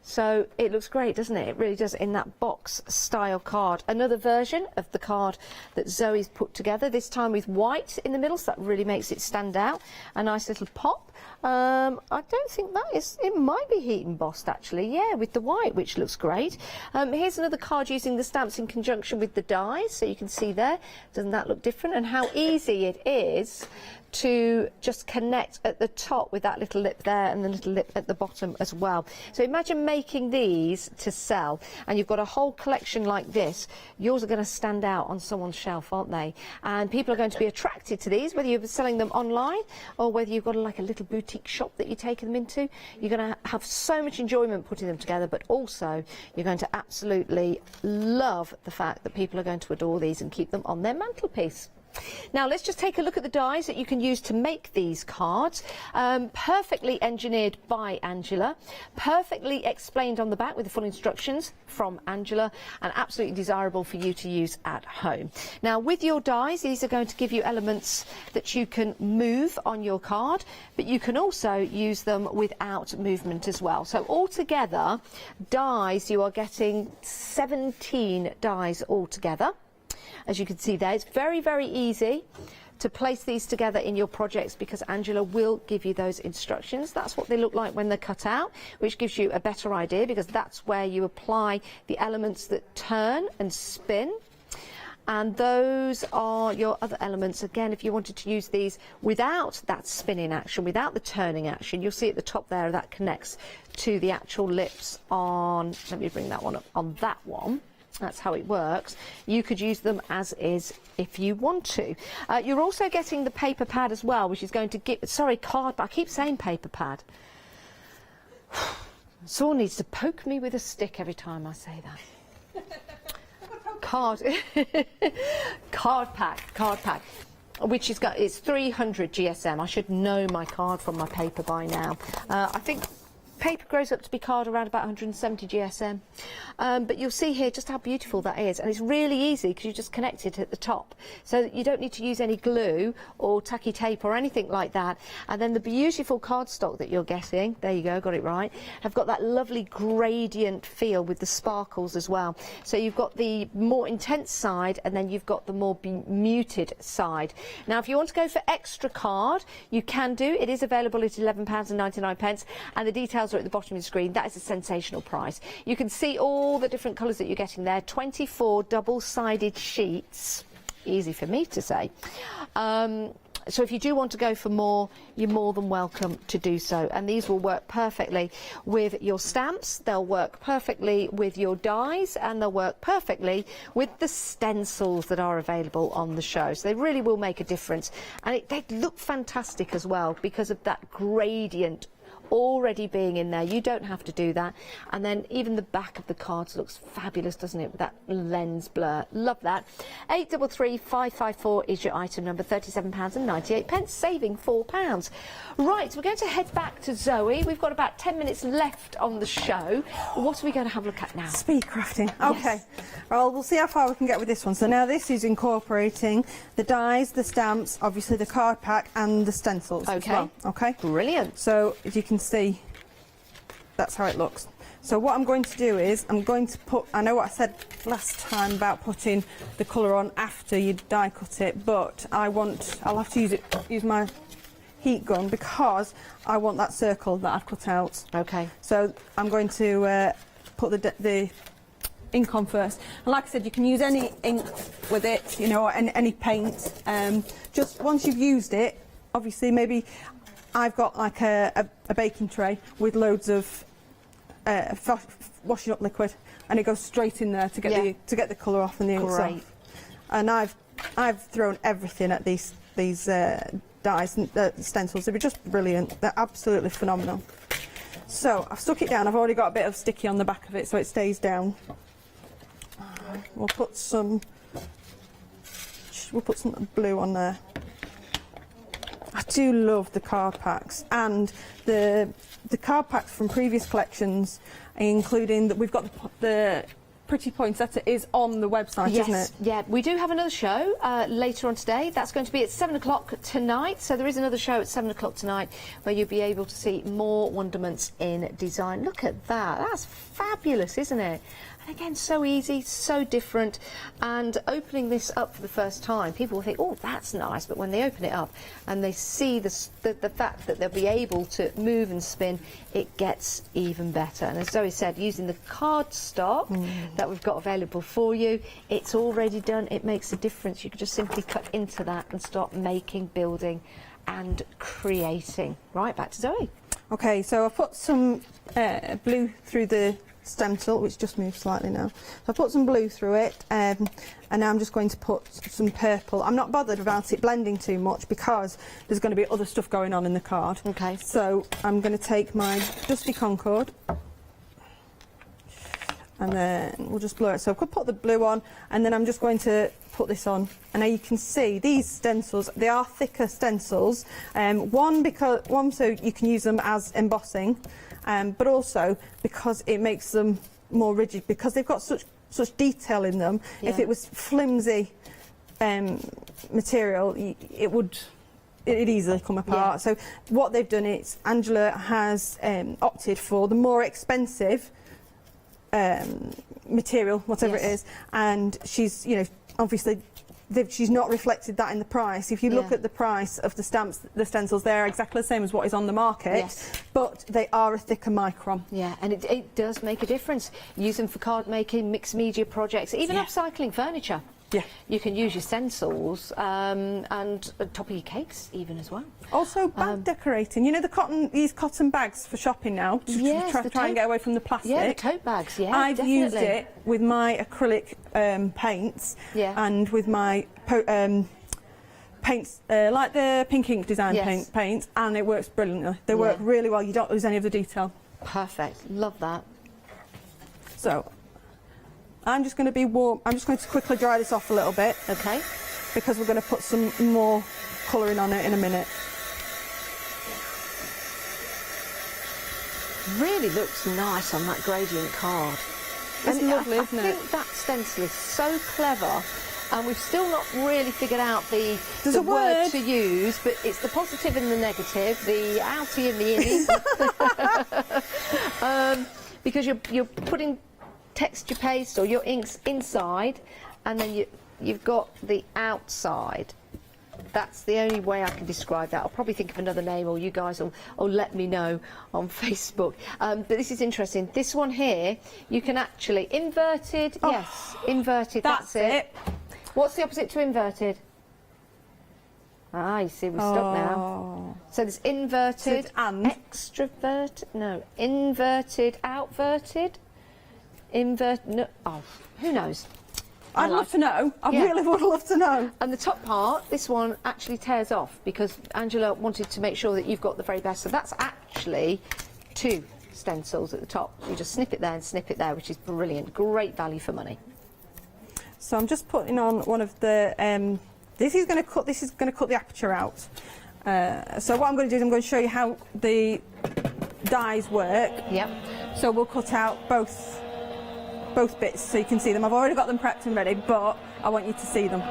So it looks great, doesn't it? It really does, in that box style card. Another version of the card that Zoe's put together, this time with white in the middle, so that really makes it stand out. A nice little pop. I don't think that is, it might be heat embossed actually, yeah, with the white, which looks great. Here's another card using the stamps in conjunction with the dies, so you can see there, doesn't that look different? And how easy it is to just connect at the top with that little lip there and the little lip at the bottom as well. So imagine making these to sell, and you've got a whole collection like this. Yours are going to stand out on someone's shelf, aren't they? And people are going to be attracted to these, whether you're selling them online or whether you've got like a little boutique shop that you're taking them into. You're going to have so much enjoyment putting them together, but also you're going to absolutely love the fact that people are going to adore these and keep them on their mantelpiece. Now let's just take a look at the dies that you can use to make these cards. Perfectly engineered by Angela, perfectly explained on the back with the full instructions from Angela, and absolutely desirable for you to use at home. Now with your dies, these are going to give you elements that you can move on your card, but you can also use them without movement as well. So altogether, dies, you are getting 17 dies altogether. As you can see there, it's very, very easy to place these together in your projects because Angela will give you those instructions. That's what they look like when they're cut out, which gives you a better idea because that's where you apply the elements that turn and spin. And those are your other elements. Again, if you wanted to use these without that spinning action, without the turning action, you'll see at the top there that connects to the actual lips on, let me bring that one up, on that one. That's how it works. You could use them as is if you want to. You're also getting the paper pad as well, which is going to give, sorry, card, but I keep saying paper pad. Saul needs to poke me with a stick every time I say that. Card pack, which has got, it's 300 GSM. I should know my card from my paper by now. I think paper grows up to be card around about 170 GSM. But you'll see here just how beautiful that is, and it's really easy because you just connect it at the top, so that you don't need to use any glue or tacky tape or anything like that. And then the beautiful cardstock that you're getting, there you go, got it right, have got that lovely gradient feel with the sparkles as well. So you've got the more intense side, and then you've got the more muted side. Now if you want to go for extra card, you can do. It is available at £11.99, and the details are at the bottom of the screen. That is a sensational price. You can see all the different colours that you're getting there. 24 double-sided sheets. Easy for me to say. So if you do want to go for more, you're more than welcome to do so. And these will work perfectly with your stamps, they'll work perfectly with your dies, and they'll work perfectly with the stencils that are available on the show. So they really will make a difference. And they look fantastic as well because of that gradient already being in there. You don't have to do that. And then even the back of the cards looks fabulous, doesn't it, with that lens blur. Love that. 833554 is your item number, £37.98, saving £4. Right, we're going to head back to Zoe. We've got about 10 minutes left on the show. What are we going to have a look at now? Speed crafting. Okay. Yes. Well, we'll see how far we can get with this one. So now this is incorporating the dies, the stamps, obviously the card pack, and the stencils as well. Okay. Brilliant. So as you can see, that's how it looks. So what I'm going to do is I'm going to put, I know what I said last time about putting the colour on after you die cut it, but I'll have to use my heat gun because I want that circle that I've cut out. Okay. So I'm going to put the ink on first. And like I said, you can use any ink with it, you know, and any paint. Just once you've used it, obviously maybe I've got like a baking tray with loads of washing up liquid, and it goes straight in there to get the colour off and the ink off. And I've thrown everything at these dies and stencils. They're just brilliant. They're absolutely phenomenal. So I've stuck it down. I've already got a bit of sticky on the back of it, so it stays down. We'll put some blue on there. I do love the card packs, and the card packs from previous collections, including that we've got the pretty poinsettia is on the website, isn't it? Yeah, we do have another show later on today. That's going to be at 7 o'clock tonight. So there is another show at 7 o'clock tonight where you'll be able to see more wonderments in design. Look at that. That's fabulous, isn't it? And again, so easy, so different. And opening this up for the first time, people will think, oh, that's nice. But when they open it up and they see the fact that they'll be able to move and spin, it gets even better. And as Zoe said, using the cardstock that we've got available for you, it's already done. It makes a difference. You can just simply cut into that and start making, building and creating. Right, back to Zoe. Okay, so I've put some blue through the stencil, which just moves slightly now. So I put some blue through it, and now I'm just going to put some purple. I'm not bothered about it blending too much because there's going to be other stuff going on in the card. Okay. So I'm going to take my Dusty Concord, and then we'll just blur it. So I could put the blue on, and then I'm just going to put this on. And now you can see these stencils, they are thicker stencils. One so you can use them as embossing, but also because it makes them more rigid, because they've got such detail in them. Yeah. If it was flimsy material, it'd easily come apart. So what they've done is Angela has opted for the more expensive material, whatever it is, and she's, you know, obviously she's not reflected that in the price. If you look at the price of the stamps, the stencils, they're exactly the same as what is on the market, but they are a thicker micron. Yeah, and it does make a difference. Use them for card making, mixed media projects, even upcycling furniture. Yeah. You can use your stencils and on top of your cakes even as well. Also bag decorating. You know these cotton bags for shopping now? To try and get away from the plastic. Yeah, the tote bags, yeah, I've definitely used it with my acrylic paints and with my paints, like the pink ink design paints, and it works brilliantly. They work really well. You don't lose any of the detail. Perfect. Love that. So I'm just going to be warm. I'm just going to quickly dry this off a little bit. Okay. Because we're going to put some more colouring on it in a minute. Really looks nice on that gradient card. It's lovely, isn't it? I think that stencil is so clever, and we've still not really figured out the word to use, but it's the positive and the negative, the outie and the innie. Because you're putting texture paste or your inks inside, and then you've got the outside. That's the only way I can describe that. I'll probably think of another name, or you guys will let me know on Facebook. But this is interesting. This one here, you can actually... Inverted, yes, inverted, that's it. What's the opposite to inverted? Ah, you see, we're stuck now. So there's inverted, extrovert, no, inverted, outverted, no, who knows? I'd love to know. I really would love to know. And the top part, this one actually tears off because Angela wanted to make sure that you've got the very best. So that's actually 2 stencils at the top. You just snip it there and snip it there, which is brilliant. Great value for money. So I'm just putting on one of the. This is going to cut the aperture out. So what I'm going to do is I'm going to show you how the dies work. Yep. So we'll cut out both bits so you can see them. I've already got them prepped and ready, but I want you to see them.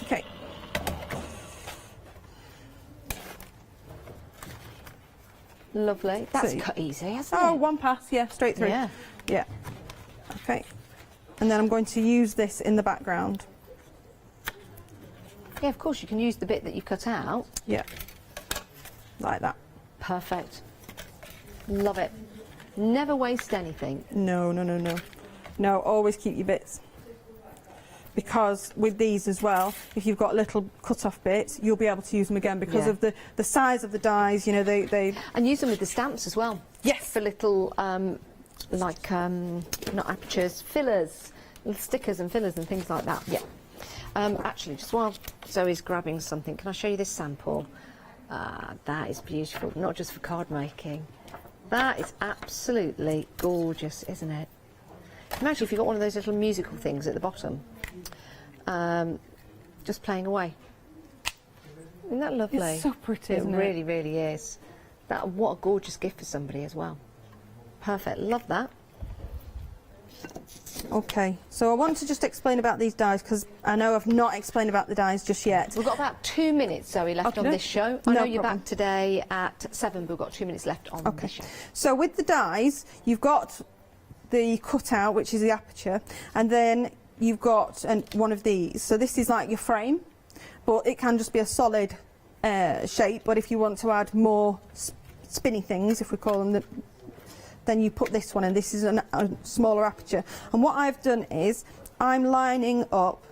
Okay. Lovely. That's cut easy, hasn't it? Oh, one pass, yeah, straight through. Yeah. Yeah. Okay. And then I'm going to use this in the background. Yeah, of course, you can use the bit that you cut out. Yeah. Like that. Perfect. Love it. Never waste anything. No, no, no, no. No, always keep your bits. Because with these as well, if you've got little cut-off bits, you'll be able to use them again because of the size of the dies, you know, they... And use them with the stamps as well. Yes. For little, not apertures, fillers, little stickers and fillers and things like that. Yeah. Actually, just while Zoe's grabbing something, can I show you this sample? That is beautiful, not just for card making. That is absolutely gorgeous, isn't it? Imagine if you've got one of those little musical things at the bottom, just playing away. Isn't that lovely? It's so pretty, isn't it? It really, really is. What a gorgeous gift for somebody as well. Perfect, love that. Okay, so I want to just explain about these dies because I know I've not explained about the dies just yet. We've got about 2 minutes, Zoe, left on this show. I know you're back today at 7, but we've got 2 minutes left on this show. So with the dies, you've got the cutout, which is the aperture, and then you've got one of these. So this is like your frame, but it can just be a solid shape. But if you want to add more spinny things, if we call them, then you put this one, and this is a smaller aperture. And what I've done is I'm lining up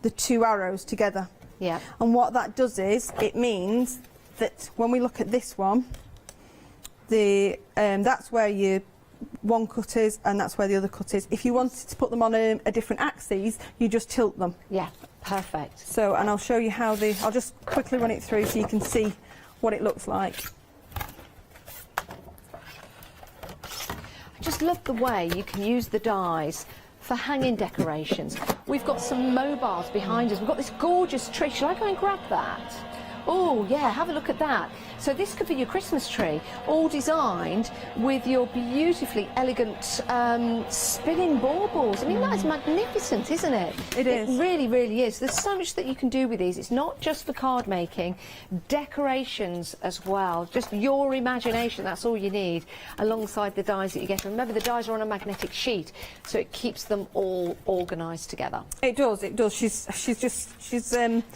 the 2 arrows together. Yeah. And what that does is it means that when we look at this one, that's where your one cut is, and that's where the other cut is. If you wanted to put them on a different axes, you just tilt them. Yeah, perfect. So, and I'll show you how I'll just quickly run it through so you can see what it looks like. I just love the way you can use the dies for hanging decorations. We've got some mobiles behind us. We've got this gorgeous tree. Shall I go and grab that? Oh, yeah, have a look at that. So this could be your Christmas tree, all designed with your beautifully elegant spinning baubles. I mean, that is magnificent, isn't it? It is. It really, really is. There's so much that you can do with these. It's not just for card making, decorations as well. Just your imagination, that's all you need, alongside the dies that you get. Remember, the dies are on a magnetic sheet, so it keeps them all organised together. It does, it does. She's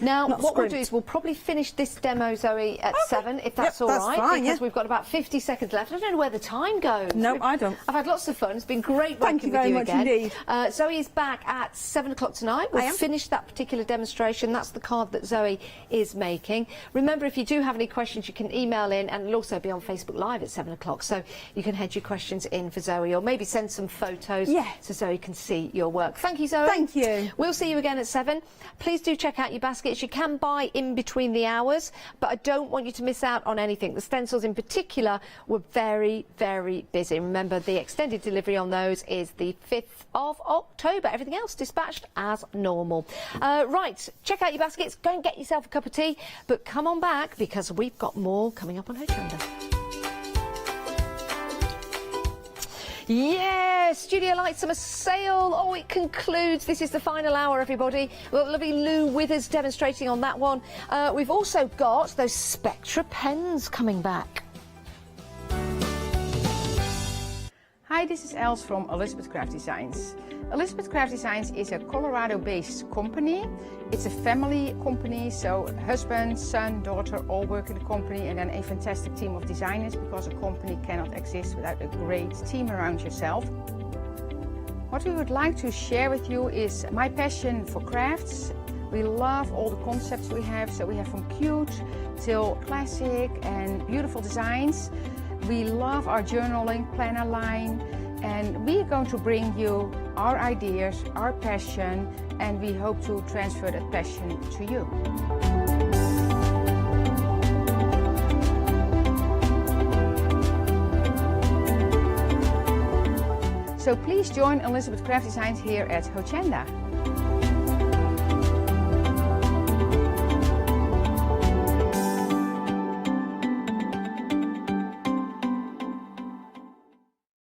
now, not what we'll scrimped. do is we'll probably finish this demo, Zoe, at 7, if that's Yep, all that's right, fine, because yeah. we've got about 50 seconds left. I don't know where the time goes. No, I don't. I've had lots of fun. It's been great Thank working you very with you much again. indeed. Zoe is back at 7 o'clock tonight. We'll finish that particular demonstration. That's the card that Zoe is making. Remember, if you do have any questions, you can email in, and it'll also be on Facebook Live at 7 o'clock. So you can head your questions in for Zoe, or maybe send some photos so Zoe can see your work. Thank you, Zoe. Thank you. We'll see you again at 7. Please do check out your baskets. You can buy in between the hours, but I don't want you to miss out on anything. The stencils in particular were very, very busy. Remember, the extended delivery on those is the 5th of October. Everything else dispatched as normal. Right, check out your baskets. Go and get yourself a cup of tea, but come on back because we've got more coming up on Hochanda. Yeah, Studio Light Summer Sale. Oh, it concludes. This is the final hour, everybody. We've got lovely Lou Withers demonstrating on that one. We've also got those Spectra pens coming back. Hi, this is Els from Elizabeth Craft Designs. Elizabeth Craft Designs is a Colorado-based company. It's a family company, so husband, son, daughter all work in the company, and then a fantastic team of designers, because a company cannot exist without a great team around yourself. What we would like to share with you is my passion for crafts. We love all the concepts we have, so we have from cute till classic and beautiful designs. We love our journaling planner line, and we are going to bring you our ideas, our passion, and we hope to transfer that passion to you. So please join Elizabeth Craft Designs here at Hochanda.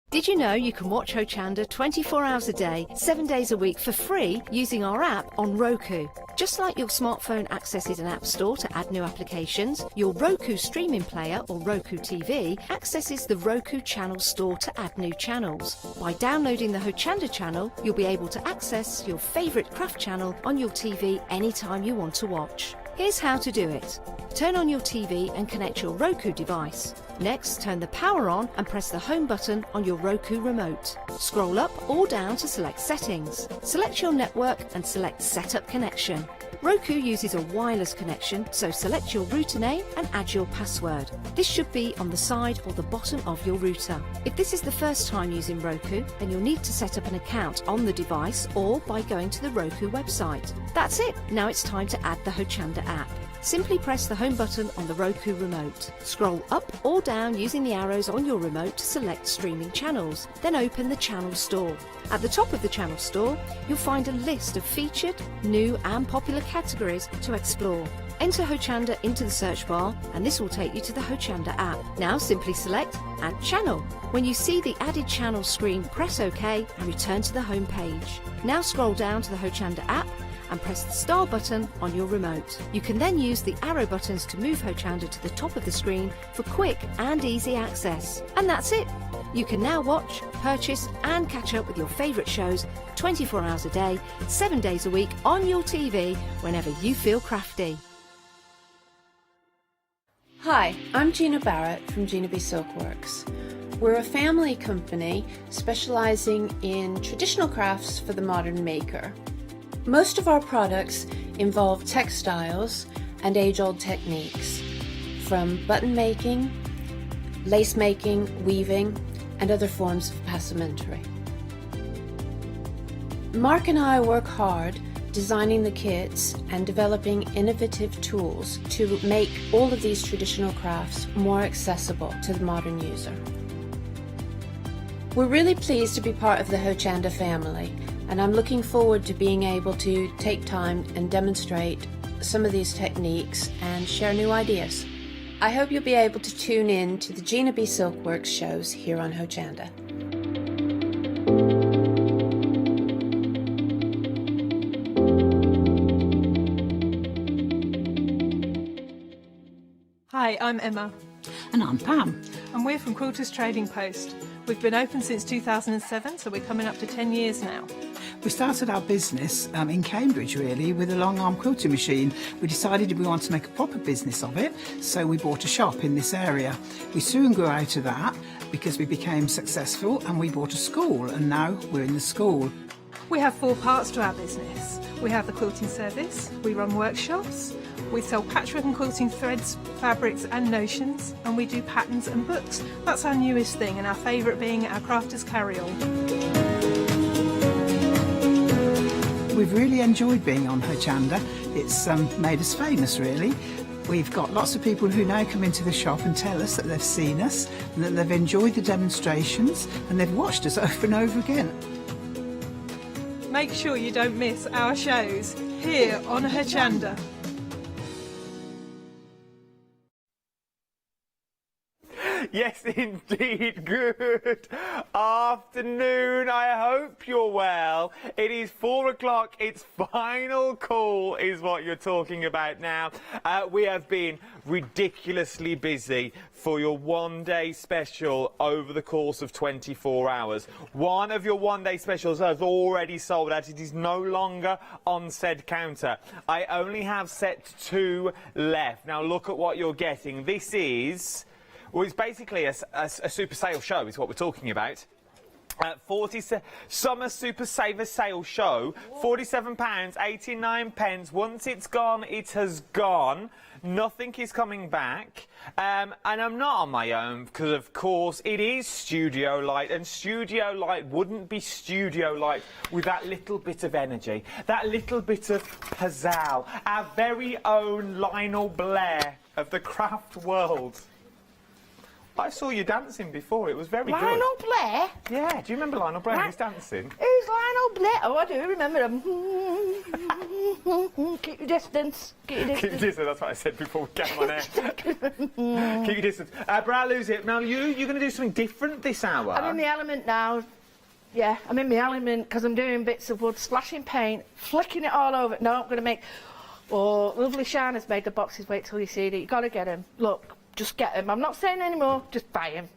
Did you know you can watch Hochanda 24 hours a day, 7 days a week for free using our app on Roku? Just like your smartphone accesses an app store to add new applications, your Roku streaming player or Roku TV accesses the Roku channel store to add new channels. By downloading the Hochanda channel, you'll be able to access your favourite craft channel on your TV anytime you want to watch. Here's how to do it. Turn on your TV and connect your Roku device. Next, turn the power on and press the home button on your Roku remote. Scroll up or down to select settings. Select your network and select Setup Connection. Roku uses a wireless connection, so select your router name and add your password. This should be on the side or the bottom of your router. If this is the first time using Roku, then you'll need to set up an account on the device or by going to the Roku website. That's it. Now it's time to add the Hochanda app. Simply press the home button on the Roku remote. Scroll up or down using the arrows on your remote to select streaming channels. Then open the channel store. At the top of the channel store, you'll find a list of featured, new and popular categories to explore. Enter Hochanda into the search bar and this will take you to the Hochanda app. Now simply select Add Channel. When you see the added channel screen, press OK and return to the home page. Now scroll down to the Hochanda app and press the star button on your remote. You can then use the arrow buttons to move Hochanda to the top of the screen for quick and easy access. And that's it. You can now watch, purchase and catch up with your favourite shows 24 hours a day, 7 days a week on your TV whenever you feel crafty. Hi, I'm Gina Barrett from Gina B Silkworks. We're a family company specialising in traditional crafts for the modern maker. Most of our products involve textiles and age-old techniques, from button making, lace making, weaving, and other forms of passementerie. Mark and I work hard designing the kits and developing innovative tools to make all of these traditional crafts more accessible to the modern user. We're really pleased to be part of the Hochanda family, and I'm looking forward to being able to take time and demonstrate some of these techniques and share new ideas. I hope you'll be able to tune in to the Gina B Silkworks shows here on Hochanda. Hi, I'm Emma. And I'm Pam. And we're from Quilters Trading Post. We've been open since 2007, so we're coming up to 10 years now. We started our business in Cambridge, really, with a long arm quilting machine. We decided we wanted to make a proper business of it, so we bought a shop in this area. We soon grew out of that because we became successful, and we bought a school, and now we're in the school. We have 4 parts to our business. We have the quilting service, we run workshops, we sell patchwork and quilting threads, fabrics and notions, and we do patterns and books. That's our newest thing, and our favourite being our crafters carry-on. We've really enjoyed being on Hochanda. It's made us famous, really. We've got lots of people who now come into the shop and tell us that they've seen us, and that they've enjoyed the demonstrations, and they've watched us over and over again. Make sure you don't miss our shows here on Hochanda. Yes, indeed. Good afternoon. I hope you're well. It is 4 o'clock. It's final call is what you're talking about now. We have been ridiculously busy for your one-day special over the course of 24 hours. One of your one-day specials has already sold out. It is no longer on said counter. I only have set 2 left. Now look at what you're getting. This is... well, it's basically a super sale show is what we're talking about. Summer Super Saver Sale Show, £47.89. Once it's gone, it has gone. Nothing is coming back. And I'm not on my own because, of course, it is Studio Light, and Studio Light wouldn't be Studio Light with that little bit of energy, that little bit of pizzazz. Our very own Lionel Blair of the craft world. I saw you dancing before. It was very good. Lionel Blair? Yeah. Do you remember Lionel Blair? He was dancing. Who's Lionel Blair? Oh, I do remember him. Keep your distance. Keep your distance. Keep your distance. That's what I said before we came on air. Keep your distance. Brad, lose it. Now, you're going to do something different this hour. I'm in the element now. Yeah, I'm in the element because I'm doing bits of wood, splashing paint, flicking it all over. No, I'm going to make... oh, lovely Shana's made the boxes. Wait till you see it. You've got to get them. Look. Just get them. I'm not saying any more. Just buy them.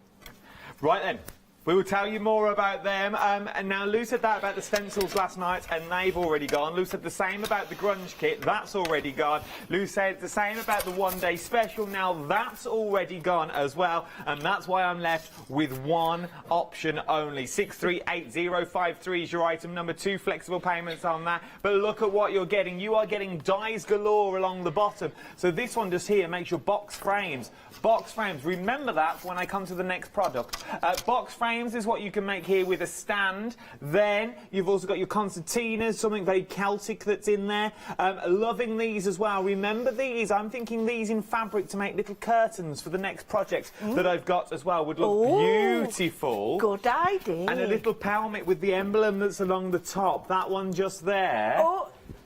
Right then. We will tell you more about them. And now Lou said that about the stencils last night, and they've already gone. Lou said the same about the grunge kit. That's already gone. Lou said the same about the one-day special. Now that's already gone as well. And that's why I'm left with one option only. 638053 is your item number. 2 flexible payments on that. But look at what you're getting. You are getting dies galore along the bottom. So this one just here makes your box frames. Box frames. Remember that when I come to the next product. Box frames is what you can make here with a stand. Then you've also got your concertinas, something very Celtic that's in there. Loving these as well. Remember these? I'm thinking these in fabric to make little curtains for the next project that I've got as well. Would look beautiful. Good idea. And a little pelmet with the emblem that's along the top. That one just there.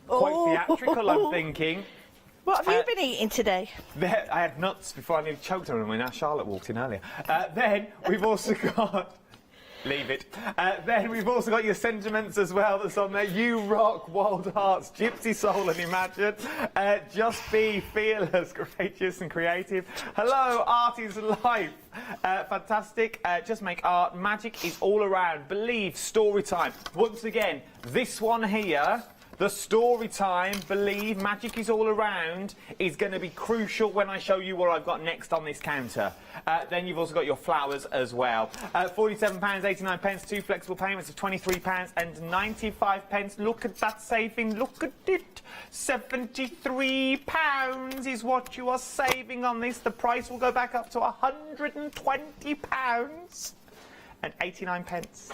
Quite theatrical, I'm thinking. What have you been eating today? I had nuts before I nearly choked on them when Charlotte walked in earlier. Then we've also got... leave it. Then we've also got your sentiments as well that's on there. You rock, wild hearts, gypsy soul and imagine. Just be fearless, courageous and creative. Hello, art is life. Fantastic. Just make art. Magic is all around. Believe, story time. Once again, this one here... the story time, believe, magic is all around, is going to be crucial when I show you what I've got next on this counter. Then you've also got your flowers as well. £47.89, 2 flexible payments of £23.95. Look at that saving, look at it. £73 is what you are saving on this. The price will go back up to £120.89.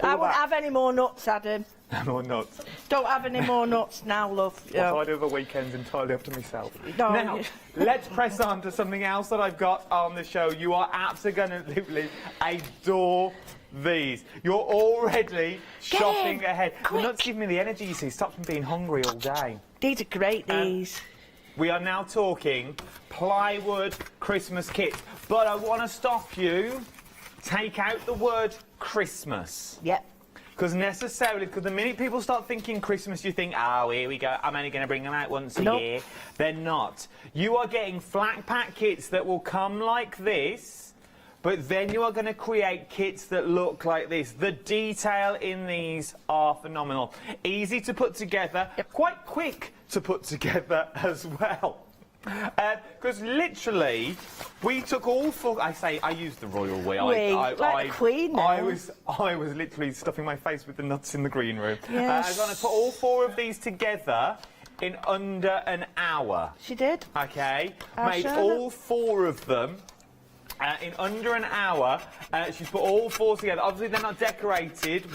I won't have any more nuts, Adam. No more nuts. Don't have any more nuts now, love. What I do the weekend's entirely up to myself. No. Now, let's press on to something else that I've got on the show. You are absolutely adore these. You're already shopping ahead. The nuts give me the energy, you see. Stop from being hungry all day. These are great, these. We are now talking plywood Christmas kits. But I want to stop you. Take out the word Christmas. Yep. Because the minute people start thinking Christmas, you think, oh, here we go, I'm only going to bring them out once a year. They're not. You are getting flat pack kits that will come like this, but then you are going to create kits that look like this. The detail in these are phenomenal. Easy to put together, quite quick to put together as well. Because literally, we took all four. I used the royal we. Like the Queen now. I was literally stuffing my face with the nuts in the green room. Yes. I was going to put all four of these together in under an hour. She did. Okay. Made all four of them. In under an hour, she's put all four together. Obviously, they're not decorated.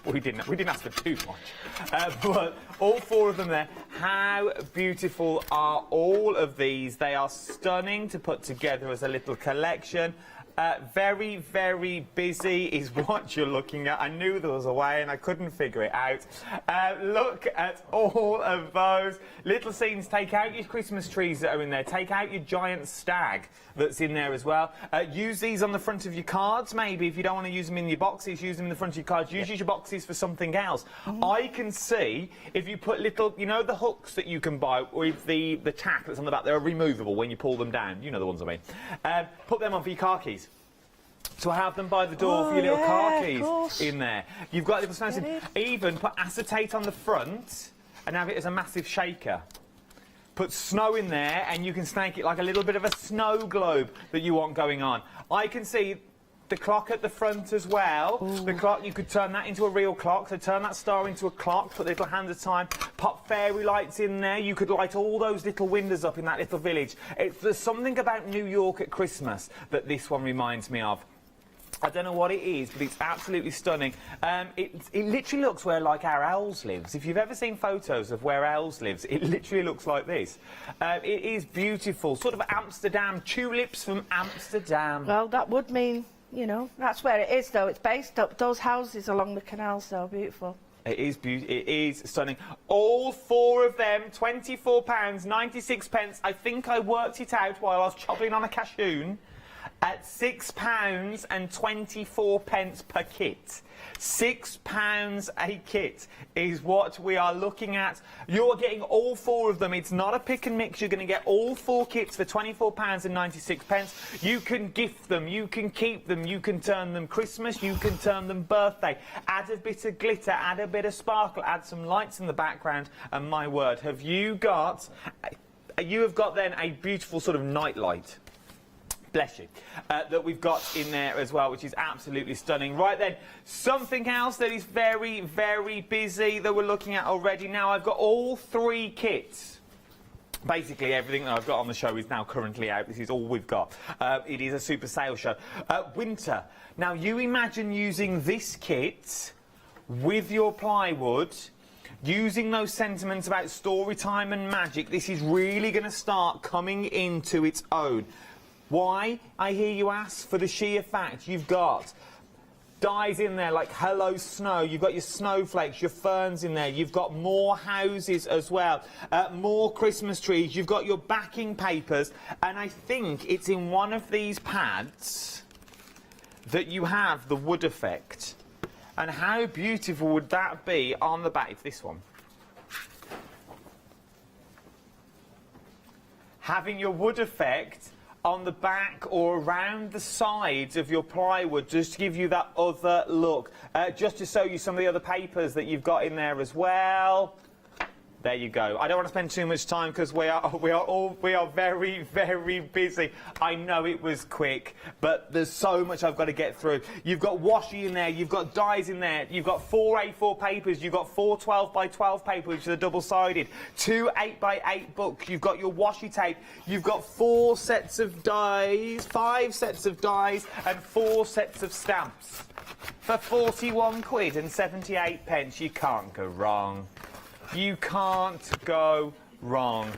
We didn't ask for too much, but all four of them there. How beautiful are all of these? They are stunning to put together as a little collection. Very, very busy is what you're looking at. I knew there was a way and I couldn't figure it out. Look at all of those little scenes. Take out your Christmas trees that are in there. Take out your giant stag that's in there as well. Use these on the front of your cards, maybe. If you don't want to use them in your boxes, use them in the front of your cards. Use your boxes for something else. I can see if you put little, you know, the hooks that you can buy with the tack that's on the back, they're removable when you pull them down. You know the ones I mean. Put them on for your car keys. So have them by the door for your little car keys in there. You've got little snow. Even put acetate on the front and have it as a massive shaker. Put snow in there and you can snake it like a little bit of a snow globe that you want going on. I can see the clock at the front as well. The clock, you could turn that into a real clock. So turn that star into a clock, put little hands of time, pop fairy lights in there. You could light all those little windows up in that little village. There's something about New York at Christmas that this one reminds me of. I don't know what it is, but it's absolutely stunning. It literally looks where, like, our owls lives. If you've ever seen photos of where owls lives, it literally looks like this. It is beautiful. Sort of Amsterdam, tulips from Amsterdam. Well, that would mean, you know, that's where it is, though. It's based up. Those houses along the canals, though, beautiful. It is beautiful. It is stunning. All four of them, £24.96. I think I worked it out while I was chopping on a cashew. At £6.24 per kit. £6 a kit is what we are looking at. You're getting all four of them. It's not a pick and mix. You're going to get all four kits for £24.96. You can gift them. You can keep them. You can turn them Christmas. You can turn them birthday. Add a bit of glitter. Add a bit of sparkle. Add some lights in the background. And my word, have you got... You have got then a beautiful sort of night light. Bless you, that we've got in there as well, which is absolutely stunning. Right then, something else that is very, very busy that we're looking at already. Now, I've got all three kits. Basically, everything that I've got on the show is now currently out. This is all we've got. It is a super sale show. Winter. Now, you imagine using this kit with your plywood, using those sentiments about story time and magic. This is really going to start coming into its own. Why, I hear you ask? For the sheer fact you've got dyes in there like Hello Snow, you've got your snowflakes, your ferns in there, you've got more houses as well, more Christmas trees, you've got your backing papers, and I think it's in one of these pads that you have the wood effect. And how beautiful would that be on the back? It's this one. Having your wood effect on the back or around the sides of your plywood, just to give you that other look. Just to show you some of the other papers that you've got in there as well. There you go. I don't want to spend too much time because we are very, very busy. I know it was quick, but there's so much I've got to get through. You've got washi in there, you've got dyes in there, you've got 4 A4 papers, you've got 4 12x12 papers, which are double-sided, 2 8x8 books, you've got your washi tape, you've got 4 sets of dies, 5 sets of dies, and 4 sets of stamps. For 41 quid and 78 pence, you can't go wrong. You can't go wrong.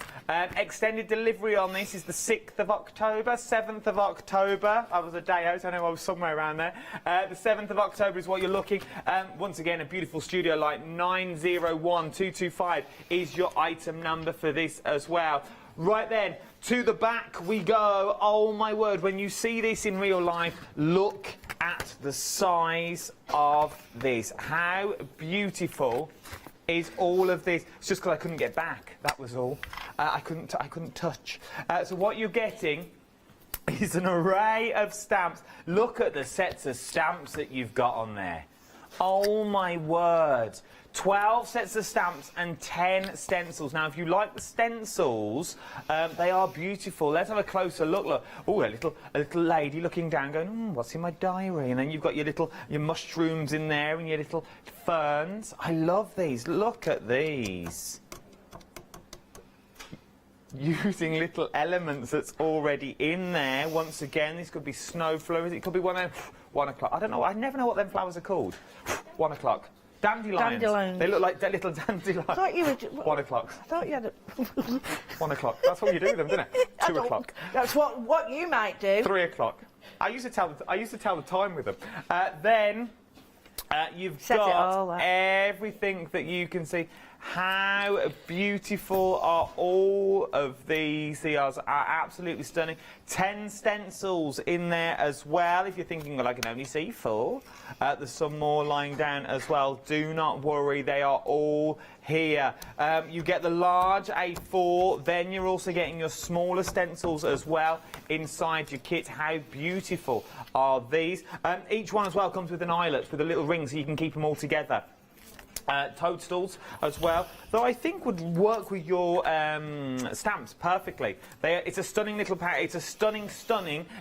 Extended delivery on this is the 6th of October, 7th of October. I was a day out, I know I was somewhere around there. The 7th of October is what you're looking. Once again, a beautiful studio light, 901225 is your item number for this as well. Right then, to the back we go. Oh my word, when you see this in real life, look at the size of this. How beautiful is all of this. It's just because I couldn't get back, that was all. I couldn't touch. So what you're getting is an array of stamps. Look at the sets of stamps that you've got on there. Oh my word. 12 sets of stamps and 10 stencils. Now, if you like the stencils, they are beautiful. Let's have a closer look. Look. Oh, a little lady looking down going, what's in my diary? And then you've got your mushrooms in there and your little ferns. I love these. Look at these. Using little elements that's already in there. Once again, this could be snow flowers. It could be one of them. 1 o'clock. I don't know. I never know what them flowers are called. 1 o'clock. Dandelions. Dandelions. They look like little dandelions. I thought you were... 1 o'clock. I thought you had a... 1 o'clock. That's what you do with them, didn't it? 2 o'clock. That's what you might do. 3 o'clock. I used to tell the time with them. Then you've got everything that you can see. How beautiful are all of these? These are absolutely stunning. 10 stencils in there as well. If you're thinking, well, I can only see 4. There's some more lying down as well. Do not worry, they are all here. You get the large A4, then you're also getting your smaller stencils as well inside your kit. How beautiful are these? Each one as well comes with an eyelet with a little ring so you can keep them all together. Toadstools as well, though I think would work with your stamps perfectly. It's a stunning little it's a stunning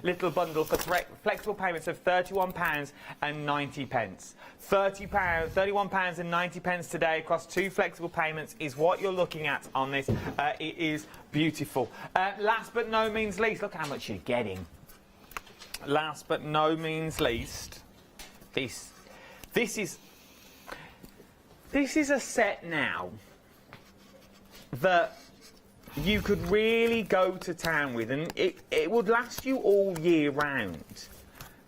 little bundle for flexible payments of £31.90. £31.90 today across 2 flexible payments is what you're looking at on this. It is beautiful. Last but no means least, look how much you're getting. Last but no means least, this is a set now that you could really go to town with, and it would last you all year round.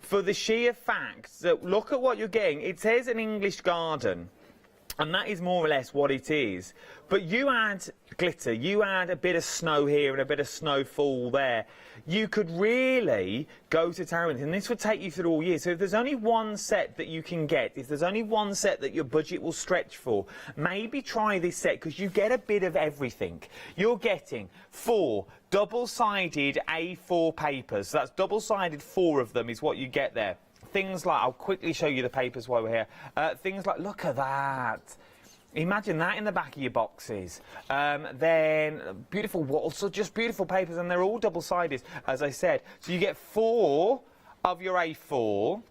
For the sheer fact that, look at what you're getting. It says an English garden, and that is more or less what it is. But you add glitter, you add a bit of snow here and a bit of snowfall there. You could really go to town with it, and this would take you through all year. So if there's only one set that you can get, if there's only one set that your budget will stretch for, maybe try this set, because you get a bit of everything. You're getting 4 double-sided A4 papers. So that's double-sided, 4 of them is what you get there. Things like, I'll quickly show you the papers while we're here. Things like, look at that. Imagine that in the back of your boxes. Then beautiful walls, so just beautiful papers, and they're all double-sided, as I said. So you get 4 of your A4.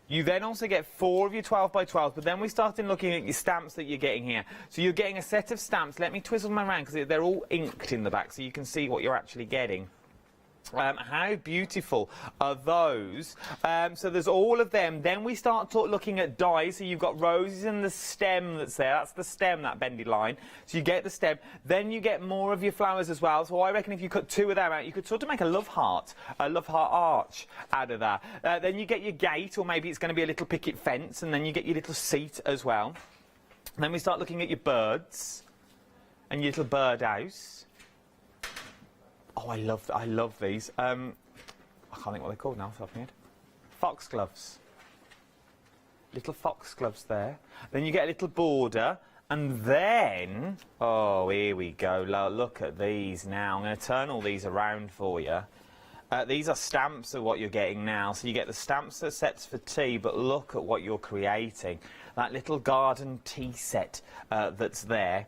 You then also get 4 of your 12 by 12, but then we start in looking at your stamps that you're getting here. So you're getting a set of stamps. Let me twizzle them around because they're all inked in the back, so you can see what you're actually getting. How beautiful are those? So there's all of them. Then we start looking at dies. So you've got roses and the stem that's there. That's the stem, that bendy line. So you get the stem. Then you get more of your flowers as well. So I reckon if you cut 2 of them out, you could sort of make a love heart arch out of that. Then you get your gate, or maybe it's going to be a little picket fence, and then you get your little seat as well. And then we start looking at your birds and your little birdhouse. Oh, I love these. I can't think what they're called now off the top of my head. Foxgloves. Little foxgloves there. Then you get a little border, and then, oh, here we go. Look at these now. I'm going to turn all these around for you. These are stamps of what you're getting now. So you get the stamp sets for tea, but look at what you're creating. That little garden tea set that's there.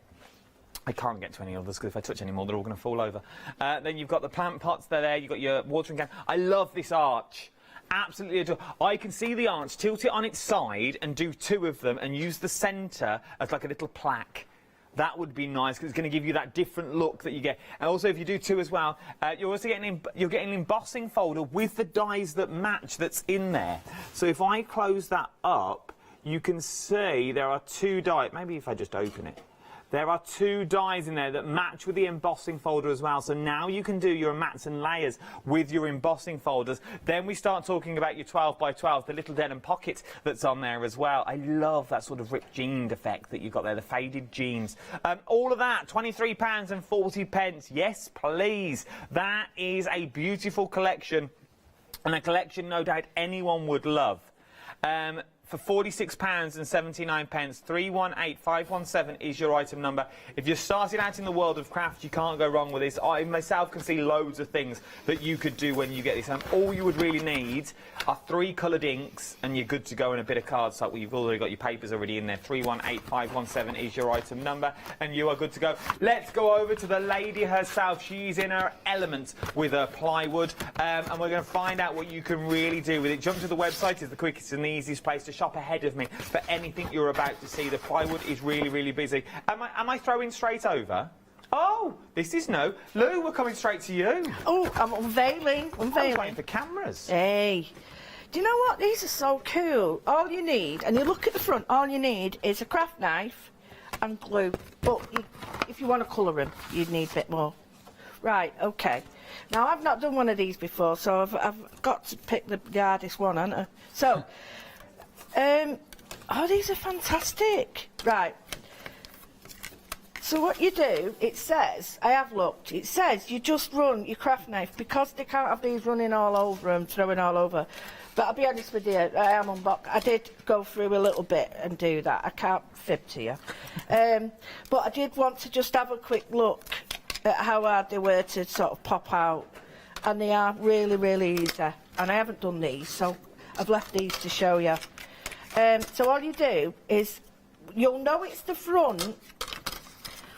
I can't get to any others because if I touch any more, they're all going to fall over. Then you've got the plant pots there. You've got your watering can. I love this arch. Absolutely adore. I can see the arch, tilt it on its side and do 2 of them and use the centre as like a little plaque. That would be nice because it's going to give you that different look that you get. And also, if you do 2 as well, you're also getting an embossing folder with the dies that match that's in there. So if I close that up, you can see there are 2 dies. Maybe if I just open it. There are 2 dies in there that match with the embossing folder as well. So now you can do your mats and layers with your embossing folders. Then we start talking about your 12 by 12, the little denim pocket that's on there as well. I love that sort of ripped jean effect that you've got there, the faded jeans. All of that, £23.40. Yes, please. That is a beautiful collection, and a collection no doubt anyone would love. for £46.79. 318517 is your item number. If you're starting out in the world of craft, you can't go wrong with this. I myself can see loads of things that you could do when you get this home. All you would really need are 3 coloured inks, and you're good to go, in a bit of cardstock. Well, you've already got your papers already in there. 318517 is your item number, and you are good to go. Let's go over to the lady herself. She's in her element with her plywood, and we're going to find out what you can really do with it. Jump to the website. Is the quickest and the easiest place to shop ahead of me for anything you're about to see. The plywood is really, really busy. Am I throwing straight over? Oh, this is no. Lou, we're coming straight to you. Oh, I'm unveiling. I was waiting for cameras. Hey. Do you know what? These are so cool. All you need, and you look at the front, all you need is a craft knife and glue. But if you want to colour them, you'd need a bit more. Right, okay. Now, I've not done one of these before, so I've got to pick the hardest one, haven't I? So, oh, these are fantastic. Right. So what you do, it says, I have looked, it says you just run your craft knife, because they can't have these running all over and throwing all over. But I'll be honest with you, I did go through a little bit and do that. I can't fib to you. But I did want to just have a quick look at how hard they were to sort of pop out. And they are really, really easy. And I haven't done these, so I've left these to show you. So all you do is, you'll know it's the front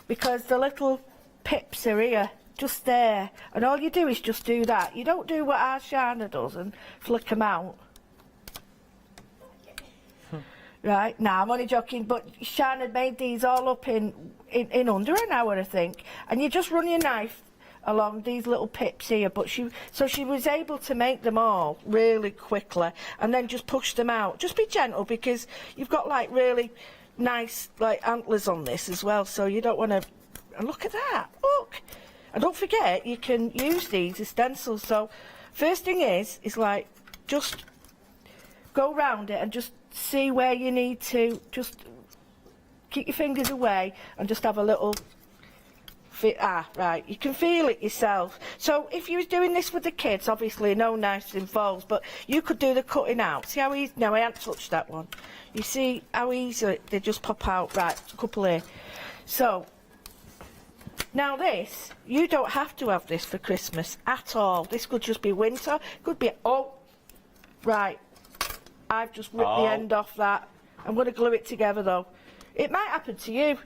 because the little pips are here, just there. And all you do is just do that. You don't do what our Shana does and flick them out. Right, now I'm only joking, but Shana made these all up in under an hour, I think. And you just run your knife along these little pips here, but she was able to make them all really quickly and then just push them out. Just be gentle, because you've got like really nice like antlers on this as well, so you don't want to. And look at that, look. And don't forget, you can use these as stencils. So first thing is like just go round it and just see where you need to. Just keep your fingers away and just have a little right, you can feel it yourself. So if you was doing this with the kids, obviously no knives involved, but you could do the cutting out. See how easy? No, I haven't touched that one. You see how easy they just pop out. Right, a couple here. So now this, you don't have to have this for Christmas at all. This could just be winter. Could be, oh, right. I've just ripped the end off that. I'm going to glue it together though. It might happen to you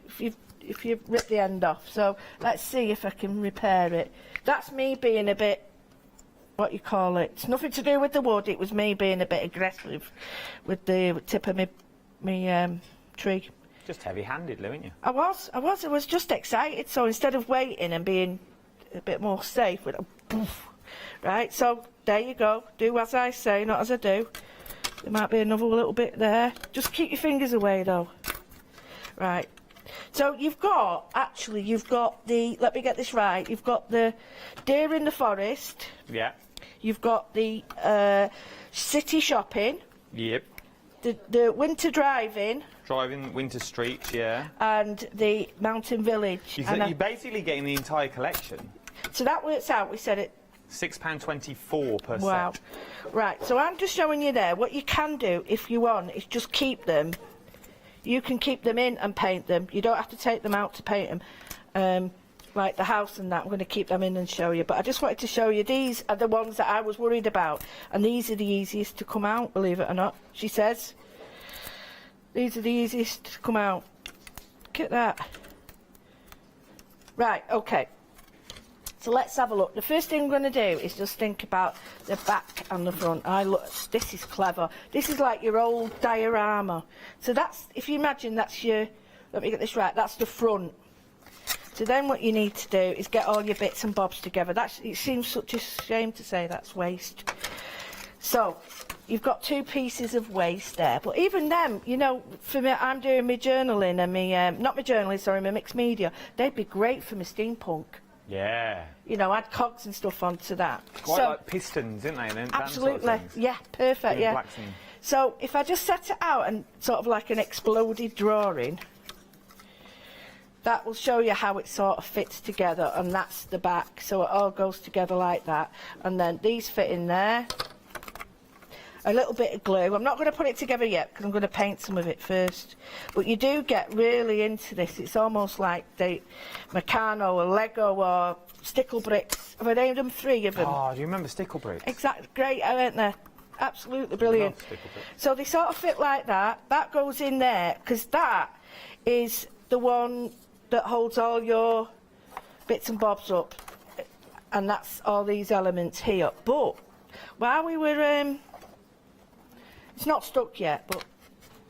if you rip the end off. So let's see if I can repair it. That's me being a bit, what you call it. It's nothing to do with the wood. It was me being a bit aggressive with the tip of my tree. Just heavy-handed, Lou, weren't you? I was just excited. So instead of waiting and being a bit more safe with a poof, right? So there you go. Do as I say, not as I do. There might be another little bit there. Just keep your fingers away though. Right. So you've got the, let me get this right, you've got the deer in the forest. Yeah. You've got the city shopping. Yep. The winter driving. Driving winter streets, yeah. And the mountain village. You're basically getting the entire collection. So that works out, we said it. £6.24 per set. Wow. Right, so I'm just showing you there. What you can do, if you want, is just keep them. You can keep them in and paint them. You don't have to take them out to paint them. Like the house and that, I'm going to keep them in and show you. But I just wanted to show you, these are the ones that I was worried about. And these are the easiest to come out, believe it or not. She says. These are the easiest to come out. Look at that. Right, okay. So let's have a look. The first thing I'm going to do is just think about the back and the front. This is clever. This is like your old diorama. So that's, if you imagine that's your, let me get this right, that's the front. So then what you need to do is get all your bits and bobs together. It seems such a shame to say that's waste. So you've got 2 pieces of waste there. But even them, you know, for me, I'm doing my journaling and my mixed media. They'd be great for my steampunk. Yeah. You know, add cogs and stuff onto that. Quite like pistons, isn't they? Absolutely. Sort of yeah, perfect, yeah. So if I just set it out and sort of like an exploded drawing, that will show you how it sort of fits together, and that's the back. So it all goes together like that. And then these fit in there. a little bit of glue. I'm not going to put it together yet because I'm going to paint some of it first. But you do get really into this. It's almost like the Meccano or Lego or stickle bricks. Have I named them 3 of them? Oh, do you remember stickle bricks? Exactly, great, aren't they? Absolutely brilliant. So they sort of fit like that. That goes in there because that is the one that holds all your bits and bobs up, and that's all these elements here. But while we were, it's not stuck yet, but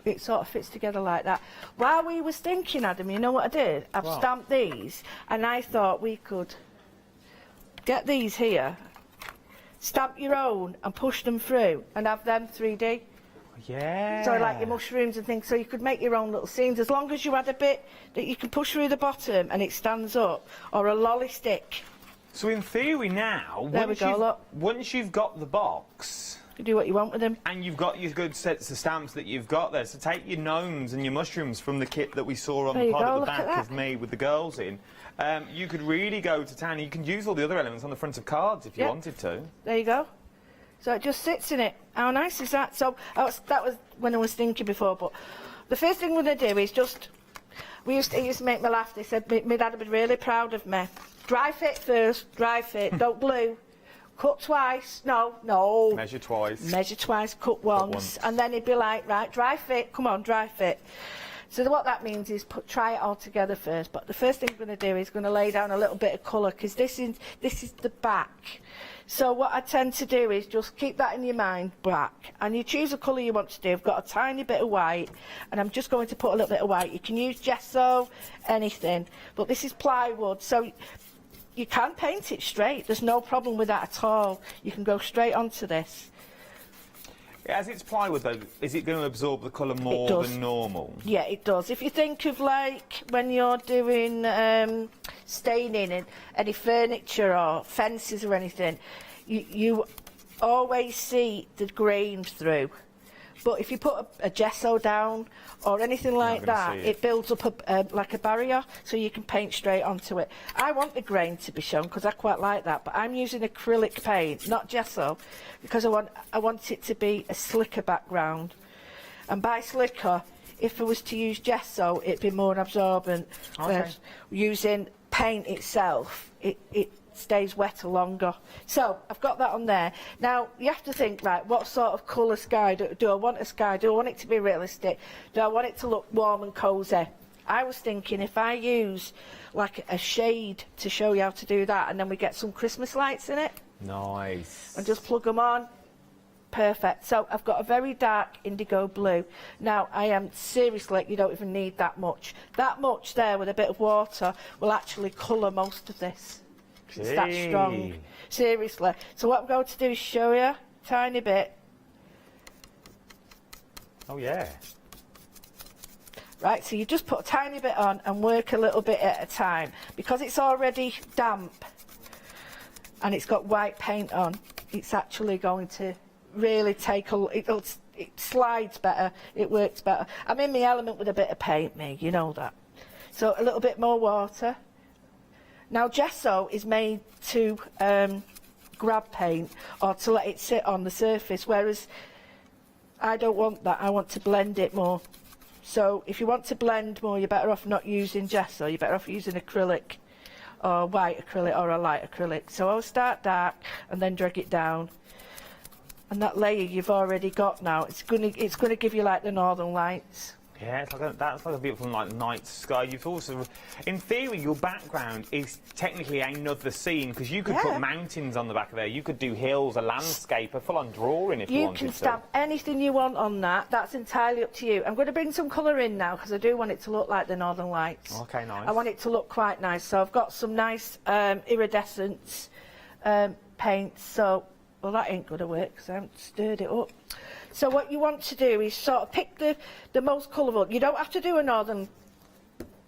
it sort of fits together like that. While we was thinking, Adam, you know what I did? I've stamped these, and I thought we could get these here, stamp your own and push them through and have them 3D. Yeah. So like your mushrooms and things, so you could make your own little scenes as long as you had a bit that you can push through the bottom and it stands up, or a lolly stick. So in theory now, There we go, look. once you've got the box, you do what you want with them. And you've got your good sets of stamps that you've got there. So take your gnomes and your mushrooms from the kit that we saw on There the you pod go, at the look at back that. of me with the girls in. You could really go to town. You can use all the other elements on the front of cards if you Yeah. wanted to. There you go. So it just sits in it. How nice is that? So that was when I was thinking before. But the first thing we're going to do is just... It used to make me laugh. They said my dad would be really proud of me. Dry fit first. Dry fit. Don't glue. Cut twice. No. Measure twice. Measure twice. Cut once. And then he'd be like, right, dry fit. Come on, dry fit. So what that means is try it all together first. But the first thing we're going to do is going to lay down a little bit of colour, because this is the back. So what I tend to do is just keep that in your mind, black, and you choose a colour you want to do. I've got a tiny bit of white, and I'm just going to put a little bit of white. You can use gesso, anything, but this is plywood, so you can paint it straight. There's no problem with that at all. You can go straight onto this. As it's plywood though, is it going to absorb the colour more than normal? Yeah, it does. If you think of like when you're doing staining in any furniture or fences or anything, you always see the grain through. But if you put a gesso down or anything like that, it builds up like a barrier, so you can paint straight onto it. I want the grain to be shown because I quite like that, but I'm using acrylic paint, not gesso, because I want it to be a slicker background. And by slicker, if I was to use gesso, it'd be more absorbent. Okay. Using paint itself, it stays wetter longer. So I've got that on there. Now you have to think, right, what sort of colour sky do I want a sky? Do I want it to be realistic? Do I want it to look warm and cosy? I was thinking if I use like a shade to show you how to do that, and then we get some Christmas lights in it. Nice. And just plug them on. Perfect. So I've got a very dark indigo blue. Now I am seriously, you don't even need that much. That much there with a bit of water will actually colour most of this. It's that strong. Seriously. So what I'm going to do is show you a tiny bit. Oh yeah. Right, so you just put a tiny bit on and work a little bit at a time. Because it's already damp and it's got white paint on, it's actually going to really take it slides better, it works better. I'm in my element with a bit of paint, me, you know that. So a little bit more water. Now gesso is made to grab paint or to let it sit on the surface, whereas I don't want that. I want to blend it more. So if you want to blend more, you're better off not using gesso. You're better off using acrylic, or white acrylic, or a light acrylic. So I'll start dark and then drag it down. And that layer you've already got now, it's gonna give you like the northern lights. Yeah, that's like a beautiful night sky. You've also, in theory, your background is technically another scene, because you could put mountains on the back of there. You could do hills, a landscape, a full-on drawing if you wanted to. You can stamp anything you want on that. That's entirely up to you. I'm going to bring some colour in now because I do want it to look like the Northern Lights. Okay, nice. I want it to look quite nice. So I've got some nice iridescent paints. So, well, that ain't going to work because I haven't stirred it up. So what you want to do is sort of pick the most colourful. You don't have to do a northern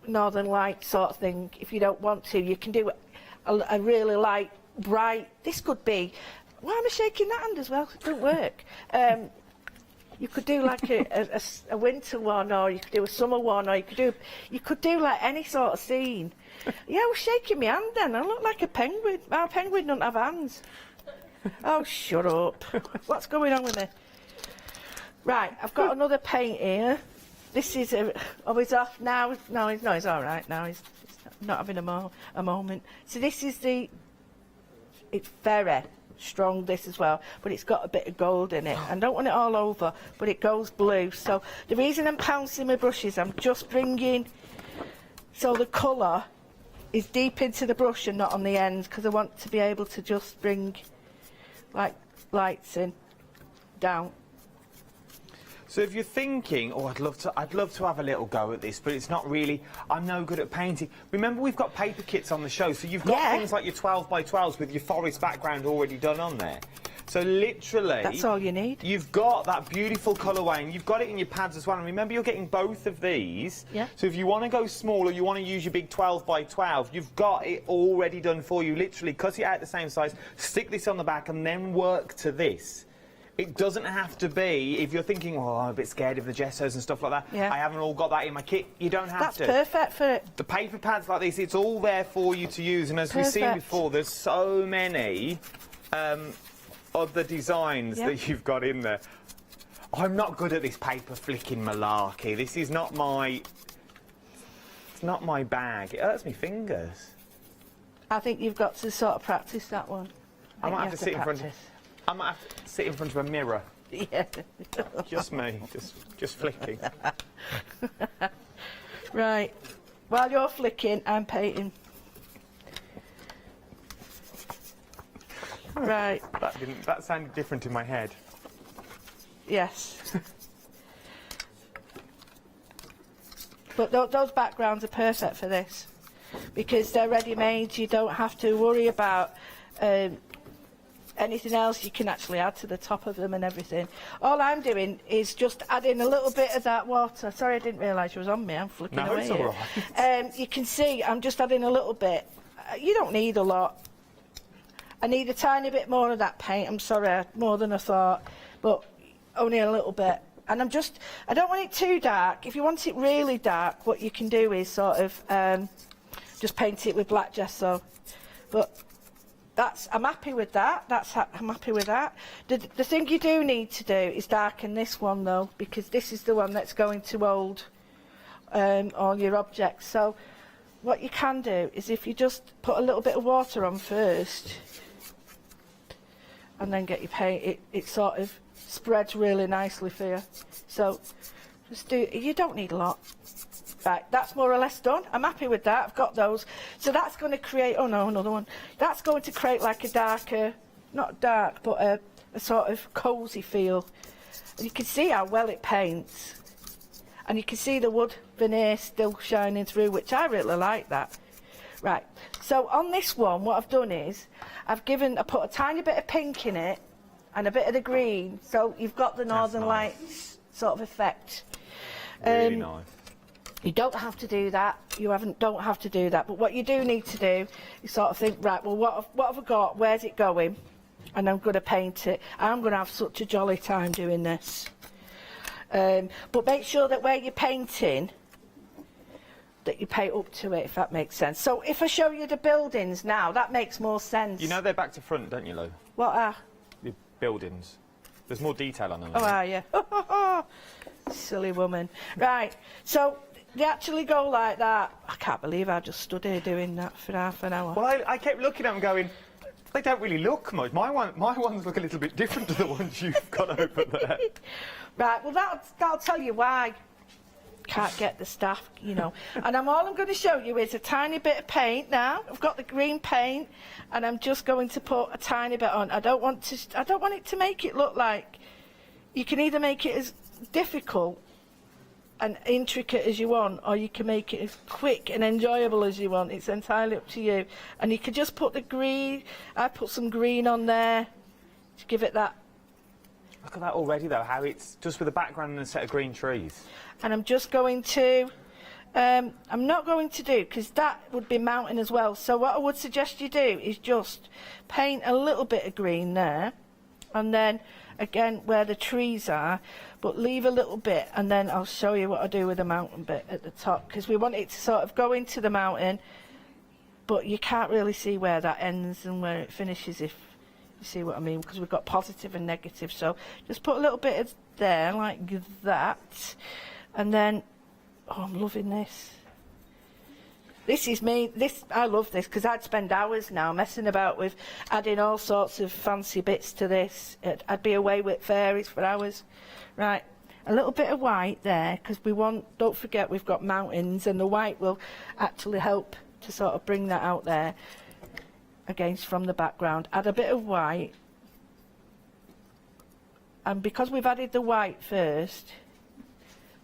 light sort of thing if you don't want to. You can do a really light, bright. This could be. Why am I shaking that hand as well? It doesn't work. You could do like a winter one, or you could do a summer one, or you could do like any sort of scene. Yeah, I was shaking my hand then. I look like a penguin. Our penguin doesn't have hands. Oh, shut up. What's going on with me? Right, I've got another paint here. This is he's off now. No, he's all right now. He's not having a moment. So this is it's very strong, this as well, but it's got a bit of gold in it. I don't want it all over, but it goes blue. So the reason I'm pouncing my brushes, I'm just bringing, so the colour is deep into the brush and not on the ends, because I want to be able to just bring like lights in, down. So if you're thinking, oh, I'd love to have a little go at this, but it's not really, I'm no good at painting. Remember, we've got paper kits on the show, so you've got things like your 12 by 12s with your forest background already done on there. So literally, that's all you need. You've got that beautiful colourway, and you've got it in your pads as well. And remember, you're getting both of these. Yeah. So if you want to go small, or you want to use your big 12 by 12, you've got it already done for you. Literally, cut it out the same size, stick this on the back, and then work to this. It doesn't have to be, if you're thinking, oh, I'm a bit scared of the gessos and stuff like that, I haven't all got that in my kit, you don't have to. That's perfect for it. The paper pads like this, it's all there for you to use, and as we've seen before, there's so many of the designs that you've got in there. I'm not good at this paper flicking malarkey. This is not my... It's not my bag. It hurts me fingers. I think you've got to sort of practice that one. I might have to sit in front of... I might have to sit in front of a mirror. Yeah. Just me, just flicking. Right. While you're flicking, I'm painting. Right. That sounded different in my head. Yes. But those backgrounds are perfect for this, because they're ready-made. You don't have to worry about anything else. You can actually add to the top of them and everything. All I'm doing is just adding a little bit of that water. Sorry, I didn't realise you was on me. I'm flicking away. No, it's all right. You can see I'm just adding a little bit. You don't need a lot. I need a tiny bit more of that paint. I'm sorry, more than I thought, but only a little bit. And I don't want it too dark. If you want it really dark, what you can do is sort of just paint it with black gesso. But I'm happy with that. I'm happy with that. The thing you do need to do is darken this one though, because this is the one that's going to hold all your objects. So what you can do is, if you just put a little bit of water on first, and then get your paint, it sort of spreads really nicely for you. So you don't need a lot. Right, that's more or less done. I'm happy with that. I've got those. So that's going to create, oh no, another one. That's going to create like a darker, not dark, but a sort of cosy feel. And you can see how well it paints. And you can see the wood veneer still shining through, which I really like that. Right, so on this one, what I've done is, I put a tiny bit of pink in it, and a bit of the green, so you've got the Northern Lights sort of effect. Really nice. You don't have to do that. Don't have to do that. But what you do need to do is sort of think, right, well, what have I got? Where's it going? And I'm going to paint it. I'm going to have such a jolly time doing this. But make sure that where you're painting, that you paint up to it, if that makes sense. So if I show you the buildings now, that makes more sense. You know they're back to front, don't you, Lou? What are? The buildings. There's more detail on them. Oh, are you? Silly woman. Right, so they actually go like that. I can't believe I just stood here doing that for half an hour. Well, I kept looking at them going, they don't really look much. My ones look a little bit different to the ones you've got over there. Right, well, that'll tell you why. Can't get the staff, you know. And all I'm going to show you is a tiny bit of paint now. I've got the green paint, and I'm just going to put a tiny bit on. I don't want it to make it look like, you can either make it as difficult and intricate as you want, or you can make it as quick and enjoyable as you want. It's entirely up to you. And you can just put the green. I put some green on there to give it that. Look at that already, though, how it's just with a background and a set of green trees. And I'm just going to, I'm not going to do, because that would be mountain as well. So what I would suggest you do is just paint a little bit of green there, and then again where the trees are, but leave a little bit, and then I'll show you what I do with the mountain bit at the top, because we want it to sort of go into the mountain, but you can't really see where that ends and where it finishes if You see what I mean? Because we've got positive and negative. So just put a little bit of there like that. And then, oh, I'm loving this. This is me. I love this because I'd spend hours now messing about with adding all sorts of fancy bits to this. I'd be away with fairies for hours. Right, a little bit of white there because don't forget we've got mountains, and the white will actually help to sort of bring that out there against from the background. Add a bit of white, and because we've added the white first,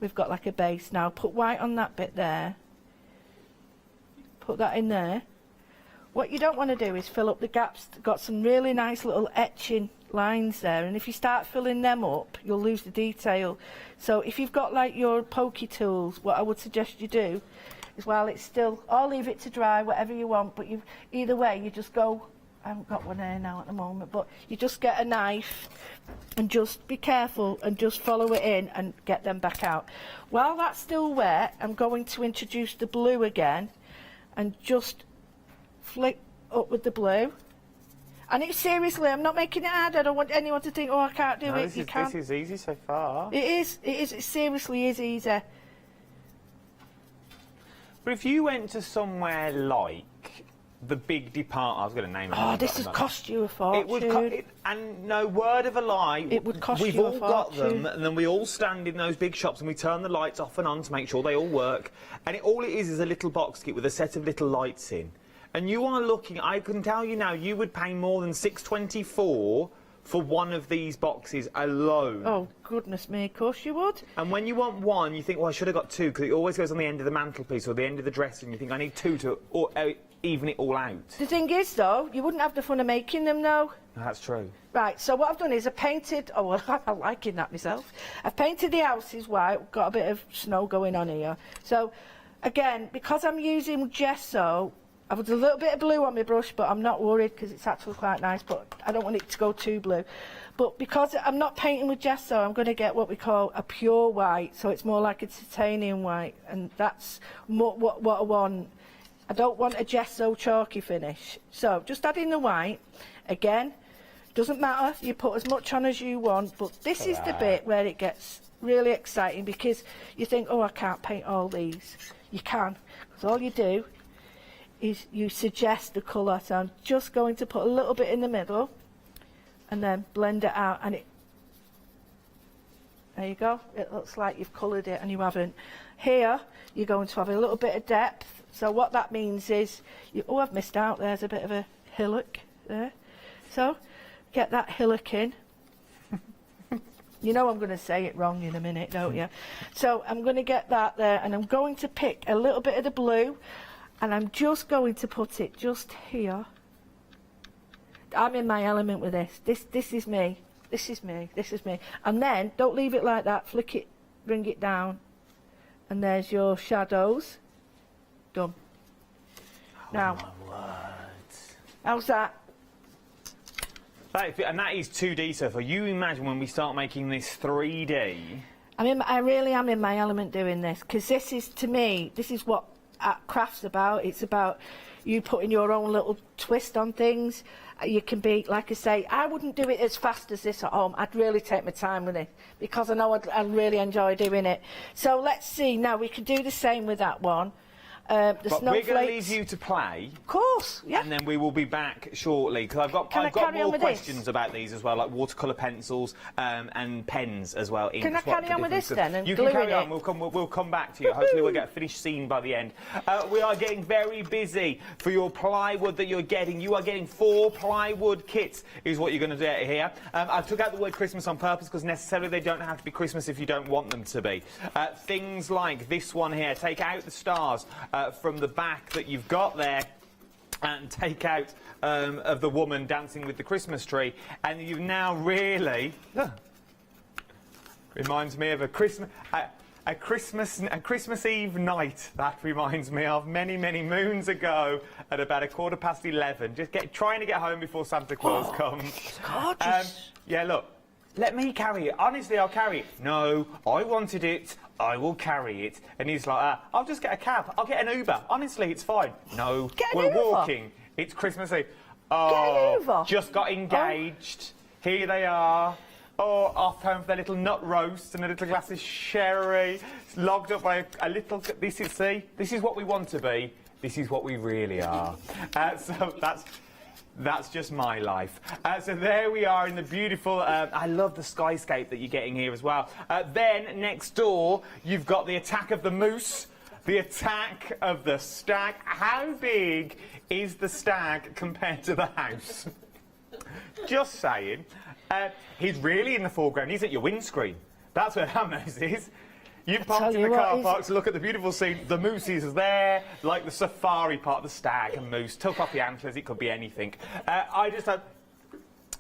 we've got like a base now. Put white on that bit there. Put that in there. What you don't want to do is fill up the gaps. Got some really nice little etching lines there, and if you start filling them up, you'll lose the detail. So if you've got like your pokey tools, what I would suggest you do is while it's still, or leave it to dry, whatever you want, but either way, you just go, I haven't got one here now at the moment, but you just get a knife and just be careful and just follow it in and get them back out. While that's still wet, I'm going to introduce the blue again and just flick up with the blue. And it's seriously, I'm not making it hard. I don't want anyone to think, oh, I can't do it. You can. This is easy so far. It is. It seriously is easy. But if you went to somewhere like the big department, I was going to name it. Oh, this would cost you a fortune. It would, and no word of a lie. It would cost We've you a all got fortune. them, and then we all stand in those big shops and we turn the lights off and on to make sure they all work. And all it is a little box kit with a set of little lights in. And you are looking, I can tell you now, you would pay more than $6.24 for one of these boxes alone. Oh, goodness me, of course you would. And when you want one, you think, well, I should have got two, because it always goes on the end of the mantelpiece or the end of the dresser, and you think, I need two to even it all out. The thing is, though, you wouldn't have the fun of making them, though. That's true. Right, so what I've done is I painted, oh, well, I'm liking that myself. I've painted the houses white, got a bit of snow going on here. So, again, because I'm using gesso, I've got a little bit of blue on my brush, but I'm not worried because it's actually quite nice, but I don't want it to go too blue. But because I'm not painting with gesso, I'm going to get what we call a pure white, so it's more like a titanium white, and that's what I want. I don't want a gesso chalky finish. So just add in the white. Again, doesn't matter, you put as much on as you want, but this is the bit where it gets really exciting because you think, oh, I can't paint all these. You can, because all you do is you suggest the colour. So I'm just going to put a little bit in the middle and then blend it out, and there you go. It looks like you've coloured it and you haven't. Here you're going to have a little bit of depth. So what that means is, oh, I've missed out. There's a bit of a hillock there. So get that hillock in. You know I'm going to say it wrong in a minute, don't you? So I'm going to get that there, and I'm going to pick a little bit of the blue, and I'm just going to put it just here. I'm in my element with this. This is me. This is me. This is me. And then, don't leave it like that. Flick it, bring it down. And there's your shadows. Done. Now, how's that? And that is 2D so far. You imagine when we start making this 3D. I really am in my element doing this, because this is, to me, this is what craft's about. It's about you putting your own little twist on things. You can be, like I say, I wouldn't do it as fast as this at home. I'd really take my time with it, because I know I'd really enjoy doing it. So let's see, now we can do the same with that one. But we're going to leave you to play. Of course, yeah. And then we will be back shortly, because I've got more questions about these as well, like watercolour pencils and pens as well. Can I carry on with this then? And you can carry on. We'll come back to you. Hopefully we'll get a finished scene by the end. We are getting very busy for your plywood that you're getting. You are getting 4 plywood kits is what you're going to get here. I took out the word Christmas on purpose because necessarily they don't have to be Christmas if you don't want them to be. Things like this one here. Take out the stars from the back that you've got there, and take out of the woman dancing with the Christmas tree, and you've now really reminds me of a Christmas Eve night. That reminds me of many moons ago at about 11:15, just trying to get home before Santa Claus comes. It's gorgeous. Yeah, look. Let me carry it. Honestly, I'll carry it. No, I wanted it. I will carry it. And he's like, I'll just get a cab. I'll get an Uber. Honestly, it's fine. No, we're walking. It's Christmas Eve. Oh, just got engaged. Here they are. Oh, off home for their little nut roast and a little glass of sherry. Logged up by a little... This is what we want to be. This is what we really are. So that's just my life. So there we are in the beautiful... I love the skyscape that you're getting here as well. Then, next door, you've got the attack of the moose, the attack of the stag. How big is the stag compared to the house? Just saying. He's really in the foreground. He's at your windscreen. That's where that moose is. You've parked in the car park to look at the beautiful scene. The moose is there, like the safari part, the stag and moose. Took off the antlers, it could be anything. I just have...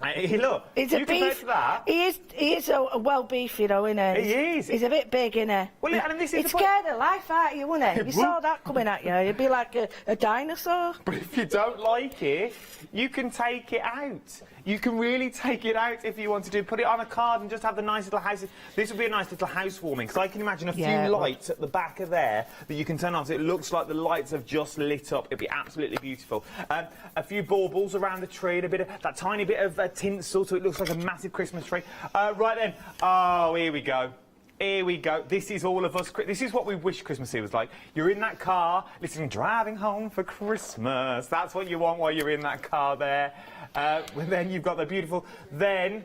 look, He's you a beef. That. He is a well beefy though, isn't he? He is. He's a bit big, isn't he? Well, and this is He'd scare the life out of you, wouldn't he? You saw that coming at you. You'd be like a dinosaur. But if you don't like it, you can take it out. You can really take it out if you want to do. Put it on a card and just have the nice little house. This would be a nice little housewarming, because I can imagine a few lights at the back of there that you can turn on so it looks like the lights have just lit up. It'd be absolutely beautiful. A few baubles around the tree and a bit of that tiny bit of tinsel so it looks like a massive Christmas tree. Right then. Oh, here we go. Here we go. This is all of us. This is what we wish Christmas Eve was like. You're in that car, listening, driving home for Christmas. That's what you want while you're in that car there. Then you've got the beautiful... Then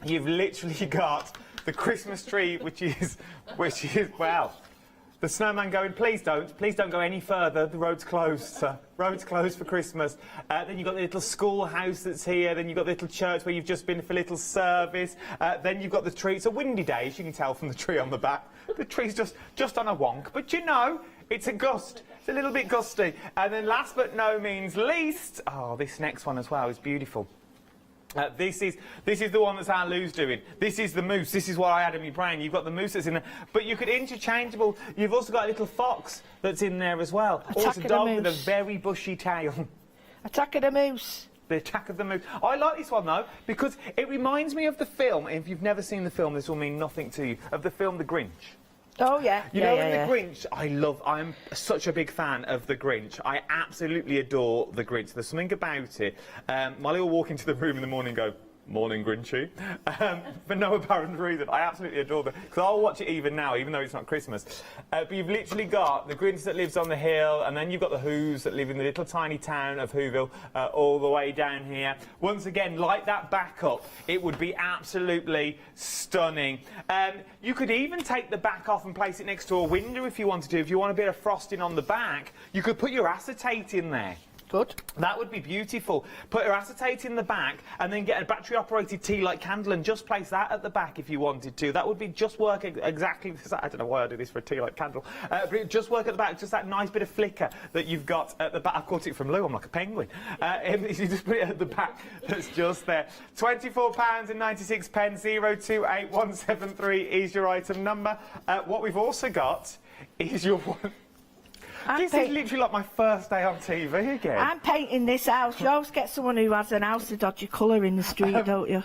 you've literally got the Christmas tree, which is, well... The snowman going, please don't go any further. The road's closed, sir. Road's closed for Christmas. Then you've got the little schoolhouse that's here. Then you've got the little church where you've just been for a little service. Then you've got the tree. It's a windy day, as you can tell from the tree on the back. The tree's just on a wonk. But you know, it's a gust. It's a little bit gusty. And then last but no means least, oh, this next one as well is beautiful. This is the one that's our Lou's doing. This is the moose. This is what I had in my brain. You've got the moose that's in there. But you could interchangeable. You've also got a little fox that's in there as well. Or it's a dog with a very bushy tail. Attack of the moose. The Attack of the Moose. I like this one, though, because it reminds me of the film. If you've never seen the film, this will mean nothing to you. Of the film The Grinch. Oh, yeah. You know, in The Grinch, I'm such a big fan of The Grinch. I absolutely adore The Grinch. There's something about it. Molly will walk into the room in the morning and go, morning, Grinchy. For no apparent reason. I absolutely adore them. Because I'll watch it even now, even though it's not Christmas. But you've literally got the Grinch that lives on the hill, and then you've got the Who's that live in the little tiny town of Whoville, all the way down here. Once again, like that backup, it would be absolutely stunning. You could even take the back off and place it next to a window if you wanted to. If you want a bit of frosting on the back, you could put your acetate in there. Good. That would be beautiful. Put your acetate in the back and then get a battery-operated tea light candle and just place that at the back if you wanted to. That would be just work exactly... I don't know why I do this for a tea light candle. But it just work at the back, just that nice bit of flicker that you've got at the back. I caught it from Lou, I'm like a penguin. You just put it at the back, that's just there. £24.96, 028173 is your item number. What we've also got is your one... This is literally like my first day on TV again. I'm painting this house. You always get someone who has an house of dodgy colour in the street, don't you?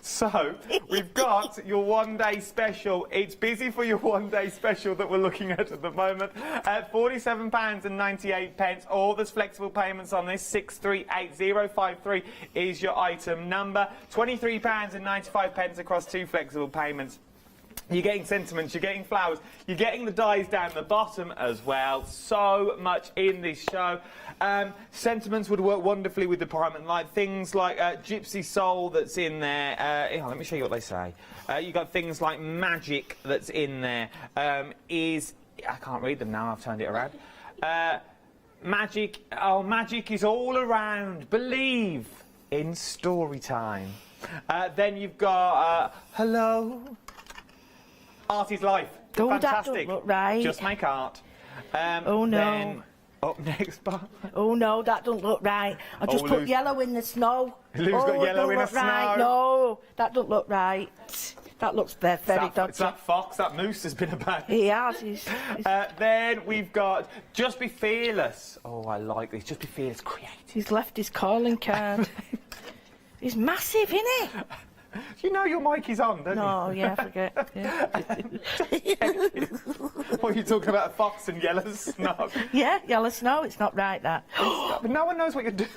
So, we've got your one-day special. It's busy for your one-day special that we're looking at the moment. £47.98. All there's flexible payments on this. 638053 is your item number. £23.95 across 2 flexible payments. You're getting sentiments, you're getting flowers, you're getting the dies down the bottom as well. So much in this show. Sentiments would work wonderfully with the Parliament, like things like Gypsy Soul that's in there. Let me show you what they say. You've got things like Magic that's in there. I can't read them now, I've turned it around. Magic is all around. Believe in story time. Then you've got Hello. Art is life. Oh, fantastic. that don't look right. Just make art. Oh, no. Then, up next, oh, no, that don't look right. I just put yellow in the snow. Lou's got yellow in the snow. Right. No, that don't look right. That looks very dodgy. It's that fox, that moose has been about. He has. Then we've got Just Be Fearless. Oh, I like this. Just Be Fearless. Creative. He's left his calling card. He's massive, isn't he? You know your mic is on, don't you? No, yeah, forget. Yeah. What are you talking about? A fox and yellow snow? Yeah, yellow snow. It's not right, that. But no one knows what you're doing.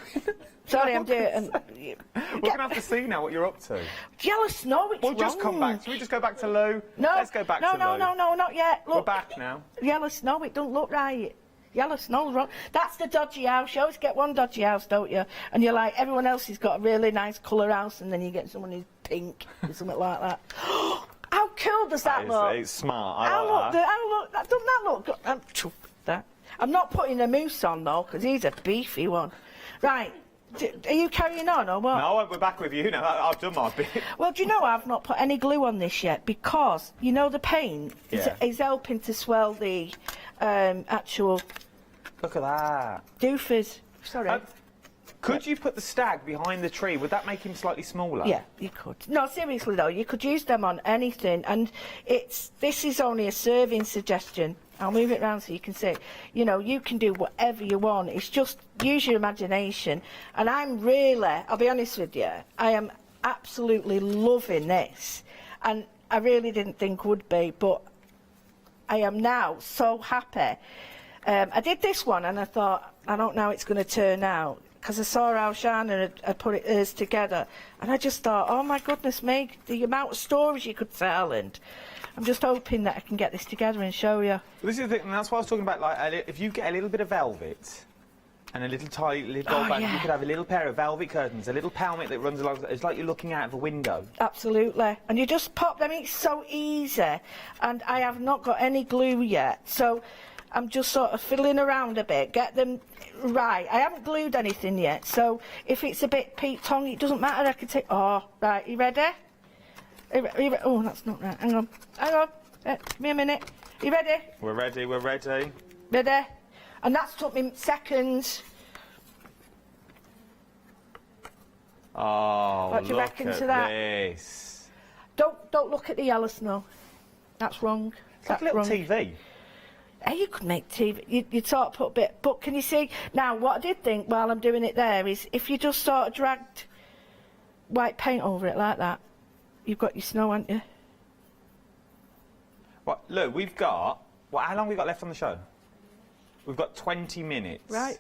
Sorry, I'm doing... We're going to have to see now what you're up to. Yellow snow, it's We'll just come back. Shall we just go back to Lou? No. Let's go back to Lou. No, not yet. Look. We're back now. Yellow snow, it don't look right. Yellow snow's wrong. That's the dodgy house. You always get one dodgy house, don't you? And you're like, everyone else has got a really nice colour house, and then you get someone who's pink or something like that. How cool does that look? It's smart. I like that. Doesn't that look good? I'm chuffed with that. I'm not putting a moose on, though, because he's a beefy one. Right. Are you carrying on, or what? No, we're back with you now. I've done my bit. Well, do you know I've not put any glue on this yet, because, you know, the paint is helping to swell the actual... Look at that. Doofers. Sorry. Could you put the stag behind the tree? Would that make him slightly smaller? Yeah, you could. No, seriously though, you could use them on anything, and this is only a serving suggestion. I'll move it round so you can see. You know, you can do whatever you want. It's just use your imagination. And I'm really, I'll be honest with you, I am absolutely loving this. And I really didn't think would be, but I am now so happy. I did this one and I thought, I don't know how it's going to turn out, because I saw how Shannon had put hers together, and I just thought, oh my goodness me, the amount of stories you could tell, and I'm just hoping that I can get this together and show you. Well, this is the thing, and that's what I was talking about, like, if you get a little bit of velvet and a little tight little gold band, you could have a little pair of velvet curtains, a little pelmet that runs along, it's like you're looking out of a window. Absolutely. And you just pop them, it's so easy, and I have not got any glue yet, so I'm just sort of fiddling around a bit, get them right. I haven't glued anything yet, so if it's a bit peak-tongue, it doesn't matter, I can take... Oh, right, you ready? Oh, that's not right, hang on. Give me a minute. You ready? We're ready. Ready? And that's took me seconds. Oh, what do you reckon to that? This. Don't look at the yellow snow. That's wrong. It's like a little TV. Hey, you could make TV. You'd sort of put a bit... But can you see... Now, what I did think while I'm doing it there is if you just sort of dragged white paint over it like that, you've got your snow, haven't you? Well, look, we've got... Well, how long have we got left on the show? We've got 20 minutes. Right.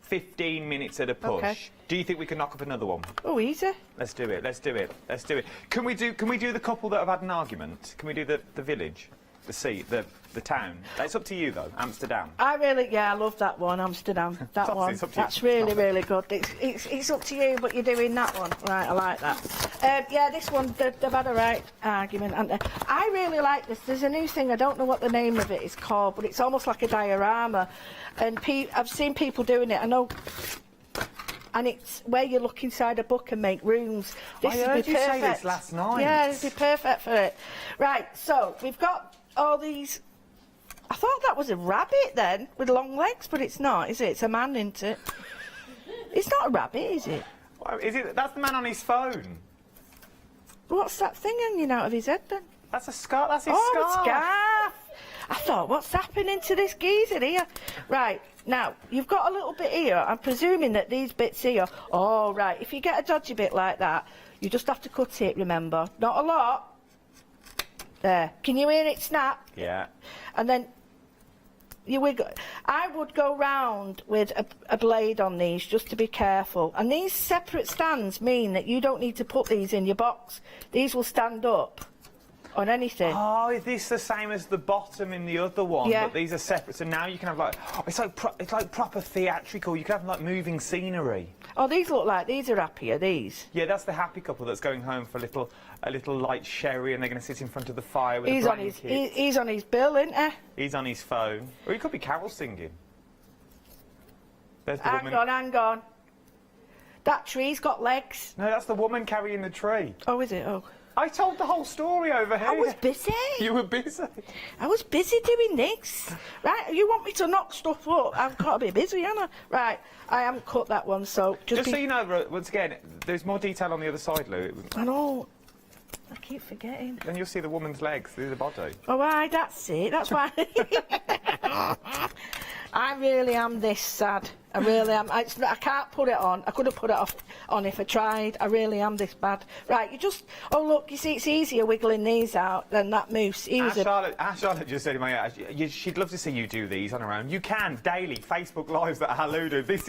15 minutes at a push. Okay. Do you think we can knock up another one? Oh, easy. Let's do it. Can we do the couple that have had an argument? Can we do the village? The town. It's up to you though, Amsterdam. I love that one, Amsterdam. That one. That's really, really good. It's up to you, but you're doing that one. Right, I like that. Yeah, this one, they've had a right argument, haven't they? I really like this. There's a new thing, I don't know what the name of it is called, but it's almost like a diorama. And I've seen people doing it, I know. And it's where you look inside a book and make rooms. This I would heard be you perfect. say this last night. Yeah, it'd be perfect for it. Right, so we've got all these... I thought that was a rabbit then, with long legs, but it's not, is it? It's a man, isn't it? It's not a rabbit, is it? Well, is it? That's the man on his phone. What's that thing hanging out of his head then? That's a scarf. That's his scarf. scarf. Oh, scarf. I thought, what's happening to this geezer here? Right, now, you've got a little bit here. I'm presuming that these bits here... Oh, right, if you get a dodgy bit like that, you just have to cut it, remember. Not a lot. There. Can you hear it snap? Yeah. And then you wiggle. I would go round with a blade on these just to be careful. And these separate stands mean that you don't need to put these in your box. These will stand up on anything. Oh, is this the same as the bottom in the other one? Yeah. But these are separate, so now you can have like... Oh, it's like proper theatrical. You can have like moving scenery. Oh, these look like these are happier, these. Yeah, that's the happy couple that's going home for a little light sherry, and they're going to sit in front of the fire with He's a on his blanket. he's on his bill, isn't he? He's on his phone. Or he could be carol singing. There's the woman. Hang on. That tree's got legs. No, that's the woman carrying the tree. Oh, is it? Oh. I told the whole story over here. I was busy. You were busy. I was busy doing this. Right, you want me to knock stuff up? I've got to be busy, haven't I? Right, I haven't cut that one, so... Just so you know, once again, there's more detail on the other side, Lou. I know. I keep forgetting. Then you'll see the woman's legs through the body. Oh, aye, that's it. That's why... I really am this sad. I really am. I can't put it on. I couldn't put it on if I tried. I really am this bad. Right, you just... Oh, look, you see, it's easier wiggling these out than that mousse. Charlotte just said in my ear, she'd love to see you do these on her own. You can, daily, Facebook Lives that Lou do. This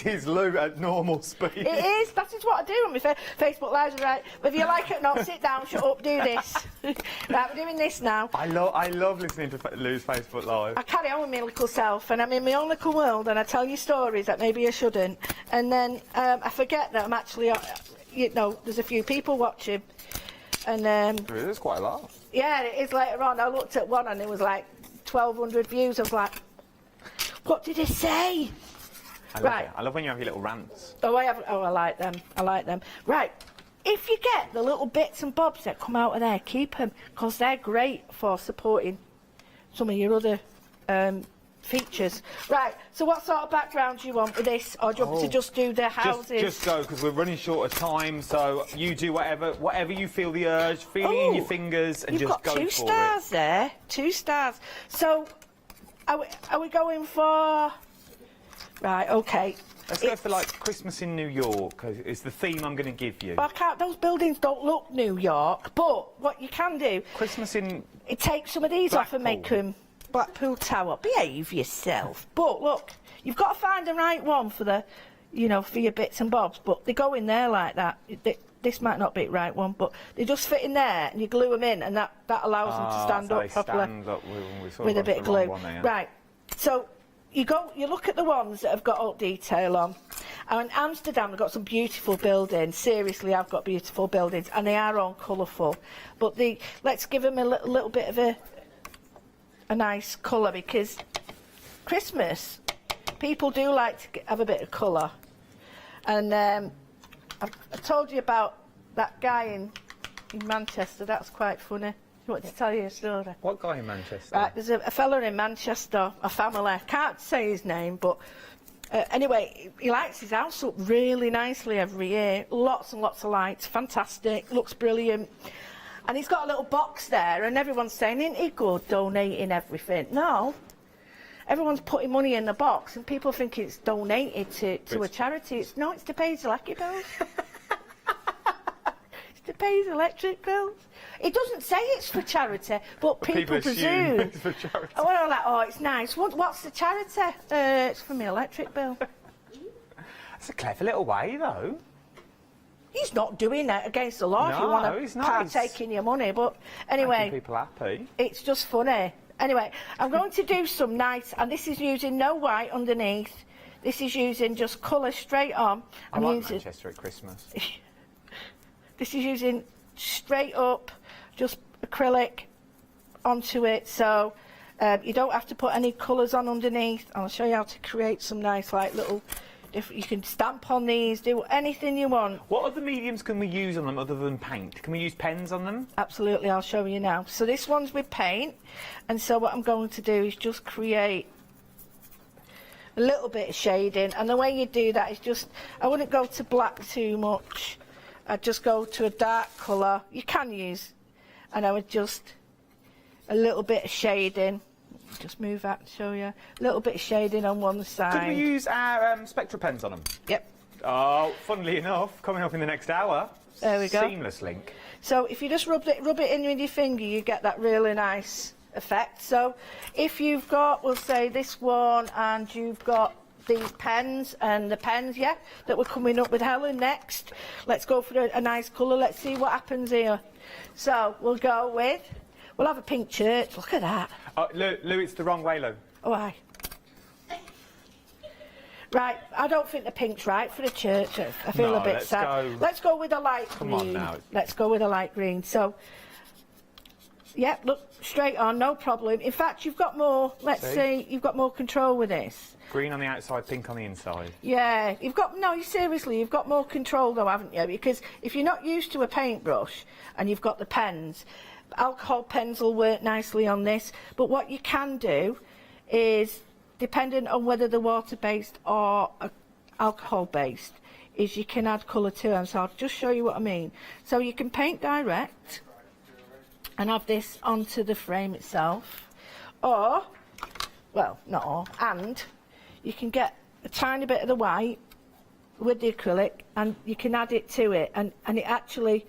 is Lou at normal speed. It is. That is what I do on my Facebook Lives. Right, whether you like it or not, sit down, shut up, do this. Right, we're doing this now. I love listening to Lou's Facebook Live. I carry on with my little self, and I'm in my own little world, and I tell you stories that maybe I shouldn't, and then I forget that I'm actually, you know, there's a few people watching, and there's quite a lot. Yeah, it is. Later on, I looked at one, and it was like 1,200 views. I was like, what did it say? I love when you have your little rants. Oh, I like them. I like them. Right. If you get the little bits and bobs that come out of there, keep them, because they're great for supporting some of your other features. Right, so what sort of background do you want with this, or do you want me to just do the houses? Just go, because we're running short of time, so you do whatever you feel the urge, feeling in your fingers, and just go for it. You've got 2 stars there, 2 stars. So, are we going for... Right, OK. Let's go for, like, Christmas in New York, is the theme I'm going to give you. Well, those buildings don't look New York, but what you can do... Christmas in... It takes some of these off and make them... Blackpool Tower. Behave yourself. But look, you've got to find the right one for the, you know, for your bits and bobs. But they go in there like that. This might not be the right one, but they just fit in there, and you glue them in, and that allows them to stand up properly. Stand up with a bit of glue. Right. So you look at the ones that have got old detail on. And in Amsterdam, I've got some beautiful buildings. Seriously, I've got beautiful buildings, and they are all colourful. But let's give them a little bit of a nice colour, because Christmas, people do like to have a bit of colour. And I told you about that guy in Manchester. That's quite funny. You want to tell you a story? What guy in Manchester? Right, there's a fella in Manchester, a family. I can't say his name, but anyway, he lights his house up really nicely every year. Lots and lots of lights. Fantastic. Looks brilliant. And he's got a little box there, and everyone's saying, isn't he good, donating everything? No. Everyone's putting money in the box, and people think it's donated to a charity. It's to pay his electric bills. It's to pay his electric bills. It doesn't say it's for charity, but people presume. It's for charity. Oh, well, like, oh, it's nice. What's the charity? It's for my electric bill. That's a clever little way, though. He's not doing that against the law if you want to partake in your money, but anyway, making people happy. It's just funny. Anyway, I'm going to do some nice, and this is using no white underneath. This is using just colour straight on. I like Manchester at Christmas. This is using straight up, just acrylic onto it, so you don't have to put any colours on underneath. I'll show you how to create some nice, like, little... You can stamp on these, do anything you want. What other mediums can we use on them other than paint? Can we use pens on them? Absolutely, I'll show you now. So this one's with paint, and so what I'm going to do is just create a little bit of shading, and the way you do that is just, I wouldn't go to black too much. I'd just go to a dark colour. You can use, and I would just, a little bit of shading. Just move that and show you. A little bit of shading on one side. Could we use our Spectra pens on them? Yep. Oh, funnily enough, coming up in the next hour. There we go. Seamless link. So if you just rub it in with your finger, you get that really nice effect. So if you've got, we'll say this one, and you've got these pens, and the pens, yeah, that we're coming up with Helen next. Let's go for a nice colour. Let's see what happens here. So we'll go with... We'll have a pink church. Look at that. Lou, it's the wrong way, Lou. Oh, aye. Right, I don't think the pink's right for the church. I feel a bit sad. Let's go with a light green. Come on now. Let's go with a light green. So, yeah, look, straight on, no problem. In fact, you've got more, let's see, you've got more control with this. Green on the outside, pink on the inside. Yeah, you've got, no, seriously, you've got more control though, haven't you? Because if you're not used to a paintbrush and you've got the pens, alcohol pens will work nicely on this, but what you can do is, depending on whether they're water-based or alcohol-based, is you can add colour to them. So I'll just show you what I mean. So you can paint direct and have this onto the frame itself, or, well, not all, and you can get a tiny bit of the white with the acrylic, and you can add it to it, and it actually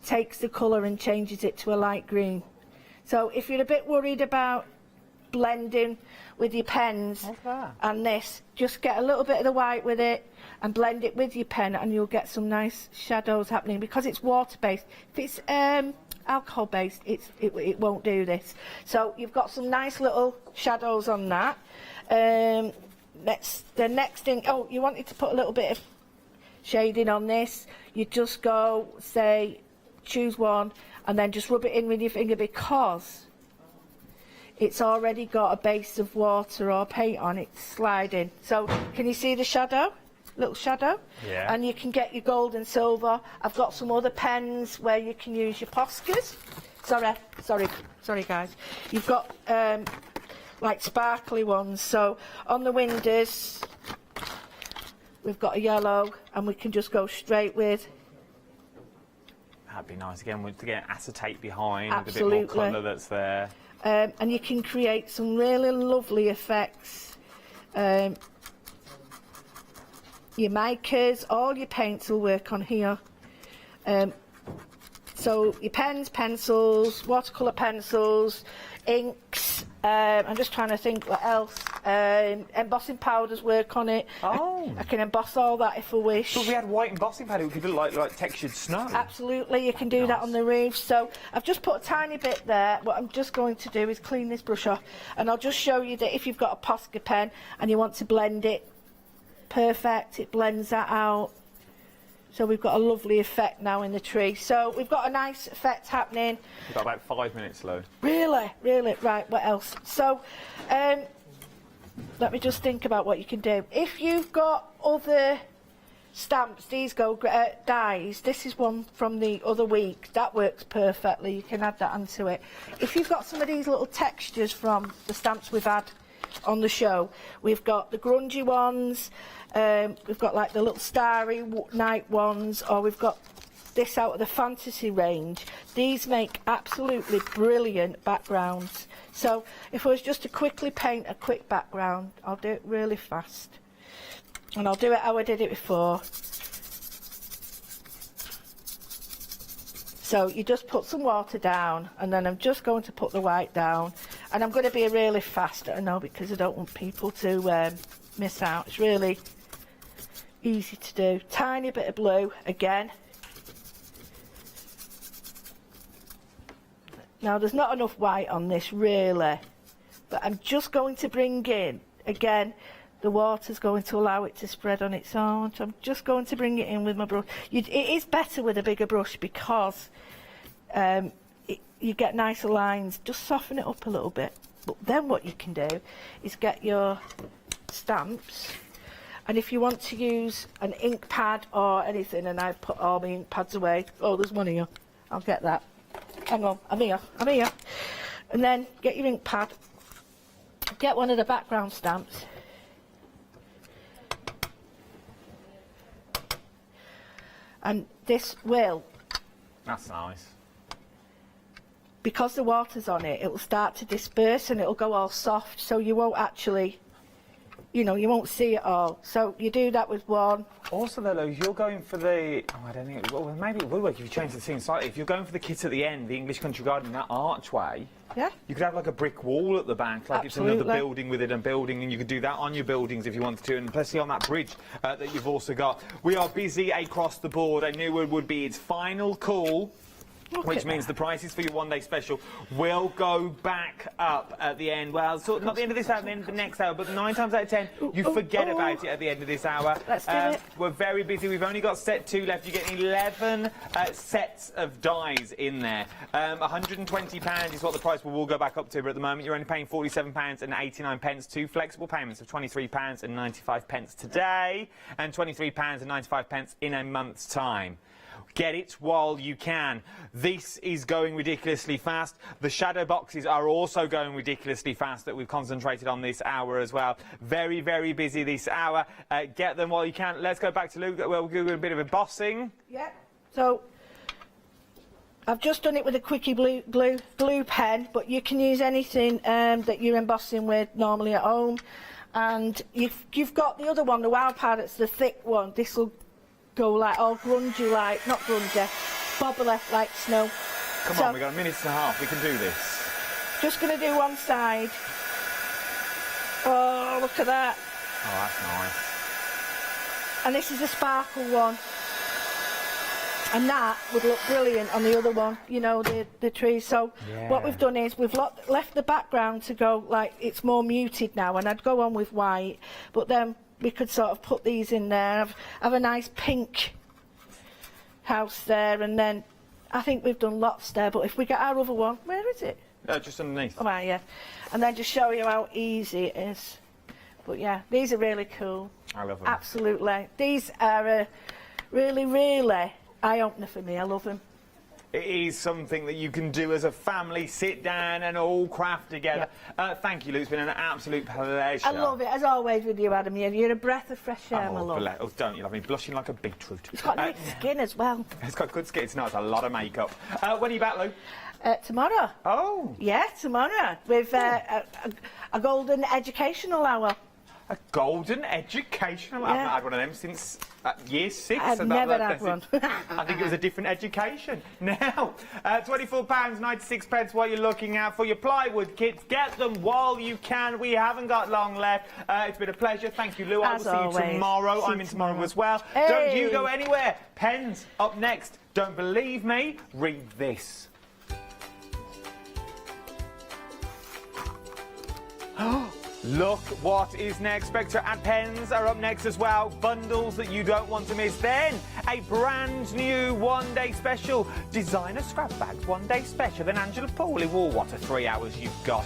takes the colour and changes it to a light green. So if you're a bit worried about blending with your pens and this, just get a little bit of the white with it and blend it with your pen, and you'll get some nice shadows happening. Because it's water based, if it's alcohol based, it won't do this. So you've got some nice little shadows on that. The next thing, oh, you wanted to put a little bit of shading on this, you just go, say, choose one and then just rub it in with your finger, because it's already got a base of water or paint on it sliding. So can you see the shadow? Little shadow? Yeah. And you can get your gold and silver. I've got some other pens where you can use your Poscas. Sorry guys. You've got like sparkly ones. So on the windows we've got a yellow, and we can just go straight with. That'd be nice again to get acetate behind. Absolutely. With a bit more colour that's there. And you can create some really lovely effects. Your markers, all your paints will work on here. So your pens, pencils, watercolour pencils, inks, I'm just trying to think what else. Embossing powders work on it. Oh. I can emboss all that if I wish. So if we had white embossing powder, we could do like textured snow. Absolutely, you can do that on the roof. So I've just put a tiny bit there. What I'm just going to do is clean this brush off, and I'll just show you that if you've got a Posca pen and you want to blend it, perfect, it blends that out. So we've got a lovely effect now in the tree. So we've got a nice effect happening. We've got about 5 minutes, Lou. Really? Right, what else? So, let me just think about what you can do. If you've got other stamps, these go dies. This is one from the other week. That works perfectly. You can add that onto it. If you've got some of these little textures from the stamps we've had on the show, we've got the grungy ones, we've got like the little starry night ones, or we've got this out of the fantasy range. These make absolutely brilliant backgrounds. So if I was just to quickly paint a quick background, I'll do it really fast, and I'll do it how I did it before. So you just put some water down, and then I'm just going to put the white down, and I'm going to be really fast, I know, because I don't want people to miss out. It's really easy to do. Tiny bit of blue again. Now there's not enough white on this really, but I'm just going to bring in, again, the water's going to allow it to spread on its own, so I'm just going to bring it in with my brush. It is better with a bigger brush because you get nicer lines. Just soften it up a little bit. But then what you can do is get your stamps, and if you want to use an ink pad or anything, and I've put all my ink pads away. Oh, there's one here. I'll get that. Hang on, I'm here. And then get your ink pad, get one of the background stamps, and this will, that's nice, because the water's on it, it will start to disperse and it'll go all soft, so you won't actually, you won't see it all. So you do that with one. Also, though, you're going for the... Oh, I don't think... Well, maybe it would work if you change the scene slightly. If you're going for the kit at the end, the English Country Garden, that archway, yeah, you could have like a brick wall at the back, like absolutely. It's another building with it and building, and you could do that on your buildings if you wanted to, and especially on that bridge that you've also got. We are busy across the board. I knew it would be its final call. Which means the prices for your one-day special will go back up at the end. Well, so not the end of this hour, the end of the next hour, but 9 times out of 10, you forget about it at the end of this hour. Let's do it. We're very busy. We've only got set 2 left. You're getting 11 sets of dies in there. £120 is what the price will go back up to, but at the moment you're only paying £47.89. 2 flexible payments of £23.95 today, and £23.95 in a month's time. Get it while you can. This is going ridiculously fast. The shadow boxes are also going ridiculously fast that we've concentrated on this hour as well. Very, very busy this hour. Get them while you can. Let's go back to Luke. We'll do a bit of embossing. Yeah. So I've just done it with a quickie blue pen, but you can use anything that you're embossing with normally at home. And you've got the other one, the wild powder, it's the thick one. This will go like all grungy, like, not grungy, bobbly like snow. Come on, we've got a minute and a half, we can do this. Just going to do one side. Oh, look at that. Oh, that's nice. And this is a sparkle one. And that would look brilliant on the other one, you know, the trees. So what we've done is we've left the background to go like it's more muted now, and I'd go on with white, but then we could sort of put these in there, have a nice pink house there, and then I think we've done lots there, but if we get our other one, where is it? Just underneath. Oh, right, yeah. And then just show you how easy it is. But yeah, these are really cool. I love them. Absolutely. These are really, really eye-opener for me. I love them. It is something that you can do as a family, sit down and all craft together. Thank you, Lou. It's been an absolute pleasure. I love it, as always, with you, Adam. You're a breath of fresh air, my love. Oh, don't you love me? Blushing like a beetroot. It's got nice skin as well. It's got good skin. It's nice. A lot of makeup. When are you back, Lou? Tomorrow. Oh. Yeah, tomorrow. With a golden educational hour. A golden educational? I've not had one of them since year 6. I've never had one. I think it was a different education. Now, £24.96 what you're looking at for your plywood kits. Get them while you can. We haven't got long left. It's been a pleasure. Thank you, Lou. I will see you tomorrow. I'm in tomorrow as well. Hey. Don't you go anywhere. Pens up next. Don't believe me? Read this. Look what is next. Spectre and pens are up next as well. Bundles that you don't want to miss. Then a brand new one-day special. Designer scrap bags, one-day special. Then Angela Pooley. Whoa, what a 3 hours you've got.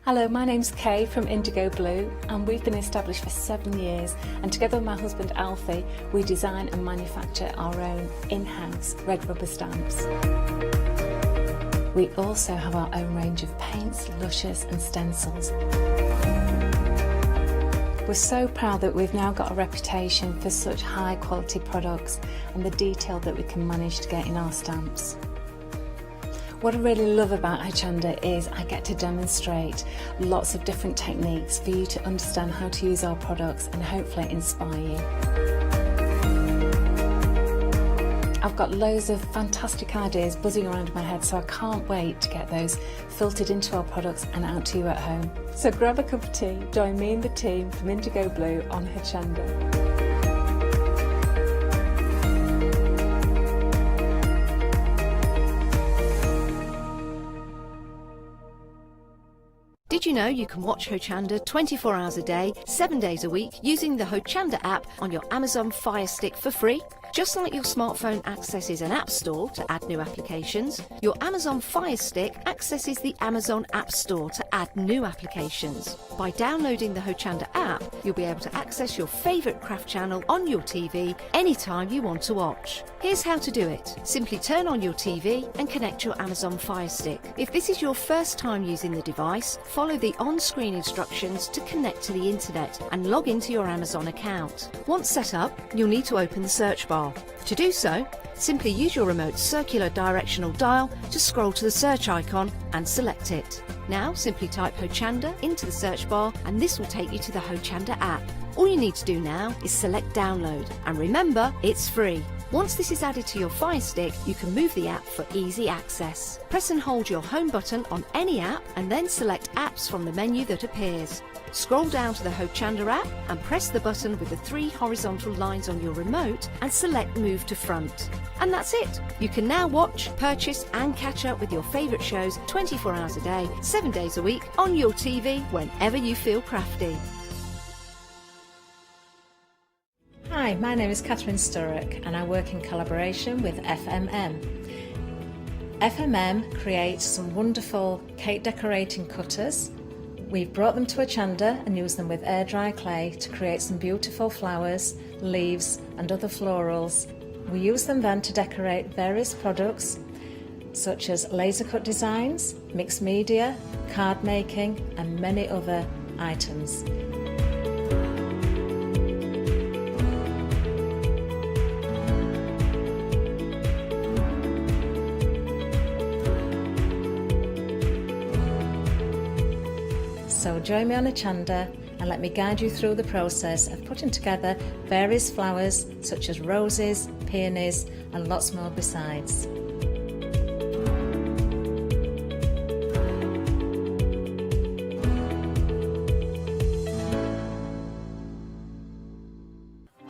Hello, my name's Kay from Indigo Blue, and we've been established for 7 years, and together with my husband Alfie we design and manufacture our own in-house red rubber stamps. We also have our own range of paints, lushes and stencils. We're so proud that we've now got a reputation for such high quality products and the detail that we can manage to get in our stamps. What I really love about Hochanda is I get to demonstrate lots of different techniques for you to understand how to use our products and hopefully inspire you. I've got loads of fantastic ideas buzzing around in my head, so I can't wait to get those filtered into our products and out to you at home. So grab a cup of tea, join me and the team from Indigo Blue on Hochanda. Did you know you can watch Hochanda 24 hours a day, 7 days a week using the Hochanda app on your Amazon Fire Stick for free? Just like your smartphone accesses an app store to add new applications, your Amazon Fire Stick accesses the Amazon App Store to add new applications. By downloading the Hochanda app, you'll be able to access your favourite craft channel on your TV anytime you want to watch. Here's how to do it. Simply turn on your TV and connect your Amazon Fire Stick. If this is your first time using the device, follow the on-screen instructions to connect to the internet and log into your Amazon account. Once set up, you'll need to open the search bar. To do so, simply use your remote circular directional dial to scroll to the search icon and select it. Now simply type Hochanda into the search bar and this will take you to the Hochanda app. All you need to do now is select download, and remember, it's free. Once this is added to your Fire Stick, you can move the app for easy access. Press and hold your home button on any app and then select apps from the menu that appears. Scroll down to the Hochanda app and press the button with the 3 horizontal lines on your remote and select Move to Front. And that's it! You can now watch, purchase and catch up with your favourite shows 24 hours a day, 7 days a week on your TV whenever you feel crafty. Hi, my name is Catherine Sturrock and I work in collaboration with FMM. FMM creates some wonderful cake decorating cutters. We've brought them to Hochanda and used them with air dry clay to create some beautiful flowers, leaves and other florals. We use them then to decorate various products such as laser cut designs, mixed media, card making and many other items. join me on Hochanda and let me guide you through the process of putting together various flowers such as roses, peonies and lots more besides.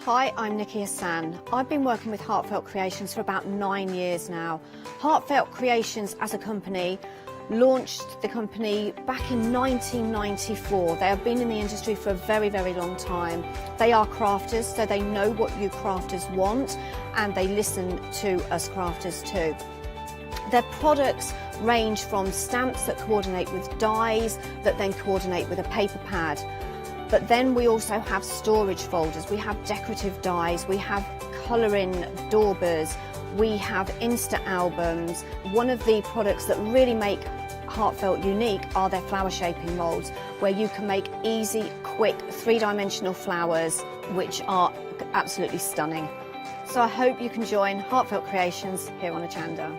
Hi, I'm Nikki Hassan. I've been working with Heartfelt Creations for about 9 years now. Heartfelt Creations as a company launched the company back in 1994. They have been in the industry for a very, very long time. They are crafters, so they know what you crafters want, and they listen to us crafters too. Their products range from stamps that coordinate with dies that then coordinate with a paper pad. But then we also have storage folders, we have decorative dies, we have colouring daubers, we have Insta albums. One of the products that really make Heartfelt unique are their flower shaping moulds, where you can make easy, quick, three-dimensional flowers, which are absolutely stunning. So I hope you can join Heartfelt Creations here on Hochanda.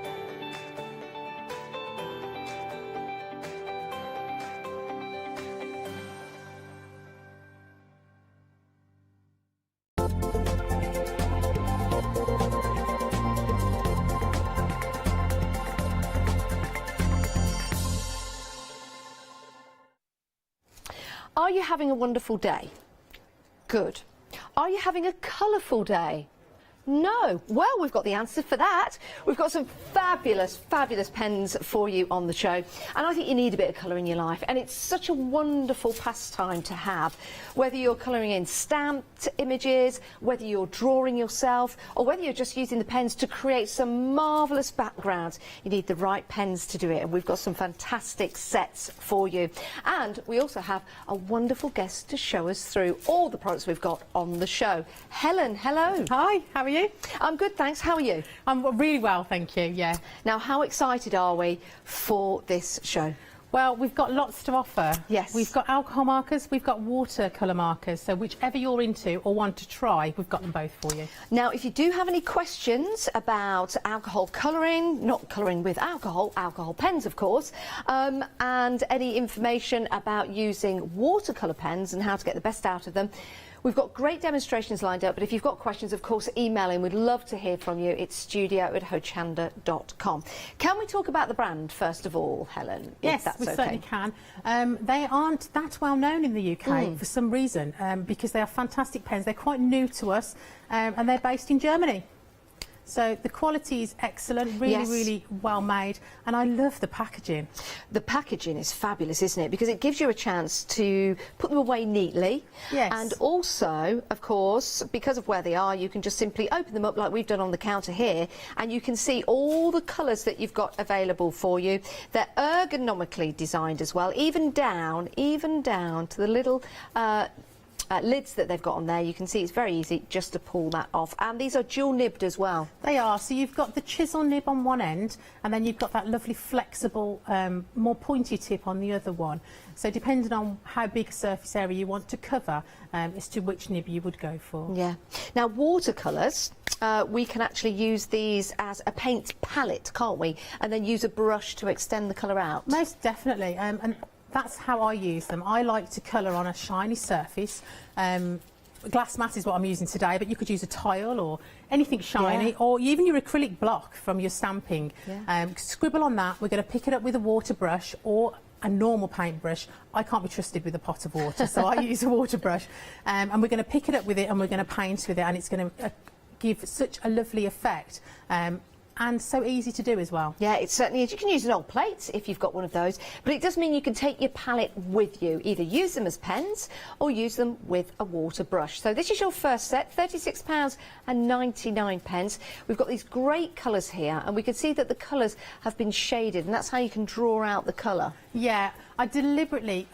Are you having a wonderful day? Good. Are you having a colourful day? No. Well, we've got the answer for that. We've got some fabulous, fabulous pens for you on the show. And I think you need a bit of colour in your life. And it's such a wonderful pastime to have. Whether you're colouring in stamped images, whether you're drawing yourself, or whether you're just using the pens to create some marvellous backgrounds, you need the right pens to do it. And we've got some fantastic sets for you. And we also have a wonderful guest to show us through all the products we've got on the show. Helen, hello. Hi, how are you? I'm good, thanks. How are you? I'm really well, thank you, yeah. Now, how excited are we for this show? Well, we've got lots to offer. Yes. We've got alcohol markers, we've got watercolour markers, so whichever you're into or want to try, we've got them both for you. Now, if you do have any questions about alcohol colouring, not colouring with alcohol, alcohol pens, of course, and any information about using watercolour pens and how to get the best out of them, we've got great demonstrations lined up, but if you've got questions, of course, email in. We'd love to hear from you. It's studio@hochanda.com. Can we talk about the brand, first of all, Helen? Yes, that's we okay? certainly can. They aren't that well known in the UK for some reason, because they are fantastic pens. They're quite new to us, and they're based in Germany. So the quality is excellent, really, Yes. really well made, and I love the packaging. The packaging is fabulous, isn't it? Because it gives you a chance to put them away neatly. Yes. And also, of course, because of where they are, you can just simply open them up like we've done on the counter here, and you can see all the colours that you've got available for you. They're ergonomically designed as well, even down to the little lids that they've got on there. You can see it's very easy just to pull that off, and these are dual nibbed as well. They are, so you've got the chisel nib on one end, and then you've got that lovely flexible, more pointy tip on the other one. So depending on how big a surface area you want to cover, as to which nib you would go for. Yeah. Now, watercolours, we can actually use these as a paint palette, can't we? And then use a brush to extend the colour out. Most definitely, and that's how I use them. I like to colour on a shiny surface. Glass mat is what I'm using today, but you could use a tile or anything shiny, or even your acrylic block from your stamping. Scribble on that. We're going to pick it up with a water brush or a normal paintbrush. I can't be trusted with a pot of water, so I use a water brush. And we're going to pick it up with it, and we're going to paint with it, and it's going to give such a lovely effect. And so easy to do as well. Yeah, it certainly is. You can use an old plate if you've got one of those, but it does mean you can take your palette with you. Either use them as pens or use them with a water brush. So this is your first set, £36.99. We've got these great colours here, and we can see that the colours have been shaded, and that's how you can draw out the colour. Yeah, I deliberately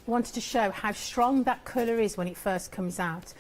wanted to show how strong that colour is when it first comes out.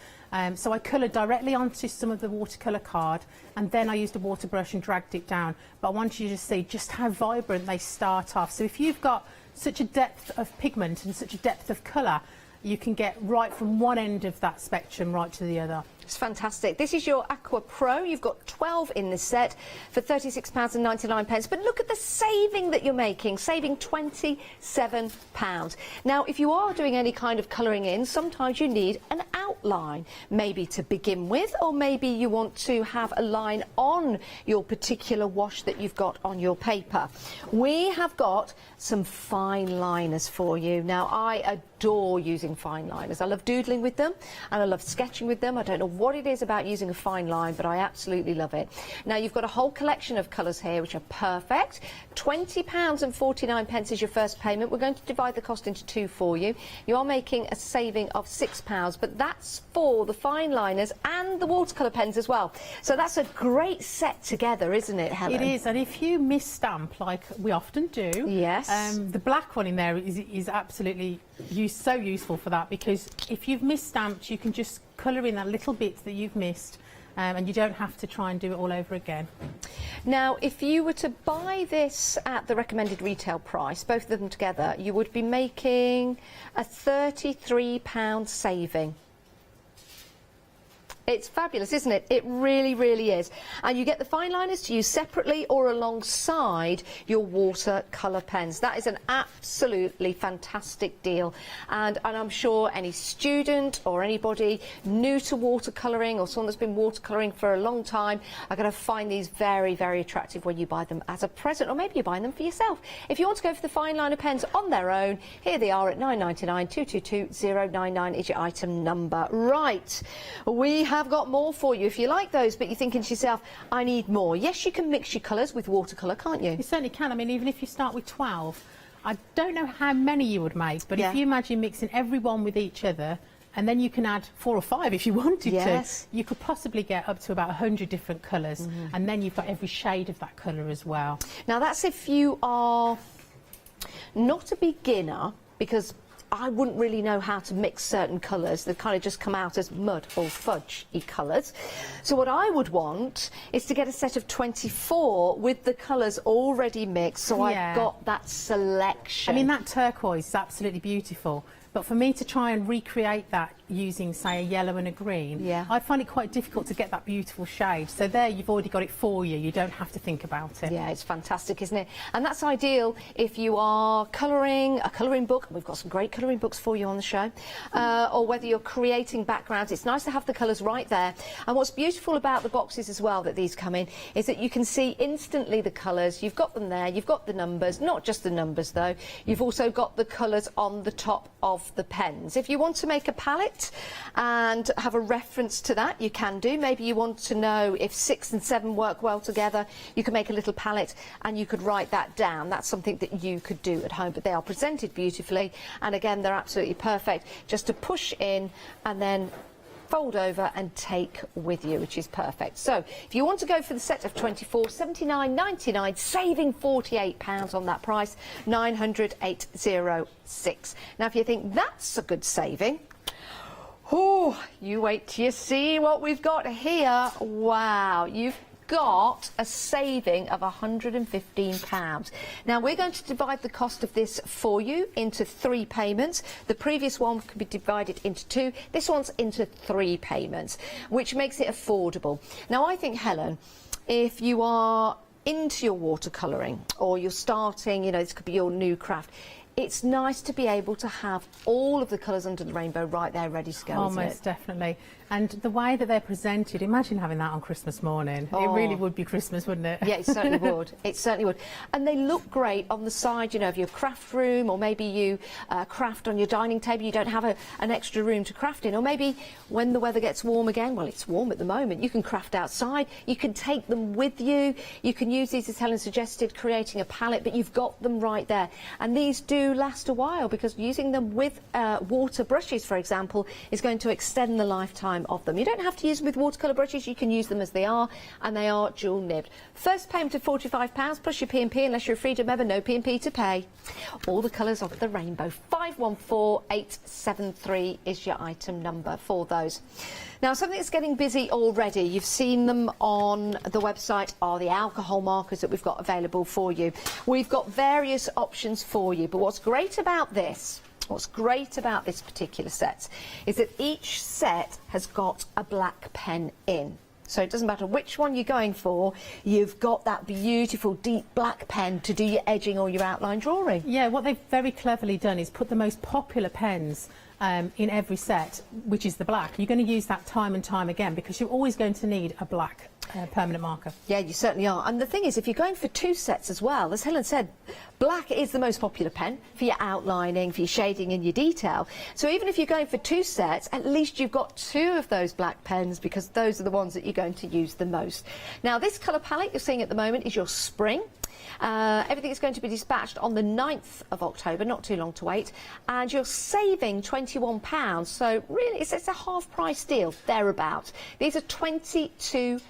So I coloured directly onto some of the watercolour card, and then I used a water brush and dragged it down. But I want you to see just how vibrant they start off. So if you've got such a depth of pigment and such a depth of colour, you can get right from one end of that spectrum right to the other. It's fantastic. This is your Aqua Pro. You've got 12 in this set for £36.99. But look at the saving that you're making, saving £27. Now, if you are doing any kind of colouring in, sometimes you need an outline, maybe to begin with, or maybe you want to have a line on your particular wash that you've got on your paper. We have got some fine liners for you. Now, I adore using fine liners. I love doodling with them and I love sketching with them. I don't know what it is about using a fine line, but I absolutely love it. Now, you've got a whole collection of colours here which are perfect. £20.49 is your first payment. We're going to divide the cost into two for you. You are making a saving of £6, but that's for the fine liners and the watercolour pens as well. So that's a great set together, isn't it, Helen? It is, and if you mis-stamp, like we often do, yes, the black one in there is absolutely so useful for that, because if you've mis-stamped, you can just colour in that little bit that you've missed, and you don't have to try and do it all over again. Now, if you were to buy this at the recommended retail price, both of them together, you would be making a £33 saving. It's fabulous, isn't it? It really, really is. And you get the fine liners to use separately or alongside your watercolour pens. That is an absolutely fantastic deal. And I'm sure any student or anybody new to watercolouring or someone that's been watercolouring for a long time are going to find these very, very attractive when you buy them as a present, or maybe you're buying them for yourself. If you want to go for the fine liner pens on their own, here they are at £9.99. 222099 is your item number. Right, we have got more for you if you like those, but you're thinking to yourself, I need more. Yes, you can mix your colours with watercolour, can't you? You certainly can. I mean, even if you start with 12, I don't know how many you would make, but if you imagine mixing every one with each other, and then you can add 4 or 5 if you wanted to, you could possibly get up to about 100 different colours, and then you've got every shade of that colour as well. Now, that's if you are not a beginner, because I wouldn't really know how to mix certain colours. They kind of just come out as mud or fudge-y colours. So what I would want is to get a set of 24 with the colours already mixed, so I've got that selection. I mean, that turquoise is absolutely beautiful. But for me to try and recreate that using, say, a yellow and a green, I find it quite difficult to get that beautiful shade. So there, you've already got it for you. You don't have to think about it. Yeah, it's fantastic, isn't it? And that's ideal if you are colouring a colouring book. We've got some great colouring books for you on the show. Or whether you're creating backgrounds, it's nice to have the colours right there. And what's beautiful about the boxes as well that these come in is that you can see instantly the colours. You've got them there. You've got the numbers. Not just the numbers, though. You've also got the colours on the top of the pens. If you want to make a palette and have a reference to that, you can do. Maybe you want to know if 6 and 7 work well together, you can make a little palette and you could write that down. That's something that you could do at home, but they are presented beautifully, and again, they're absolutely perfect just to push in and then fold over and take with you, which is perfect. So if you want to go for the set of 24, £79.99, saving £48 on that price, 900,806. Now, if you think that's a good saving, oh, you wait till you see what we've got here. Wow, you've got a saving of £115. Now, we're going to divide the cost of this for you into 3 payments. The previous one could be divided into 2. This one's into 3 payments, which makes it affordable. Now, I think, Helen, if you are into your watercolouring or you're starting, you know, this could be your new craft, it's nice to be able to have all of the colours under the rainbow right there ready to go, isn't it? Most definitely. And the way that they're presented, imagine having that on Christmas morning. Oh. It really would be Christmas, wouldn't it? Yeah, it certainly would. It certainly would. And they look great on the side, you know, of your craft room, or maybe you craft on your dining table. You don't have an extra room to craft in. Or maybe when the weather gets warm again, well, it's warm at the moment, you can craft outside. You can take them with you. You can use these, as Helen suggested, creating a palette, but you've got them right there. And these do last a while, because using them with water brushes, for example, is going to extend the lifetime of them. You don't have to use them with watercolour brushes, you can use them as they are, and they are dual nibbed. First payment of £45 plus your P&P, unless you're a Freedom member, no P&P to pay. All the colours of the rainbow. 514873 is your item number for those. Now, something that's getting busy already, you've seen them on the website, are the alcohol markers that we've got available for you. We've got various options for you, but what's great about this, What's great about this particular set is that each set has got a black pen in. So it doesn't matter which one you're going for, you've got that beautiful deep black pen to do your edging or your outline drawing. Yeah, what they've very cleverly done is put the most popular pens in every set, which is the black. You're going to use that time and time again because you're always going to need a black permanent marker. Yeah, you certainly are. And the thing is, if you're going for 2 sets as well, as Helen said, black is the most popular pen for your outlining, for your shading and your detail. So even if you're going for 2 sets, at least you've got 2 of those black pens because those are the ones that you're going to use the most. Now, this colour palette you're seeing at the moment is your spring. Everything is going to be dispatched on the 9th of October, not too long to wait, and you're saving £21, so really it's a half price deal, thereabout. These are £22.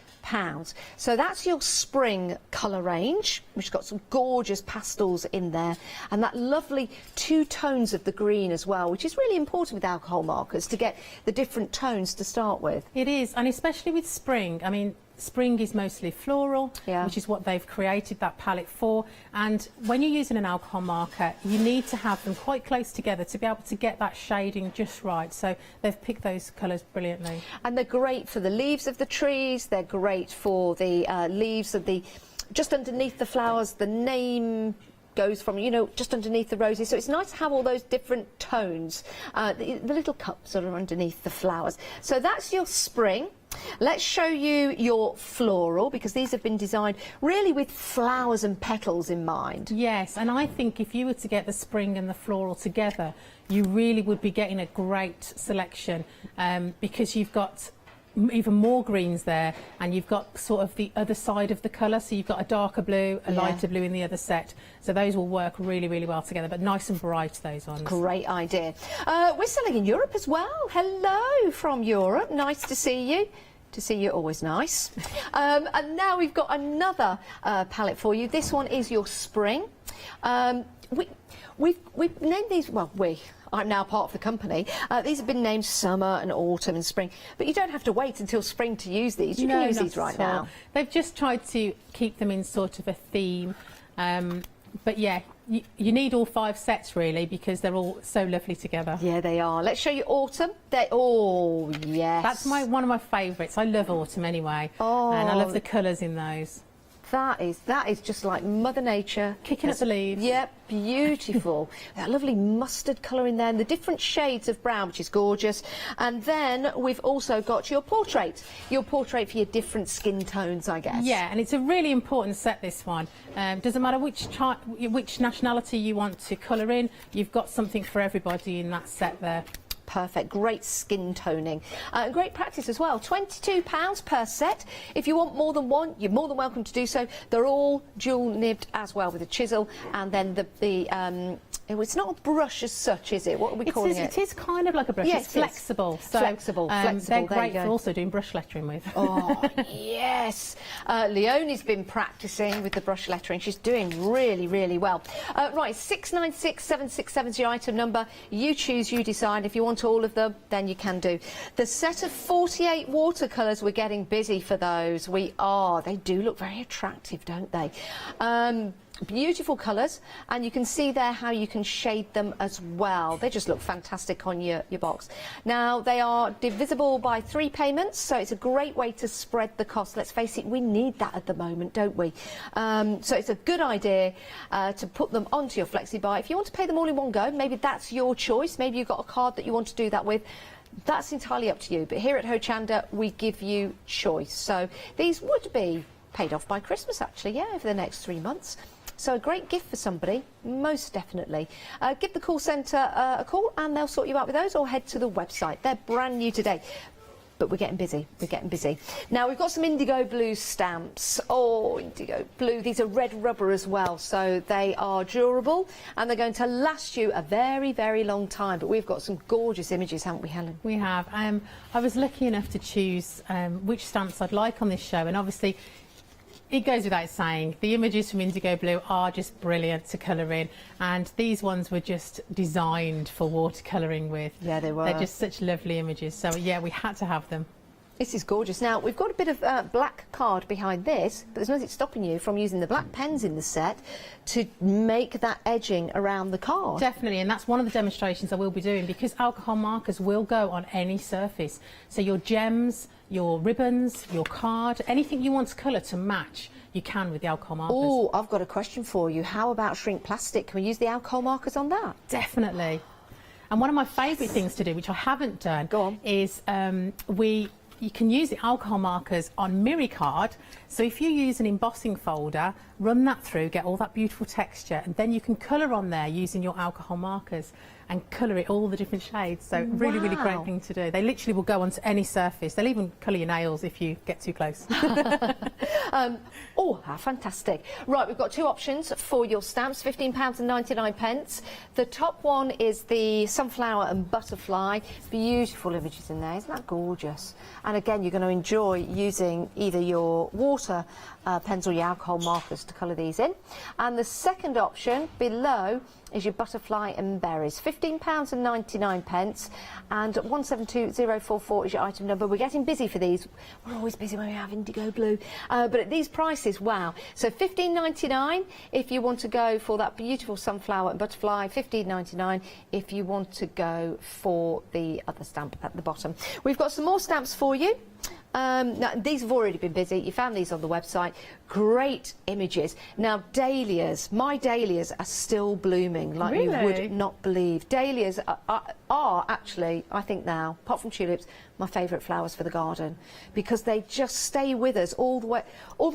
So that's your spring colour range, which has got some gorgeous pastels in there, and that lovely 2 tones of the green as well, which is really important with alcohol markers to get the different tones to start with. It is, and especially with spring. I mean, spring is mostly floral, which is what they've created that palette for, and when you're using an alcohol marker you need to have them quite close together to be able to get that shading just right, so they've picked those colours brilliantly. And they're great for the leaves of the trees, they're great for the leaves of the, just underneath the flowers, the name goes from, you know, just underneath the roses, so it's nice to have all those different tones, the little cups that are underneath the flowers. So that's your spring. Let's show you your floral, because these have been designed really with flowers and petals in mind. Yes, and I think if you were to get the spring and the floral together, you really would be getting a great selection, because you've got even more greens there, and you've got sort of the other side of the colour, so you've got a darker blue, a lighter blue in the other set, so those will work really, really well together, but nice and bright, those ones. Great idea. We're selling in Europe as well. Hello from Europe, nice to see you. To see you, always nice. And now we've got another palette for you. This one is your spring. We've named these, well, I'm now part of the company. These have been named summer and autumn and spring, but you don't have to wait until spring to use these. You can use these right now. They've just tried to keep them in sort of a theme, but yeah, you need all 5 sets really, because they're all so lovely together. Yeah, they are. Let's show you autumn. Oh, yes. That's one of my favourites. I love autumn anyway, and I love the colours in those. That is just like Mother Nature. Kicking up the leaves. Yep, beautiful. That lovely mustard colour in there, and the different shades of brown, which is gorgeous. And then we've also got your portrait for your different skin tones, I guess. Yeah, and it's a really important set, this one. Doesn't matter which nationality you want to colour in, you've got something for everybody in that set there. Perfect, great skin toning. Great practice as well. £22 per set. If you want more than one, you're more than welcome to do so. They're all dual nibbed as well with a chisel, and then it's not a brush as such, is it? What are we calling it? It is kind of like a brush. Yes, it's flexible. So, flexible. They're great for also doing brush lettering with. Oh, yes. Leonie's been practising with the brush lettering. She's doing really, really well. Right, 696767 is your item number. You choose, you decide. If you want all of them, then you can do. The set of 48 watercolours, we're getting busy for those. We are. They do look very attractive, don't they? Beautiful colours, and you can see there how you can shade them as well. They just look fantastic on your box. Now, they are divisible by 3 payments, so it's a great way to spread the cost. Let's face it, we need that at the moment, don't we? So it's a good idea to put them onto your FlexiBuy. If you want to pay them all in one go, maybe that's your choice. Maybe you've got a card that you want to do that with. That's entirely up to you. But here at Hochanda, we give you choice. So these would be paid off by Christmas, actually, yeah, over the next 3 months. So a great gift for somebody, most definitely. Give the call centre a call and they'll sort you out with those, or head to the website. They're brand new today. But we're getting busy, Now, we've got some indigo blue stamps. Oh, indigo blue. These are red rubber as well, so they are durable and they're going to last you a very, very long time. But we've got some gorgeous images, haven't we, Helen? We have. I was lucky enough to choose which stamps I'd like on this show, and obviously it goes without saying, the images from Indigo Blue are just brilliant to colour in, and these ones were just designed for watercolouring with. Yeah, they were. They're just such lovely images, so yeah, we had to have them. This is gorgeous. Now, we've got a bit of black card behind this, but there's nothing stopping you from using the black pens in the set to make that edging around the card. Definitely, and that's one of the demonstrations I will be doing, because alcohol markers will go on any surface. So your gems, your ribbons, your card, anything you want to colour to match, you can with the alcohol markers. Oh, I've got a question for you. How about shrink plastic? Can we use the alcohol markers on that? Definitely. And one of my favourite things to do, which I haven't done, is you can use the alcohol markers on Miri card. So if you use an embossing folder, run that through, get all that beautiful texture, and then you can colour on there using your alcohol markers and colour it all the different shades. So really, really great thing to do. They literally will go onto any surface. They'll even colour your nails if you get too close. Oh, how fantastic. Right, we've got two options for your stamps, £15.99. The top one is the sunflower and butterfly. Beautiful images in there, isn't that gorgeous? And again, you're going to enjoy using either your water pens or your alcohol markers to colour these in. And the second option below is your butterfly and berries, £15.99, and 172044 is your item number. We're getting busy for these. We're always busy when we have indigo blue, but at these prices, wow. So £15.99 if you want to go for that beautiful sunflower and butterfly, £15.99 if you want to go for the other stamp at the bottom. We've got some more stamps for you. Now, these have already been busy. You found these on the website. Great images. Now, dahlias. My dahlias are still blooming like you would not believe. Dahlias are actually, I think now, apart from tulips, my favourite flowers for the garden, because they just stay with us all the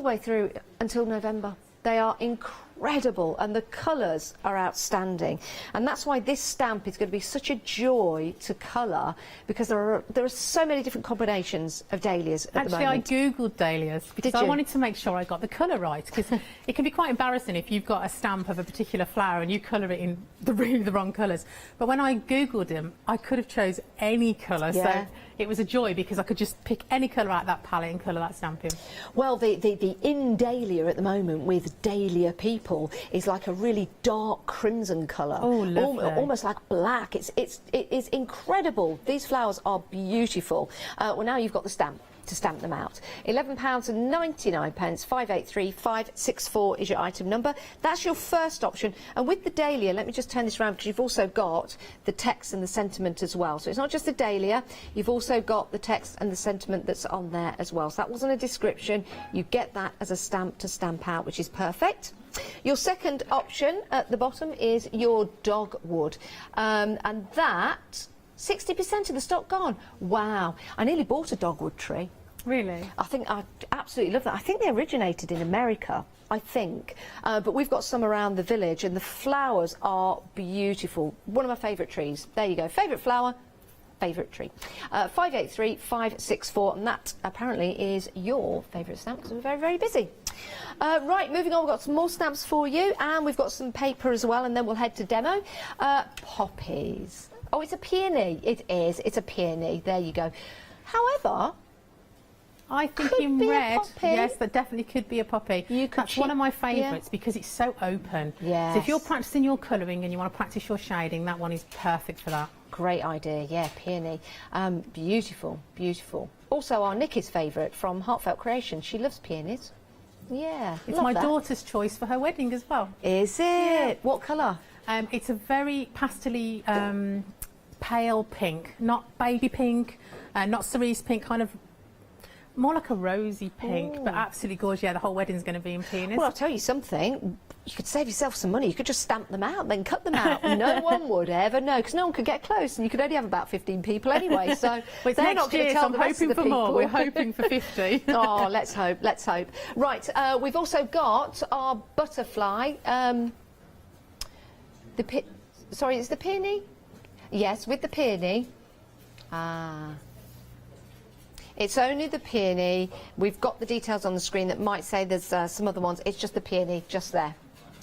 way through until November. They are incredible, and the colours are outstanding, and that's why this stamp is going to be such a joy to colour, because there are so many different combinations of dahlias at the moment. Actually, I googled dahlias because I wanted to make sure I got the colour right, because it can be quite embarrassing if you've got a stamp of a particular flower and you colour it in really the wrong colours. But when I googled them, I could have chose any colour, so it was a joy because I could just pick any colour out of that palette and colour that stamp in. Well, the in dahlia at the moment with Dahlia People is like a really dark crimson colour. Oh, lovely. Almost like black. It is incredible. These flowers are beautiful. Well, now you've got the stamp to stamp them out. £11.99, 583564 is your item number. That's your first option. And with the dahlia, let me just turn this around, because you've also got the text and the sentiment as well. So it's not just the dahlia, you've also got the text and the sentiment that's on there as well. So that wasn't a description. You get that as a stamp to stamp out, which is perfect. Your second option at the bottom is your dogwood. And that 60% of the stock gone. Wow. I nearly bought a dogwood tree. Really? I absolutely love that. I think they originated in America, I think. But we've got some around the village, and the flowers are beautiful. One of my favourite trees. There you go. Favourite flower, favourite tree. 583564, and that apparently is your favourite stamp, because we're very, very busy. Right, moving on, we've got some more stamps for you, and we've got some paper as well, and then we'll head to demo. Poppies. Oh, it's a peony. It is. It's a peony. There you go. However, I think in red, yes, that definitely could be a poppy. That's one of my favourites because it's so open. Yes. So if you're practising your colouring and you want to practise your shading, that one is perfect for that. Great idea, yeah, peony. Beautiful, beautiful. Also, our Nikki's favourite from Heartfelt Creations. She loves peonies. Yeah, it's my daughter's choice for her wedding as well. Is it? Yeah. What colour? It's a very pastel-y, pale pink, not baby pink, not cerise pink, kind of more like a rosy pink, but absolutely gorgeous. Yeah, the whole wedding's going to be in peonies. Well, I'll tell you something. You could save yourself some money. You could just stamp them out, then cut them out. No one would ever know, because no one could get close, and you could only have about 15 people anyway. So well, they're not going to tell so the rest of the people. people. We're hoping for 50. Oh, let's hope. Let's hope. Right, we've also got our butterfly. Sorry, is the peony? Yes, with the peony. It's only the peony. We've got the details on the screen that might say there's some other ones. It's just the peony, just there.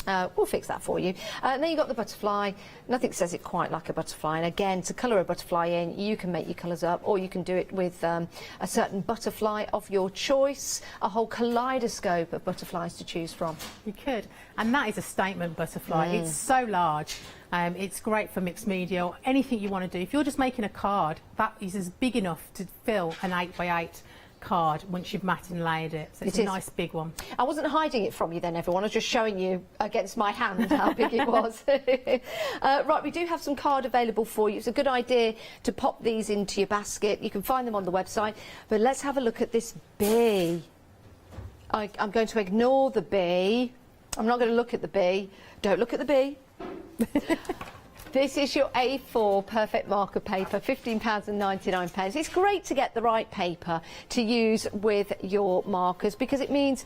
We'll fix that for you. And then you've got the butterfly. Nothing says it quite like a butterfly. And again, to colour a butterfly in, you can make your colours up, or you can do it with a certain butterfly of your choice, a whole kaleidoscope of butterflies to choose from. You could. And that is a statement butterfly. It's so large. It's great for mixed media or anything you want to do. If you're just making a card, that is big enough to fill an 8x8 card once you've mat inlaid it. So it's a nice big one. I wasn't hiding it from you then, everyone. I was just showing you against my hand how big it was. Right, we do have some card available for you. It's a good idea to pop these into your basket. You can find them on the website. But let's have a look at this bee. I'm going to ignore the bee. I'm not going to look at the bee. Don't look at the bee. This is your A4 perfect marker paper, £15.99. It's great to get the right paper to use with your markers because it means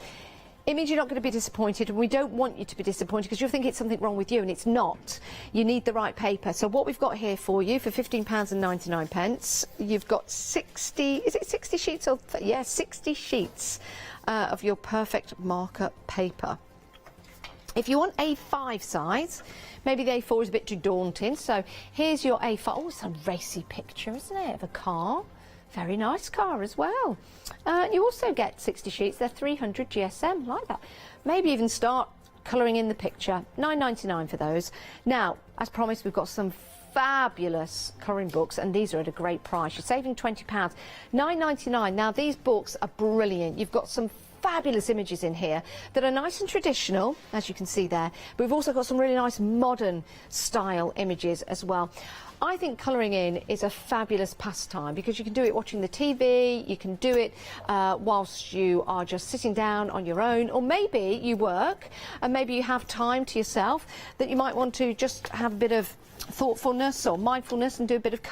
you're not going to be disappointed, and we don't want you to be disappointed because you'll think it's something wrong with you, and it's not. You need the right paper. So what we've got here for you for £15.99, you've got 60, is it 60 sheets? Or yeah, 60 sheets of your perfect marker paper. If you want A5 size, maybe the A4 is a bit too daunting, so here's your A5. Oh, it's a racy picture, isn't it, of a car? Very nice car as well. You also get 60 sheets. They're 300 GSM, like that. Maybe even start colouring in the picture. £9.99 for those. Now, as promised, we've got some fabulous colouring books, and these are at a great price. You're saving £20. £9.99. Now, these books are brilliant. You've got some fabulous images in here that are nice and traditional, as you can see there, but we've also got some really nice modern style images as well. I think colouring in is a fabulous pastime because you can do it watching the TV, you can do it whilst you are just sitting down on your own, or maybe you work and maybe you have time to yourself that you might want to just have a bit of thoughtfulness or mindfulness and do a bit of